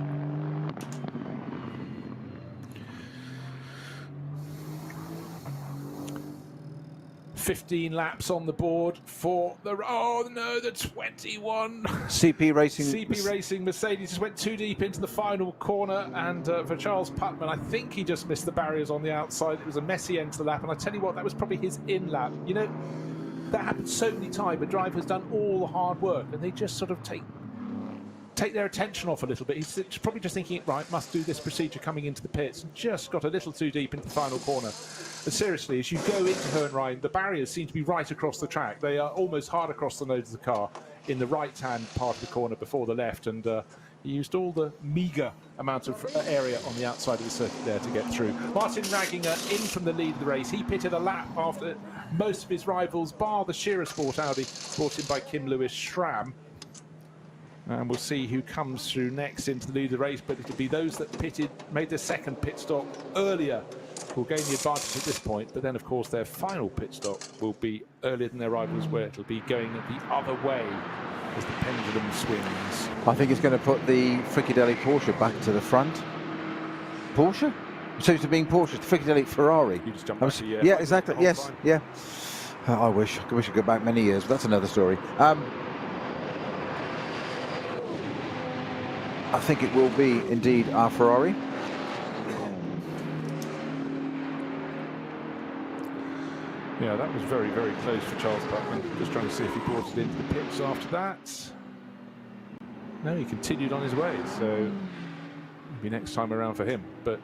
...15 laps on the board for the... Oh, no, the 21. CP Racing. CP Racing Mercedes just went too deep into the final corner, and for Charles Putman, I think he just missed the barriers on the outside. It was a messy end to the lap, and I tell you what, that was probably his in lap. You know, that happens so many times. A driver's done all the hard work, and they just sort of take their attention off a little bit. He's probably just thinking, right, must do this procedure coming into the pits, and just got a little too deep into the final corner. But seriously, as you go into Hohenrhein, the barriers seem to be right across the track. They are almost hard across the nose of the car in the right-hand part of the corner before the left, and he used all the meagre amount of area on the outside of the circuit there to get through. Martin Ragginger in from the lead of the race. He pitted a lap after most of his rivals, bar the Shearer Sport Audi, brought in by Kim Lewis Schramm. And we'll see who comes through next into the lead of the race, but it'll be those that made their second pit stop earlier will gain the advantage at this point. But then, of course, their final pit stop will be earlier than their rivals, where it'll be going the other way as the pendulum swings. I think it's going to put the Fricadelli Porsche back to the front. Porsche? So it's being Porsche, the Fricadelli Ferrari. You just jump back to, yeah, exactly. Yes, yeah. I wish I could go back many years, but that's another story. I think it will be indeed our Ferrari. Yeah, that was very, very close for Charles Putman. Just trying to see if he brought it into the pits after that. No, he continued on his way, so maybe next time around for him. But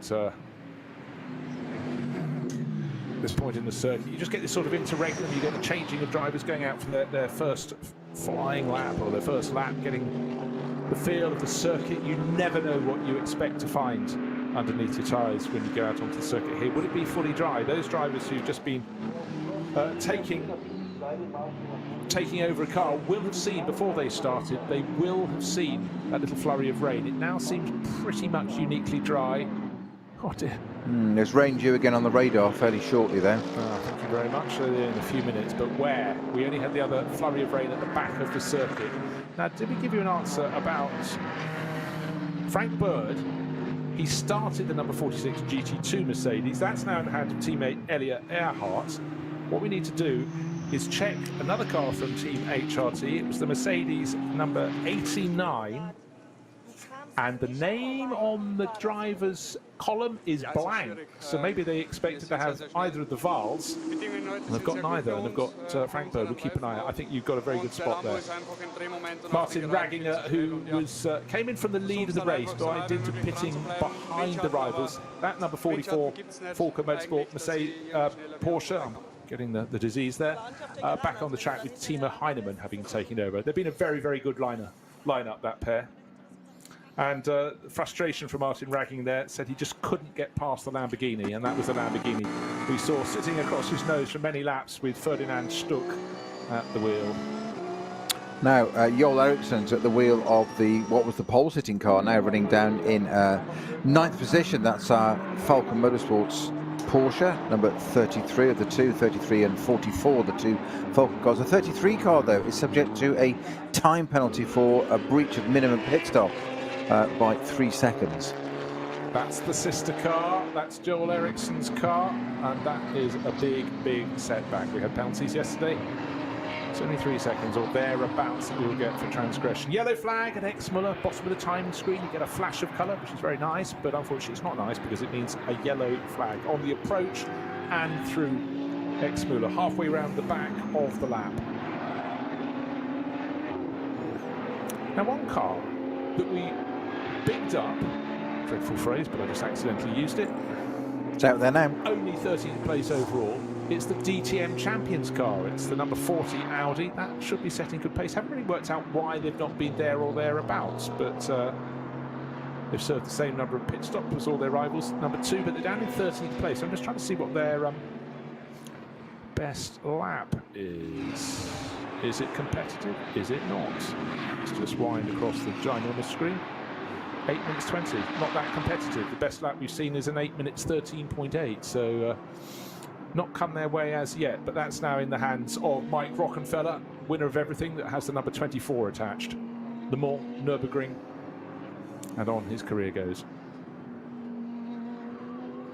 this point in the circuit, you just get this sort of interregnum. You get the changing of drivers going out for their first flying lap, or their first lap, getting the feel of the circuit. You never know what you expect to find underneath your tyres when you go out onto the circuit here. Would it be fully dry? Those drivers who've just been taking over a car will have seen, before they started, they will have seen that little flurry of rain. It now seems pretty much uniquely dry. Oh dear. There's rain due again on the radar fairly shortly there. Thank you very much. In a few minutes, but where? We only had the other flurry of rain at the back of the circuit. Now, did we give you an answer about Frank Bird? He started the number 46 GT2 Mercedes. That's now in the hand of teammate Elliot Earhart. What we need to do is check another car from Team HRT. It was the Mercedes number 89. And the name on the driver's column is blank. So maybe they expected to have either of the Vals. And they've got neither. And they've got Frank Bird. We'll keep an eye out. I think you've got a very good spot there. Martin Ragginger, who came in from the lead of the race, but I did pitting behind the rivals. That number 44 Falker Motorsport Mercedes Porsche. I'm getting the disease there. Back on the track with Timo Heinemann having taken over. They've been a very, very good lineup, that pair. And frustration from Martin Ragginger there, said he just couldn't get past the Lamborghini, and that was the Lamborghini we saw sitting across his nose for many laps with Ferdinand Stuck at the wheel. Now, Joel Eriksson's at the wheel of what was the pole-sitting car, now running down in 9th position. That's our Falcon Motorsports Porsche, number 33 of the two, 33 and 44, the two Falcon cars. The 33 car, though, is subject to a time penalty for a breach of minimum pit stop by 3 seconds. That's the sister car, that's Joel Eriksson's car, and that is a big, big setback. We had penalties yesterday. It's only 3 seconds or thereabouts that we will get for transgression. Yellow flag at Exmuller, bottom of the timing screen. You get a flash of colour, which is very nice, but unfortunately it's not nice because it means a yellow flag on the approach and through Exmuller, halfway around the back of the lap. Now, one car that we bigged up, dreadful phrase, but I just accidentally used it. It's out there now. Only 13th place overall. It's the DTM Champions car. It's the number 40 Audi. That should be setting good pace. Haven't really worked out why they've not been there or thereabouts, but they've served the same number of pit stops as all their rivals. Number 2, but they're down in 13th place. I'm just trying to see what their best lap is. Is it competitive? Is it not? Let's just wind across the ginormous screen. 8 minutes 20, not that competitive. The best lap we've seen is an 8 minutes 13.8, so not come their way as yet, but that's now in the hands of Mike Rockenfeller, winner of everything that has the number 24 attached. Le Mans, Nürburgring, and on his career goes.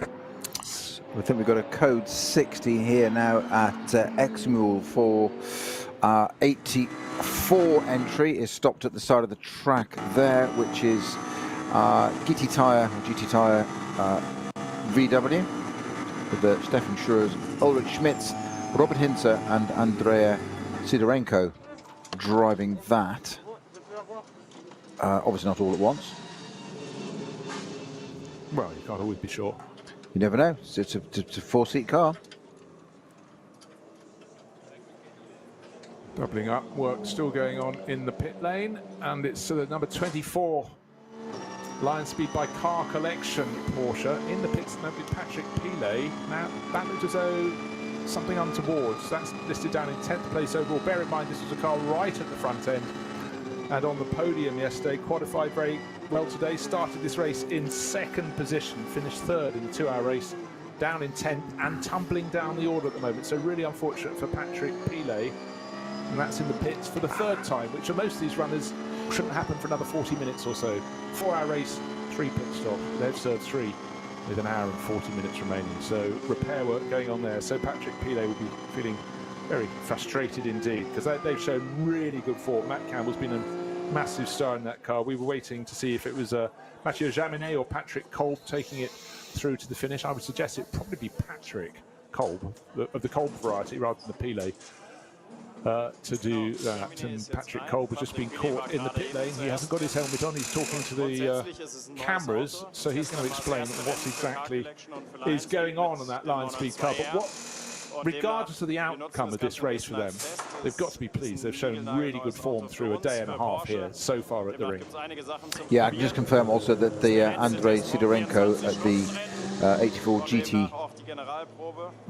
I think we've got a code 60 here now at Exmule for 84 entry. Is stopped at the side of the track there, which is GT Tyre VW. With Stefan Schurz, Ulrich Schmitz, Robert Hinze and Andrea Sidorenko driving that. Obviously not all at once. Well, you can't always be sure. You never know. It's a 4-seat car. Doubling up, work still going on in the pit lane, and it's the number 24 Lion Speed by Car Collection Porsche in the pits now with Patrick Pilet. Now, that looks as though something untoward. That's listed down in 10th place overall. Bear in mind, this was a car right at the front end and on the podium yesterday. Qualified very well today. Started this race in 2nd position, finished 3rd in the 2-hour race, down in 10th and tumbling down the order at the moment. So really unfortunate for Patrick Pilet. And that's in the pits for the 3rd time, which for most of these runners shouldn't happen for another 40 minutes or so. 4-hour race, 3 pit stops. They've served 3 with an hour and 40 minutes remaining. So repair work going on there. So Patrick Pilet will be feeling very frustrated indeed, because they've shown really good form. Matt Campbell's been a massive star in that car. We were waiting to see if it was Mathieu Jaminet or Patrick Kolb taking it through to the finish. I would suggest it'd probably be Patrick Kolb, of the Kolb variety, rather than the Pilet. To do that, and Patrick Kolb has just been caught in the pit lane. He hasn't got his helmet on. He's talking to the cameras, so he's going to explain what exactly is going on that Lion Speed car. But what, regardless of the outcome of this race for them, they've got to be pleased. They've shown really good form through a day and a half here so far at the ring. Yeah, I can just confirm also that the Andrei Sidorenko at the 84 GT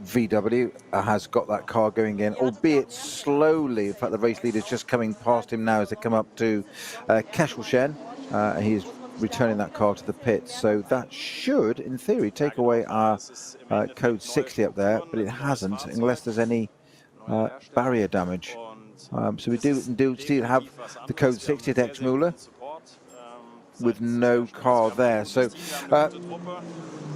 VW has got that car going in, albeit slowly. In fact, the race leader is just coming past him now as they come up to Kesselchen. He's returning that car to the pits, so that should, in theory, take away our code 60 up there, but it hasn't, unless there's any barrier damage. So we do still have the code 60 at Exmuller with no car there. So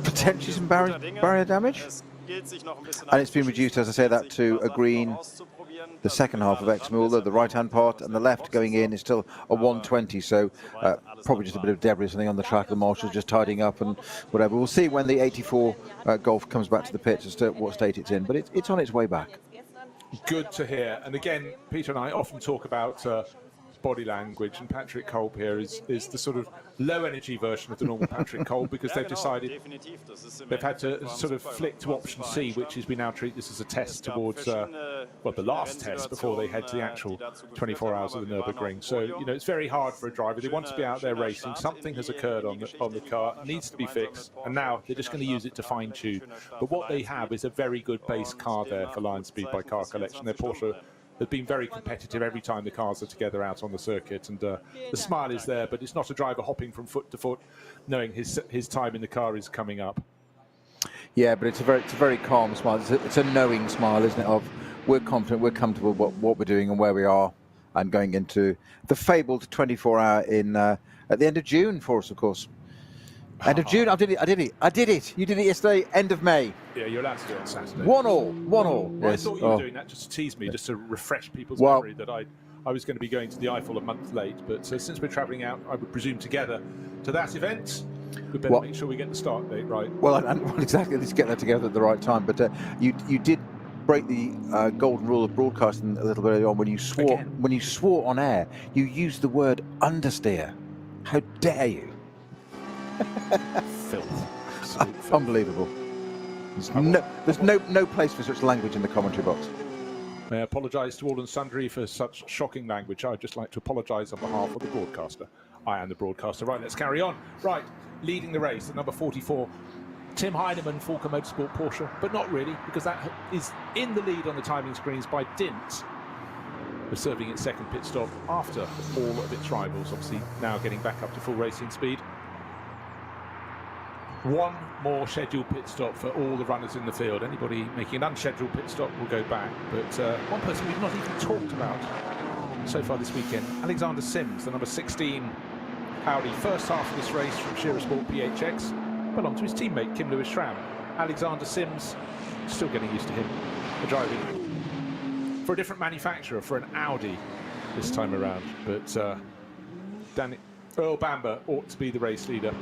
potentially some barrier damage, and it's been reduced, as I say, that to a green. The second half of Exmuller, the right-hand part, and the left going in is still a 120, so probably just a bit of debris, something on the track. The marshals just tidying up and whatever. We'll see when the 84 Golf comes back to the pits as to what state it's in, but it's on its way back. Good to hear. And again, Peter and I often talk about body language, and Patrick Kolb here is the sort of low energy version of the normal Patrick Kolb, because they've decided they've had to sort of flick to option C, which is we now treat this as a test towards well, the last test before they head to the actual 24 hours of the Nürburgring. So you know, it's very hard for a driver. They want to be out there racing. Something has occurred on the car, needs to be fixed, and now they're just going to use it to fine tune. But what they have is a very good base car there for Lion Speed by Car Collection. Their Porsche has been very competitive every time the cars are together out on the circuit, and the smile is there, but it's not a driver hopping from foot to foot, knowing his time in the car is coming up. Yeah, but it's a very calm smile. It's a knowing smile, isn't it? Of we're confident, we're comfortable what we're doing and where we are, and going into the fabled 24-hour in at the end of June for us, of course. End of June. I did it. You did it yesterday. End of May. Yeah, you're allowed to do it on Saturday. 1-1. Well, Yes. I thought you were doing that just to tease me, just to refresh people's memory that I was going to be going to the Eiffel a month late. But since we're travelling out, I would presume together to that event, we better make sure we get the start date right. Well, exactly. Let's get that together at the right time. But you did break the golden rule of broadcasting a little bit earlier on when you swore. Again? When you swore on air, you used the word understeer. How dare you? Filth. Unbelievable. There's no place for such language in the commentary box. May I apologise to all and sundry for such shocking language. I'd just like to apologise on behalf of the broadcaster. I am the broadcaster. Right, let's carry on. Right, leading the race, the number 44, Tim Heinemann, Falcon Motorsport Porsche, but not really, because that is in the lead on the timing screens by dint of serving its second pit stop after all of its rivals, obviously now getting back up to full racing speed. One more scheduled pit stop for all the runners in the field. Anybody making an unscheduled pit stop will go back. But one person we've not even talked about so far this weekend, Alexander Sims, the number 16 Audi. First half of this race from Shearer Sport PHX belonged to his teammate Kim Lewis-Schramm. Alexander Sims, still getting used to him, driving for a different manufacturer, for an Audi this time around. But Earl Bamber ought to be the race leader.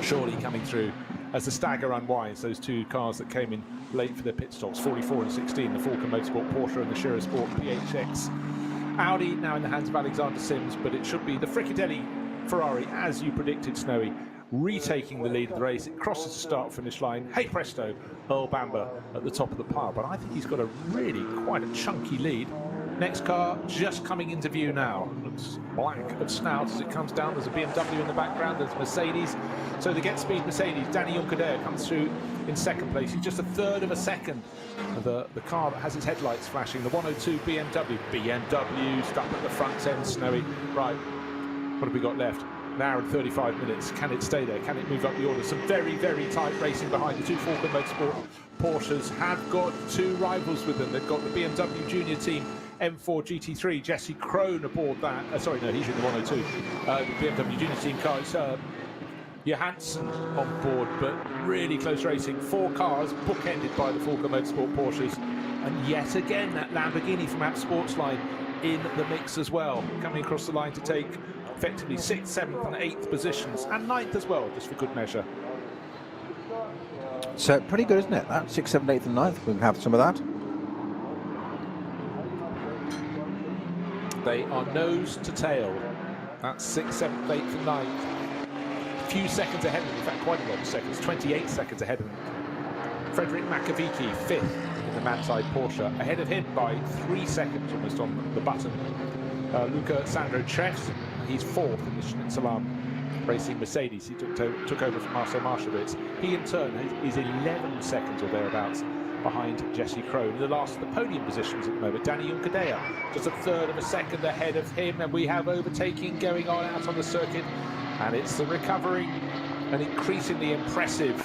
Surely coming through as the stagger unwinds, those two cars that came in late for their pit stops, 44 and 16, the Falcon Motorsport Porsche and the Shearer Sport PHX. Audi now in the hands of Alexander Sims, but it should be the Fricadelli Ferrari, as you predicted, Snowy, retaking the lead of the race. It crosses the start-finish line. Hey presto, Earl Bamber at the top of the pile, but I think he's got a really quite a chunky lead. Next car just coming into view now. Looks blank of snout as it comes down. There's a BMW in the background. There's Mercedes. So the Get Speed Mercedes, Danny Juncadella, comes through in second place. He's just a third of a second of the car that has its headlights flashing. The 102 BMW. BMW stuck at the front end, Snowy. Right, what have we got left? An hour and 35 minutes. Can it stay there? Can it move up the order? Some very, very tight racing behind. The two Falcon Motorsport Porsches have got two rivals with them. They've got the BMW Junior Team M4 GT3, Jesse Crone aboard that. Sorry, no, he's in the 102. The BMW Junior Team car. It's Johansson on board, but really close racing. Four cars bookended by the Falcon Motorsport Porsches. And yet again, that Lamborghini from App Sportsline in the mix as well. Coming across the line to take effectively 6th, 7th and 8th positions. And 9th as well, just for good measure. So pretty good, isn't it? That 6th, 7th, 8th and 9th. We can have some of that. They are nose to tail. That's 6th, 7th, 8th and 9th. A few seconds ahead of them, in fact quite a lot of seconds, 28 seconds ahead of them. Frederick Makovici, 5th in the Manside Porsche. Ahead of him by 3 seconds almost on the button. Luca Sandro Trefs, he's 4th in the Schnitzelarm Racing Mercedes. He took over from Marcel Marshowitz. He in turn is 11 seconds or thereabouts behind Jesse Crone. The last of the podium positions at the moment. Danny Juncadella just a third of a second ahead of him, and we have overtaking going on out on the circuit, and it's the recovering and increasingly impressive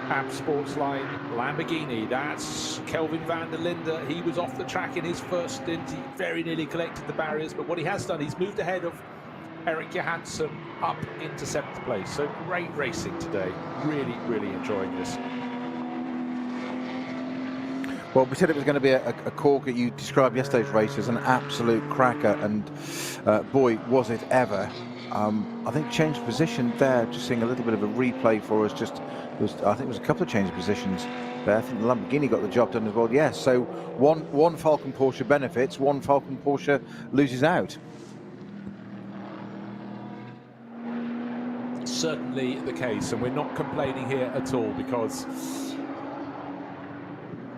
App Sportsline Lamborghini. That's Kelvin van der Linde. He was off the track in his first stint. He very nearly collected the barriers, but what he has done, he's moved ahead of Eric Johansson up into 7th place. So great racing today. Really, really enjoying this. Well, we said it was going to be a corker. You described yesterday's race as an absolute cracker, and boy, was it ever. I think change of position there, just seeing a little bit of a replay for us. I think it was a couple of change of positions there. I think the Lamborghini got the job done as well. Yes, so one Falcon Porsche benefits, one Falcon Porsche loses out. Certainly the case, and we're not complaining here at all, because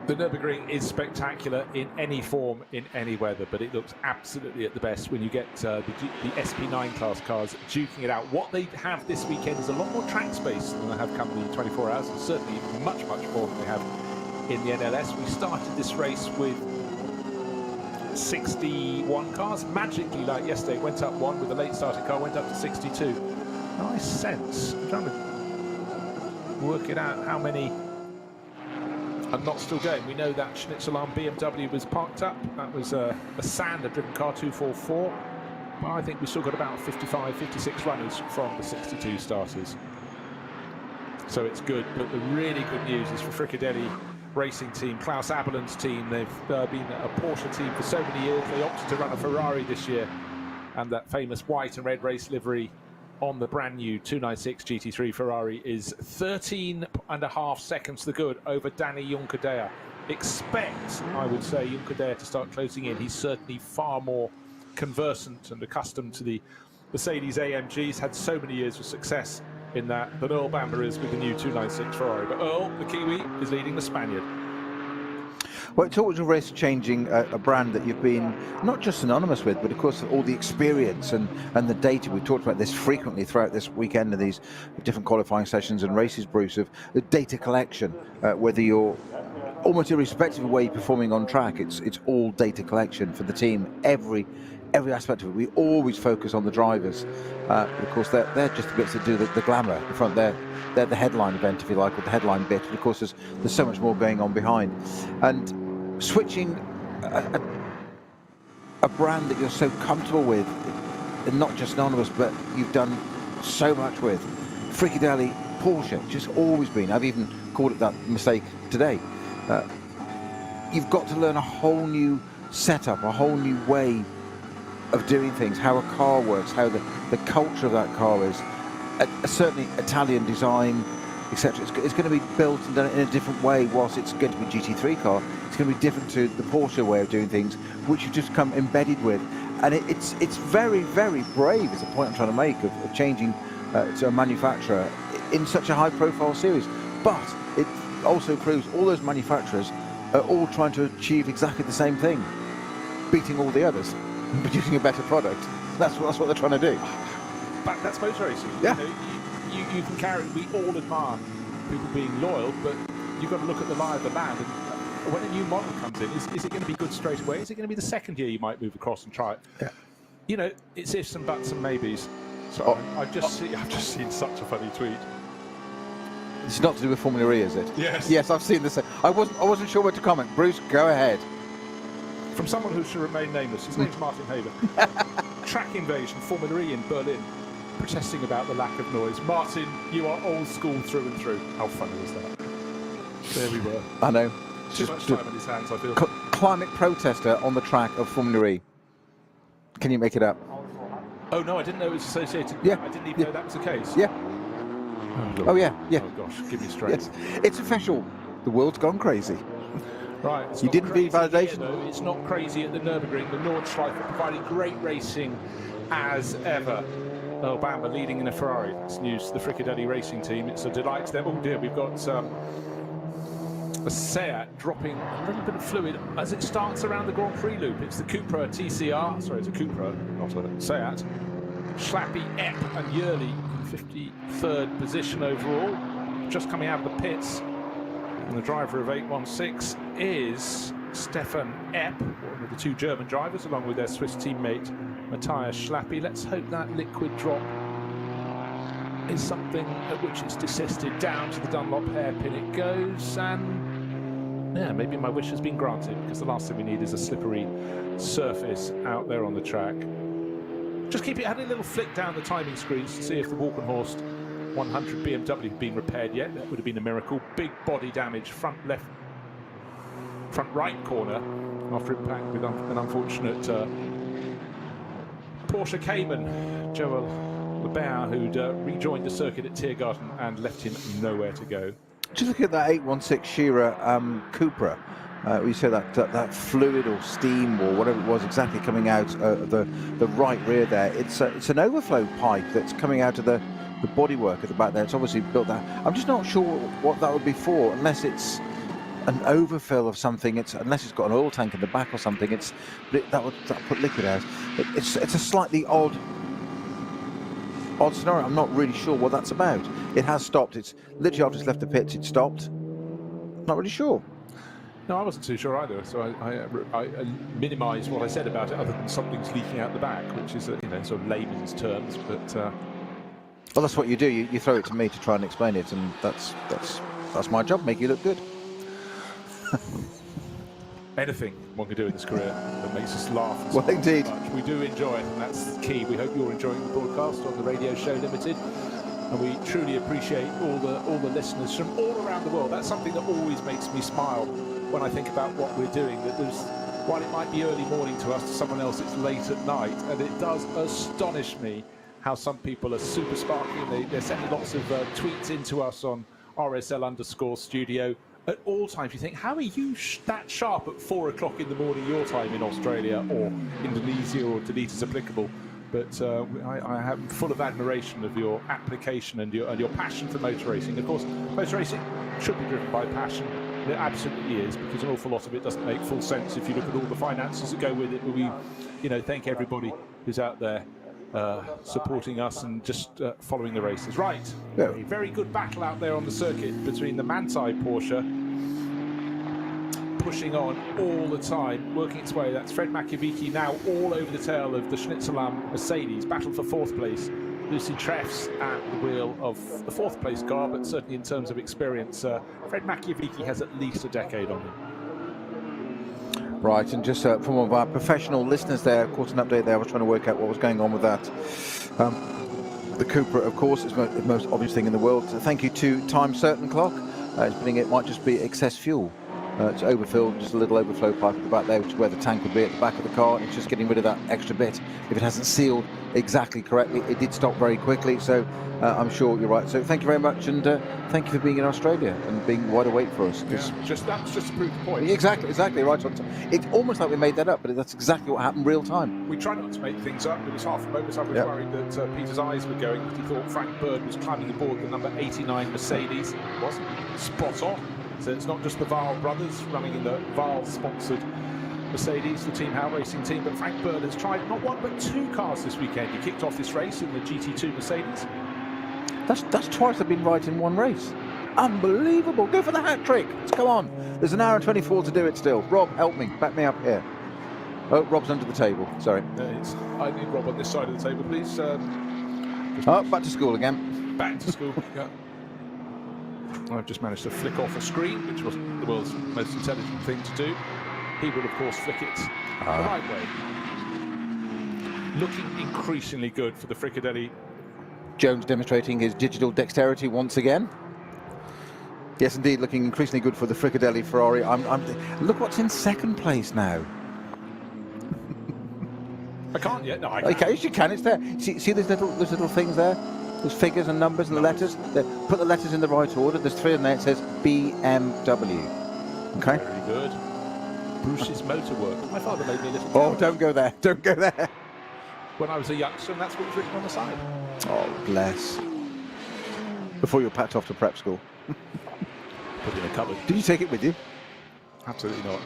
the Nürburgring is spectacular in any form, in any weather, but it looks absolutely at the best when you get the SP9 class cars duking it out. What they have this weekend is a lot more track space than they have come in the 24 hours, and certainly much, much more than they have in the NLS. We started this race with 61 cars. Magically, like yesterday, it went up one with the late started car, went up to 62. Nice sense. I'm trying to work it out how many are not still going. We know that Schnitzelarm BMW was parked up. That was a Sander-driven car, 244. But I think we still got about 55, 56 runners from the 62 starters. So it's good. But the really good news is for Fricadelli Racing Team, Klaus Abelen's team. They've been a Porsche team for so many years. They opted to run a Ferrari this year. And that famous white and red race livery on the brand new 296 GT3 Ferrari is 13.5 seconds to the good over Danny Juncadea. Expect, I would say, Juncadea to start closing in. He's certainly far more conversant and accustomed to the Mercedes AMGs, had so many years of success in that than Earl Bamber is with the new 296 Ferrari. But Earl, the Kiwi, is leading the Spaniard. Well, it's always a risk changing a brand that you've been not just synonymous with, but of course all the experience and the data. We've talked about this frequently throughout this weekend and these different qualifying sessions and races, Bruce, of the data collection, whether you're almost irrespective of where you're performing on track, it's all data collection for the team, every aspect of it. We always focus on the drivers. Of course, they're just the bits that do the glamour at the front. They're the headline event, if you like, or the headline bit. But of course, there's so much more going on behind. And switching a brand that you're so comfortable with, and not just synonymous, but you've done so much with, Fricadelli, Porsche, just always been. I've even called it that mistake today. You've got to learn a whole new setup, a whole new way of doing things, how a car works, how the culture of that car is. Certainly Italian design, etc. It's going to be built and done in a different way. Whilst it's going to be a GT3 car, it's going to be different to the Porsche way of doing things, which you've just come embedded with. And it's very, very brave, is the point I'm trying to make, of changing to a manufacturer in such a high-profile series. But it also proves all those manufacturers are all trying to achieve exactly the same thing, beating all the others, producing a better product. That's what they're trying to do. But that's motor racing. Yeah. You can carry. We all admire people being loyal, but you've got to look at the lie of the land. And when a new model comes in, is it going to be good straight away? Is it going to be the second year you might move across and try it? Yeah. You know, it's ifs and buts and maybes. So I've just seen such a funny tweet. It's not to do with Formula E, is it? Yes. Yes, I've seen this. I wasn't sure where to comment. Bruce, go ahead. From someone who should remain nameless. His name's Martin Haber. Track invasion, Formula E in Berlin, protesting about the lack of noise. Martin, you are old school through and through. How funny was that? There we were. I know. Too much time on his hands, I feel. Climate protester on the track of Formula E. Can you make it up? Oh no, I didn't know it was associated. Yeah. I didn't even know that was the case. Yeah. Oh yeah. Oh gosh, give me straight. Yes. It's official. The world's gone crazy. Right. You didn't need validation. Here, though. It's not crazy at the Nürburgring. The Nordschleife providing great racing as ever. Earl Bamber leading in a Ferrari. That's news to the Fricadelli Racing Team. It's a delight to them. Oh dear, we've got a Seat dropping a little bit of fluid as it starts around the Grand Prix loop. It's the Cupra TCR. Sorry, it's a Cupra, not a Seat. Schlappi, Epp and Yearly in 53rd position overall. Just coming out of the pits. And the driver of 816 is Stefan Epp, one of the two German drivers, along with their Swiss teammate Matthias Schlappi. Let's hope that liquid drop is something at which it's desisted. Down to the Dunlop hairpin it goes, and yeah, maybe my wish has been granted, because the last thing we need is a slippery surface out there on the track. Just keep it, had a little flick down the timing screens to see if the Walkenhorst 100 BMW had been repaired yet. That would have been a miracle. Big body damage, front right corner after impact with an unfortunate Porsche Cayman, Joel Lebert, who'd rejoined the circuit at Tiergarten and left him nowhere to go. Just look at that 816 Shearer Cupra. We say that fluid or steam or whatever it was exactly coming out of the right rear there. It's an overflow pipe that's coming out of the bodywork at the back there. It's obviously built that. I'm just not sure what that would be for, unless it's an overfill of something. Unless it's got an oil tank in the back or something. That would put liquid out. It's a slightly odd scenario. I'm not really sure what that's about. It has stopped. It's literally, I've just left the pits. It stopped. Not really sure. No, I wasn't too sure either, so I minimised what I said about it, other than something's leaking out the back, which is, sort of layman's terms, but... Well, that's what you do. You throw it to me to try and explain it, and that's my job, make you look good. Anything one can do in this career that makes us laugh. And well, indeed. Much. We do enjoy it, and that's key. We hope you're enjoying the broadcast on the Radio Show Limited, and we truly appreciate all the listeners from all around the world. That's something that always makes me smile when I think about what we're doing. That while it might be early morning to us, to someone else it's late at night, and it does astonish me how some people are super sparkly. They're sending lots of tweets into us on RSL_studio. At all times, you think, how are you that sharp at 4 o'clock in the morning your time in Australia or Indonesia or Dunedin's applicable? But I am full of admiration of your application and your passion for motor racing. Of course, motor racing should be driven by passion. It absolutely is, because an awful lot of it doesn't make full sense if you look at all the finances that go with it. But we, thank everybody who's out there supporting us and just following the races. Right, yeah. A very good battle out there on the circuit between the Manthey Porsche, pushing on all the time, working its way. That's Fred Makiavicki now all over the tail of the Schnitzelam Mercedes. Battle for 4th place. Lucy Treffs at the wheel of the 4th place car, but certainly in terms of experience, Fred Makiavicki has at least a decade on him. Right, and just from one of our professional listeners there, caught an update there. I was trying to work out what was going on with that. The Cooper, of course, is the most obvious thing in the world. So thank you to Time Certain Clock. It might just be excess fuel. It's overfilled, just a little overflow pipe at the back there, which is where the tank would be at the back of the car. It's just getting rid of that extra bit. If it hasn't sealed exactly correctly, it did stop very quickly, so I'm sure you're right. So thank you very much, and thank you for being in Australia and being wide awake for us. Yeah, that's just to prove the point. Exactly, right on time. It's almost like we made that up, but that's exactly what happened real time. We tried not to make things up. It was half a moment I was worried that Peter's eyes were going, that he thought Frank Bird was climbing aboard the number 89 Mercedes. It wasn't. Spot on. So it's not just the Vaal brothers running in the Vaal-sponsored Mercedes, the Team Howe racing team, but Frank Bird has tried not one but 2 cars this weekend. He kicked off this race in the GT2 Mercedes. That's twice they've been right in one race. Unbelievable. Go for the hat trick. Let's go on. There's an hour and 24 to do it still. Rob, help me. Back me up here. Oh, Rob's under the table. Sorry. I need Rob on this side of the table, please. Back to school again. Back to school, yeah. I've just managed to flick off a screen, which wasn't the world's most intelligent thing to do. He would, of course, flick it the right way. Looking increasingly good for the Fricadelli. Jones demonstrating his digital dexterity once again. Yes, indeed, looking increasingly good for the Fricadelli Ferrari. Look what's in 2nd place now. I can't yet. No, I can. Okay, yes, you can. It's there. See those little things there? Those figures and numbers and the letters. Put the letters in the right order. There's 3 in there. It says BMW. Okay. Very good. Bruce's motor work. My father made me a little. Oh, don't go there. Don't go there. When I was a youngster, and that's what was written on the side. Oh, bless. Before you were packed off to prep school. Put it in a cupboard. Did you take it with you? Absolutely not.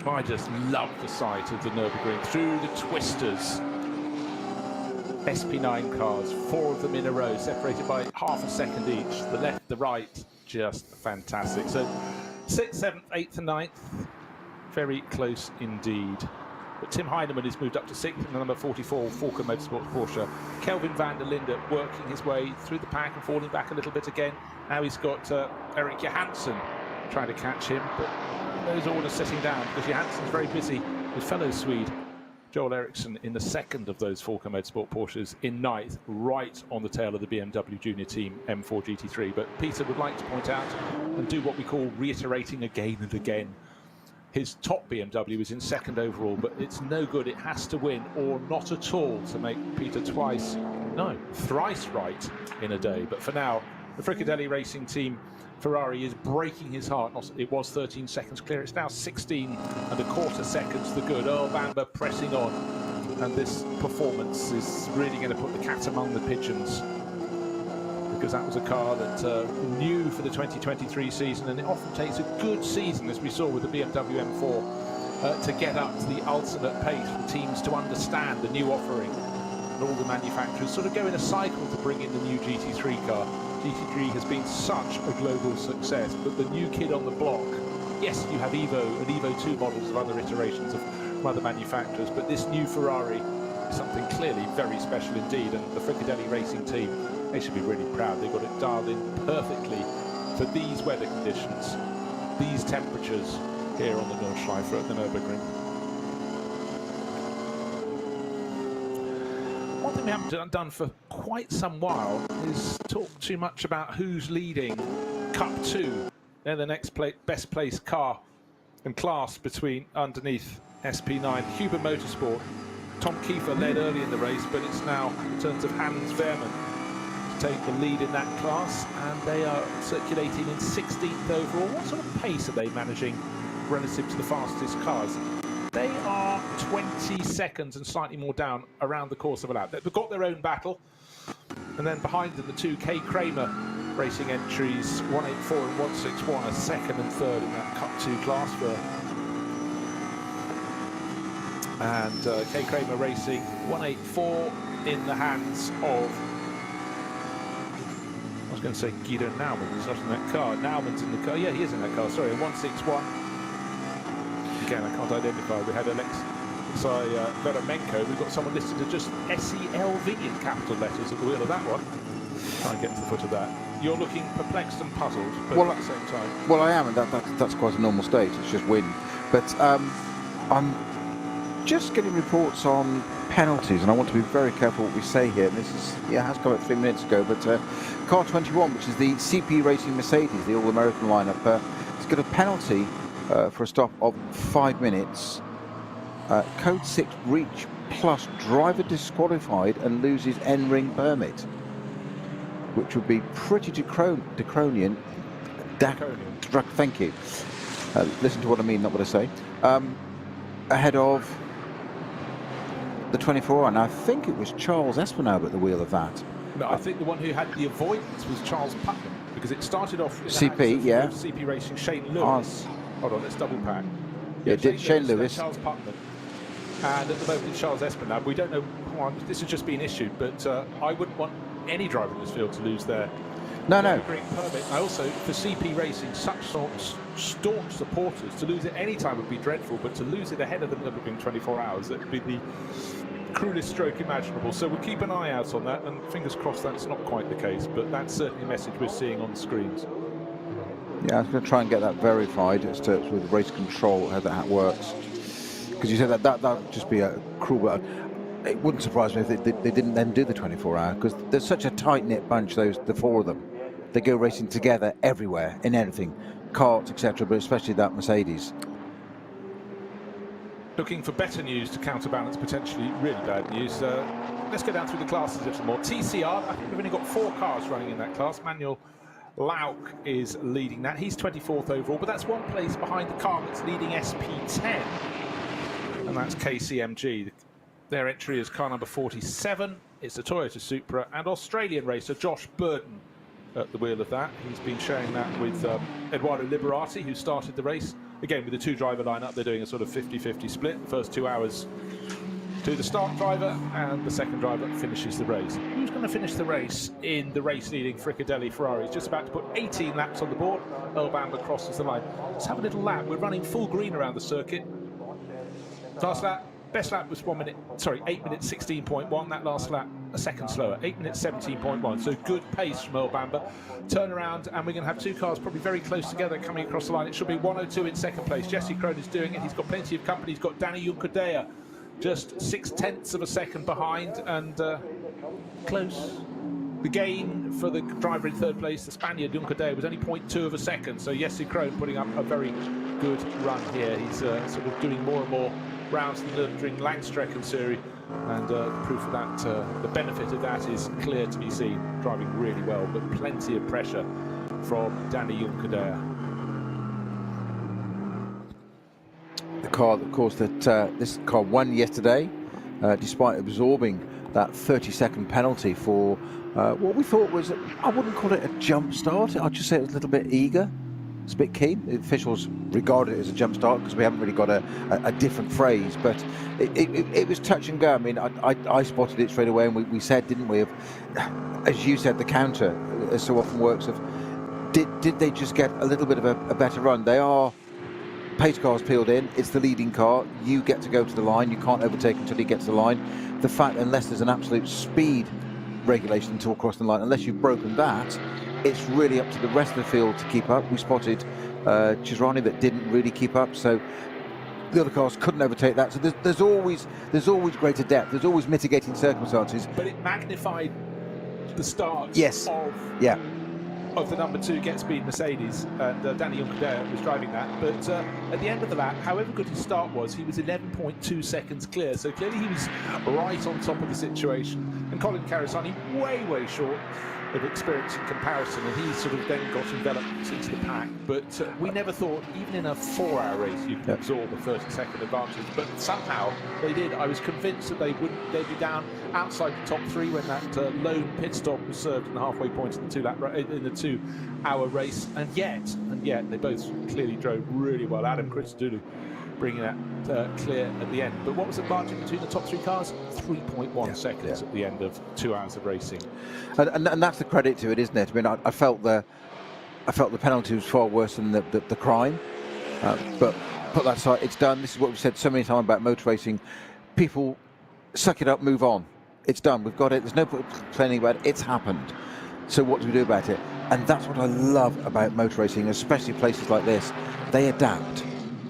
I just love the sight of the Nürburgring through the twisters. SP9 cars, 4 of them in a row, separated by half a second each. The left, the right, just fantastic. So 6th, 7th, 8th and 9th, very close indeed. But Tim Heinemann has moved up to 6th in the number 44 Falken Motorsports Porsche. Kelvin van der Linde working his way through the pack and falling back a little bit again. Now he's got Eric Johansson trying to catch him, but those orders sitting down because Johansson's very busy with fellow Swede Joel Eriksson in the 2nd of those Falken Motorsport Porsches, in 9th, right on the tail of the BMW Junior Team M4 GT3. But Peter would like to point out and do what we call reiterating again and again. His top BMW is in 2nd overall, but it's no good. It has to win or not at all to make Peter thrice right in a day. But for now, the Fricadelli Racing Team Ferrari is breaking his heart. It was 13 seconds clear. It's now 16.25 seconds to good. Earl Bamber pressing on. And this performance is really going to put the cat among the pigeons, because that was a car that new for the 2023 season, and it often takes a good season, as we saw with the BMW M4, to get up to the ultimate pace for teams to understand the new offering. and all the manufacturers sort of go in a cycle to bring in the new GT3 car. GT3 has been such a global success, but the new kid on the block, yes, you have Evo and Evo 2 models of other iterations from other manufacturers, but this new Ferrari is something clearly very special indeed, and the Fricadelli racing team, they should be really proud. They got it dialed in perfectly for these weather conditions, these temperatures here on the Nordschleife at the Nürburgring. One thing we haven't done for quite some while is talk too much about who's leading Cup 2. They're the next best placed car and class between underneath SP9. Huber Motorsport. Tom Kiefer led early in the race, but it's now in terms of Hans Wehrmann to take the lead in that class, and they are circulating in 16th overall. What sort of pace are they managing relative to the fastest cars? They are 20 seconds and slightly more down around the course of a lap. They've got their own battle, and then behind them the two Kay Kramer racing entries, 184 and 161, are second and third in that Cup 2 class for. And Kay Kramer racing 184 in the hands of, I was going to say Guido Naumann. He's not in that car. Naumann's in the car. Yeah, he is in that car. Sorry, 161. Again, I can't identify. We had Alexei Veromenko. We've got someone listed as just SELV in capital letters at the wheel of that one. Try and get to the foot of that. You're looking perplexed and puzzled, but at the same time. Well, I am, and that's quite a normal state. It's just wind. But I'm just getting reports on penalties, and I want to be very careful what we say here. And this is, yeah, it has come up 3 minutes ago, but car 21, which is the CP Racing Mercedes, the All-American lineup, it's got a penalty for a stop of 5 minutes. Code 6 breach plus driver disqualified and loses N-ring permit, which would be pretty draconian. Thank you. Listen to what I mean, not what I say. Ahead of the 24 and I think it was Charles Espinal at the wheel of that. No, I think the one who had the avoidance was Charles Putnam, because it started off in CP, yeah. CP Racing, Shane Lewis. Hold on, let's double pack. Yeah, Shane Lewis. Charles Putnam. And at the moment, Charles Espinal. We don't know why this has just been issued, but I wouldn't want any driver in this field to lose their Nürburgring permit. I also, for CP Racing, such staunch supporters, to lose it any time would be dreadful, but to lose it ahead of the Nürburgring 24 hours, it would be the cruelest stroke imaginable. So we'll keep an eye out on that, and fingers crossed that's not quite the case, but that's certainly a message we're seeing on the screens. Yeah, I was going to try and get that verified as to with race control, how that works. Because you said that would just be a cruel. It wouldn't surprise me if they didn't then do the 24-hour, because there's such a tight-knit bunch, the four of them. They go racing together everywhere, in anything, karts, etc., but especially that Mercedes. Looking for better news to counterbalance potentially really bad news. Let's go down through the classes a little more. TCR, I think we've only got 4 cars running in that class. Manuel Lauk is leading that. He's 24th overall, but that's one place behind the car that's leading SP10, and that's KCMG. Their entry is car number 47. It's a Toyota Supra, and Australian racer Josh Burton at the wheel of that. He's been sharing that with Eduardo Liberati, who started the race. Again, with the 2-driver lineup, they're doing a sort of 50-50 split. The first 2 hours to the start driver, and the second driver finishes the race. Who's going to finish the race in the race-leading Fricadelli Ferrari? He's just about to put 18 laps on the board. Earl Bamber crosses the line. Let's have a little lap. We're running full green around the circuit. Last lap. Best lap was 8 minutes 16.1. That last lap, a second slower, 8 minutes 17.1. So good pace from Earl Bamber. Turn around, and we're going to have 2 cars probably very close together coming across the line. It should be 102 in second place. Jesse Krohn is doing it. He's got plenty of company. He's got Danny Juncadella just 0.6 of a second behind, and close. The gain for the driver in third place, the Spaniard Juncadella, was only 0.2 of a second. So Jesse Krohn putting up a very good run here. He's sort of doing more and more rounds in the Nürburgring Langstrecken series, and the proof of that, the benefit of that is clear to be seen. Driving really well, but plenty of pressure from Danny Juncadella. The car, of course, that this car won yesterday, despite absorbing that 30-second penalty for what we thought was, I wouldn't call it a jump start, I'd just say it was a little bit eager. It's a bit keen. The officials regard it as a jump start because we haven't really got a different phrase, but it was touch and go. I mean, I spotted it straight away, and we said, didn't we, as you said, the counter, as so often works, of did they just get a little bit of a better run? They are pace cars peeled in. It's the leading car. You get to go to the line. You can't overtake until you get to the line. The fact, unless there's an absolute speed regulation until crossing the line, unless you've broken that, it's really up to the rest of the field to keep up. We spotted Chisrani that didn't really keep up, so the other cars couldn't overtake that. So there's always greater depth. There's always mitigating circumstances. But it magnified the start Yes. of the number 2 Get Speed Mercedes, and Danny Juncadella was driving that. But at the end of the lap, however good his start was, he was 11.2 seconds clear. So clearly he was right on top of the situation. And Colin Carasani way short of experience in comparison, and he sort of then got enveloped into the pack. But we never thought, even in a 4-hour race, you could absorb a 30-second advantage. But somehow they did. I was convinced that they'd be down outside the top 3 when that lone pit stop was served in the halfway point in the 2-hour race. And yet they both clearly drove really well. Adam Christodoulou bringing that clear at the end. But what was the margin between the top 3 cars? 3.1 seconds at the end of 2 hours of racing. And that's the credit to it, isn't it? I mean, I felt the penalty was far worse than the crime. But put that aside, it's done. This is what we've said so many times about motor racing. People, suck it up, move on. It's done. We've got it. There's no point complaining about it. It's happened. So what do we do about it? And that's what I love about motor racing, especially places like this. They adapt.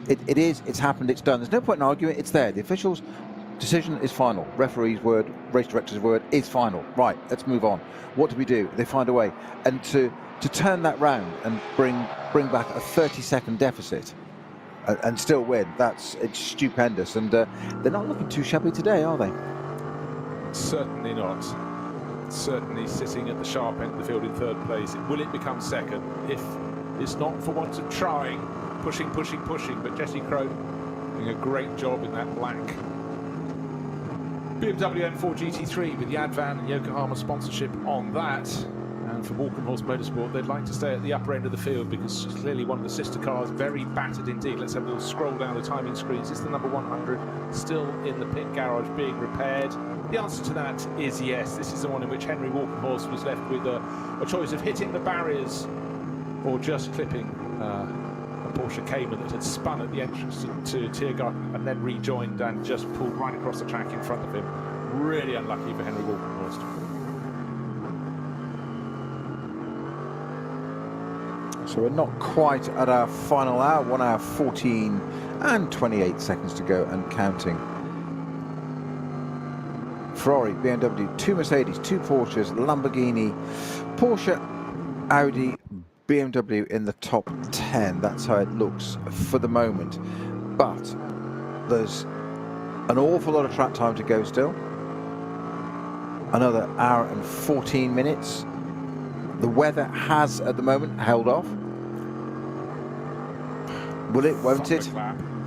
It's happened, it's done. There's no point in arguing, it's there. The official's decision is final. Referee's word, race director's word is final. Right, let's move on. What do we do? They find a way. And to turn that round and bring back a 30-second deficit and still win, it's stupendous. And they're not looking too shabby today, are they? Certainly not. Certainly sitting at the sharp end of the field in 3rd place. Will it become 2nd? If it's not for want of trying, pushing, but Jesse Crow doing a great job in that black BMW M4 GT3 with the Advan and Yokohama sponsorship on that. And for Walkenhorst Motorsport, they'd like to stay at the upper end of the field because it's clearly one of the sister cars, very battered indeed. Let's have a little scroll down the timing screens. It's the number 100, still in the pit garage being repaired. The answer to that is yes. This is the one in which Henry Walkenhorst was left with a choice of hitting the barriers or just clipping a Porsche Cayman that had spun at the entrance to Tiergarten and then rejoined and just pulled right across the track in front of him. Really unlucky for Henry Walkenhorst. So we're not quite at our final hour, 1 hour 14 and 28 seconds to go and counting. Ferrari, BMW, 2 Mercedes, 2 Porsches, Lamborghini, Porsche, Audi, BMW in the top 10. That's how it looks for the moment. But there's an awful lot of track time to go still. Another hour and 14 minutes. The weather has, at the moment, held off. Will it, won't it?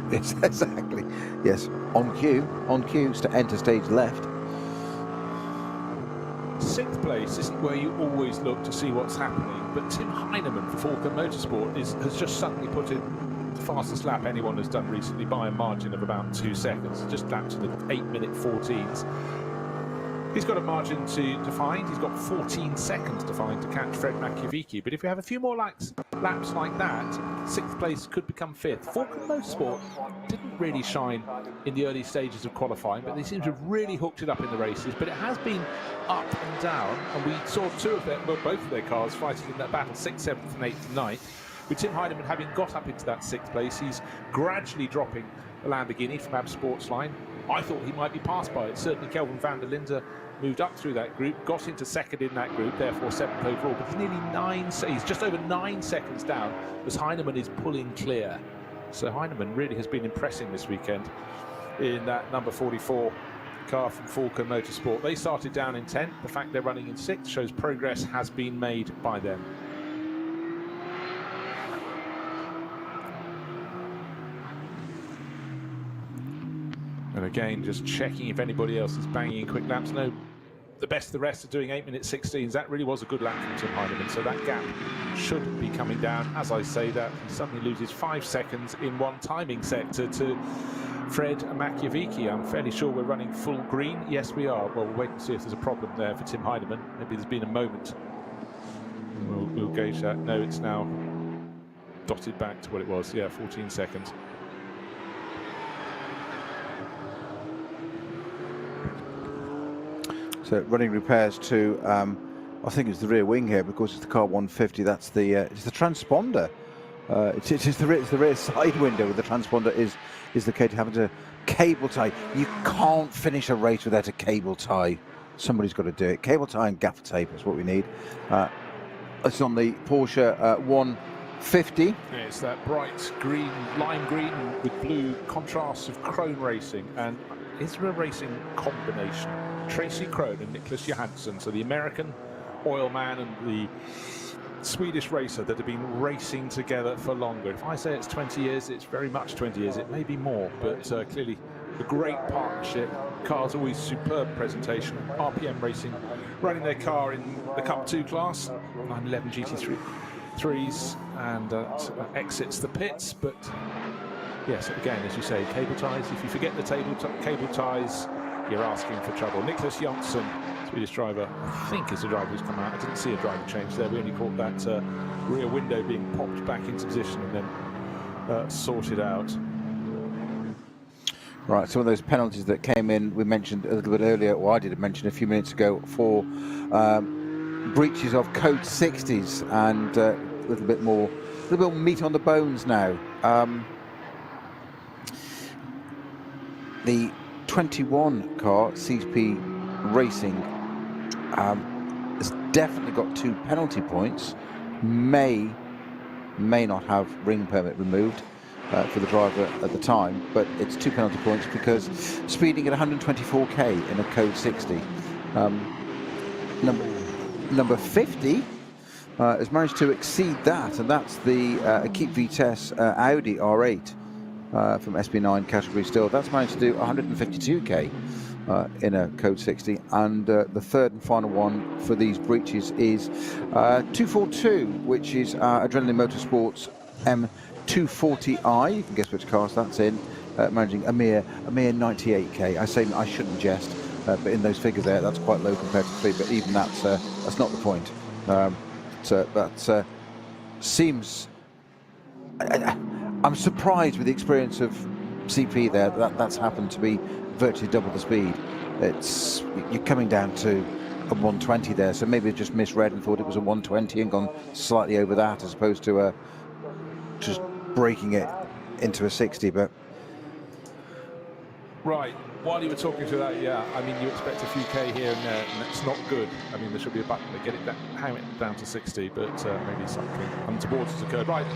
Yes, exactly. Yes, on cue to enter stage left. 6th place isn't where you always look to see what's happening, but Tim Heinemann for Falcon Motorsport has just suddenly put in the fastest lap anyone has done recently by a margin of about 2 seconds. Just lapped in the 8-minute 14s. He's got a margin to find. He's got 14 seconds to find to catch Fred Makiavicki. But if we have a few more laps like that, 6th place could become 5th. Falcon Motorsport didn't really shine in the early stages of qualifying, but they seem to have really hooked it up in the races. But it has been up and down, and we saw both of their cars fighting in that battle, 6th, 7th and 8th and 9th. With Tim Heinemann having got up into that 6th place, he's gradually dropping the Lamborghini from AB Sportsline. I thought he might be passed by it. Certainly Kelvin van der Linde moved up through that group, got into 2nd in that group, therefore 7th overall, but he's just over 9 seconds down as Heinemann is pulling clear. So Heinemann really has been impressing this weekend in that number 44 car from Falcon Motorsport. They started down in 10th. The fact they're running in 6th shows progress has been made by them. And again, just checking if anybody else is banging in quick laps. No the best of the rest are doing 8:16s. That really was a good lap from Tim Heinemann, so that gap should be coming down. As I say that, he suddenly loses 5 seconds in one timing sector to Fred Makiewicz. I'm fairly sure we're running full green. Yes, we are. Well, we'll wait and see if there's a problem there for Tim Heinemann. Maybe there's been a moment. We'll gauge that. No, it's now dotted back to what it was. Yeah, 14 seconds. So running repairs to, I think it's the rear wing here, because it's the car 150. That's the it's the transponder. It's the rear side window with the transponder is located. Having to cable tie. You can't finish a race without a cable tie. Somebody's got to do it. Cable tie and gaffer tape is what we need. It's on the Porsche 150. Yeah, it's that bright green, lime green with blue contrasts of Krone Racing. And is there a racing combination? Tracy Krone and Nicholas Johansson, so the American oil man and the Swedish racer that have been racing together for longer. If I say it's 20 years, it's very much 20 years. It may be more, but clearly a great partnership. Cars always superb presentation. RPM Racing running their car in the Cup 2 class, 911 GT3s, and exits the pits. But yes, again, as you say, cable ties. If you forget the cable ties, you're asking for trouble. Nicholas Johansson, Swedish driver, I think is the driver who's come out. I didn't see a driver change there. We only caught that rear window being popped back into position and then sorted out. Right, some of those penalties that came in, we mentioned a little bit earlier, or I did mention a few minutes ago, for breaches of code 60s, and a little bit more meat on the bones now. The 21 car, CP Racing, has definitely got 2 penalty points. May not have ring permit removed for the driver at the time, but it's 2 penalty points because speeding at 124k in a code 60. Number 50 has managed to exceed that, and that's the Equipe Vitesse Audi R8 from SB9 category still. That's managed to do 152k in a code 60, and the third and final one for these breaches is 242, which is Adrenaline Motorsports M240i. You can guess which cars that's in, managing a mere 98k. I say I shouldn't jest, but in those figures there, that's quite low compared to speed. But even that's not the point. That seems. I'm surprised with the experience of CP there that's happened to be virtually double the speed. You're coming down to a 120 there, so maybe just misread and thought it was a 120 and gone slightly over that, as opposed to just breaking it into a 60. But right, while you were talking to that, yeah, I mean, you expect a few K here and there, and that's not good. I mean, there should be a button to get it down, hang it down to 60, but maybe something untoward has occurred. Right.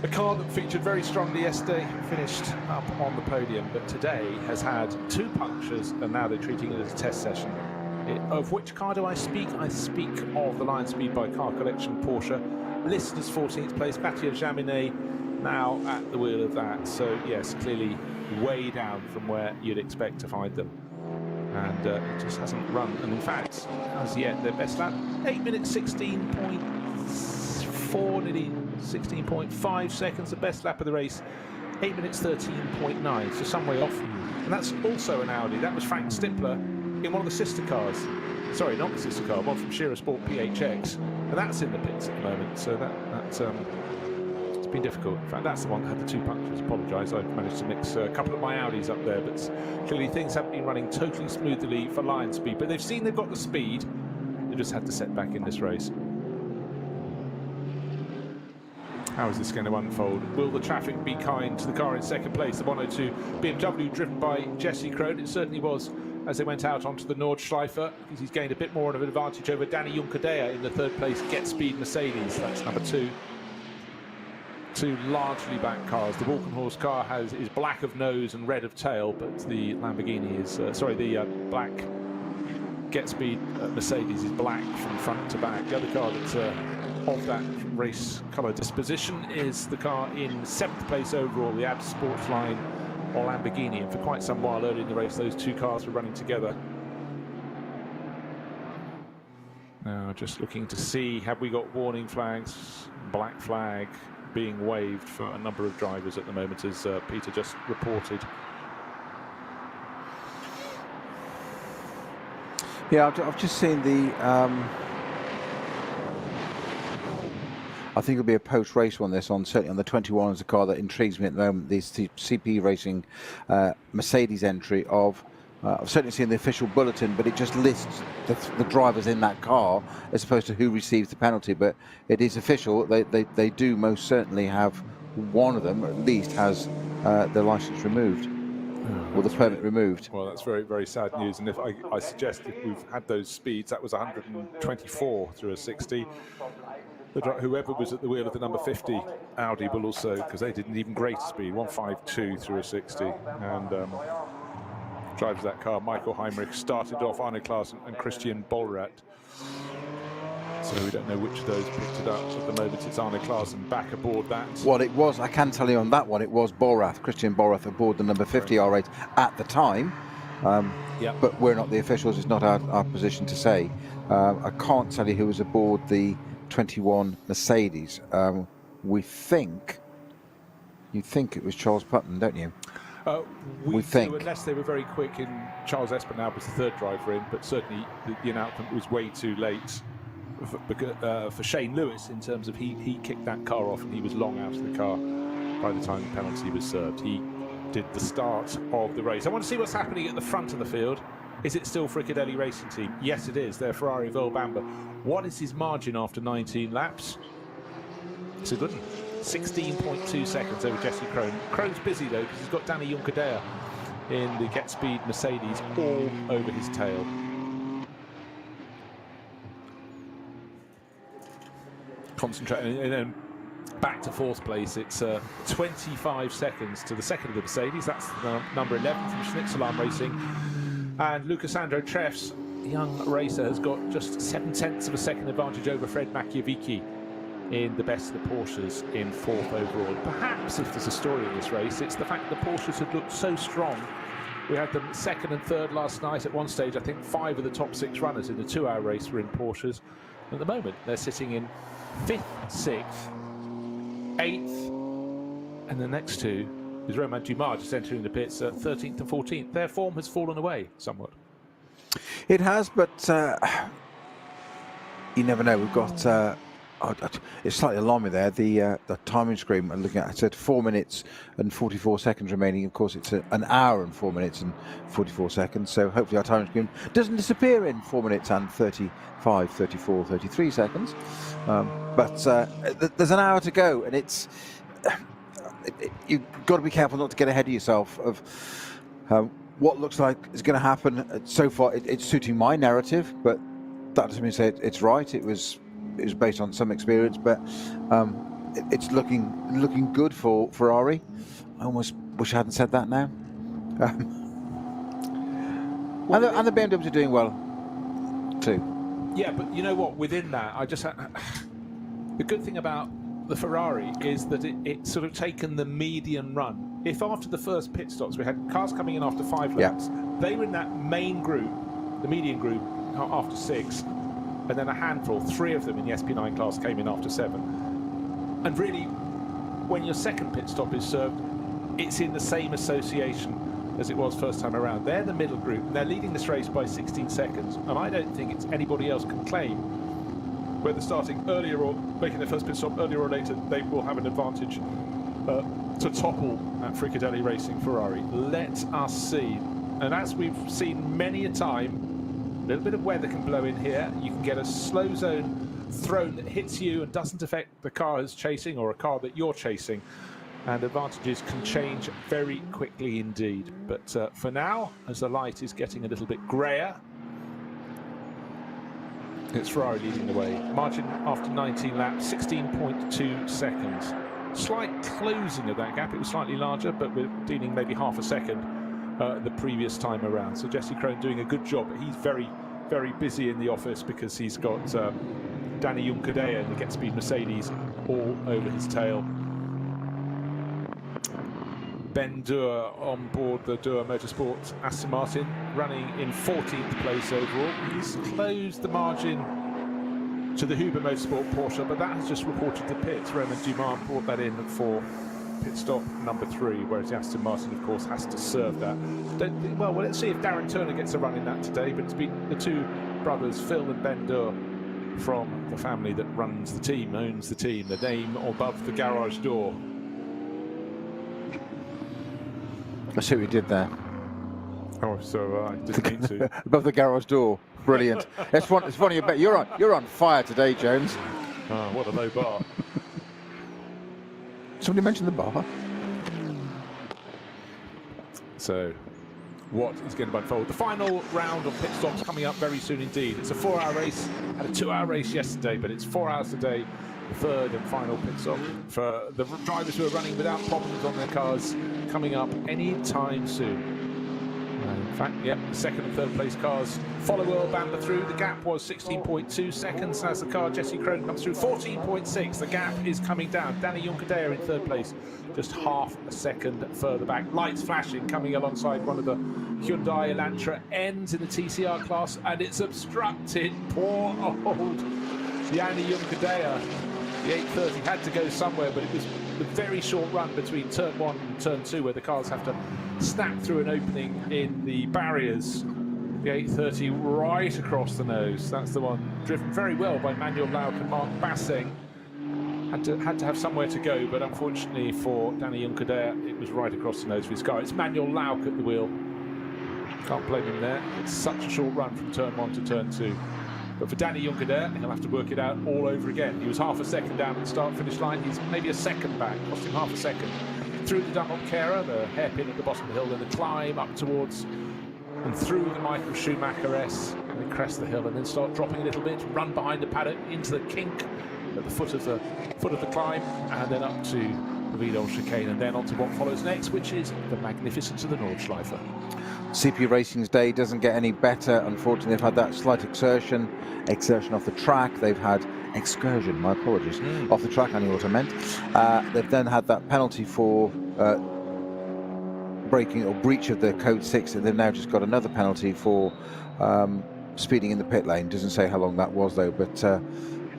A car that featured very strongly yesterday, finished up on the podium, but today has had 2 punctures, and now they're treating it as a test session. Of which car do I speak? I speak of the Lion Speed by Car Collection Porsche, listed as 14th place, Mathieu Jaminet now at the wheel of that. So yes, clearly way down from where you'd expect to find them. And it just hasn't run. And in fact, as yet, their best lap, 8:16.4, nearly 16.5 seconds, the best lap of the race, 8:13.9, so some way off. And that's also an Audi. That was Frank Stippler in one of the sister cars. Sorry, not the sister car, one from Shearer Sport PHX, and that's in the pits at the moment. So that's it's been difficult. In fact, that's the one that had the 2 punctures. Apologise, I've managed to mix a couple of my Audis up there, but clearly things haven't been running totally smoothly for Lion Speed. But they've seen they've got the speed. They've just had to set back in this race. How is this going to unfold? Will the traffic be kind to the car in second place? The 102 BMW driven by Jesse Krone. It certainly was as they went out onto the Nordschleife, because he's gained a bit more of an advantage over Danny Juncadea in the 3rd place Get Speed Mercedes. That's number 2. 2 largely back cars. The Walkenhorst car is black of nose and red of tail, but the Lamborghini is, the black Get Speed Mercedes is black from front to back. The other car that's of that race colour disposition is the car in 7th place overall, the AB Sportsline or Lamborghini, and for quite some while early in the race those 2 cars were running together. Now, just looking to see, have we got warning flags, black flag being waved for a number of drivers at the moment, as Peter just reported. Yeah, I've just seen the. I think it'll be a post-race one. This on certainly on the 21 is a car that intrigues me at the moment. The CP Racing Mercedes entry of. I've certainly seen the official bulletin, but it just lists the drivers in that car as opposed to who receives the penalty. But it is official. They do most certainly have one of them at least has their license removed. Or the permit removed. Well, that's very, very sad news. And if I suggest if we've had those speeds, that was 124 through a 60. Whoever was at the wheel of the number 50 Audi will also, because they did an even greater speed, 152 through a 60. And drives that car, Michael Heinrich, started off Arne Klaas and Christian Bollrath. So we don't know which of those picked it up. At the moment, it's Arne Klaasen back aboard that. Well, it was, I can tell you on that one, it was Bollrath, Christian Bollrath aboard the number 50 R8 at the time. Yep. But we're not the officials, it's not our position to say. I can't tell you who was aboard the 21 Mercedes. You think it was Charles Putnam, don't you? We think. Unless they were very quick, in Charles Espinal was the third driver in, but certainly the announcement was way too late for Shane Lewis in terms of he kicked that car off and he was long out of the car by the time the penalty was served. He did the start of the race. I want to see what's happening at the front of the field. Is it still Fricadelli Racing Team? Yes, it is. They're Ferrari Vol Bamba. What is his margin after 19 laps? It's a good one. 16.2 seconds over Jesse Krohn. Krohn's busy though because he's got Danny Juncadella in the Get Speed Mercedes all over his tail. Concentrating, and then back to fourth place. It's 25 seconds to the second of the Mercedes. That's number 11 from Schnitzelarm Racing. And Lucasandro Treffs, young racer, has got just 7/10 of a second advantage over Fred Machiavicki in the best of the Porsches in fourth overall. Perhaps if there's a story in this race, it's the fact that the Porsches had looked so strong. We had them second and third last night. At one stage, I think 5 of the top 6 runners in the 2-hour race were in Porsches. At the moment, they're sitting in 5th, 6th, 8th, and the next two is Romain Dumas just entering the pits at 13th and 14th. Their form has fallen away somewhat. It has, but you never know. We've got it's slightly alarming there. The timing screen I'm looking at, it said 4 minutes and 44 seconds remaining. Of course, it's an hour and 4 minutes and 44 seconds. So hopefully our timing screen doesn't disappear in 4 minutes and 35, 34, 33 seconds. But there's an hour to go, and it's you've got to be careful not to get ahead of yourself of what looks like is going to happen. So far, it's suiting my narrative, but that doesn't mean to say it's right. It was based on some experience, but it's looking good for Ferrari. I almost wish I hadn't said that now. And the BMWs are doing well too. Yeah, but you know what? Within that, I just the good thing about the Ferrari is that it's sort of taken the median run. If after the first pit stops we had cars coming in after 5 laps, they were in that main group, the median group, after 6. And then a handful, 3 of them in the SP9 class came in after 7. And really, when your second pit stop is served, it's in the same association as it was first time around. They're the middle group, and they're leading this race by 16 seconds. And I don't think it's anybody else can claim whether starting earlier or making their first pit stop earlier or later, they will have an advantage to topple at Fricadelli Racing Ferrari. Let us see. And as we've seen many a time, a little bit of weather can blow in here. You can get a slow zone thrown that hits you and doesn't affect the car that's chasing or a car that you're chasing. And advantages can change very quickly indeed. But for now, as the light is getting a little bit grayer, it's Ferrari leading the way. Margin after 19 laps, 16.2 seconds. Slight closing of that gap. It was slightly larger, but we're dealing maybe half a second the previous time around. So Jesse Krohn doing a good job, but he's very, very busy in the office because he's got Danny Juncadella in the Get Speed Mercedes all over his tail. Ben Deur on board the Deur Motorsport Aston Martin, running in 14th place overall. He's closed the margin to the Huber Motorsport Porsche, but that has just reported to pits. Romain Dumas brought that in for pit stop number 3, whereas the Aston Martin, of course, has to serve that. Well, let's see if Darren Turner gets a run in that today, but it's been the two brothers, Phil and Ben Durr, from the family that runs the team, owns the team, the name above the garage door. I see what you did there. Oh, so I didn't mean to. Above the garage door. Brilliant. It's funny, I bet you're on fire today, Jones. Oh, what a low bar. Somebody mentioned the bar. So, what is going to unfold? The final round of pit stops coming up very soon indeed. It's a 4-hour race. Had a 2-hour race yesterday, but it's 4 hours today. The third and final pit stop for the drivers who are running without problems on their cars coming up any time soon. In fact, yep, the second and third place cars follow Earl Bamber through. The gap was 16.2 seconds as the car Jesse Cronin comes through. 14.6. The gap is coming down. Danny Juncadella in third place, just half a second further back. Lights flashing, coming alongside one of the Hyundai Elantra Ns in the TCR class, and it's obstructed. Poor old Danny Juncadella. The 830 had to go somewhere, but it was the very short run between turn 1 and turn 2 where the cars have to snap through an opening in the barriers. The 830 right across the nose. That's the one driven very well by Manuel Lauk and Mark Basseng. Had to have somewhere to go, but unfortunately for Danny Juncadella, it was right across the nose of his car. It's Manuel Lauk at the wheel. Can't blame him there. It's such a short run from turn 1 to turn 2. But for Danny Juncadella, he'll have to work it out all over again. He was half a second down at the start-finish line. He's maybe a second back, cost him half a second. Through the Dunlop Carer, the hairpin at the bottom of the hill, then the climb up towards and through the Michael Schumacher S, and then crest the hill, and then start dropping a little bit, run behind the paddock into the kink at the foot of the climb, and then up to the Vidal chicane, and then on to what follows next, which is the magnificence of the Nordschleife. CP Racing's day doesn't get any better. Unfortunately, they've had that slight exertion off the track. They've had excursion, my apologies, off the track, I knew what I meant. They've then had that penalty for breaking or breach of the Code 6, and they've now just got another penalty for speeding in the pit lane. Doesn't say how long that was though, but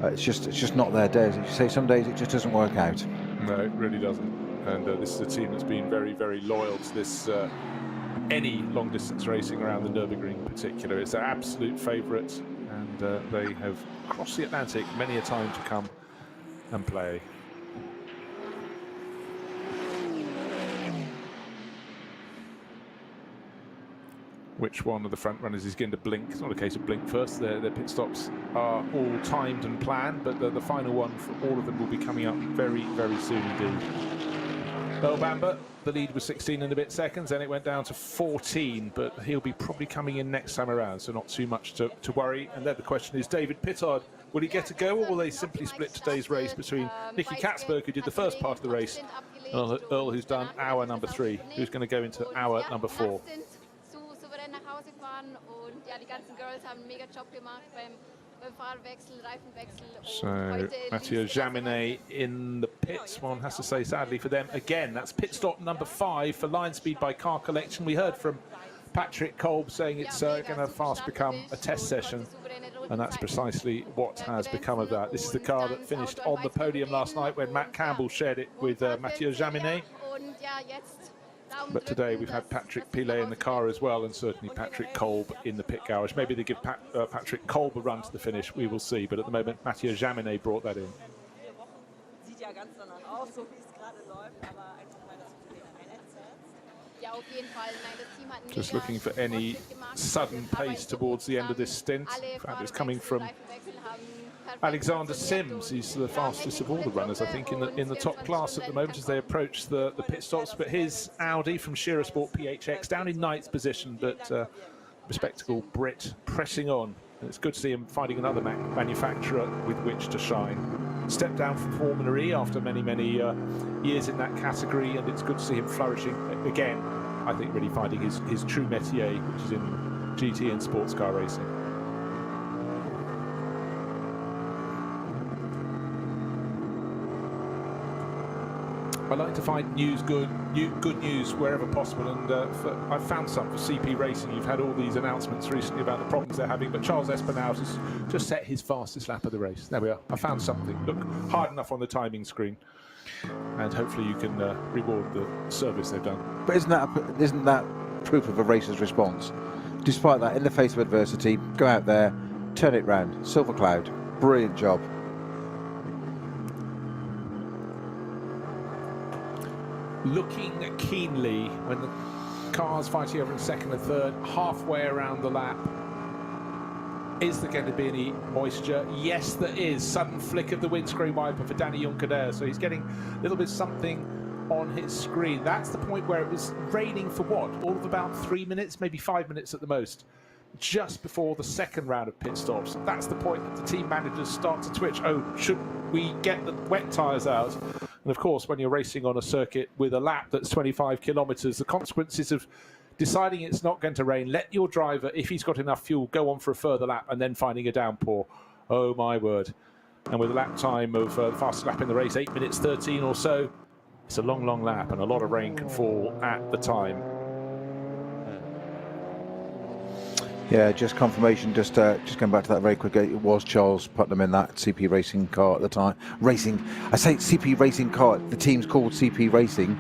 it's just not their day. As you say, some days it just doesn't work out. No, it really doesn't. And this is a team that's been very, very loyal to this any long distance racing around the Nürburgring in particular. It's their absolute favourite, and they have crossed the Atlantic many a time to come and play. Which one of the front runners is going to blink? It's not a case of blink first. Their pit stops are all timed and planned, but the final one for all of them will be coming up very, very soon indeed. Earl Bamber, the lead was 16 and a bit seconds, then it went down to 14, but he'll be probably coming in next time around, so not too much to worry. And then the question is, David Pittard, will he get a go, or will they simply split today's race between Nicky Katzberg, who did the first part of the race, and Earl, who's done hour number 3, who's going to go into hour number 4? So Mathieu Jaminet in the pits. One has to say, sadly for them, again, that's pit stop number 5 for line speed by car collection. We heard from Patrick Kolb saying it's going to fast become a test session, and that's precisely what has become of that. This is the car that finished on the podium last night when Matt Campbell shared it with Mathieu Jaminet. But today we've had Patrick Pilet in the car as well, and certainly Patrick Kolb in the pit garage. Maybe they give Patrick Kolb a run to the finish, we will see. But at the moment, Mathieu Jaminet brought that in. Just looking for any sudden pace towards the end of this stint. In fact, it's coming from Alexander Sims. He's the fastest of all the runners, I think, in the top class at the moment as they approach the pit stops. But his Audi from Shearer Sport PHX down in 9th position, but respectable Brit pressing on. And it's good to see him finding another manufacturer with which to shine. Stepped down from Formula E after many, many years in that category, and it's good to see him flourishing again. I think really finding his true métier, which is in GT and sports car racing. I like to find good news wherever possible, and I've found some for CP Racing. You've had all these announcements recently about the problems they're having, but Charles Espinal has just set his fastest lap of the race. There we are. I found something. Look hard enough on the timing screen, and hopefully you can reward the service they've done. But isn't that proof of a racer's response? Despite that, in the face of adversity, go out there, turn it round. Silver Cloud, brilliant job. Looking keenly when the cars fighting over in second and third, halfway around the lap. Is there going to be any moisture? Yes, there is. Sudden flick of the windscreen wiper for Danny Juncker, so he's getting a little bit something on his screen. That's the point where it was raining for what? All of about 3 minutes, maybe 5 minutes at the most, just before the second round of pit stops. That's the point that the team managers start to twitch. Oh, should we get the wet tyres out? And of course, when you're racing on a circuit with a lap that's 25 kilometres, the consequences of deciding it's not going to rain, let your driver, if he's got enough fuel, go on for a further lap and then finding a downpour. Oh my word. And with a lap time of the fastest lap in the race, 8 minutes 13 or so, it's a long, long lap, and a lot of rain can fall at the time. Yeah, just confirmation, just going back to that very quickly, it was Charles Putnam in that CP Racing car at the time. I say CP Racing car, the team's called CP Racing.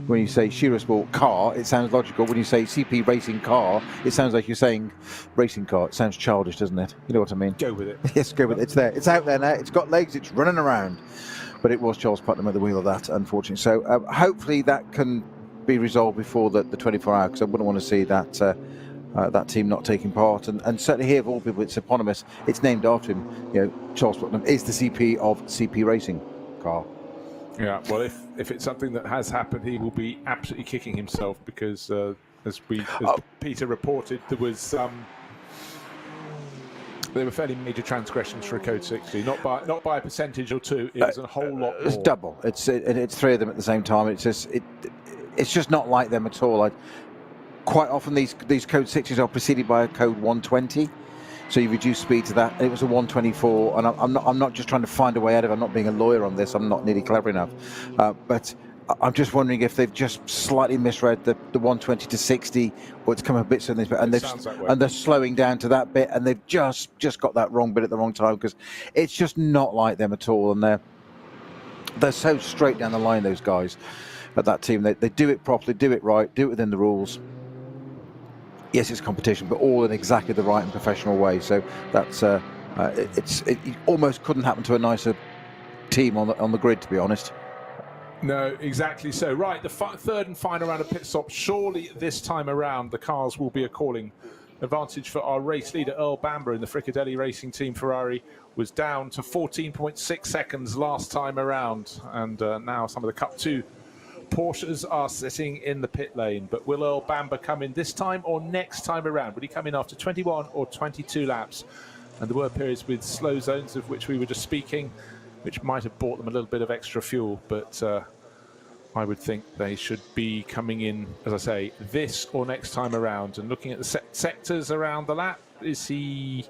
When you say Shearer Sport car, it sounds logical. When you say CP Racing car, it sounds like you're saying racing car. It sounds childish, doesn't it? You know what I mean? Go with it. Yes, go with it. It's there. It's out there now. It's got legs. It's running around. But it was Charles Putnam at the wheel of that, unfortunately. So hopefully that can be resolved before the 24 hours, because I wouldn't want to see that that team not taking part. And certainly here, of all people, it's eponymous. It's named after him. You know, Charles Putnam is the CP of CP Racing car. Yeah, well, if it's something that has happened, he will be absolutely kicking himself, because as Peter reported, there were fairly major transgressions for a Code 60, not by a percentage or two. It was a whole lot more. It's double. It's three of them at the same time. It's just not like them at all. Quite often these Code 60s are preceded by a Code 120. So you reduce speed to that, and it was a 124. And I'm not just trying to find a way out of it. I'm not being a lawyer on this. I'm not nearly clever enough. But I'm just wondering if they've just slightly misread the 120 to 60, or it's come a bit suddenly, and they're slowing down to that bit, and they've just got that wrong bit at the wrong time, because it's just not like them at all. And they're so straight down the line, those guys at that team. They do it properly, do it right, do it within the rules. Yes, it's competition, but all in exactly the right and professional way. So that's it almost couldn't happen to a nicer team on the grid, to be honest. No, exactly so. Right, the third and final round of pit stops. Surely this time around the cars will be a calling advantage for our race leader, Earl Bamber, in the Fricadelli Racing Team Ferrari. Was down to 14.6 seconds last time around, and now some of the Cup 2 Porsches are sitting in the pit lane. But will Earl Bamber come in this time or next time around? Will he come in after 21 or 22 laps? And there were periods with slow zones, of which we were just speaking, which might have bought them a little bit of extra fuel. But I would think they should be coming in, as I say, this or next time around. And looking at the sectors around the lap, he's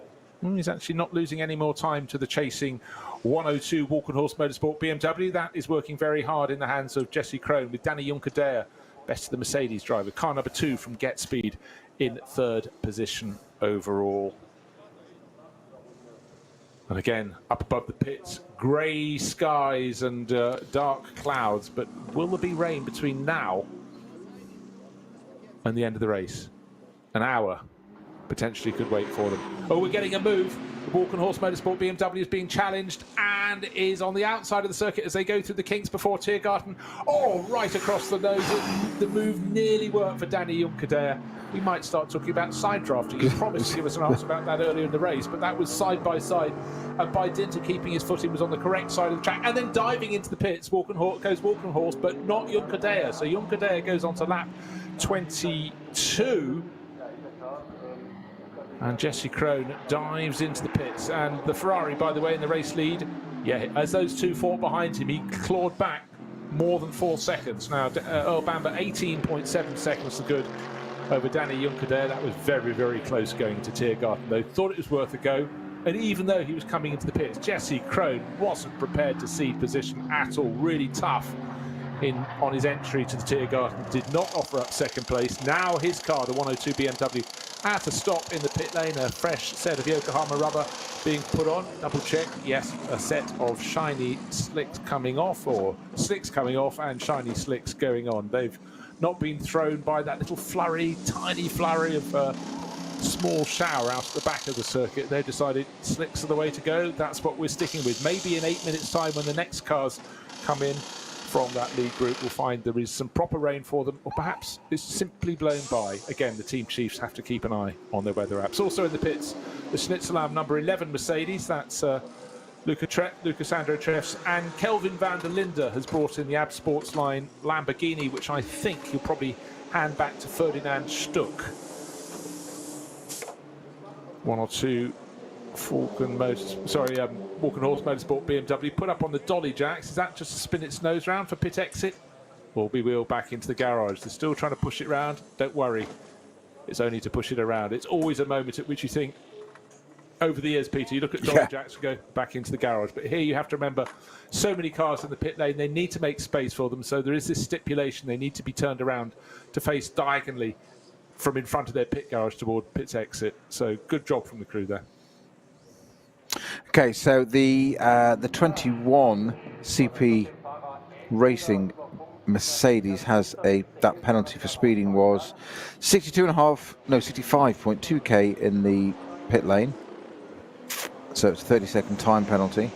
actually not losing any more time to the chasing 102 Walkenhorst Motorsport BMW. That is working very hard in the hands of Jesse Krohn, with Danny Juncker, best of the Mercedes driver. Car number 2 from Get Speed in third position overall. And again, up above the pits, grey skies and dark clouds. But will there be rain between now and the end of the race? An hour potentially could wait for them. Oh, we're getting a move. The Walkenhorst Motorsport BMW is being challenged and is on the outside of the circuit as they go through the kinks before Tiergarten. Oh, right across the nose. The move nearly worked for Danny Juncker. We might start talking about side drafting. He promised to give us an answer about that earlier in the race, but that was side by side. And by dint of keeping his footing, was on the correct side of the track. And then diving into the pits, Walkenhorst, but not Juncker. So Juncker goes on to lap 22. And Jesse Krohn dives into the pits. And the Ferrari, by the way, in the race lead, as those two fought behind him, he clawed back more than 4 seconds. Now, Earl Bamber, 18.7 seconds to good over Danny Juncker. That was very, very close going to Tiergarten, though. Thought it was worth a go. And even though he was coming into the pits, Jesse Krohn wasn't prepared to cede position at all. Really tough on his entry to the Tiergarten did not offer up second place. Now his car, the 102 BMW, at a stop in the pit lane, a fresh set of Yokohama rubber being put on. Double check, yes, a set of shiny slicks coming off, or slicks coming off and shiny slicks going on. They've not been thrown by that little flurry, tiny flurry of small shower out at the back of the circuit. They've decided slicks are the way to go. That's what we're sticking with. Maybe in 8 minutes' time, when the next cars come in from that lead group, we'll find there is some proper rain for them, or perhaps it's simply blown by. Again, the team chiefs have to keep an eye on their weather apps. Also in the pits, the Schnitzelam number 11 Mercedes, that's Lucas Andro Treffs, and Kelvin van der Linde has brought in the AB Sports line Lamborghini, which I think he'll probably hand back to Ferdinand Stuck. 102 Walken Horse Motorsport BMW put up on the dolly jacks. Is that just to spin its nose round for pit exit? Or be wheeled back into the garage? They're still trying to push it round. Don't worry, it's only to push it around. It's always a moment at which you think, over the years, Peter, you look at dolly jacks and go back into the garage. But here you have to remember, so many cars in the pit lane, they need to make space for them. So there is this stipulation, they need to be turned around to face diagonally from in front of their pit garage toward pit's exit. So good job from the crew there. Okay, so the 21 CP Racing Mercedes has that penalty for speeding was 65.2k in the pit lane. So it's a 30-second time penalty.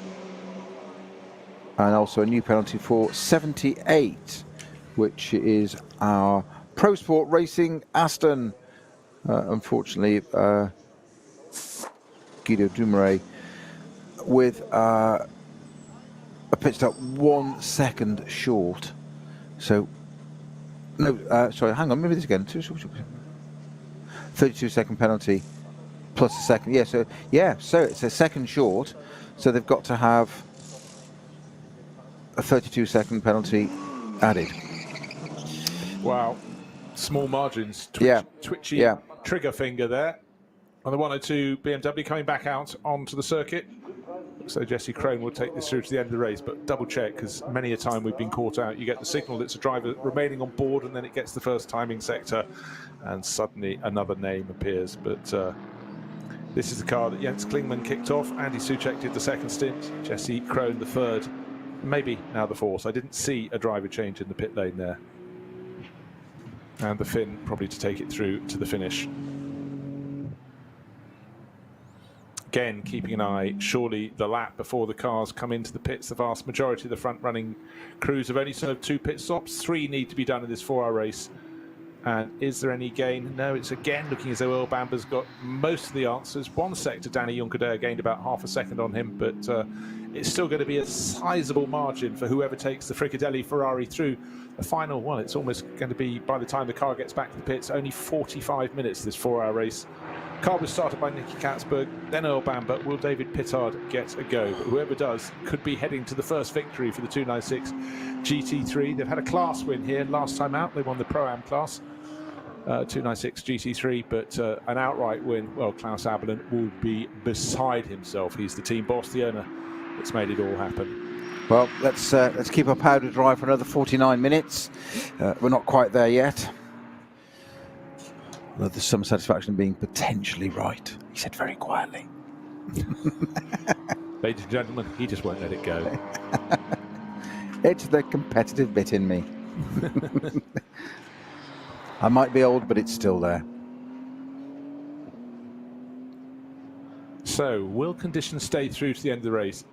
And also a new penalty for 78, which is our Pro Sport Racing Aston. Unfortunately, Guido Dumouriez with a pit stop 1 second short. So, no, sorry, hang on, maybe this again. 32-second penalty plus a second. So it's a second short. So they've got to have a 32-second penalty added. Wow. Small margins, twitchy trigger finger there on the 102 BMW coming back out onto the circuit. So Jesse Crone will take this through to the end of the race, but double check, because many a time we've been caught out. You get the signal that it's a driver remaining on board, and then it gets the first timing sector, and suddenly another name appears. But this is the car that Jens Klingmann kicked off. Andy Soucek did the second stint, Jesse Crone the third, maybe now the fourth. I didn't see a driver change in the pit lane there. And the Finn probably to take it through to the finish. Again, keeping an eye, surely the lap before the cars come into the pits, the vast majority of the front-running crews have only served 2 pit stops. 3 need to be done in this 4-hour race. And is there any gain? No, it's again looking as though Earl Bamber's got most of the answers. 1 sector, Danny Juncadere gained about half a second on him, but it's still going to be a sizable margin for whoever takes the Fricadelli Ferrari through the final one. It's almost going to be, by the time the car gets back to the pits, only 45 minutes, this 4-hour race. Car was started by Nicky Katzberg, then Earl Bamber. Will David Pittard get a go? But whoever does could be heading to the first victory for the 296 GT3. They've had a class win here last time out. They won the Pro-Am class, 296 GT3, but an outright win, well, Klaus Abelin will be beside himself. He's the team boss, the owner that's made it all happen. Well, let's keep our powder dry for another 49 minutes. We're not quite there yet. Well, there's some satisfaction in being potentially right, he said very quietly. Ladies and gentlemen, he just won't let it go. It's the competitive bit in me. I might be old, but it's still there. So, will conditions stay through to the end of the race?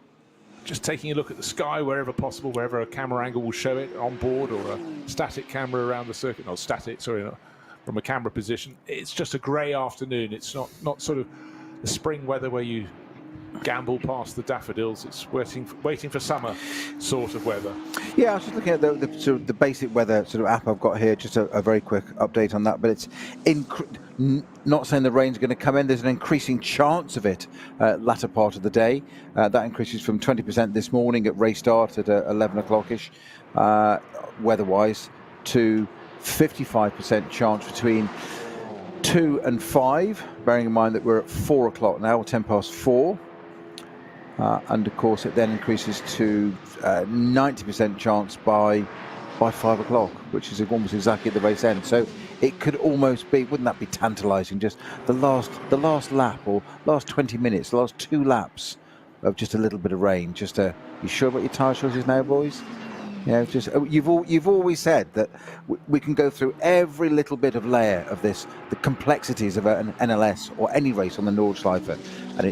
Just taking a look at the sky wherever possible, wherever a camera angle will show it, on board or a static camera around the circuit. Not static, sorry, not from a camera position. It's just a grey afternoon. It's not sort of the spring weather where you gamble past the daffodils. It's waiting for summer sort of weather. Yeah, I was just looking at the sort of the basic weather sort of app I've got here. Just a very quick update on that. But it's not saying the rain's going to come in. There's an increasing chance of it latter part of the day. That increases from 20% this morning at race start at 11 o'clock-ish, weather-wise, to 55% chance between 2 and 5, bearing in mind that we're at 4 o'clock now, or 10 past 4. And of course, it then increases to 90% chance by by 5 o'clock, which is almost exactly at the race end. So it could almost be, wouldn't that be tantalising? Just the last lap or last 20 minutes, the last 2 laps of just a little bit of rain. Just you sure about your tyre choices now, boys? You know, just you've always said that we can go through every little bit of layer of this, the complexities of an NLS or any race on the Nordschleife, and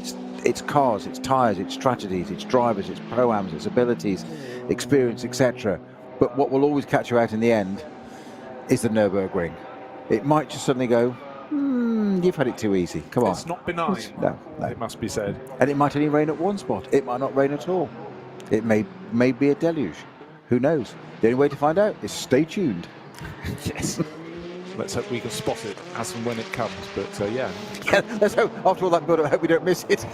it's cars, it's tyres, it's strategies, it's drivers, it's pro-ams, it's abilities, experience, etc. But what will always catch you out in the end is the Nürburgring. It might just suddenly go, you've had it too easy. Come on. It's not benign. No. It must be said. And it might only rain at one spot. It might not rain at all. It may be a deluge. Who knows? The only way to find out is stay tuned. Yes. Let's hope we can spot it as and when it comes. But yeah, let's hope after all that build-up, I hope we don't miss it.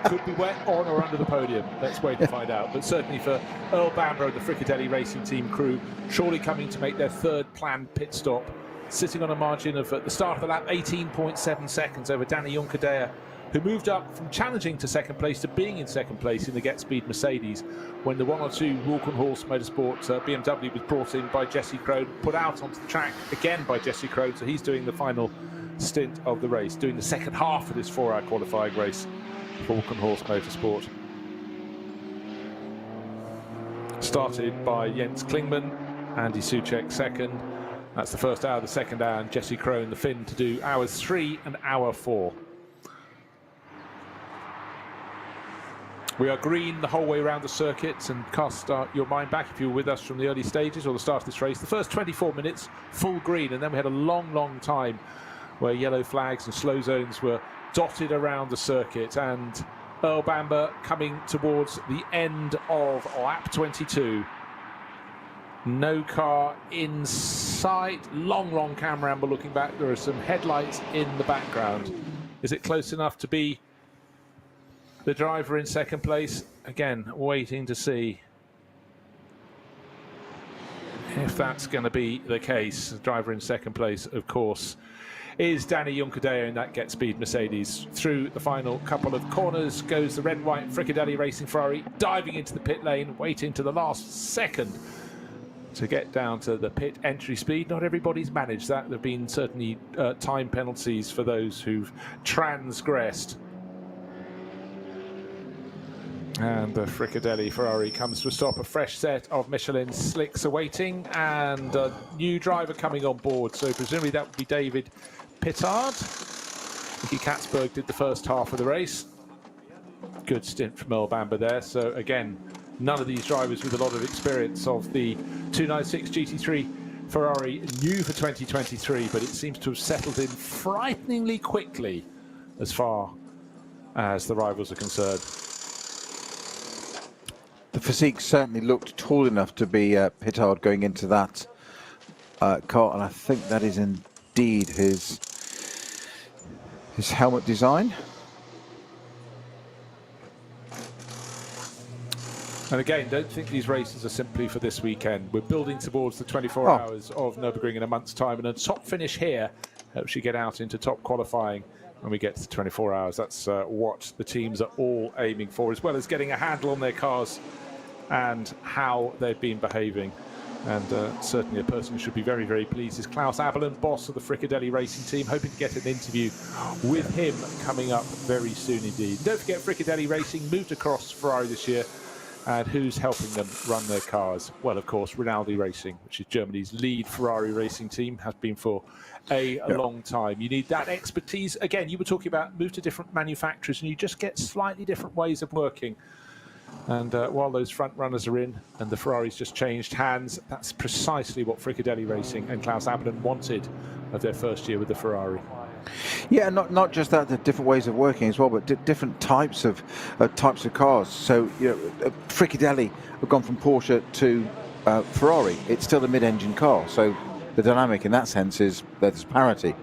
Could be wet on or under the podium. Let's wait and find out. But certainly for Earl Bamber and the Fricadelli Racing Team crew, surely coming to make their third planned pit stop, sitting on a margin of, at the start of the lap, 18.7 seconds over Danny Juncadella, who moved up from challenging to second place to being in second place in the Get Speed Mercedes when the 102 Walk-on-Horse Motorsport BMW was brought in by Jesse Crone, put out onto the track again by Jesse Crone, so he's doing the final stint of the race, doing the second half of this 4-hour qualifying race for Walk-on-Horse Motorsport. Started by Jens Klingman, Andy Soucek second. That's the first hour, the second hour, and Jesse Crone, the Finn, to do hours 3 and hour 4. We are green the whole way around the circuit, and cast your mind back if you were with us from the early stages or the start of this race. The first 24 minutes, full green, and then we had a long time where yellow flags and slow zones were dotted around the circuit, and Earl Bamber coming towards the end of lap 22. No car in sight. Long camera amble looking back. There are some headlights in the background. Is it close enough to be the driver in second place? Again, waiting to see if that's going to be the case. The driver in second place, of course, is Danny Juncadella in that Get Speed Mercedes. Through the final couple of corners goes the red and white Fricadelli Racing Ferrari, diving into the pit lane, waiting to the last second to get down to the pit entry speed. Not everybody's managed that. There have been certainly time penalties for those who've transgressed. And the Fricadelli Ferrari comes to a stop. A fresh set of Michelin slicks awaiting, and a new driver coming on board. So presumably that would be David Pittard. Nicky Katzberg did the first half of the race. Good stint from Earl Bamber there. So again, none of these drivers with a lot of experience of the 296 GT3 Ferrari, new for 2023, but it seems to have settled in frighteningly quickly as far as the rivals are concerned. The physique certainly looked tall enough to be Pittard going into that car, and I think that is indeed his helmet design. And again, don't think these races are simply for this weekend. We're building towards the 24 hours of Nürburgring in a month's time, and a top finish here helps you get out into top qualifying when we get to the 24 hours. That's what the teams are all aiming for, as well as getting a handle on their cars and how they've been behaving. And certainly a person who should be very pleased is Klaus Abelin, boss of the Fricadelli Racing Team, hoping to get an interview with him coming up very soon indeed. Don't forget, Fricadelli Racing moved across Ferrari this year, and who's helping them run their cars? Well, of course, Rinaldi Racing, which is Germany's lead Ferrari racing team, has been for a long time. You need that expertise. Again, you were talking about move to different manufacturers, and you just get slightly different ways of working. And while those front runners are in and the Ferraris just changed hands, that's precisely what Fricadelli Racing and Klaus Abelin wanted of their first year with the Ferrari. Yeah, not just that, the different ways of working as well, but different types of cars. So, you know, Fricadelli have gone from Porsche to Ferrari. It's still a mid-engine car, so the dynamic in that sense is there's parity.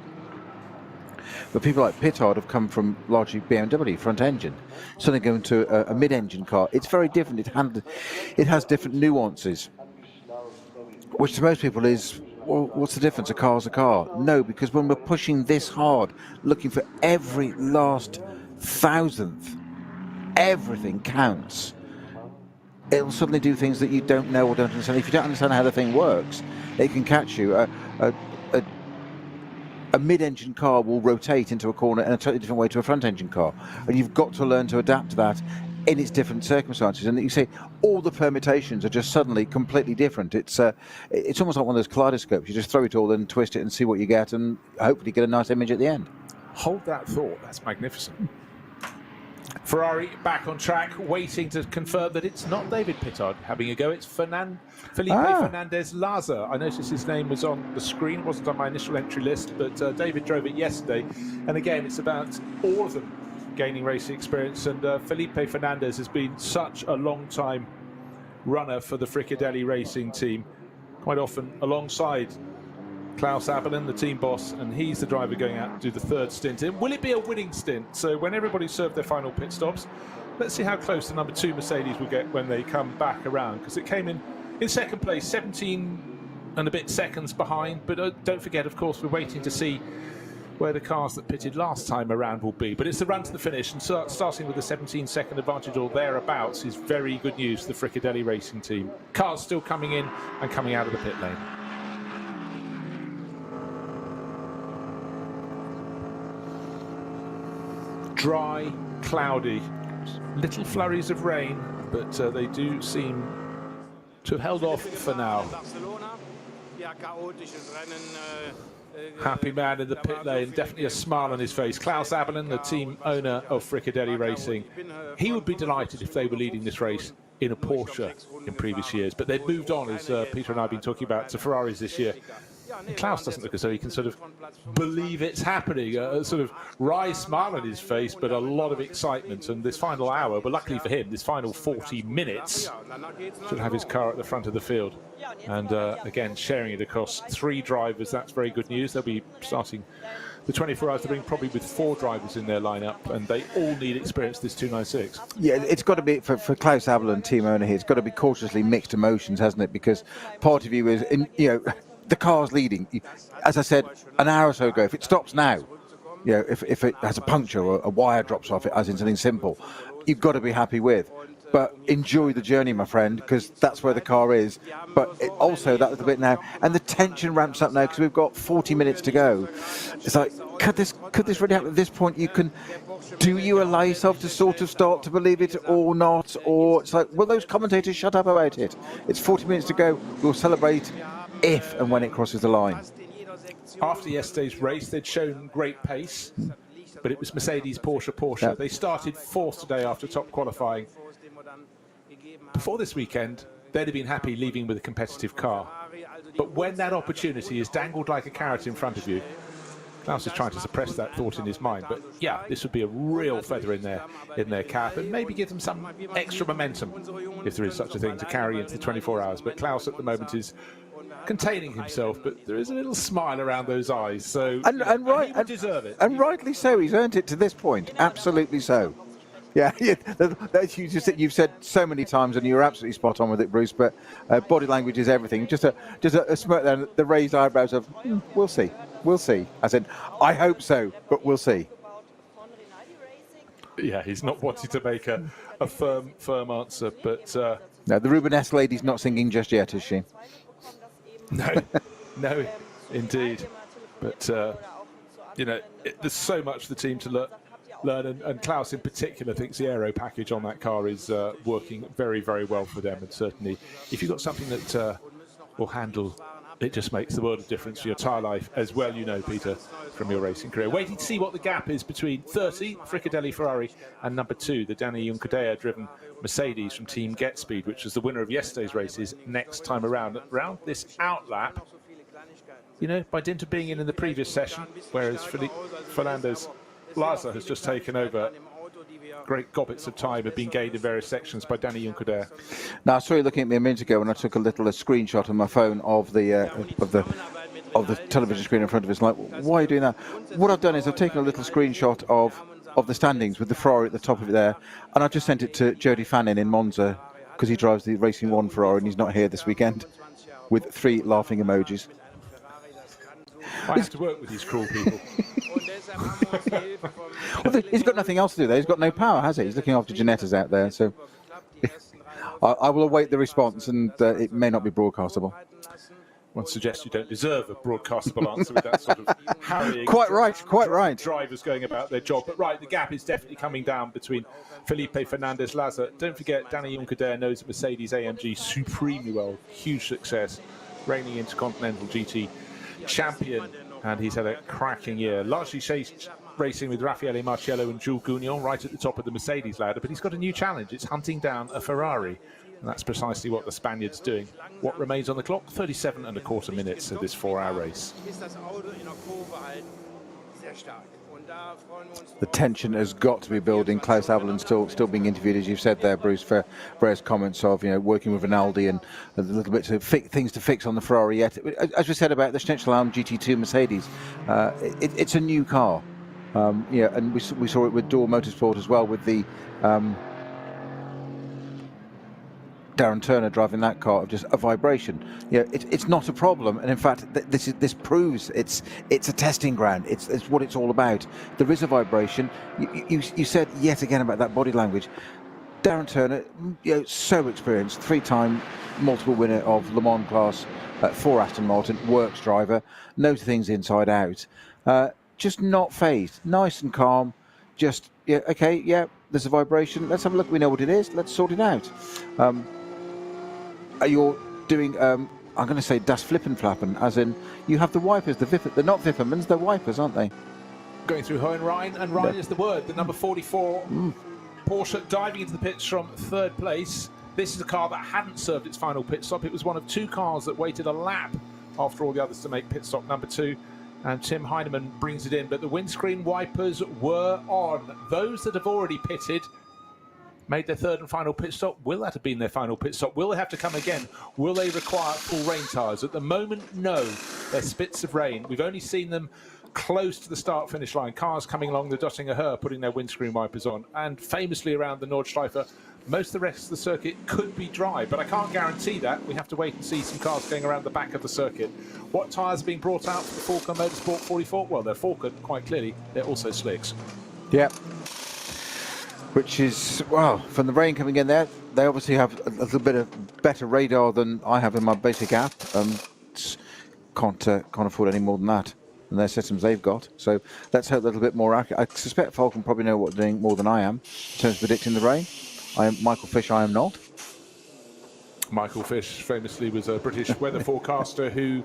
But people like Pittard have come from largely BMW front engine, suddenly going to a mid-engine car. It's very different. It has different nuances, which to most people is, well, what's the difference? A car's a car. No, because when we're pushing this hard, looking for every last thousandth, everything counts. it'll suddenly do things that you don't know or don't understand. If you don't understand how the thing works, it can catch you. A mid-engine car will rotate into a corner in a totally different way to a front-engine car, and you've got to learn to adapt to that in its different circumstances. And you say all the permutations are just suddenly completely different. It's almost like one of those kaleidoscopes. You just throw it all in, twist it, and see what you get, and hopefully get a nice image at the end. Hold that thought. That's magnificent. Ferrari back on track, waiting to confirm that it's not David Pittard having a go. It's Felipe Fernandez-Laza. I noticed his name was on the screen. It wasn't on my initial entry list, but David drove it yesterday. And again, it's about all of them gaining racing experience. And Felipe Fernandez has been such a long-time runner for the Fricadelli racing team, quite often alongside Klaus Abelin, the team boss, and he's the driver going out to do the third stint. And will it be a winning stint? So when everybody served their final pit stops, let's see how close the number 2 Mercedes will get when they come back around, because it came in second place, 17 and a bit seconds behind. But don't forget, of course, we're waiting to see where the cars that pitted last time around will be. But it's the run to the finish, and starting with a 17-second advantage or thereabouts is very good news for the Fricadelli racing team. Cars still coming in and coming out of the pit lane. Dry, cloudy, little flurries of rain, but they do seem to have held off for now. Happy man in the pit lane, definitely a smile on his face. Klaus Abelin, the team owner of Fricadelli Racing, he would be delighted if they were leading this race in a Porsche in previous years, but they've moved on, as Peter and I have been talking about, to Ferraris this year. And Klaus doesn't look as though he can sort of believe it's happening. A sort of wry smile on his face, but a lot of excitement. And this final hour, but luckily for him, this final 40 minutes, should have his car at the front of the field. And again, sharing it across 3 drivers, that's very good news. They'll be starting the 24 hours to bring probably with 4 drivers in their lineup, and they all need experience this 296. Yeah, it's got to be, for Klaus Abelin, team owner here, it's got to be cautiously mixed emotions, hasn't it? Because part of you is, the car's leading. As I said an hour or so ago, if it stops now, if it has a puncture or a wire drops off it, as in something simple, you've got to be happy with. But enjoy the journey, my friend, because that's where the car is. But also that little bit now, and the tension ramps up now because we've got 40 minutes to go. It's like, could this really happen? At this point, do you allow yourself to sort of start to believe it or not? Or it's like, will those commentators shut up about it? It's 40 minutes to go. We'll celebrate if and when it crosses the line. After yesterday's race, they'd shown great pace, but it was Mercedes, Porsche. Yeah. They started 4th today after top qualifying. Before this weekend, they'd have been happy leaving with a competitive car. But when that opportunity is dangled like a carrot in front of you, Klaus is trying to suppress that thought in his mind. But yeah, this would be a real feather in their cap, and maybe give them some extra momentum, if there is such a thing, to carry into the 24 hours. But Klaus at the moment is containing himself, but there is a little smile around those eyes. So he would deserve it. And rightly so. He's earned it to this point. Absolutely so. Yeah, you've said so many times, and you're absolutely spot on with it, Bruce. But body language is everything. Just a smirk there, the raised eyebrows of we'll see. As in, I hope so, but we'll see. Yeah, he's not wanting to make a firm answer, but no, the Rubenesque lady's not singing just yet, is she? No, indeed. But there's so much for the team to learn, and Klaus in particular thinks the aero package on that car is working very, very well for them. And certainly, if you've got something that will handle, it just makes the world of difference for your tyre life as well, Peter, from your racing career. Waiting to see what the gap is between 30, Fricadelli Ferrari, and number 2, the Danny Juncadella-driven Mercedes from Team Get Speed, which was the winner of yesterday's races next time around. Around this outlap, by dint of being in the previous session, whereas Fernandez-Laza has just taken over. Great gobbets of time have been gained in various sections by Danny Juncadella. Now, I saw you looking at me a minute ago when I took a screenshot on my phone of the television screen in front of us. Like, why are you doing that? What I've done is I've taken a little screenshot of the standings with the Ferrari at the top of it there, and I've just sent it to Jody Fannin in Monza, because he drives the Racing 1 Ferrari and he's not here this weekend, with 3 laughing emojis. I have to work with these cruel people. Well, he's got nothing else to do there. He's got no power, has he? He's looking after Janetta's out there. So I will await the response, and it may not be broadcastable. One suggests you don't deserve a broadcastable answer with that sort of harrying. Quite right. Drivers going about their job. But right, the gap is definitely coming down between Felipe Fernandez-Laza. Don't forget, Danny Juncadere knows Mercedes AMG supremely well. Huge success. Reigning Intercontinental GT champion. And he's had a cracking year. Largely chased racing with Raffaele Marciello and Jules Gounon right at the top of the Mercedes ladder. But he's got a new challenge. It's hunting down a Ferrari. And that's precisely what the Spaniard's doing. What remains on the clock? 37.25 minutes of this 4-hour race. The tension has got to be building. Klaus Abelin still being interviewed, as you've said there, Bruce, for various comments of working with Rinaldi and a little bit of things to fix on the Ferrari yet. As we said about the Schnitzelarm GT2 Mercedes, it's a new car. And we saw it with Door Motorsport as well, with the Darren Turner driving that car of just a vibration. It's not a problem, and in fact, this proves it's a testing ground. It's what it's all about. There is a vibration. You said yet again about that body language. Darren Turner, so experienced, 3-time multiple winner of Le Mans class for Aston Martin, works driver, knows things inside out. Just not phased, nice and calm. Just okay, there's a vibration. Let's have a look. We know what it is. Let's sort it out. You're doing, I'm going to say das Flippenflappen, as in you have the wipers, they're not Wippermans, they're wipers, aren't they? Going through Hohenrhein, and Rhein is the word, the number 44 Porsche diving into the pits from 3rd place. This is a car that hadn't served its final pit stop. It was one of 2 cars that waited a lap after all the others to make pit stop number 2. And Tim Heinemann brings it in, but the windscreen wipers were on. Those that have already pitted made their 3rd and final pit stop. Will that have been their final pit stop? Will they have to come again? Will they require full rain tyres? At the moment, no. They're spits of rain. We've only seen them close to the start-finish line. Cars coming along the Dottinger Her, putting their windscreen wipers on. And famously around the Nordschleife, most of the rest of the circuit could be dry, but I can't guarantee that. We have to wait and see some cars going around the back of the circuit. What tyres are being brought out for the Falcon Motorsport 44? Well, they're Falcon, quite clearly. They're also slicks. Yep. Which is, well, from the rain coming in there, they obviously have a little bit of better radar than I have in my basic app. Can't afford any more than that in their systems they've got. So let's hope a little bit more accurate. I suspect Falcon probably know what they're doing more than I am in terms of predicting the rain. I am Michael Fish, I am not. Michael Fish famously was a British weather forecaster who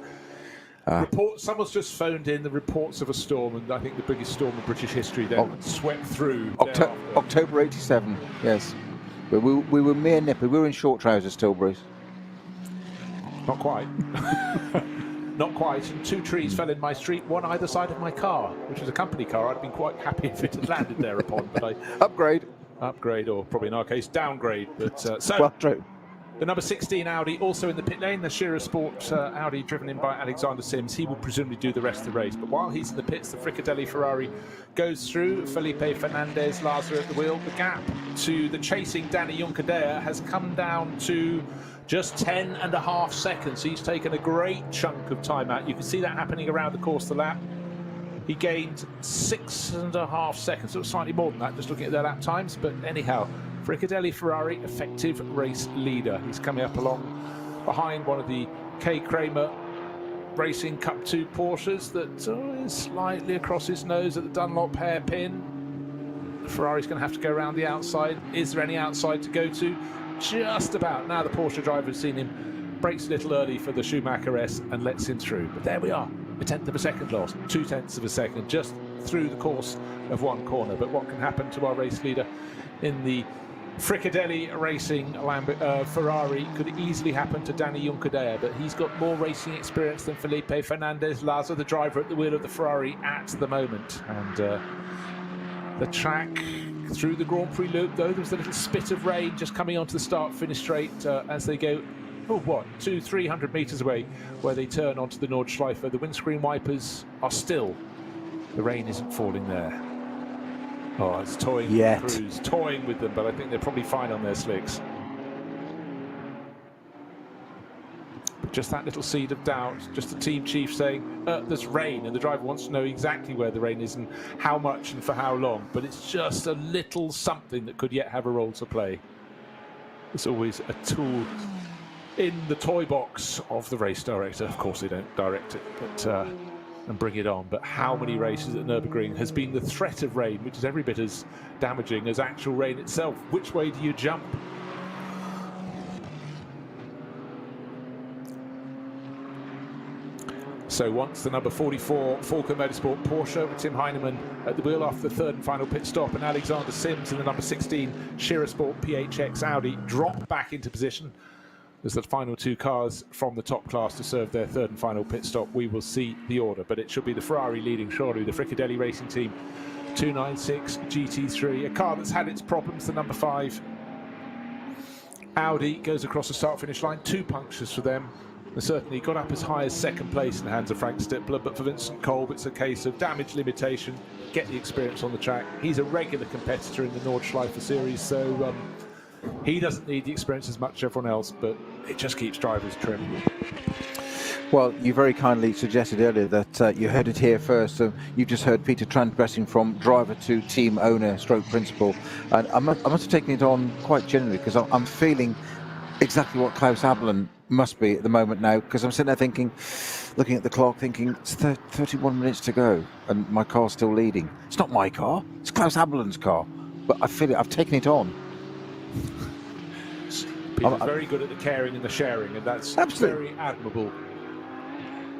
someone's just phoned in the reports of a storm, and I think the biggest storm in British history then swept through. October 87, yes. But we were mere nippers. We were in short trousers still, Bruce. Not quite. Not quite. And 2 trees fell in my street, one either side of my car, which was a company car. I'd been quite happy if it had landed thereupon, but I... Upgrade, or probably in our case, downgrade. But well, true. The number 16 Audi also in the pit lane, the Shearer Sport Audi driven in by Alexander Sims. He will presumably do the rest of the race. But while he's in the pits, the Fricadelli Ferrari goes through. Felipe Fernandez-Laza at the wheel. The gap to the chasing Danny Juncadere has come down to just 10.5 seconds. He's taken a great chunk of time out. You can see that happening around the course of the lap. He gained 6.5 seconds. It was slightly more than that, just looking at their lap times. But anyhow, Fricadelli Ferrari, effective race leader. He's coming up along behind one of the K. Kramer Racing Cup 2 Porsches that is slightly across his nose at the Dunlop hairpin. The Ferrari's going to have to go around the outside. Is there any outside to go to? Just about. Now the Porsche driver has seen him, brakes a little early for the Schumacher S and lets him through. But there we are. A 1/10 of a second lost, 2/10 of a second, just through the course of one corner. But what can happen to our race leader in the Fricadelli Racing Ferrari could easily happen to Danny Juncadere, but he's got more racing experience than Felipe Fernandez-Laza, the driver at the wheel of the Ferrari at the moment. And the track through the Grand Prix loop, though, there's a little spit of rain just coming onto the start-finish straight as they go 200-300 metres away, where they turn onto the Nordschleife. The windscreen wipers are still. The rain isn't falling there. Oh, it's toying with the crews, toying with them, but I think they're probably fine on their slicks. But just that little seed of doubt, just the team chief saying, there's rain, and the driver wants to know exactly where the rain is and how much and for how long. But it's just a little something that could yet have a role to play. There's always a tool in the toy box of the race director. Of course, they don't direct it, but and bring it on. But how many races at Nürburgring has been the threat of rain, which is every bit as damaging as actual rain itself? Which way do you jump? So once the number 44 Falcon Motorsport Porsche with Tim Heinemann at the wheel after the third and final pit stop, and Alexander Sims in the number 16 Sport PHX Audi drop back into position as the final two cars from the top class to serve their third and final pit stop, we will see the order. But it should be the Ferrari leading surely, the Fricadelli Racing Team 296 GT3, a car that's had its problems, the number 5 Audi goes across the start-finish line, 2 punctures for them. And certainly got up as high as second place in the hands of Frank Stippler, but for Vincent Kolb it's a case of damage limitation, get the experience on the track. He's a regular competitor in the Nordschleife series, so he doesn't need the experience as much as everyone else, but it just keeps drivers trim. Well, you very kindly suggested earlier that you heard it here first. You've just heard Peter transgressing from driver to team owner stroke principal, and I must have taken it on quite genuinely, because I'm feeling exactly what Klaus Abelen must be at the moment now, because I'm sitting there thinking, looking at the clock, thinking it's 31 minutes to go and my car's still leading. It's not my car, it's Klaus Abelen's car, but I feel it, I've taken it on. Peter's very good at the caring and the sharing, and that's absolutely very admirable.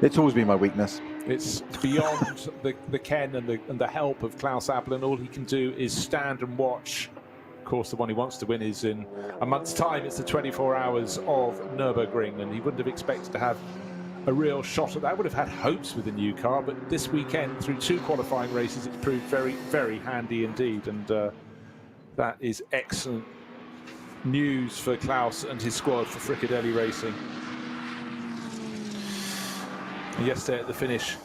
It's always been my weakness. It's beyond the ken and the help of Klaus Abelen. All he can do is stand and watch. Of course, the one he wants to win is in a month's time. It's the 24 hours of Nürburgring, and he wouldn't have expected to have a real shot at that. Would have had hopes with the new car, but this weekend, through 2 qualifying races, it's proved very, very handy indeed, and that is excellent news for Klaus and his squad for Fricadelli Racing. And yesterday at the finish,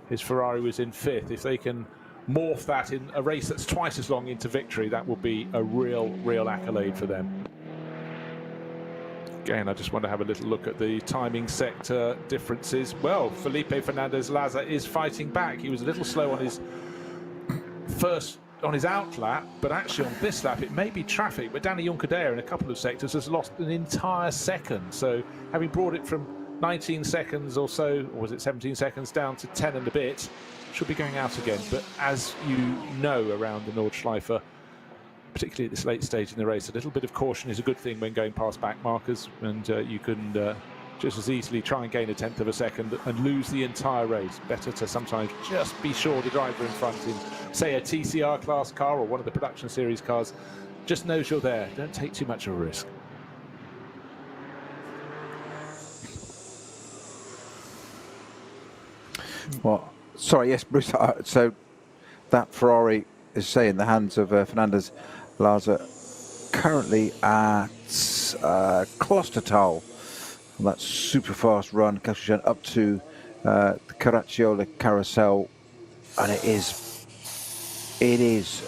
his Ferrari was in 5th. If they can morph that in a race that's twice as long into victory, that will be a real accolade for them. Again, I just want to have a little look at the timing sector differences. Well, Felipe Fernandez-Laza is fighting back. He was a little slow on his out lap, but actually on this lap it may be traffic, but Danny Juncadella in a couple of sectors has lost an entire second. So having brought it from 19 seconds or so, or was it 17 seconds, down to 10 and a bit, should be going out again. But as you know, around the Nordschleife, particularly at this late stage in the race, a little bit of caution is a good thing when going past back markers, and you can just as easily try and gain 1/10 of a second and lose the entire race. Better to sometimes just be sure the driver in front in, say, a TCR class car or one of the production series cars, just knows you're there. Don't take too much of a risk. Well, sorry, yes, Bruce. So that Ferrari is, say, in the hands of Fernandez-Laza, currently at Klostertal. That super fast run, up to the Caracciola Carousel, and it is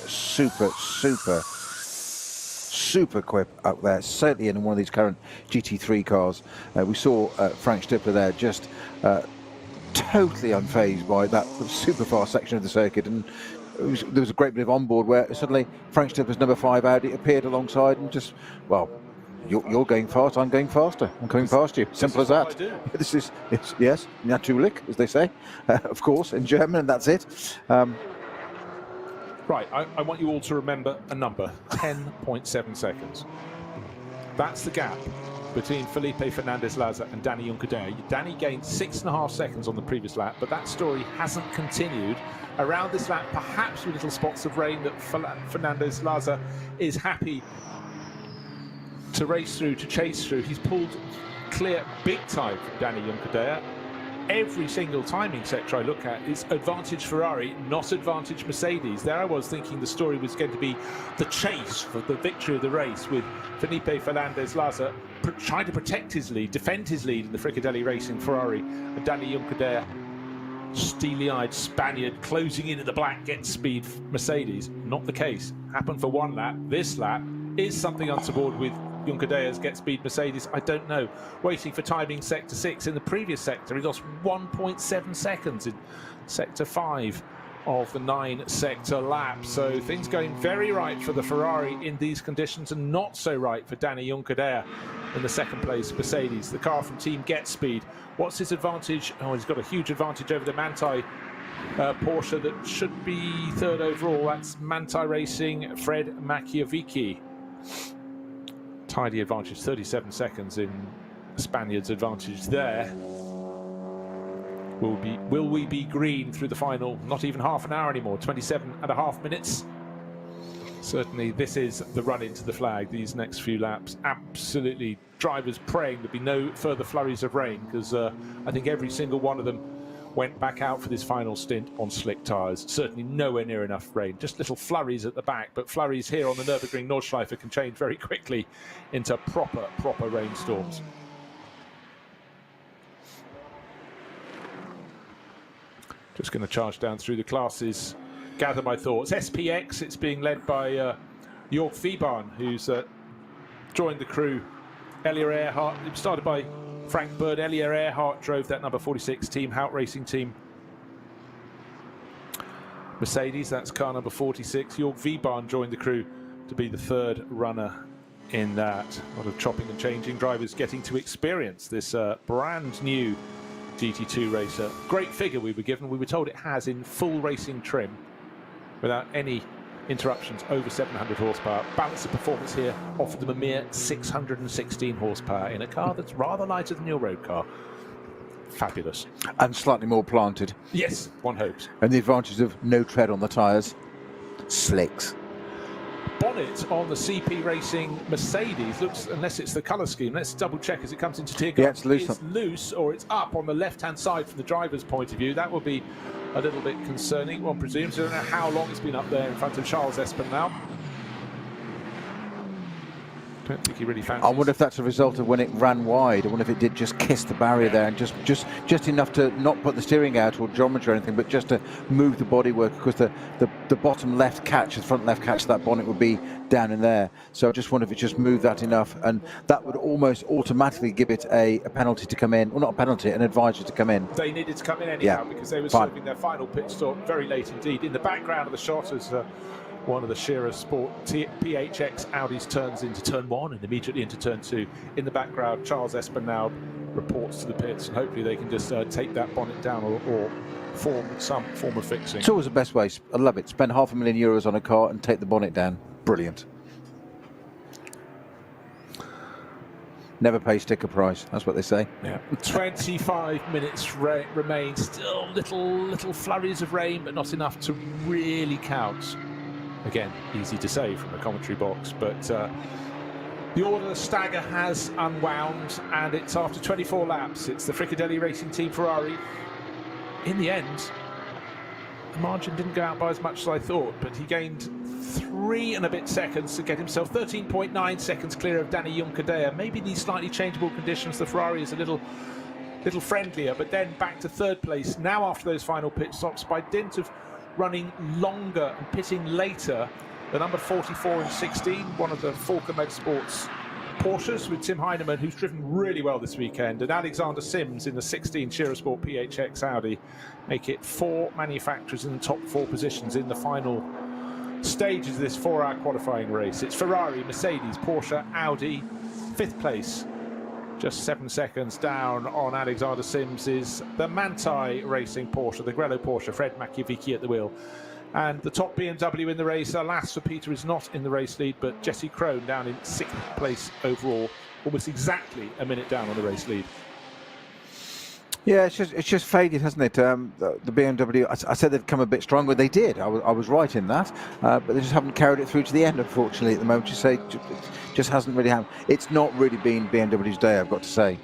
super quick up there. Certainly in one of these current GT3 cars, we saw Frank Stippler there just totally unfazed by that super fast section of the circuit, and there was a great bit of onboard where suddenly Frank Stippler's number 5 Audi appeared alongside and just, well, you're going fast, I'm going faster, I'm coming past you. Simple as that. This is, yes, natürlich, as they say, of course, in German, and that's it. Right, I want you all to remember a number, 10.7 seconds. That's the gap between Felipe Fernandez-Laza and Danny Juncadella. Danny gained 6.5 seconds on the previous lap, but that story hasn't continued. Around this lap, perhaps with little spots of rain that Fernandez-Laza is happy to race through, to chase through. He's pulled clear big time from Danny Juncadella. Every single timing sector I look at is advantage Ferrari, not advantage Mercedes. There I was thinking the story was going to be the chase for the victory of the race, with Felipe Fernandez-Laza trying to protect his lead, defend his lead in the Fricadelli Racing Ferrari, and Danny Juncadella, steely-eyed Spaniard, closing in at the black, gets speed Mercedes. Not the case. Happened for one lap. This lap is something untoward with Juncadella's get speed Mercedes. I don't know. Waiting for timing sector 6. In the previous sector, he lost 1.7 seconds in sector 5 of the 9-sector lap. So things going very right for the Ferrari in these conditions, and not so right for Danny Juncadella in the second place Mercedes. The car from Team Get Speed. What's his advantage? Oh, he's got a huge advantage over the Manthey Porsche that should be third overall. That's Manthey Racing, Fred Machiavicchi. Tidy advantage, 37 seconds in Spaniard's advantage there. Will we be green through the final? Not even half an hour anymore, 27.5 minutes. Certainly this is the run into the flag, these next few laps. Absolutely, drivers praying there'd be no further flurries of rain, because I think every single one of them went back out for this final stint on slick tyres. Certainly nowhere near enough rain, just little flurries at the back, but flurries here on the Nürburgring-Nordschleife can change very quickly into proper rainstorms. Just going to charge down through the classes, gather my thoughts. SPX, it's being led by Jörg Viebahn, who's joined the crew. Elia Earhart, it started by Frank Bird. Elia Earhart drove that number 46 team, Hout Racing team. Mercedes, that's car number 46. Jörg Viebahn joined the crew to be the third runner in that. A lot of chopping and changing, drivers getting to experience this brand new GT2 racer. Great figure we were given. We were told it has in full racing trim, without any interruptions, over 700 horsepower. Balance of performance here offered them a mere 616 horsepower in a car that's rather lighter than your road car. Fabulous. And slightly more planted. Yes, one hopes. And the advantage of no tread on the tyres. Slicks. Bonnet on the CP Racing Mercedes looks, unless it's the colour scheme, let's double check as it comes into Tirga. Yeah, it's loose. It's loose, or it's up on the left-hand side from the driver's point of view. That would be a little bit concerning, one presumes. I don't know how long it's been up there in front of Charles Espinal. I don't think he really fancies. I wonder if that's a result of when it ran wide. I wonder if it did just kiss the barrier there, and just enough to not put the steering out or geometry or anything, but just to move the bodywork, because the bottom left catch, the front left catch of that bonnet would be down in there. So I just wonder if it just moved that enough, and that would almost automatically give it a penalty to come in. Well, not a penalty, an advisory to come in. They needed to come in anyhow, because they were serving their final pit stop very late indeed. In the background of the shot is one of the Shearer Sport PHX Audis turns into turn 1 and immediately into turn 2. In the background, Charles Espinal reports to the pits, and hopefully they can just take that bonnet down or form some form of fixing. It's always the best way. I love it. Spend €500,000 on a car and take the bonnet down. Brilliant. Never pay sticker price. That's what they say. Yeah. 25 minutes remain. Still little flurries of rain, but not enough to really count. Again, easy to say from the commentary box, but the order stagger has unwound, and it's after 24 laps. It's the Fricadelli Racing Team Ferrari. In the end, the margin didn't go out by as much as I thought, but he gained 3 and a bit seconds to get himself 13.9 seconds clear of Danny Juncadella. Maybe these slightly changeable conditions, the Ferrari is a little friendlier, but then back to third place. Now after those final pit stops, by dint of running longer and pitting later, the number 44 and 16, one of the Falker Motorsports Porsches with Tim Heinemann, who's driven really well this weekend, and Alexander Sims in the 16 Shearer Sport PHX Audi, make it 4 manufacturers in the top 4 positions in the final stages of this 4-hour qualifying race. It's Ferrari, Mercedes, Porsche, Audi. 5th place, just 7 seconds down on Alexander Sims, is the Manthey Racing Porsche, the Grello Porsche, Fred Machiavicchi at the wheel. And the top BMW in the race, alas for Peter, is not in the race lead, but Jesse Krohn down in 6th place overall, almost exactly a minute down on the race lead. Yeah, it's just faded, hasn't it? The BMW, I said they'd come a bit stronger. They did. I was right in that, but they just haven't carried it through to the end, unfortunately, at the moment. You say it just hasn't really happened. It's not really been BMW's day, I've got to say.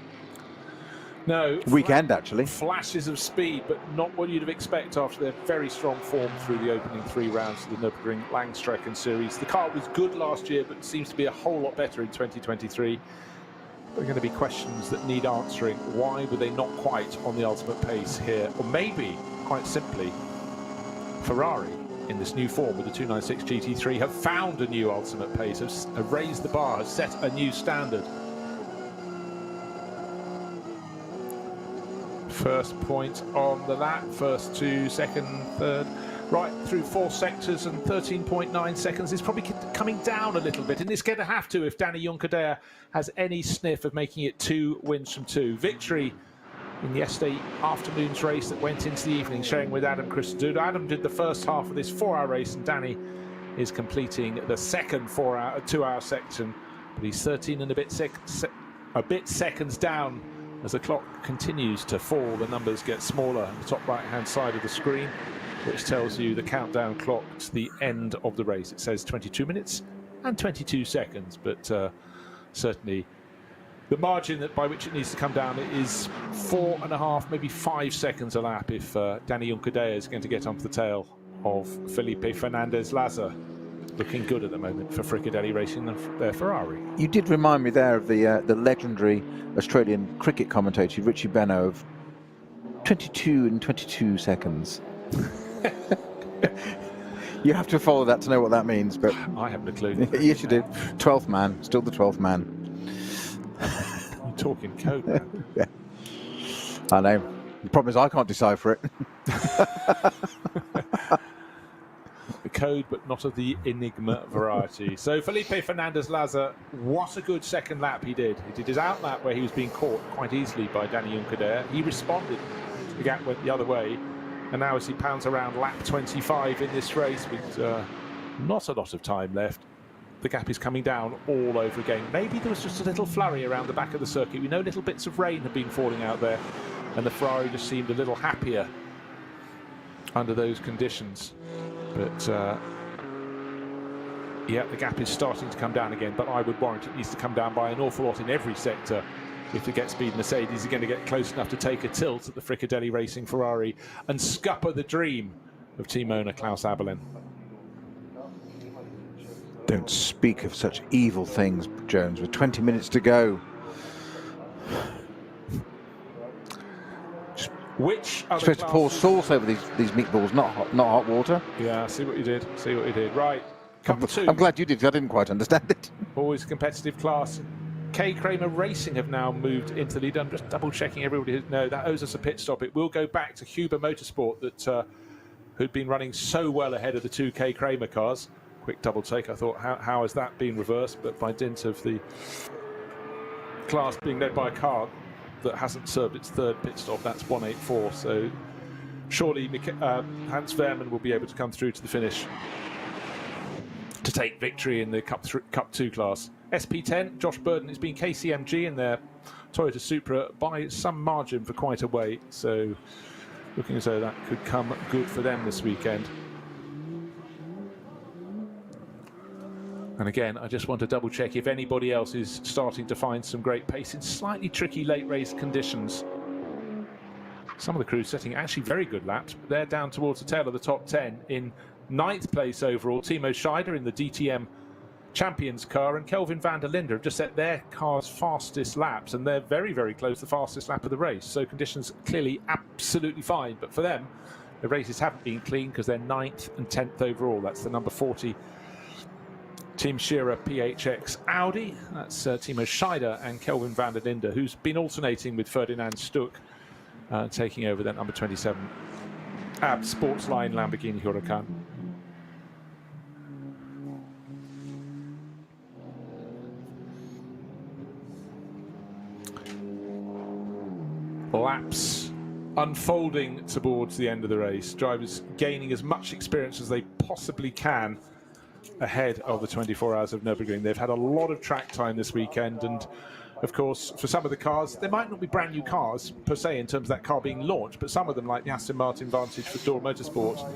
No. Weekend, actually. Flashes of speed, but not what you'd expect after their very strong form through the opening 3 rounds of the Nürburgring Langstrecken series. The car was good last year, but seems to be a whole lot better in 2023. There are going to be questions that need answering. Why were they not quite on the ultimate pace here? Or maybe, quite simply, Ferrari, in this new form with the 296 GT3, have found a new ultimate pace, have raised the bar, have set a new standard. First point on the lap, first 2, second, third. right through 4 sectors and 13.9 seconds. Is probably coming down a little bit, and it's going to have to if Danny Juncadea has any sniff of making it 2 wins from 2. Victory in yesterday afternoon's race that went into the evening, sharing with Adam Christodoulou. Adam did the first half of this 4-hour race, and Danny is completing the second 2-hour section, but he's 13 and a bit seconds down. As the clock continues to fall, the numbers get smaller on the top right-hand side of the screen, which tells you the countdown clock to the end of the race. It says 22 minutes and 22 seconds, but certainly the margin by which it needs to come down is 4.5, maybe 5 seconds a lap if Danny Juncadea is going to get onto the tail of Felipe Fernandez-Laza. Looking good at the moment for Fricadelli Racing and their Ferrari. You did remind me there of the legendary Australian cricket commentator Richie Benaud of 22 and 22 seconds. You have to follow that to know what that means, but I haven't a clue. Yes, you did. 12th man, still the 12th man. You're talking code, man. Yeah. I know. The problem is I can't decipher it. The code, but not of the Enigma variety. So Felipe Fernandez-Laza, what a good second lap he did. He did his out lap where he was being caught quite easily by Danny Juncadea. He responded. The gap went the other way. And now as he pounds around lap 25 in this race with not a lot of time left, the gap is coming down all over again. Maybe there was just a little flurry around the back of the circuit. We know little bits of rain have been falling out there, and the Ferrari just seemed a little happier under those conditions. But yeah, the gap is starting to come down again, but I would warrant it needs to come down by an awful lot in every sector if the Get Speed Mercedes are going to get close enough to take a tilt at the Fricadelli Racing Ferrari and scupper the dream of team owner Klaus Abelin. Don't speak of such evil things, Jones, with 20 minutes to go. Which You're supposed to pour sauce over these meatballs, not hot water. Yeah, see what you did. See what you did. Right, couple two. I'm glad you did, because I didn't quite understand it. Always a competitive class. K Kramer Racing have now moved into the lead. I'm just double checking everybody. No, that owes us a pit stop. It will go back to Huber Motorsport, that who'd been running so well ahead of the 2 K Kramer cars. Quick double take. I thought, how has that been reversed? But by dint of the class being led by a car that hasn't served its third pit stop, that's 184. So surely Hans Wehrmann will be able to come through to the finish to take victory in the Cup 2 class. SP10, Josh Burden, it's been KCMG in their Toyota Supra by some margin for quite a way. So looking as though that could come good for them this weekend. And again, I just want to double check if anybody else is starting to find some great pace in slightly tricky late race conditions. Some of the crews setting actually very good laps, but they're down towards the tail of the top 10. In 9th place overall, Timo Scheider in the DTM Champions car, and Kelvin van der Linde have just set their car's fastest laps, and they're very, very close to the fastest lap of the race. So conditions clearly absolutely fine, but for them, the races haven't been clean because they're 9th and 10th overall. That's the number 40 Team Scherer PHX Audi. That's Timo Scheider and Kelvin van der Linde, who's been alternating with Ferdinand Stuck, taking over that number 27 Sportsline Lamborghini Huracan. Laps unfolding towards the end of the race. Drivers gaining as much experience as they possibly can ahead of the 24 Hours of Nürburgring. They've had a lot of track time this weekend, and of course for some of the cars, they might not be brand new cars per se in terms of that car being launched, but some of them, like the Aston Martin Vantage for Dora Motorsport,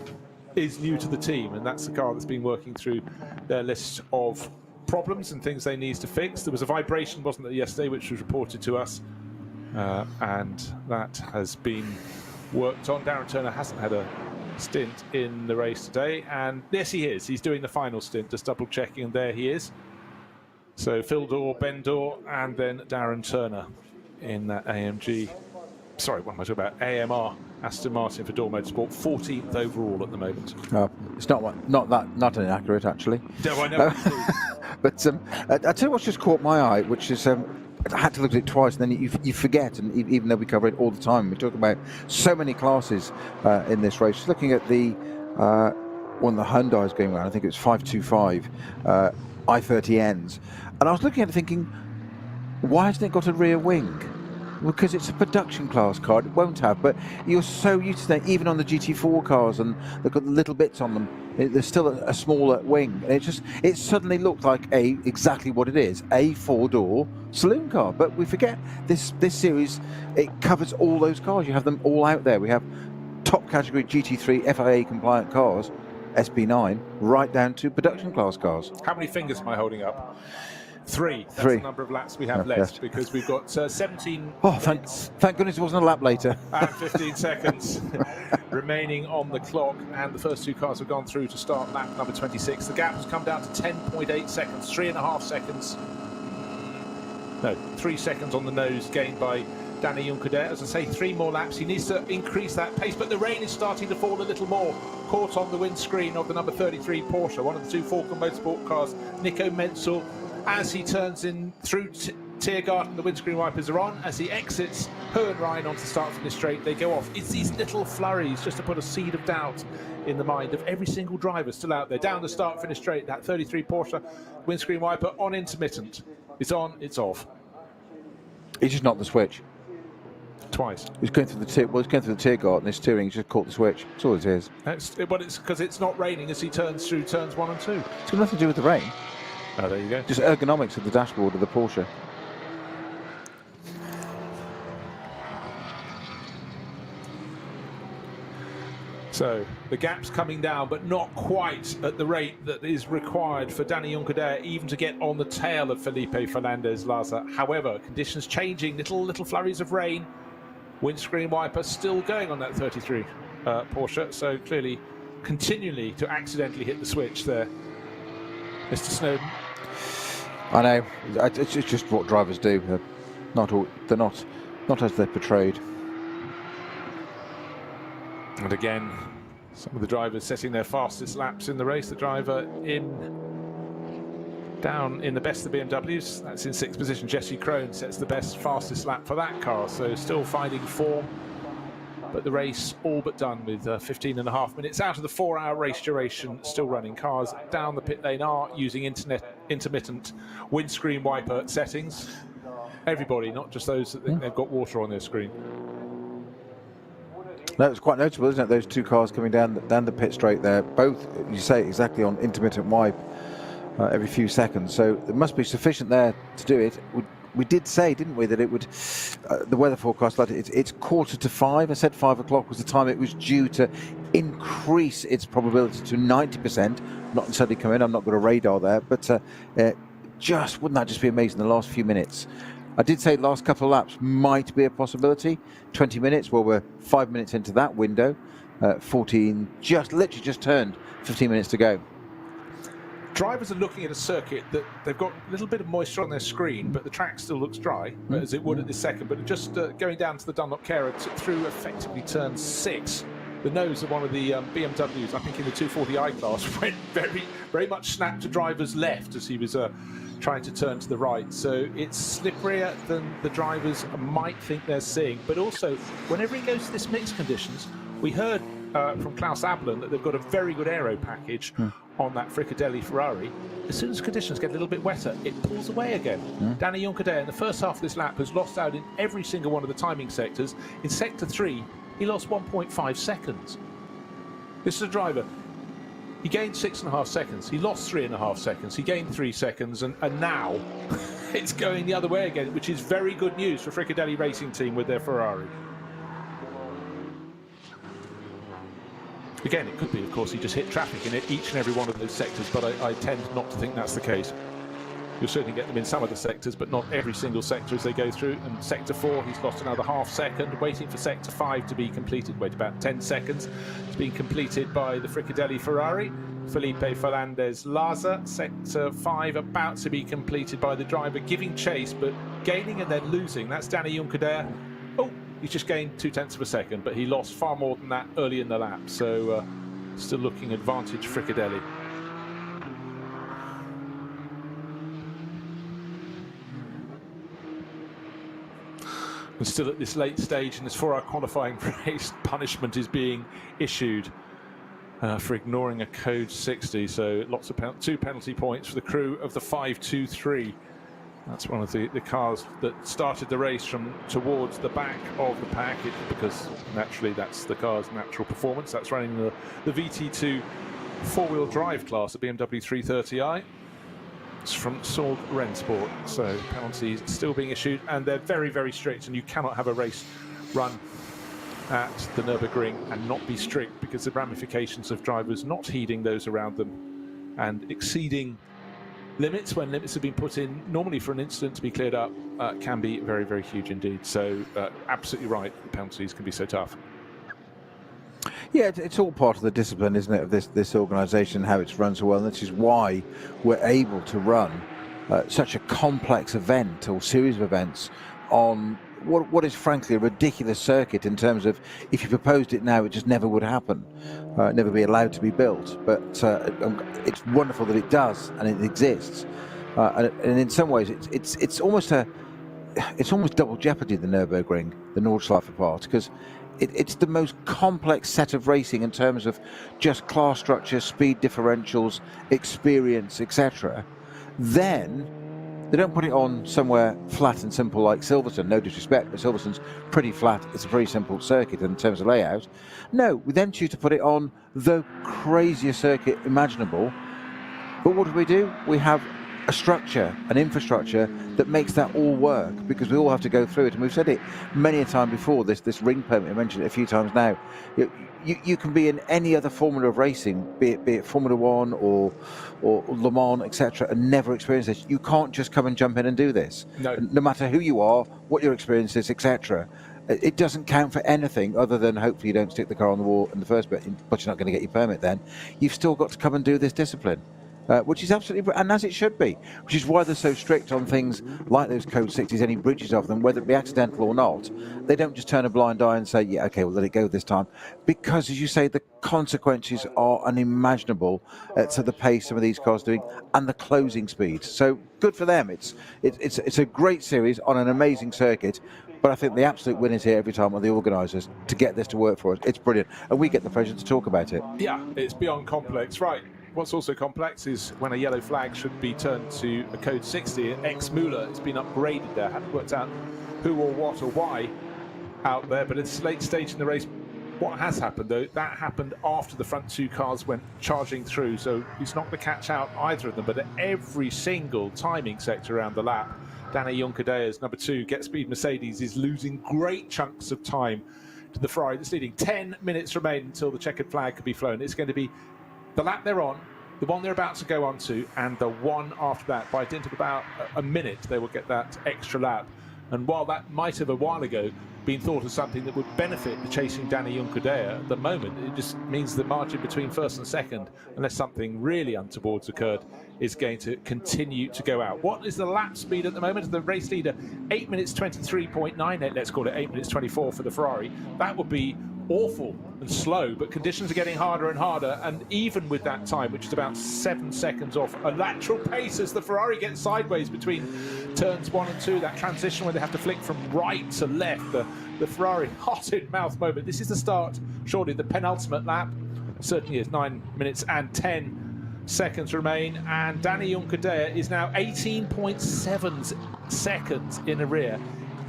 is new to the team, and that's the car that's been working through their list of problems and things they need to fix. There was a vibration, wasn't there, yesterday, which was reported to us, and that has been worked on. Darren Turner hasn't had a stint in the race today, and yes, he is. He's doing the final stint, just double checking, and there he is. So Phil Dorr, Ben Dorr, and then Darren Turner in that AMG. Sorry, what am I talking about? AMR Aston Martin for Dorr Motorsport, 14th overall at the moment. It's not inaccurate, actually. No, I know. But I tell you what's just caught my eye, which is I had to look at it twice, and then you forget, and even though we cover it all the time, we talk about so many classes in this race. Just looking at the one of the Hyundai's going around. I think it was 525 i30Ns, and I was looking at it thinking, why hasn't it got a rear wing? Because it's a production class car, it won't have, but you're so used to that, even on the GT4 cars, and they've got little bits on them. There's still a smaller wing. It suddenly looked like exactly what it is, a 4-door saloon car. But we forget this series, it covers all those cars. You have them all out there. We have top category GT3 FIA compliant cars, SB9, right down to production class cars. How many fingers am I holding up? 3. That's Three. the number of laps we have left, because we've got 17 Thank goodness it wasn't a lap later. and 15 seconds remaining on the clock, and the first 2 cars have gone through to start lap number 26. The gap has come down to 10.8 seconds, 3.5 seconds. No, 3 seconds on the nose gained by Danny Juncker. As I say, 3 more laps. He needs to increase that pace, but the rain is starting to fall a little more. Caught on the windscreen of the number 33 Porsche, one of the 2 Falcon Motorsport cars, Nico Menzel. As he turns in through Tiergarten, the windscreen wipers are on. As he exits Hohenrhein onto the start-finish straight, they go off. It's these little flurries just to put a seed of doubt in the mind of every single driver still out there. Down the start-finish straight, that 33 Porsche windscreen wiper on intermittent. It's on, it's off. He just knocked the switch. Twice. He's going through the Tiergarten. This steering, he's just caught the switch. That's all it is. It's because it's not raining as he turns through turns 1 and 2. It's got nothing to do with the rain. Oh, there you go. Just ergonomics of the dashboard of the Porsche. So the gap's coming down, but not quite at the rate that is required for Danny Juncker even to get on the tail of Felipe Fernandez-Laza. However, conditions changing, little flurries of rain. Windscreen wiper still going on that 33 Porsche, so clearly continually to accidentally hit the switch there, Mr. Snowden. I know, it's just what drivers do. They're not as they're portrayed. And again, some of the drivers setting their fastest laps in the race. The driver down in the best of the BMWs, that's in 6th position. Jesse Krohn sets the fastest lap for that car, so still finding form. But the race all but done with 15.5 minutes out of the 4-hour race duration still running. Cars down the pit lane are using intermittent windscreen wiper settings. Everybody, not just those that think they've got water on their screen. No, it's quite notable, isn't it? Those 2 cars coming down the pit straight there, both, you say, exactly on intermittent wipe every few seconds. So there must be sufficient there to do it. We did say, didn't we, that it would, the weather forecast, like it's 4:45. I said 5 o'clock was the time it was due to increase its probability to 90%. Not necessarily come in, I'm not got a radar there, but wouldn't that just be amazing, the last few minutes? I did say last couple of laps might be a possibility. 20 minutes, well, we're 5 minutes into that window. 14, literally just turned 15 minutes to go. Drivers are looking at a circuit that they've got a little bit of moisture on their screen, but the track still looks dry, as it would at this second. But just going down to the Dunlop Carer through effectively turn 6, the nose of one of the BMWs, I think in the 240i class, went very much snapped to driver's left as he was trying to turn to the right. So it's slipperier than the drivers might think they're seeing. But also, whenever it goes to this mixed conditions, we heard from Klaus Abelin that they've got a very good aero package on that Fricadelli Ferrari. As soon as conditions get a little bit wetter, it pulls away again. Danny Juncker in the first half of this lap has lost out in every single one of the timing sectors. In sector 3, he lost 1.5 seconds. This is a driver. He gained 6.5 seconds. He lost 3.5 seconds. He gained 3 seconds, and now it's going the other way again, which is very good news for Fricadelli Racing Team with their Ferrari. Again, it could be, of course, he just hit traffic in each and every one of those sectors, but I tend not to think that's the case. You'll certainly get them in some of the sectors, but not every single sector as they go through. And sector 4, he's lost another half second, waiting for sector 5 to be completed. Wait about 10 seconds. It's being completed by the Fricadelli Ferrari. Felipe Fernandez-Laza. Sector 5 about to be completed by the driver giving chase, but gaining and then losing. That's Danny Juncker. Oh, he's just gained 0.2 of a second, but he lost far more than that early in the lap. So still looking advantage Fricadelli. And still at this late stage in this 4-hour qualifying race, punishment is being issued. for ignoring a code 60. So lots of 2 penalty points for the crew of the 523. That's one of the cars that started the race from towards the back of the pack, because naturally that's the car's natural performance. That's running the VT2 four-wheel drive class at BMW 330i. It's from Sorg Rennsport, so penalties still being issued, and they're very, very strict, and you cannot have a race run at the Nürburgring and not be strict, because the ramifications of drivers not heeding those around them and exceeding limits when limits have been put in normally for an incident to be cleared up can be very, very huge indeed. So absolutely right, the penalties can be so tough. Yeah, it's all part of the discipline, isn't it, of this organisation, how it's run so well, and this is why we're able to run such a complex event or series of events on what is frankly a ridiculous circuit in terms of, if you proposed it now, it just never would happen, never be allowed to be built. But it's wonderful that it does and it exists, and in some ways it's almost double jeopardy, the Nürburgring, the Nordschleife part, because it's the most complex set of racing in terms of just class structure, speed differentials, experience, etc. Then they don't put it on somewhere flat and simple like Silverstone. No disrespect, but Silverstone's pretty flat. It's a very simple circuit in terms of layout. No, we then choose to put it on the craziest circuit imaginable. But what do? We have a structure, an infrastructure that makes that all work, because we all have to go through it. And we've said it many a time before, this ring permit, I mentioned it a few times now. You can be in any other formula of racing, be it Formula One or Le Mans, etc., and never experience this. You can't just come and jump in and do this. No matter who you are, what your experience is, etc. It doesn't count for anything other than hopefully you don't stick the car on the wall in the first bit, but you're not going to get your permit then. You've still got to come and do this discipline. Which is absolutely, and as it should be, which is why they're so strict on things like those code 60s, any breaches of them, whether it be accidental or not. They don't just turn a blind eye and say, yeah, okay, we'll let it go this time, because, as you say, the consequences are unimaginable to the pace some of these cars doing and the closing speed. So good for them. It's a great series on an amazing circuit. But I think the absolute winners here every time are the organisers to get this to work for us. It's brilliant, and we get the pleasure to talk about it. Yeah, it's beyond complex, right? What's also complex is when a yellow flag should be turned to a code 60. Ex-Muller has been upgraded there. Hadn't worked out who or what or why out there, but it's a late stage in the race. What has happened, though, that happened after the front two cars went charging through, so he's not going to catch out either of them. But at every single timing sector around the lap, Danny Junkerdea's number 2 Get Speed Mercedes is losing great chunks of time to the Ferrari that's leading. 10 minutes remain until the checkered flag can be flown. It's going to be the lap they're on, the one they're about to go on to, and the one after that. By dint of about a minute, they will get that extra lap. And while that might have a while ago been thought of something that would benefit the chasing Danny Junkerdea, at the moment it just means the margin between first and second, unless something really untoward occurred, is going to continue to go out. What is the lap speed at the moment? The race leader, 8 minutes 23.9, let's call it 8 minutes 24 for the Ferrari. That would be awful and slow, but conditions are getting harder and harder, and even with that time, which is about 7 seconds off a lateral pace as the Ferrari gets sideways between turns 1 and 2, that transition where they have to flick from right to left, the Ferrari hot in mouth moment. This is the start, surely the penultimate lap. Certainly is. 9 minutes and 10 seconds remain, and Danny Junkerdea is now 18.7 seconds in the rear.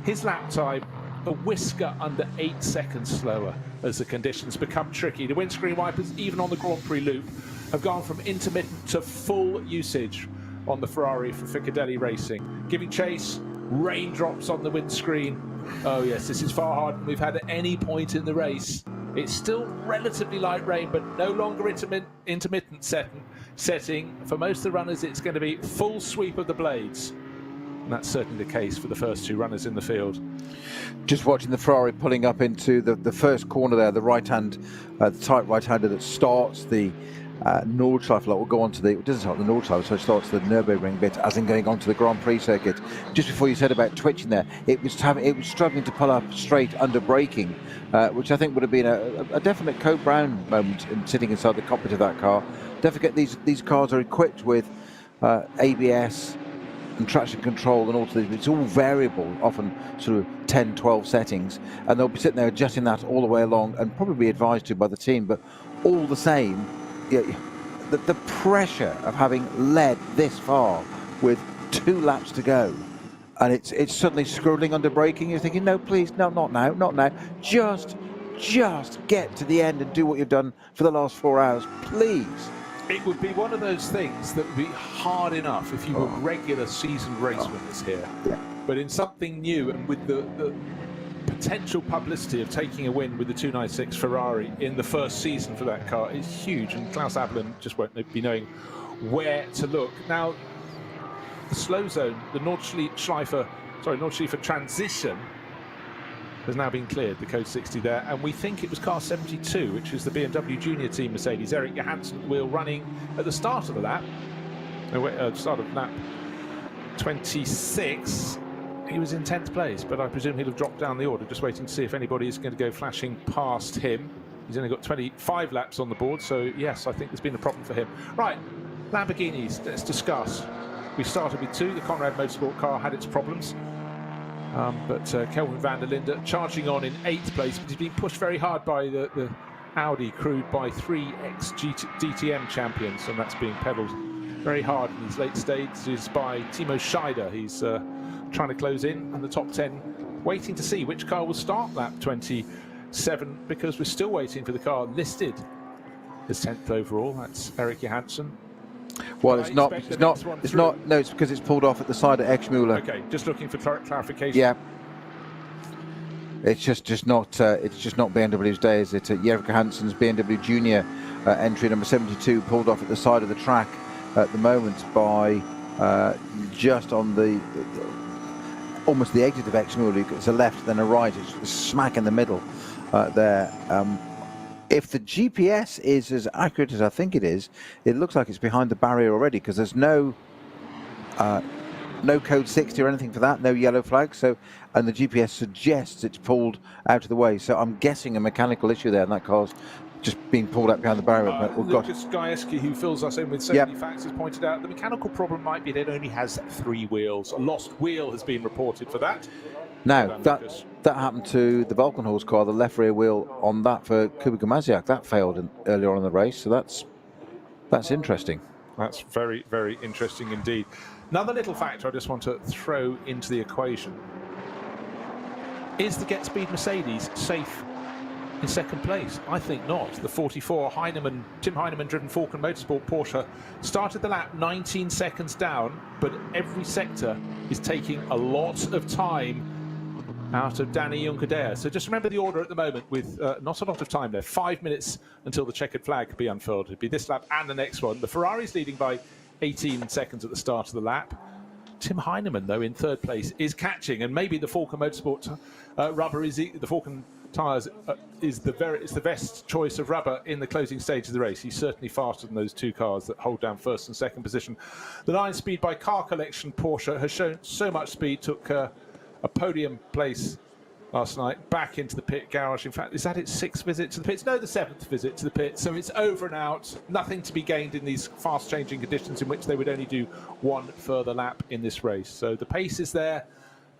His lap time a whisker under 8 seconds slower as the conditions become tricky. The windscreen wipers, even on the Grand Prix loop, have gone from intermittent to full usage on the Ferrari for Ficcardelli Racing. Giving chase, raindrops on the windscreen. Oh yes, this is far harder than we've had at any point in the race. It's still relatively light rain, but no longer intermittent setting. For most of the runners, it's going to be full sweep of the blades. And that's certainly the case for the first two runners in the field. Just watching the Ferrari pulling up into the first corner there, the right-hand, the tight right-hander that starts the Nordschleife. We'll go on to it doesn't start the Nordschleife, so it starts the Nürburgring bit, as in going on to the Grand Prix circuit. Just before you said about twitching there, it was struggling to pull up straight under braking, which I think would have been a definite Code Brown moment in sitting inside the cockpit of that car. Don't forget these cars are equipped with ABS, and traction control and all of these. It's all variable, often sort of 10, 12 settings, and they'll be sitting there adjusting that all the way along, and probably be advised to by the team. But all the same, the pressure of having led this far with 2 laps to go, and it's suddenly scrolling under braking. You're thinking, no, please, no, not now, not now. Just get to the end and do what you've done for the last 4 hours, please. It would be one of those things that would be hard enough if you were regular seasoned race winners here. Yeah. But in something new, and with the potential publicity of taking a win with the 296 Ferrari in the first season for that car is huge, and Klaus Abelen just won't be knowing where to look. Now, the slow zone, the Nordschleife transition has now been cleared, the code 60 there, and we think it was car 72, which is the BMW Junior Team Mercedes. Eric Johansson wheel running at the start of the lap, start of lap 26. He was in 10th place, but I presume he'll have dropped down the order, just waiting to see if anybody is going to go flashing past him. He's only got 25 laps on the board, so yes, I think there's been a problem for him. Right, Lamborghinis, let's discuss. We started with 2. The Conrad Motorsport car had its problems. But Kelvin van der Linde charging on in 8th place, but he's been pushed very hard by the Audi, crewed by 3 ex-DTM champions, and that's being pedalled very hard in these late stages by Timo Scheider. He's trying to close in, and the top 10 waiting to see which car will start lap 27, because we're still waiting for the car listed as 10th overall. That's Eric Johansson. Well, it's not. No, it's because it's pulled off at the side of Exmuller. Okay, just looking for clarification. Yeah. It's just not BMW's day, is it? Eric Johansson's BMW Junior entry number 72 pulled off at the side of the track at the moment by just on the almost the exit of Exmuller. It's a left, then a right. It's smack in the middle there. If the GPS is as accurate as I think it is, it looks like it's behind the barrier already, because there's no code 60 or anything for that, no yellow flag. So, and the GPS suggests it's pulled out of the way. So I'm guessing a mechanical issue there, and that car's just being pulled out behind the barrier. Lucas Gajewski, who fills us in with so many facts, has pointed out the mechanical problem might be that it only has 3 wheels. A lost wheel has been reported for that. Now, that happened to the Valkenhorst car, the left rear wheel on that for Kubica Maziak. That failed earlier on in the race, so that's interesting. That's very, very interesting indeed. Another little factor I just want to throw into the equation. Is the Get Speed Mercedes safe in second place? I think not. The 44 Tim Heinemann driven Falcon Motorsport Porsche started the lap 19 seconds down, but every sector is taking a lot of time out of Danny Juncadella. So just remember the order at the moment, with not a lot of time left. 5 minutes until the checkered flag could be unfurled. It'd be this lap and the next one. The Ferrari's leading by 18 seconds at the start of the lap. Tim Heinemann, though, in 3rd place, is catching, and maybe the Falcon Motorsport rubber is the Falcon tyres is the best choice of rubber in the closing stage of the race. He's certainly faster than those 2 cars that hold down 1st and 2nd position. The 9 speed by Car Collection Porsche has shown so much speed, took a podium place last night, back into the pit garage. In fact, is that its 6th visit to the pits? No, the 7th visit to the pit. So it's over and out. Nothing to be gained in these fast-changing conditions in which they would only do 1 further lap in this race. So the pace is there.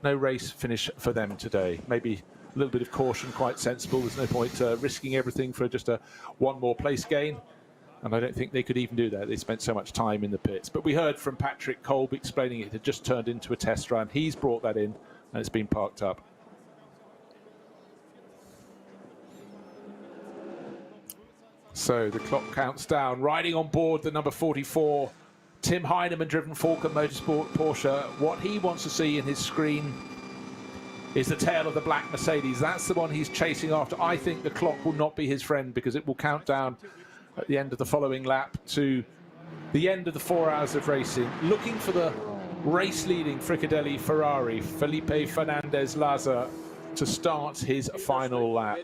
No race finish for them today. Maybe a little bit of caution, quite sensible. There's no point risking everything for just a 1 more place gain. And I don't think they could even do that. They spent so much time in the pits. But we heard from Patrick Kolb explaining it had just turned into a test run. He's brought that in, and it's been parked up. So the clock counts down. Riding on board the number 44, Tim Heinemann driven Falcon Motorsport Porsche. What he wants to see in his screen is the tail of the black Mercedes. That's the one he's chasing after. I think the clock will not be his friend, because it will count down at the end of the following lap to the end of the 4 hours of racing. Looking for the race-leading Fricadelli Ferrari, Felipe Fernandez Laza, to start his final lap.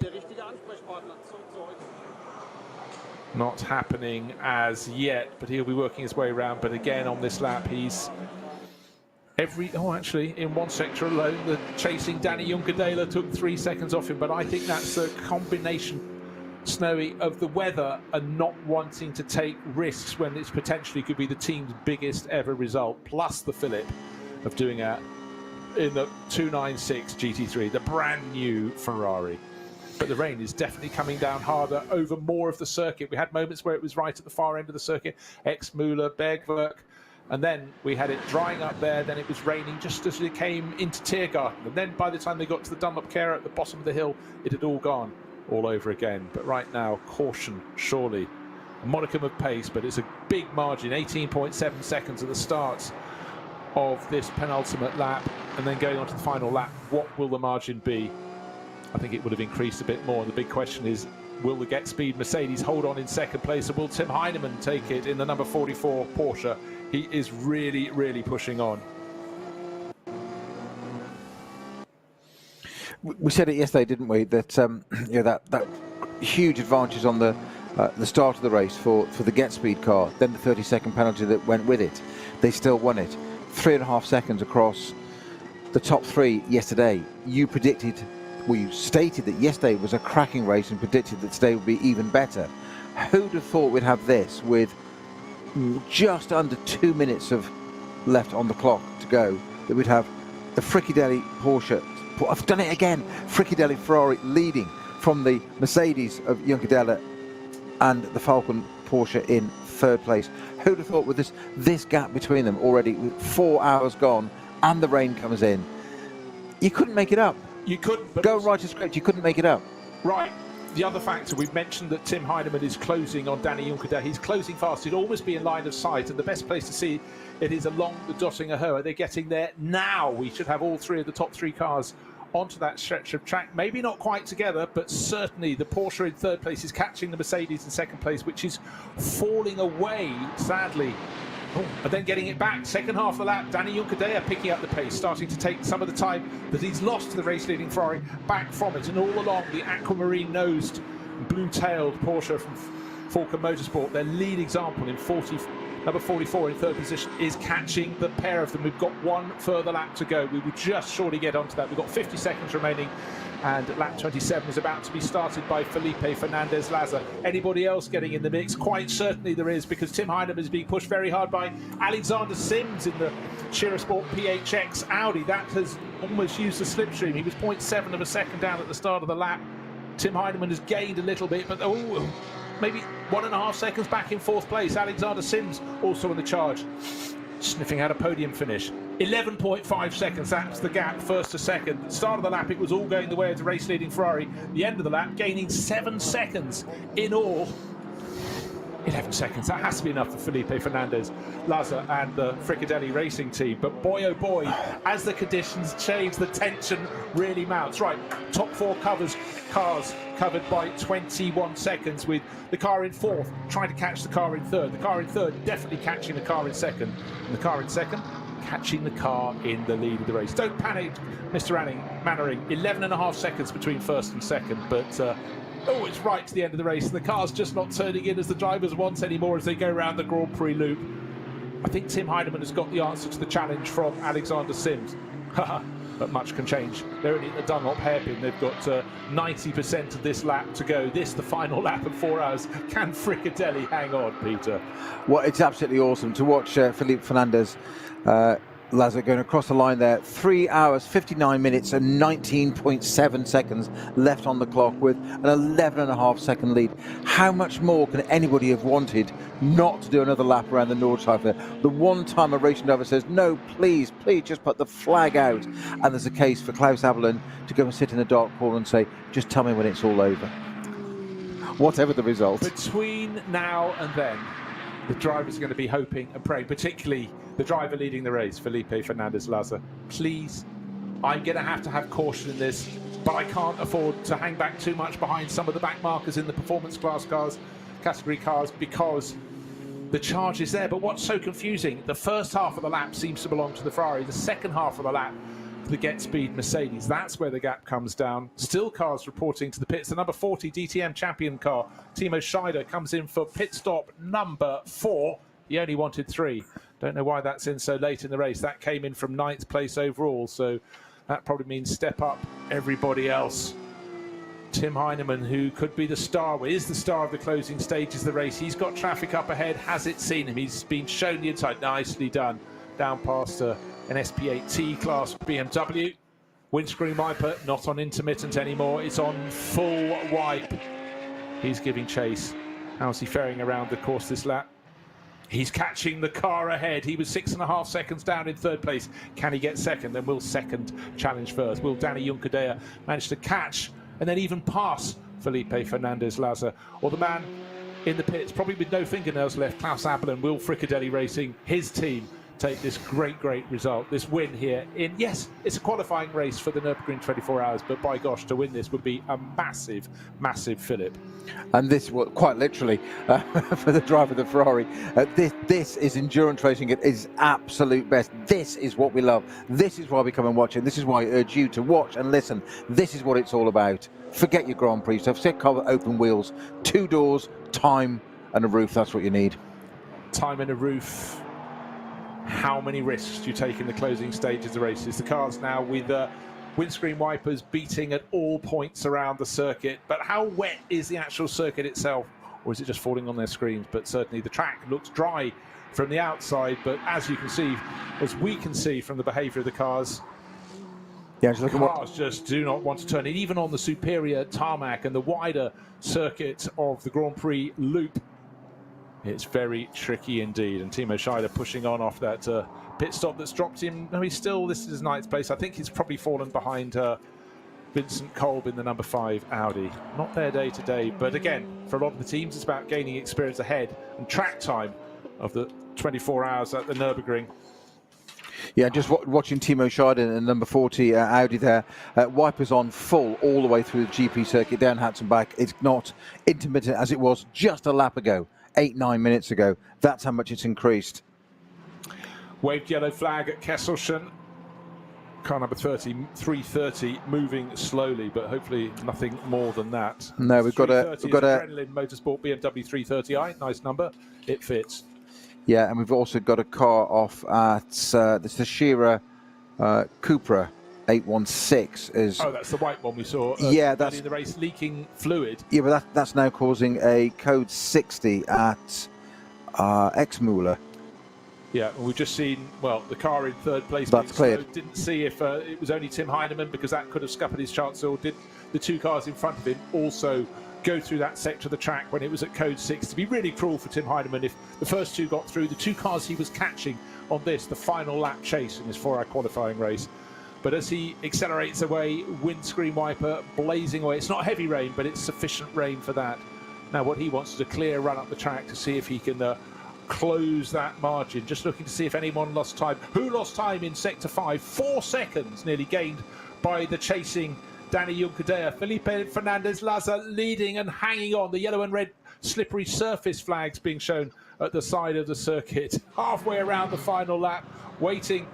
Not happening as yet, but he'll be working his way around. But again, on this lap, he's actually, in one sector alone, the chasing Danny Juncadella took 3 seconds off him. But I think that's a combination, Snowy, of the weather and not wanting to take risks when it's potentially could be the team's biggest ever result, plus the fillip. of doing it in the 296 GT3, the brand new Ferrari. But the rain is definitely coming down harder over more of the circuit. We had moments where it was right at the far end of the circuit, Exmüller, Bergwerk, and then we had it drying up there. Then it was raining just as it came into Tiergarten. And then by the time they got to the Dunlop Care at the bottom of the hill, it had all gone all over again. But right now, caution, surely. A modicum of pace, but it's a big margin, 18.7 seconds at the start of this penultimate lap. And then going on to the final lap, what will the margin be? I think it would have increased a bit more. And the big question is, will the Get Speed Mercedes hold on in second place, or will Tim Heinemann take it in the number 44 Porsche? He is really, really pushing on. We said it yesterday, didn't we? That you know, that huge advantage on the start of the race for the Get Speed car. Then the 30-second penalty that went with it. They still won it. 3.5 seconds across the top three yesterday. You predicted. Well, you stated that yesterday was a cracking race and predicted that today would be even better. Who'd have thought we'd have this with just under 2 minutes of left on the clock to go, that we'd have the Fricadelli Porsche, I've done it again, Fricadelli Ferrari leading from the Mercedes of Juncadella and the Falcon Porsche in third place. Who'd have thought with this gap between them already, with 4 hours gone and the rain comes in, you couldn't make it up. You couldn't. But go and write a script, you couldn't make it up. Right. The other factor, we've mentioned that Tim Heinemann is closing on Danny Juncadella. He's closing fast. He'd almost be in line of sight. And the best place to see it is along the Dottinger Höhe. They're getting there now. We should have all three of the top three cars onto that stretch of track. Maybe not quite together, but certainly the Porsche in third place is catching the Mercedes in second place, which is falling away, sadly. And then getting it back, second half of the lap, Danny Juncadella picking up the pace, starting to take some of the time that he's lost to the race-leading Ferrari back from it. And all along, the aquamarine-nosed, blue-tailed Porsche from Falcon Motorsport, their lead example in number 44 in third position, is catching the pair of them. We've got one further lap to go. We will just shortly get onto that. We've got 50 seconds remaining, and lap 27 is about to be started by Felipe Fernandez-Laza. Anybody else getting in the mix? Quite certainly there is, because Tim Heinemann is being pushed very hard by Alexander Sims in the Sport PHX Audi. That has almost used the slipstream. He was 0.7 of a second down at the start of the lap. Tim Heinemann has gained a little bit, but maybe 1.5 seconds back in fourth place. Alexander Sims also in the charge, sniffing out a podium finish. 11.5 seconds, that's the gap, first to second. At the start of the lap, it was all going the way of the race-leading Ferrari. The end of the lap, gaining 7 seconds in all. 11 seconds, that has to be enough for Felipe Fernandez-Laza and the Fricadelli racing team. But boy, oh boy, as the conditions change, the tension really mounts. Right, top four cars covered by 21 seconds, with the car in fourth trying to catch the car in third. The car in third definitely catching the car in second. And the car in second catching the car in the lead of the race. Don't panic, Mr. Mannering. 11.5 seconds between first and second, but it's right to the end of the race. The car's just not turning in as the drivers want anymore as they go around the Grand Prix loop. I think Tim Heinemann has got the answer to the challenge from Alexander Sims. But much can change. They're only at the Dunlop hairpin. They've got 90% of this lap to go. This, the final lap of 4 hours. Can Fricadelli hang on, Peter? Well, it's absolutely awesome to watch Felipe Fernandez Laza going across the line there. 3 hours, 59 minutes and 19.7 seconds left on the clock with an 11.5 second lead. How much more can anybody have wanted not to do another lap around the Nordschleife? The one time a racing driver says, no, please, just put the flag out. And there's a case for Klaus Abelin to go and sit in the dark corner and say, just tell me when it's all over. Whatever the result. Between now and then, the driver's going to be hoping and praying, particularly the driver leading the race, Felipe Fernandez-Laza. Please, I'm going to have caution in this, but I can't afford to hang back too much behind some of the back markers in the performance class cars, category cars, because the charge is there. But what's so confusing, the first half of the lap seems to belong to the Ferrari, the second half of the lap the Get Speed Mercedes. That's where the gap comes down. Still cars reporting to the pits. The number 40 DTM champion car, Timo Scheider, comes in for pit stop number 4. He only wanted 3. Don't know why that's in so late in the race. That came in from 9th place overall, so that probably means step up everybody else. Tim Heinemann, who could be the star, is the star of the closing stages of the race. He's got traffic up ahead. Has it seen him? He's been shown the inside. Nicely done down past an SP8T class BMW. Windscreen wiper not on intermittent anymore, it's on full wipe. He's giving chase. How's he faring around the course this lap? He's catching the car ahead. He was 6.5 seconds down in third place. Can he get second? Then will second challenge first? Will Danny Juncadella manage to catch and then even pass Felipe Fernandez-Laza? Or the man in the pits, probably with no fingernails left, Klaus Abelen, will Fricadelli Racing, his team, take this great result, this win here in, yes, it's a qualifying race for the Nürburgring 24 hours, but by gosh, to win this would be a massive fillip. And this was quite literally for the driver of the Ferrari. This is endurance racing at its absolute best. This is what we love. This is why we come and watch it. This is why I urge you to watch and listen. This is what it's all about. Forget your Grand Prix stuff. Set car with open wheels, 2 doors, time and a roof. That's what you need. Time and a roof. How many risks do you take in the closing stages of the races? The cars now with windscreen wipers beating at all points around the circuit. But how wet is the actual circuit itself? Or is it just falling on their screens? But certainly the track looks dry from the outside. But as you can see, as we can see from the behaviour of the cars, yeah, just cars just do not want to turn it. Even on the superior tarmac and the wider circuit of the Grand Prix loop, it's very tricky indeed. And Timo Scheider pushing on off that pit stop that's dropped him. No, he's still, this is his 9th place. I think he's probably fallen behind Vincent Kolb in the number 5 Audi. Not their day to day, but again, for a lot of the teams, it's about gaining experience ahead and track time of the 24 hours at the Nürburgring. Yeah, just watching Timo Scheider in the number 40 Audi there. Wipers on full all the way through the GP circuit, down hats and back. It's not intermittent as it was just a lap ago. 8-9 minutes ago. That's how much it's increased. Waved yellow flag at Kesselchen. Car number 330 moving slowly, but hopefully nothing more than that. No, we've got a Adrenaline Motorsport BMW 330i. Nice number. It fits. Yeah, and we've also got a car off at the Shearer Cupra 816 is. Oh, that's the white one we saw. Yeah, that's in the race, leaking fluid. Yeah, but that's now causing a code 60 at Exmuller. Yeah, we've just seen, well, the car in third place. That's cleared. Didn't see if it was only Tim Heinemann, because that could have scuppered his chance. Or did the 2 cars in front of him also go through that sector of the track when it was at code 6? To be really cruel for Tim Heinemann if the first 2 got through. The 2 cars he was catching on this, the final lap chase in his 4-hour qualifying race. But as he accelerates away, windscreen wiper blazing away. It's not heavy rain, but it's sufficient rain for that. Now what he wants is a clear run up the track to see if he can close that margin. Just looking to see if anyone lost time. Who lost time in sector 5? 4 seconds nearly gained by the chasing Danny Juncadella. Felipe Fernandez-Laza leading and hanging on. The yellow and red slippery surface flags being shown at the side of the circuit. Halfway around the final lap, waiting,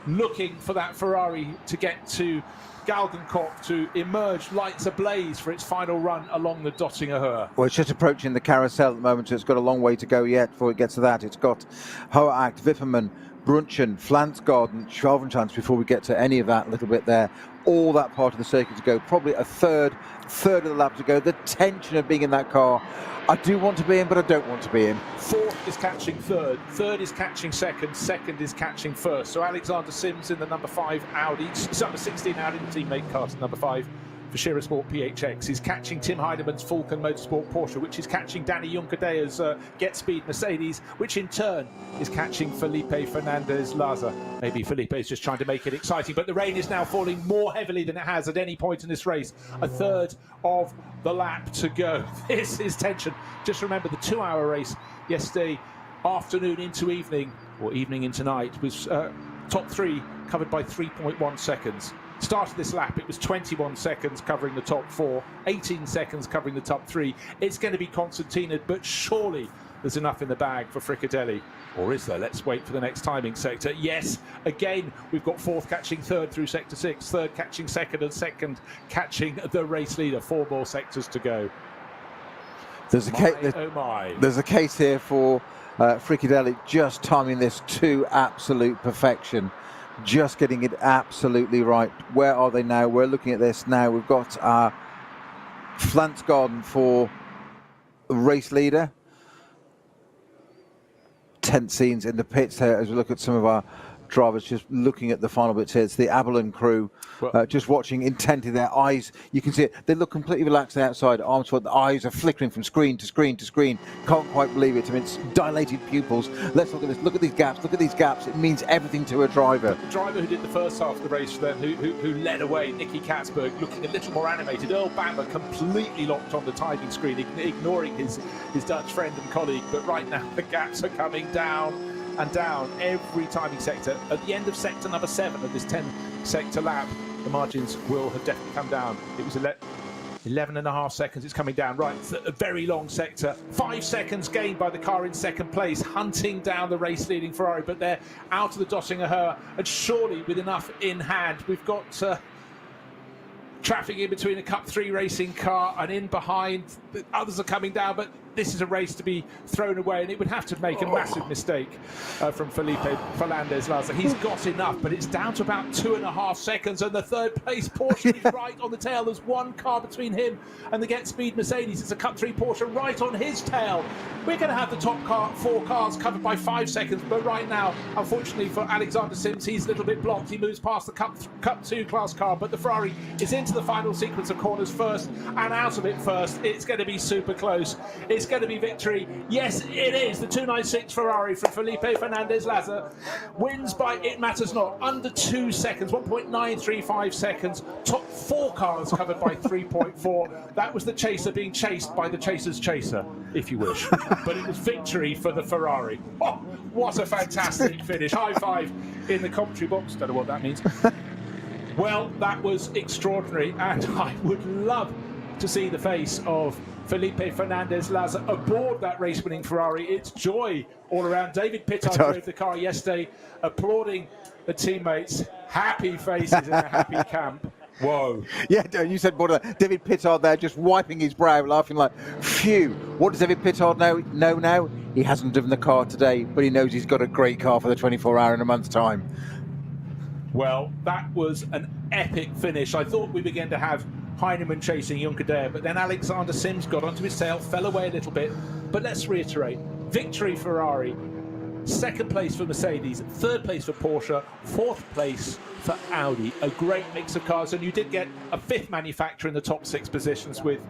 looking for that Ferrari to get to Galgenkopf to emerge, lights ablaze for its final run along the Dottinger Höhe. Well, it's just approaching the carousel at the moment, so it's got a long way to go yet before it gets to that. It's got Hoacht, Wippermann, Brunchen, Flansgarden, Schwabenschanz before we get to any of that little bit there. All that part of the circuit to go, probably a third of the lap to go. The tension of being in that car. I do want to be in, but I don't want to be in. 4th is catching 3rd, 3rd is catching 2nd, 2nd is catching 1st. So Alexander Sims in the number 5 Audi, number 16 Audi, the teammate car to number 5 for Shearer Sport PHX, is catching Tim Heidemann's Falcon Motorsport Porsche, which is catching Danny Juncadella's Get Speed Mercedes, which in turn is catching Felipe Fernandez-Laza. Maybe Felipe is just trying to make it exciting, but the rain is now falling more heavily than it has at any point in this race. A third of the lap to go. This is tension. Just remember the 2-hour race yesterday afternoon into evening, or evening into night, was top 3 covered by 3.1 seconds. Started this lap, it was 21 seconds covering the top 4, 18 seconds covering the top 3. It's going to be concertina, but surely there's enough in the bag for Fricadelli. Or is there? Let's wait for the next timing sector. Yes, again, we've got 4th catching 3rd through sector 6, 3rd catching 2nd, and 2nd catching the race leader. 4 more sectors to go. There's a case here for Fricadelli just timing this to absolute perfection. Just getting it absolutely right. Where are they now? We're looking at this now. We've got Flansgarden for race leader. tense scenes in the pits there as we look at some of our drivers just looking at the final bits here. It's the Aberlin crew just watching intently, their eyes, you can see it, they look completely relaxed outside, arms forward, the eyes are flickering from screen to screen to screen, can't quite believe it. I mean, it's dilated pupils. Let's look at this, look at these gaps, it means everything to a driver. The driver who did the first half of the race for them, who led away, Nicky Katzberg, looking a little more animated. Earl Bamber completely locked on the timing screen, ignoring his Dutch friend and colleague, but right now the gaps are coming down and down every timing sector. At the end of sector number 7 of this 10 sector lap, the margins will have definitely come down. It was 11.5 seconds, it's coming down. Right, it's a very long sector. 5 seconds gained by the car in second place, hunting down the race leading Ferrari, but they're out of the Dottinger Her, and surely with enough in hand. We've got traffic in between a Cup 3 racing car and in behind. The others are coming down, but this is a race to be thrown away, and it would have to make a massive mistake from Felipe Fernandez-Laza. He's got enough, but it's down to about 2.5 seconds, and the third place Porsche is right on the tail. There's one car between him and the Get Speed Mercedes. It's a Cup 3 Porsche right on his tail. We're going to have the top 4 cars covered by 5 seconds, but right now, unfortunately for Alexander Sims, he's a little bit blocked. He moves past the Cup 2 class car, but the Ferrari is into the final sequence of corners first and out of it first. It's going to be super close. It's going to be victory. Yes, it is. The 296 Ferrari from Felipe Fernandez-Laza wins by, it matters not, under 2 seconds, 1.935 seconds. Top 4 cars covered by 3.4. That was the chaser being chased by the chaser's chaser, if you wish. But it was victory for the Ferrari. Oh, what a fantastic finish. High five in the commentary box. Don't know what that means. Well, that was extraordinary, and I would love to see the face of Felipe Fernandez-Laza aboard that race-winning Ferrari. It's joy all around. David Pittard drove the car yesterday, applauding the teammates. Happy faces in a happy camp. Whoa. Yeah, you said more than that. David Pittard there just wiping his brow, laughing like, phew. What does David Pittard know now? He hasn't driven the car today, but he knows he's got a great car for the 24-hour in a month's time. Well, that was an epic finish. I thought we were going to have Heinemann chasing Juncker, but then Alexander Sims got onto his tail, fell away a little bit. But let's reiterate, victory Ferrari, second place for Mercedes, third place for Porsche, fourth place for Audi. A great mix of cars, and you did get a 5th manufacturer in the top 6 positions with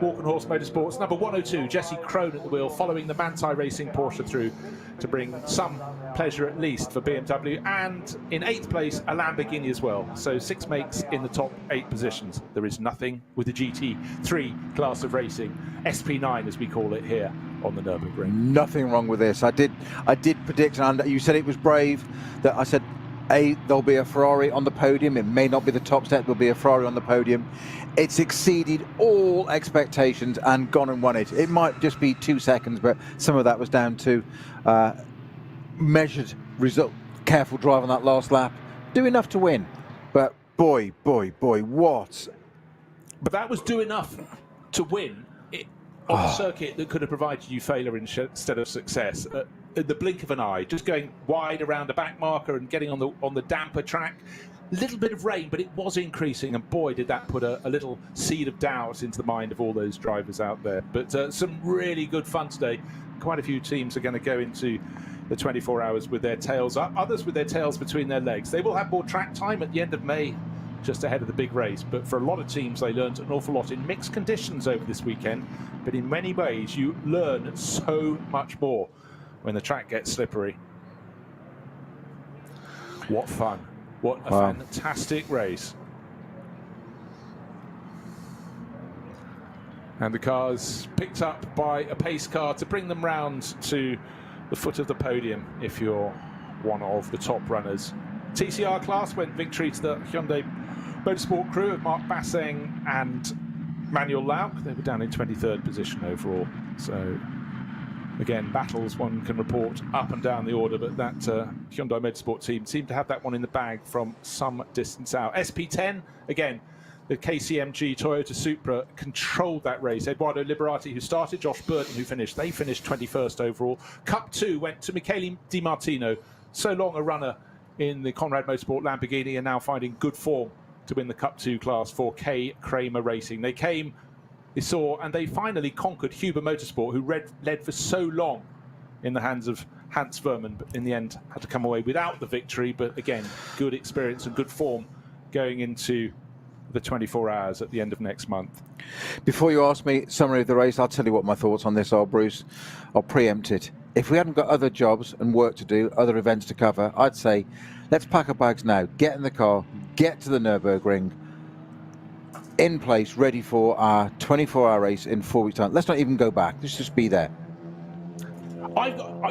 Walkenhorst Motorsports. Number 102, Jesse Krohn at the wheel, following the Manthey Racing Porsche through to bring some pleasure at least for BMW. And in 8th place, a Lamborghini as well. So 6 makes in the top 8 positions. There is nothing with the GT3 class of racing, SP9 as we call it here on the Nürburgring. Nothing wrong with this. I did predict, and you said it was brave, that I said, there'll be a Ferrari on the podium. It may not be the top step, there'll be a Ferrari on the podium. It's exceeded all expectations and gone and won it. It might just be 2 seconds, but some of that was down to measured result, careful drive on that last lap. Do enough to win, but boy, what? But that was do enough to win on a circuit that could have provided you failure instead of success. In the blink of an eye, just going wide around the back marker and getting on the damper track. Little bit of rain, but it was increasing, and boy, did that put a little seed of doubt into the mind of all those drivers out there. But some really good fun today. Quite a few teams are going to go into the 24 hours with their tails up, others with their tails between their legs. They will have more track time at the end of May, just ahead of the big race. But for a lot of teams, they learned an awful lot in mixed conditions over this weekend. But in many ways, you learn so much more when the track gets slippery. What fun. What a fantastic race. And the cars picked up by a pace car to bring them round to the foot of the podium if you're one of the top runners. TCR class went victory to the Hyundai Motorsport crew of Mark Basseng and Manuel Lauk. They were down in 23rd position overall. So again, battles one can report up and down the order, but that Hyundai Motorsport team seemed to have that one in the bag from some distance out. SP10, again, the KCMG Toyota Supra controlled that race. Eduardo Liberati, who started, Josh Burton, who finished. They finished 21st overall. Cup 2 went to Michele Di Martino, so long a runner in the Conrad Motorsport Lamborghini, and now finding good form to win the Cup 2 class for K. Kramer Racing. They came, they saw, and they finally conquered Huber Motorsport, who led for so long in the hands of Hans Verman, but in the end had to come away without the victory. But again, good experience and good form going into the 24 hours at the end of next month. Before you ask me summary of the race, I'll tell you what my thoughts on this are, Bruce. I'll preempt it. If we hadn't got other jobs and work to do, other events to cover, I'd say let's pack our bags now, get in the car, get to the Nürburgring, in place, ready for our 24-hour race in 4 weeks' time. Let's not even go back. Let's just be there.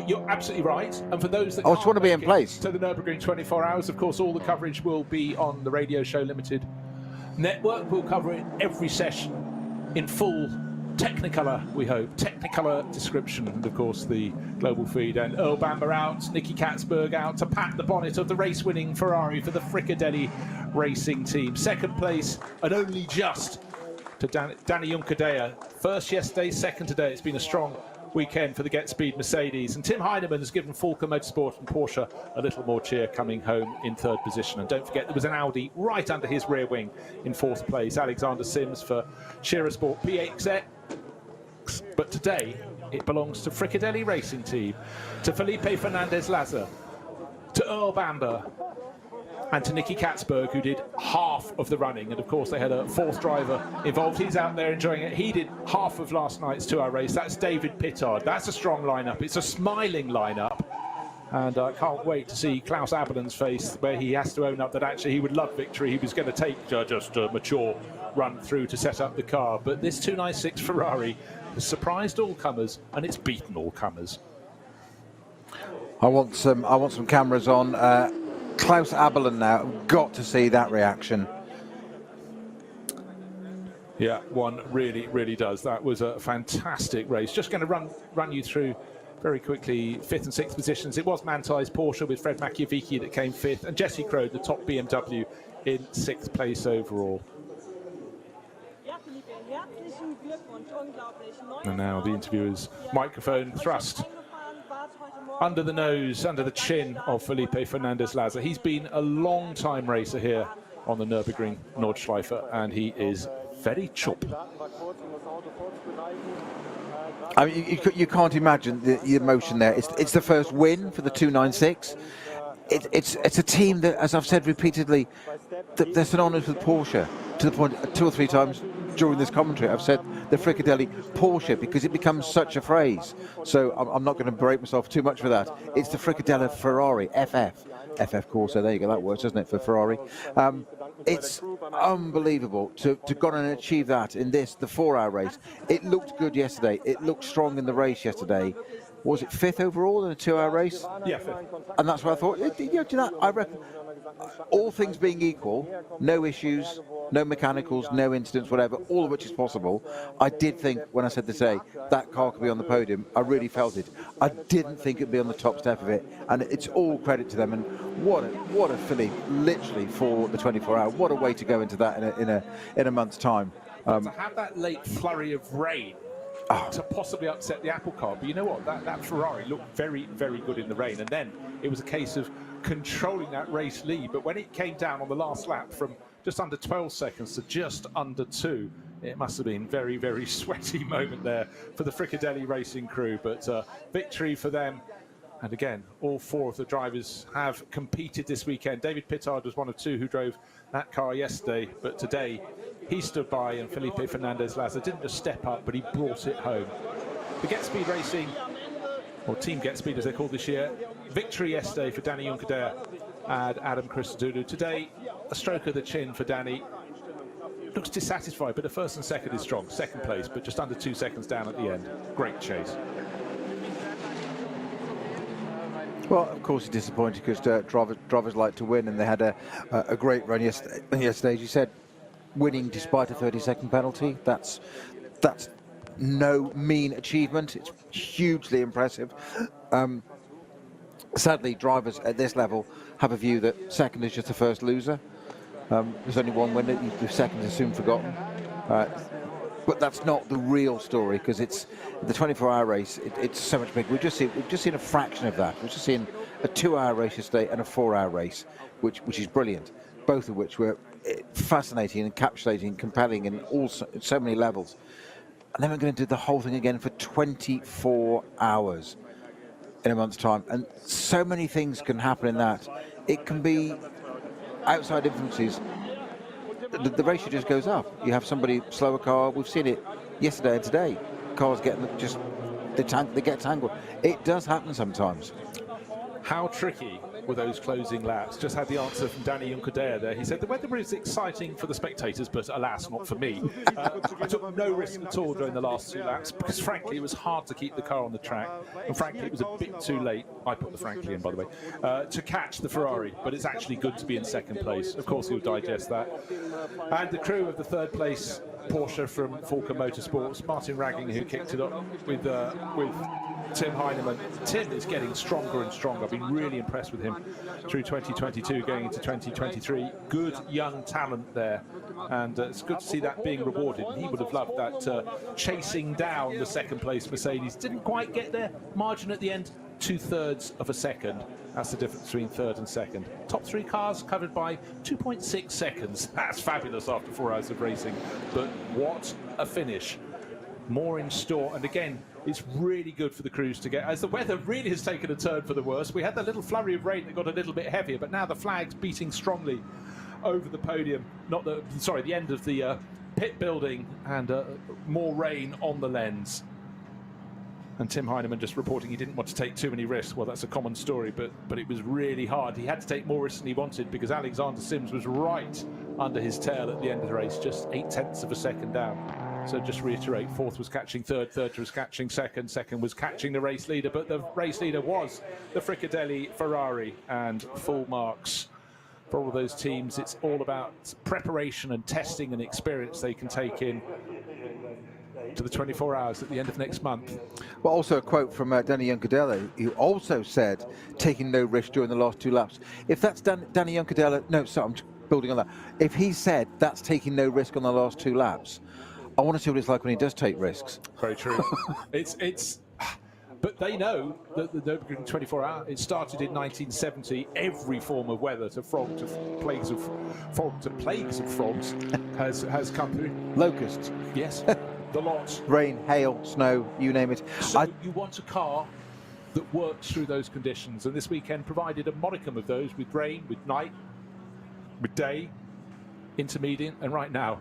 You're absolutely right. And for those that I just want to be in place. To the Nürburgring 24 hours, of course, all the coverage will be on the Radio Show Limited network. We'll cover it every session in full Technicolor, we hope. Technicolor description, and of course the global feed. And Earl Bamber out, Nicky Katzberg out to pat the bonnet of the race-winning Ferrari for the Fricadelli Racing Team. Second place, and only just, to Danny Juncadella. First yesterday, second today. It's been a strong weekend for the Get Speed Mercedes, and Tim Heinemann has given Falken Motorsport and Porsche a little more cheer, coming home in third position. And don't forget, there was an Audi right under his rear wing in fourth place. Alexander Sims for Shearer Sport PXX, but today it belongs to Fricadelli Racing Team, to Felipe Fernandez-Laza, to Earl Bamber, and to Nicky Katzberg, who did half of the running. And of course, they had a fourth driver involved. He's out there enjoying it. He did half of last night's 2-hour race. That's David Pittard. That's a strong lineup. It's a smiling lineup. And I can't wait to see Klaus Abelen's face, where he has to own up that actually he would love victory. He was going to take just a mature run through to set up the car. But this 296 Ferrari has surprised all comers, and it's beaten all comers. I want some cameras on. Klaus Abelen now, got to see that reaction. Yeah, one really does. That was a fantastic race. Just going to run you through very quickly 5th and 6th positions. It was Mantai's Porsche with Fred Machiavicki that came 5th, and Jesse Crow, the top BMW, in 6th place overall. And now the interviewer's microphone thrust under the nose, under the chin of Felipe Fernandez-Laza. He's been a long-time racer here on the Nürburgring-Nordschleife, and he is very chup. I mean, you can't imagine the emotion there. It's the first win for the 296. It's a team that, as I've said repeatedly, they're synonymous with Porsche, to the point 2 or 3 times during this commentary I've said the Fricadelli Porsche, because it becomes such a phrase. So I'm not going to berate myself too much for that. It's the Fricadelli Ferrari, FF Corsa, there you go, that works, doesn't it, for Ferrari. It's unbelievable to go on and achieve that in the 4-hour race. It looked good yesterday. It looked strong in the race yesterday. Was it 5th overall in a 2-hour race? Yeah, 5th. And that's what I thought. I reckon, all things being equal, no issues, no mechanicals, no incidents, whatever, all of which is possible. I did think, when I said today, that car could be on the podium. I really felt it. I didn't think it'd be on the top step of it, and it's all credit to them. And what a filly, literally, for the 24-hour. What a way to go into that in a month's time. To have that late flurry of rain to possibly upset the apple cart, but you know what? That Ferrari looked very good in the rain, and then it was a case of controlling that race lead. But when it came down on the last lap from just under 12 seconds to just under 2, it must have been very sweaty moment there for the Fricadelli Racing crew. But victory for them. And again, all 4 of the drivers have competed this weekend. David Pittard was one of 2 who drove that car yesterday, but today he stood by, and Felipe Fernandez-Laza didn't just step up, but he brought it home. The Get Speed Racing, or Team Get Speed as they're called this year, victory yesterday for Danny Juncadella and Adam Christodoulou. Today, a stroke of the chin for Danny. Looks dissatisfied, but the first and second is strong. Second place, but just under 2 seconds down at the end. Great chase. Well, of course, it's disappointing because drivers like to win, and they had a great run yesterday. As you said, winning despite a 30-second penalty, that's no mean achievement. It's hugely impressive. Sadly, drivers at this level have a view that second is just the first loser. There's only one winner. The second is soon forgotten. But that's not the real story, because it's the 24-hour race. It's so much bigger. We've just seen a fraction of that. We've just seen a 2-hour race yesterday and a 4-hour race, which is brilliant. Both of which were fascinating, encapsulating, compelling in so many levels. And then we're going to do the whole thing again for 24 hours. in a month's time, and so many things can happen in that. It can be outside influences. The ratio just goes up. You have somebody slower car. We've seen it yesterday and today. Cars get they get tangled. It does happen sometimes. How tricky were those closing laps? Just had the answer from Danny Juncadella there. He said the weather is exciting for the spectators, but alas, not for me. I took no risk at all during the last 2 laps because, frankly, it was hard to keep the car on the track. And, frankly, it was a bit too late. I put the frankly in, by the way, to catch the Ferrari. But it's actually good to be in second place. Of course, he'll digest that. And the crew of the third place Porsche from Falcon Motorsports, Martin Ragging, who kicked it up with Tim Heinemann. Tim is getting stronger and stronger. I've been really impressed with him through 2022, going into 2023. Good young talent there, and it's good to see that being rewarded. He would have loved that chasing down the second place Mercedes. Didn't quite get there. Margin at the end, 2/3 of a second. That's the difference between third and second. Top 3 cars covered by 2.6 seconds. That's fabulous after 4 hours of racing. But what a finish. More in store, and again, it's really good for the crews to get, as the weather really has taken a turn for the worse. We had that little flurry of rain that got a little bit heavier, but now the flag's beating strongly over the podium, the end of the pit building, and more rain on the lens. And Tim Heinemann just reporting he didn't want to take too many risks. Well, that's a common story, but it was really hard. He had to take more risks than he wanted because Alexander Sims was right under his tail at the end of the race, just 0.8 of a second down. So just reiterate, fourth was catching third, third was catching second, second was catching the race leader, but the race leader was the Fricadelli Ferrari, and full marks for all of those teams. It's all about preparation and testing and experience they can take in to the 24 hours at the end of next month. Well, also a quote from Danny Juncadella, who also said, taking no risk during the last 2 laps. If that's Danny Juncadella, no, sorry, I'm building on that. If he said that's taking no risk on the last 2 laps, I want to see what it's like when he does take risks. Very true. But they know that the Nürburgring 24-hour, it started in 1970. Every form of weather, to plagues of frogs, has come through. Locusts. Yes, the lot. Rain, hail, snow, you name it. So you want a car that works through those conditions, and this weekend provided a modicum of those, with rain, with night, with day, intermediate, and right now,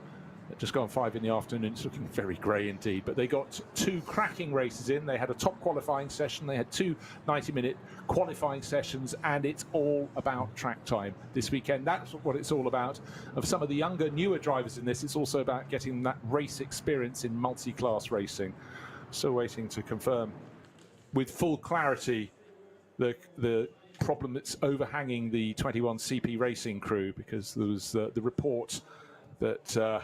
just gone 5 in the afternoon, it's looking very grey indeed. But they got 2 cracking races in. They had a top qualifying session. They had 2 90-minute qualifying sessions, and it's all about track time this weekend. That's what it's all about. Of some of the younger, newer drivers in this, it's also about getting that race experience in multi-class racing. Still waiting to confirm with full clarity the problem that's overhanging the 21 CP Racing crew, because there was the report that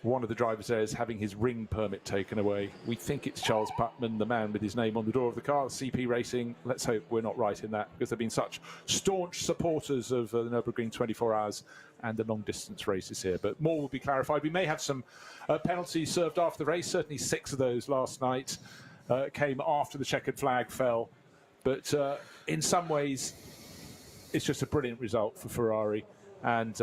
one of the drivers there is having his ring permit taken away. We think it's Charles Putman, the man with his name on the door of the car. CP Racing, let's hope we're not right in that, because they've been such staunch supporters of the Nürburgring 24 hours and the long distance races here. But more will be clarified. We may have some penalties served after the race. Certainly 6 of those last night came after the checkered flag fell. But in some ways, it's just a brilliant result for Ferrari. And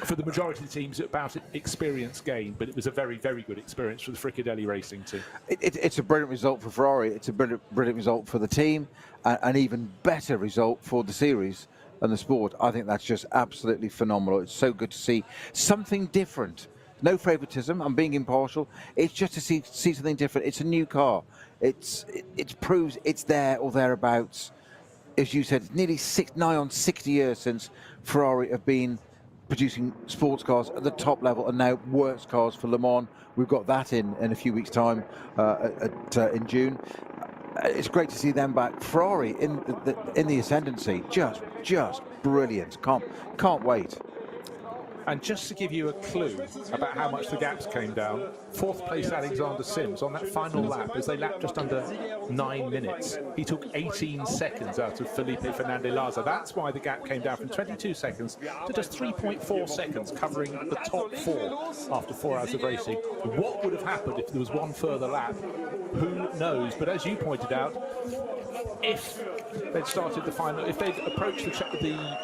for the majority of the teams, about experience gain, but it was a very, very good experience for the Fricadelli racing team. It's a brilliant result for Ferrari. It's a brilliant result for the team, and an even better result for the series and the sport. I think that's just absolutely phenomenal. It's so good to see something different. No favoritism. I'm being impartial. It's just to see something different. It's a new car. It proves it's there or thereabouts. As you said, nearly nigh on 60 years since Ferrari have been producing sports cars at the top level, and now works cars for Le Mans. We've got that in a few weeks' time in June. It's great to see them back. Ferrari in the ascendancy, just brilliant. Can't wait. And just to give you a clue about how much the gaps came down, 4th place Alexander Sims on that final lap, as they lapped just under 9 minutes, he took 18 seconds out of Felipe Fernandez-Laza. That's why the gap came down from 22 seconds to just 3.4 seconds, covering the top 4 after 4 hours of racing. What would have happened if there was one further lap? Who knows? But as you pointed out, if they'd started the final, if they'd approached the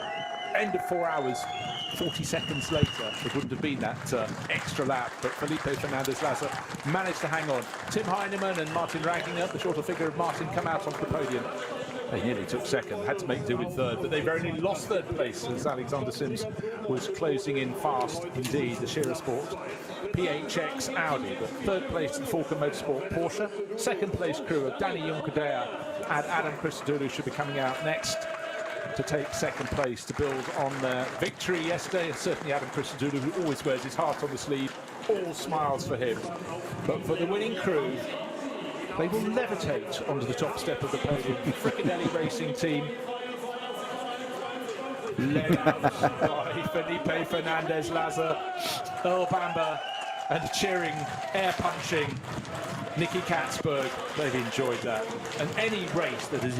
end of 4 hours 40 seconds later, it wouldn't have been that extra lap, but Felipe Fernandez-Laza managed to hang on. Tim Heinemann and Martin Ragninger, the shorter figure of Martin, come out onto the podium. They nearly took second, had to make do with third, but they've only lost third place as Alexander Sims was closing in fast indeed, the Shearer Sport PHX Audi. But third place, the Falcon Motorsport Porsche. Second place crew of Danny Junkadea and Adam Christodoulou should be coming out next to take second place to build on their victory yesterday. Certainly Adam Christodoulou, who always wears his heart on the sleeve, all smiles for him. But for the winning crew, they will levitate onto the top step of the podium. Fricadelli Racing Team, led out by Felipe Fernandez-Laza, Earl Bamber, and cheering, air-punching Nicky Katzberg. They've enjoyed that. And any race that is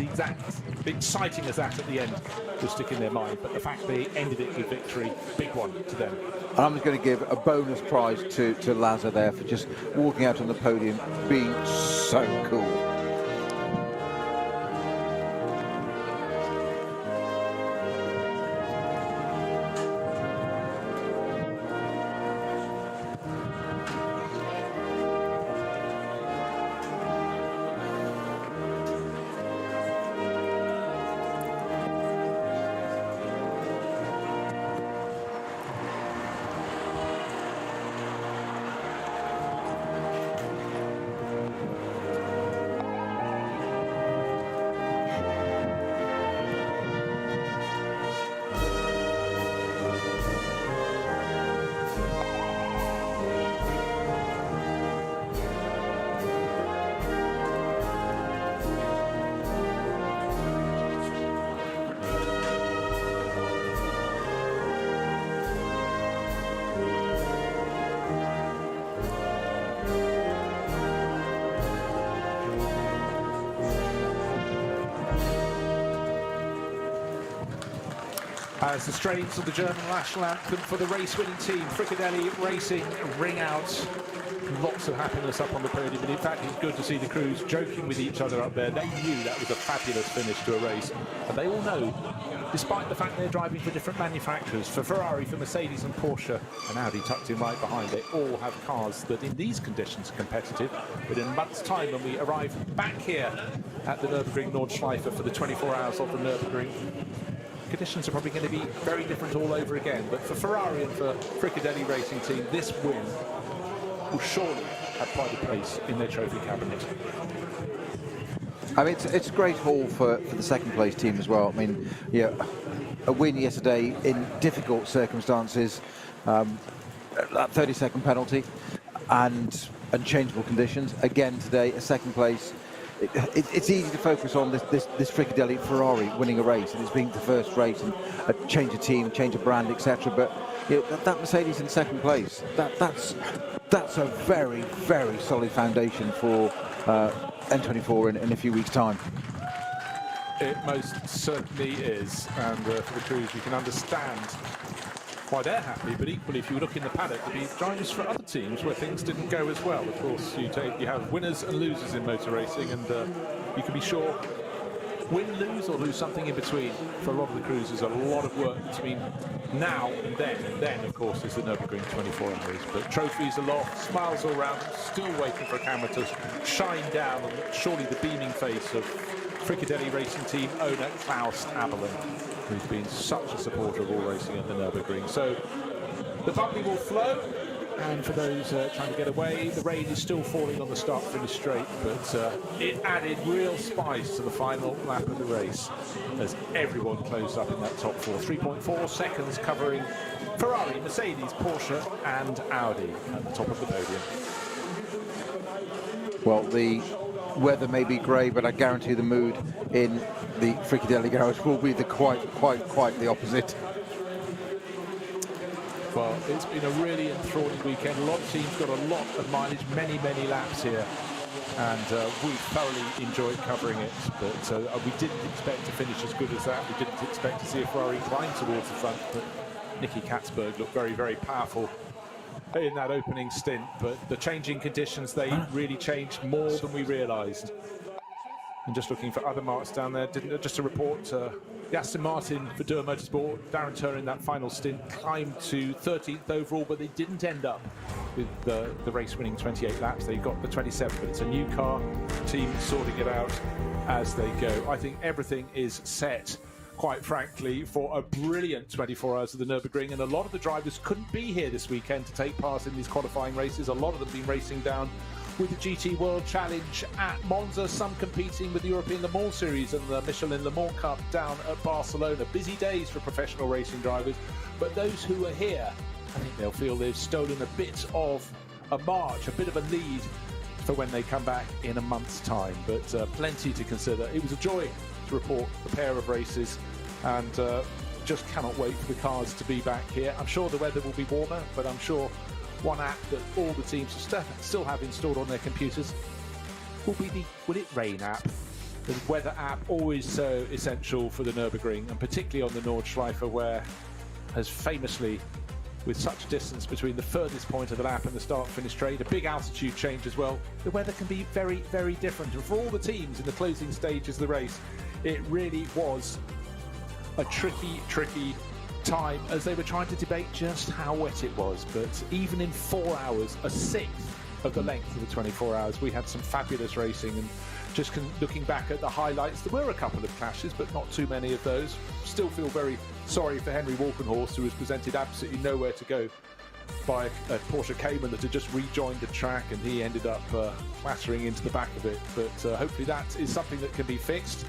exciting as that at the end will stick in their mind. But the fact they ended it with victory, big one to them. I'm just going to give a bonus prize to Laza there for just walking out on the podium, being so cool. As the strains of the German national anthem for the race-winning team, Fricadelli Racing, ring out. Lots of happiness up on the podium, and in fact it's good to see the crews joking with each other up there. They knew that was a fabulous finish to a race, and they all know, despite the fact they're driving for different manufacturers, for Ferrari, for Mercedes and Porsche, and Audi tucked in right behind, they all have cars that in these conditions are competitive. But in a month's time, when we arrive back here at the Nürburgring-Nordschleife for the 24 hours of the Nürburgring, conditions are probably going to be very different all over again. But for Ferrari and for Fricadelli Racing Team, this win will surely have pride of place in their trophy cabinet. I mean, it's a great haul for the second place team as well. I mean, yeah, a win yesterday in difficult circumstances, that 30-second penalty and unchangeable conditions. Again today, a second place. It's easy to focus on this Fricadelli Ferrari winning a race, and it's being the first race and a change of team, change of brand, etc. But you know, that Mercedes in second place, that's a very, very solid foundation for N24 in a few weeks' time. It most certainly is, and for the crews, you can understand why they're happy, but equally, if you look in the paddock, there'll be drivers for other teams where things didn't go as well. Of course, you have winners and losers in motor racing, and you can be sure win, lose, or lose something in between. For a lot of the crews, there's a lot of work between now and then, of course, is the Nürburgring 24 hours. But trophies aloft, smiles all round, still waiting for a camera to shine down on surely the beaming face of Fricadelli Racing Team owner Klaus Abelin, who's been such a supporter of all racing at the Nürburgring. So the bumpy will flow, and for those trying to get away, the rain is still falling on the start-finish straight, but it added real spice to the final lap of the race as everyone closed up in that top four. 3.4 seconds covering Ferrari, Mercedes, Porsche and Audi at the top of the podium. Well, the weather may be grey, but I guarantee the mood in the Fricadelli garage will be quite the opposite. Well, it's been a really enthralling weekend. A lot of teams got a lot of mileage, many laps here, and we thoroughly enjoyed covering it. But we didn't expect to finish as good as that. We didn't expect to see a Ferrari climb towards the front, but Nicky Katzberg looked very powerful in that opening stint. But the changing conditions, they really changed more than we realised. And just looking for other marks down there, just to report, the Aston Martin for Dürr Motorsport, Darren Turner in that final stint climbed to 13th overall, but they didn't end up with the race winning 28 laps. They got the 27th, but it's a new car, team sorting it out as they go. I think everything is set, quite frankly, for a brilliant 24 hours of the Nürburgring, and a lot of the drivers couldn't be here this weekend to take part in these qualifying races. A lot of them been racing down with the GT World Challenge at Monza, some competing with the European Le Mans Series and the Michelin Le Mans Cup down at Barcelona. Busy days for professional racing drivers, but those who are here, I think they'll feel they've stolen a bit of a march, a bit of a lead for when they come back in a month's time. But plenty to consider. It was a joy to report the pair of races, and just cannot wait for the cars to be back here. I'm sure the weather will be warmer, but I'm sure one app that all the teams still have installed on their computers will be the Will It Rain app. The weather app, always so essential for the Nürburgring, and particularly on the Nordschleife, where, as famously, with such distance between the furthest point of the lap and the start-finish straight, a big altitude change as well, the weather can be very, very different. And for all the teams in the closing stages of the race, it really was a tricky time as they were trying to debate just how wet it was. But even in 4 hours, a sixth of the length of the 24 hours, we had some fabulous racing. And just looking back at the highlights, there were a couple of clashes, but not too many of those. Still feel very sorry for Henry Walkenhorst, who was presented absolutely nowhere to go by a Porsche Cayman that had just rejoined the track, and he ended up clattering into the back of it. But hopefully that is something that can be fixed.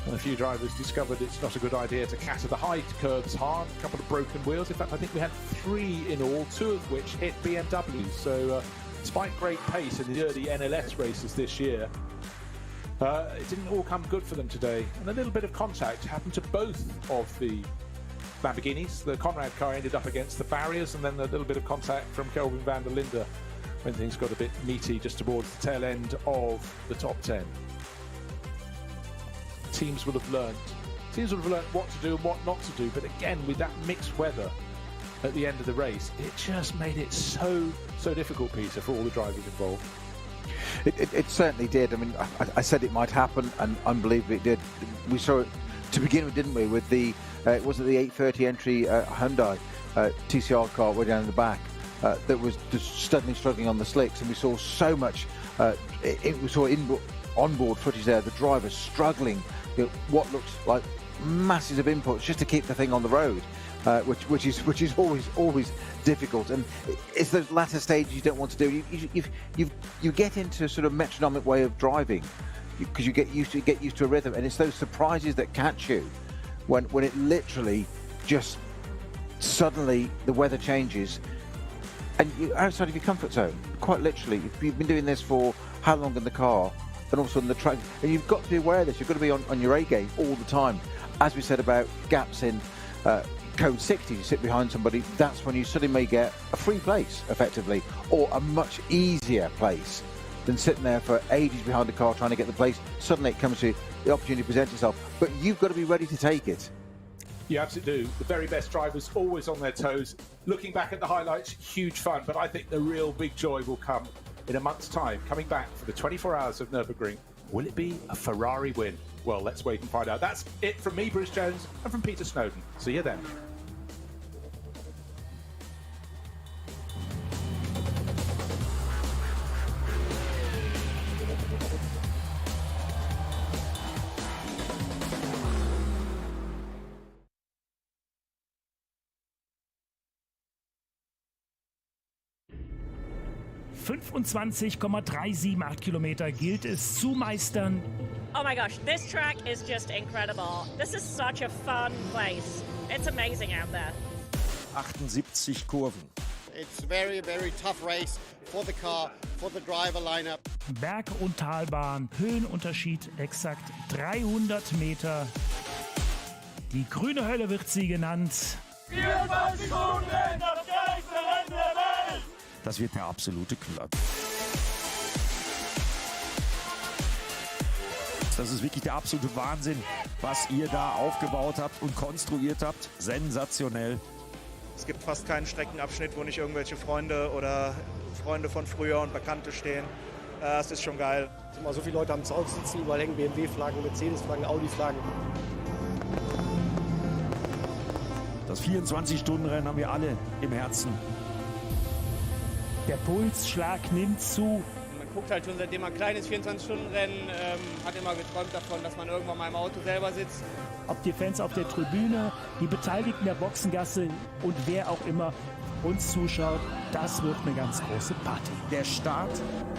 And a few drivers discovered it's not a good idea to catter the high curves hard. A couple of broken wheels. In fact, I think we had 3 in all, 2 of which hit BMWs. So despite great pace in the early NLS races this year, it didn't all come good for them today. And a little bit of contact happened to both of the Lamborghinis. The Conrad car ended up against the barriers, and then a little bit of contact from Kelvin van der Linde when things got a bit meaty just towards the tail end of the top 10. Teams will have learned what to do and what not to do, but again, with that mixed weather at the end of the race, it just made it so difficult, Peter, for all the drivers involved. It certainly did. I mean, I said it might happen, and unbelievably it did. We saw it to begin with, didn't we, with the wasn't the 830 entry Hyundai TCR car way down in the back that was just suddenly struggling on the slicks, and we saw so much we saw onboard footage there, the drivers struggling, what looks like masses of inputs just to keep the thing on the road, which is always difficult. And it's those latter stages you don't want to do. You get into a sort of metronomic way of driving because you get used to a rhythm, and it's those surprises that catch you when it literally just suddenly the weather changes and you're outside of your comfort zone, quite literally. You've been doing this for how long in the car, and also on the track, and you've got to be aware of this. You've got to be on your A game all the time. As we said about gaps in code 60, you sit behind somebody, that's when you suddenly may get a free place, effectively, or a much easier place than sitting there for ages behind a car trying to get the place. Suddenly it comes to the opportunity presents itself, but you've got to be ready to take it. You absolutely do. The very best drivers always on their toes. Looking back at the highlights, huge fun, but I think the real big joy will come in a month's time, coming back for the 24 hours of Nürburgring. Will it be a Ferrari win? Well, let's wait and find out. That's it from me, Bruce Jones, and from Peter Snowden. See you then. Kilometer gilt es zu meistern. Oh my gosh, this track is just incredible. This is such a fun place. It's amazing out there. 78 Kurven. It's a very, very tough race for the car, for the driver lineup. Berg- und Talbahn, Höhenunterschied exakt 300 Meter. Die grüne Hölle wird sie genannt. 24 Sekunden, das geilste Rennen der Welt! Das wird der absolute Klotz. Das ist wirklich der absolute Wahnsinn, was ihr da aufgebaut habt und konstruiert habt. Sensationell. Es gibt fast keinen Streckenabschnitt, wo nicht irgendwelche Freunde oder Freunde von früher und Bekannte stehen. Das ist schon geil. Immer so viele Leute am Zaun sitzen, überall hängen BMW-Flaggen, Mercedes-Flaggen, Audi-Flaggen. Das 24-Stunden-Rennen haben wir alle im Herzen. Der Pulsschlag nimmt zu. Man guckt halt schon, seitdem man klein ist, 24-Stunden-Rennen, hat immer geträumt davon, dass man irgendwann mal im Auto selber sitzt. Ob die Fans auf der Tribüne, die Beteiligten der Boxengasse und wer auch immer uns zuschaut, das wird eine ganz große Party. Der Start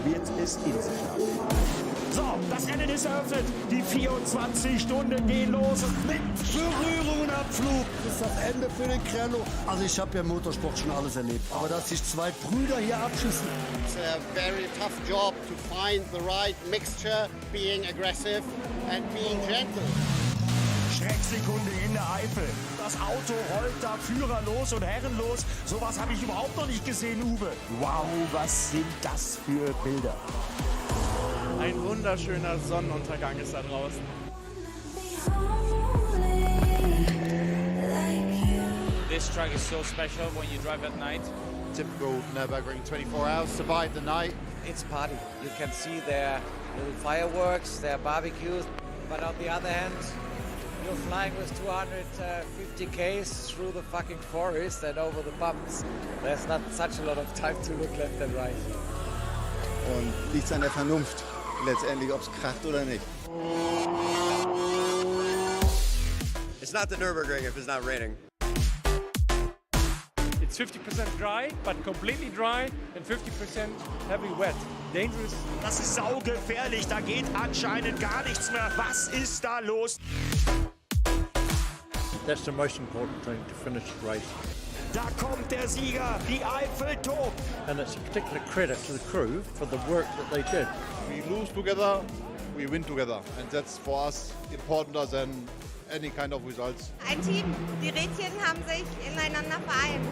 wird es in sich haben. So, das Rennen ist eröffnet. Die 24 Stunden gehen los. Mit Berührung und Abflug. Das ist das Ende für den Krello. Also ich habe ja im Motorsport schon alles erlebt. Aber dass sich zwei Brüder hier abschießen. It's a very tough job to find the right mixture, being aggressive and being gentle. Schrecksekunde in der Eifel. Das Auto rollt da führerlos und herrenlos. Sowas habe ich überhaupt noch nicht gesehen, Uwe. Wow, was sind das für Bilder? Ein wunderschöner Sonnenuntergang ist da draußen. This track is so special when you drive at night. Typical Nürburgring 24 hours, survive the night. It's party. You can see their little fireworks, their barbecues. But on the other hand, you're flying with 250 k's through the fucking forest and over the bumps. There's not such a lot of time to look left and right. Und liegt es an der Vernunft, letztendlich, ob es kracht oder nicht. It's not the Nürburgring if it's not raining. It's 50% dry, but completely dry and 50% heavy wet. Dangerous. Das ist saugefährlich, da geht anscheinend gar nichts mehr. Was ist da los? That's the most important thing, to finish the race. Da kommt der Sieger, die Eifel tobt. And it's a particular credit to the crew for the work that they did. We lose together, we win together. And that's for us importanter than any kind of results. Ein Team, die Rädchen haben sich ineinander vereint.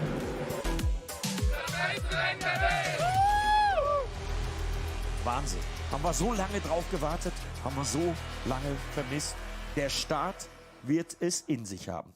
Wahnsinn. Haben wir so lange drauf gewartet? Haben wir so lange vermisst? Der Start wird es in sich haben.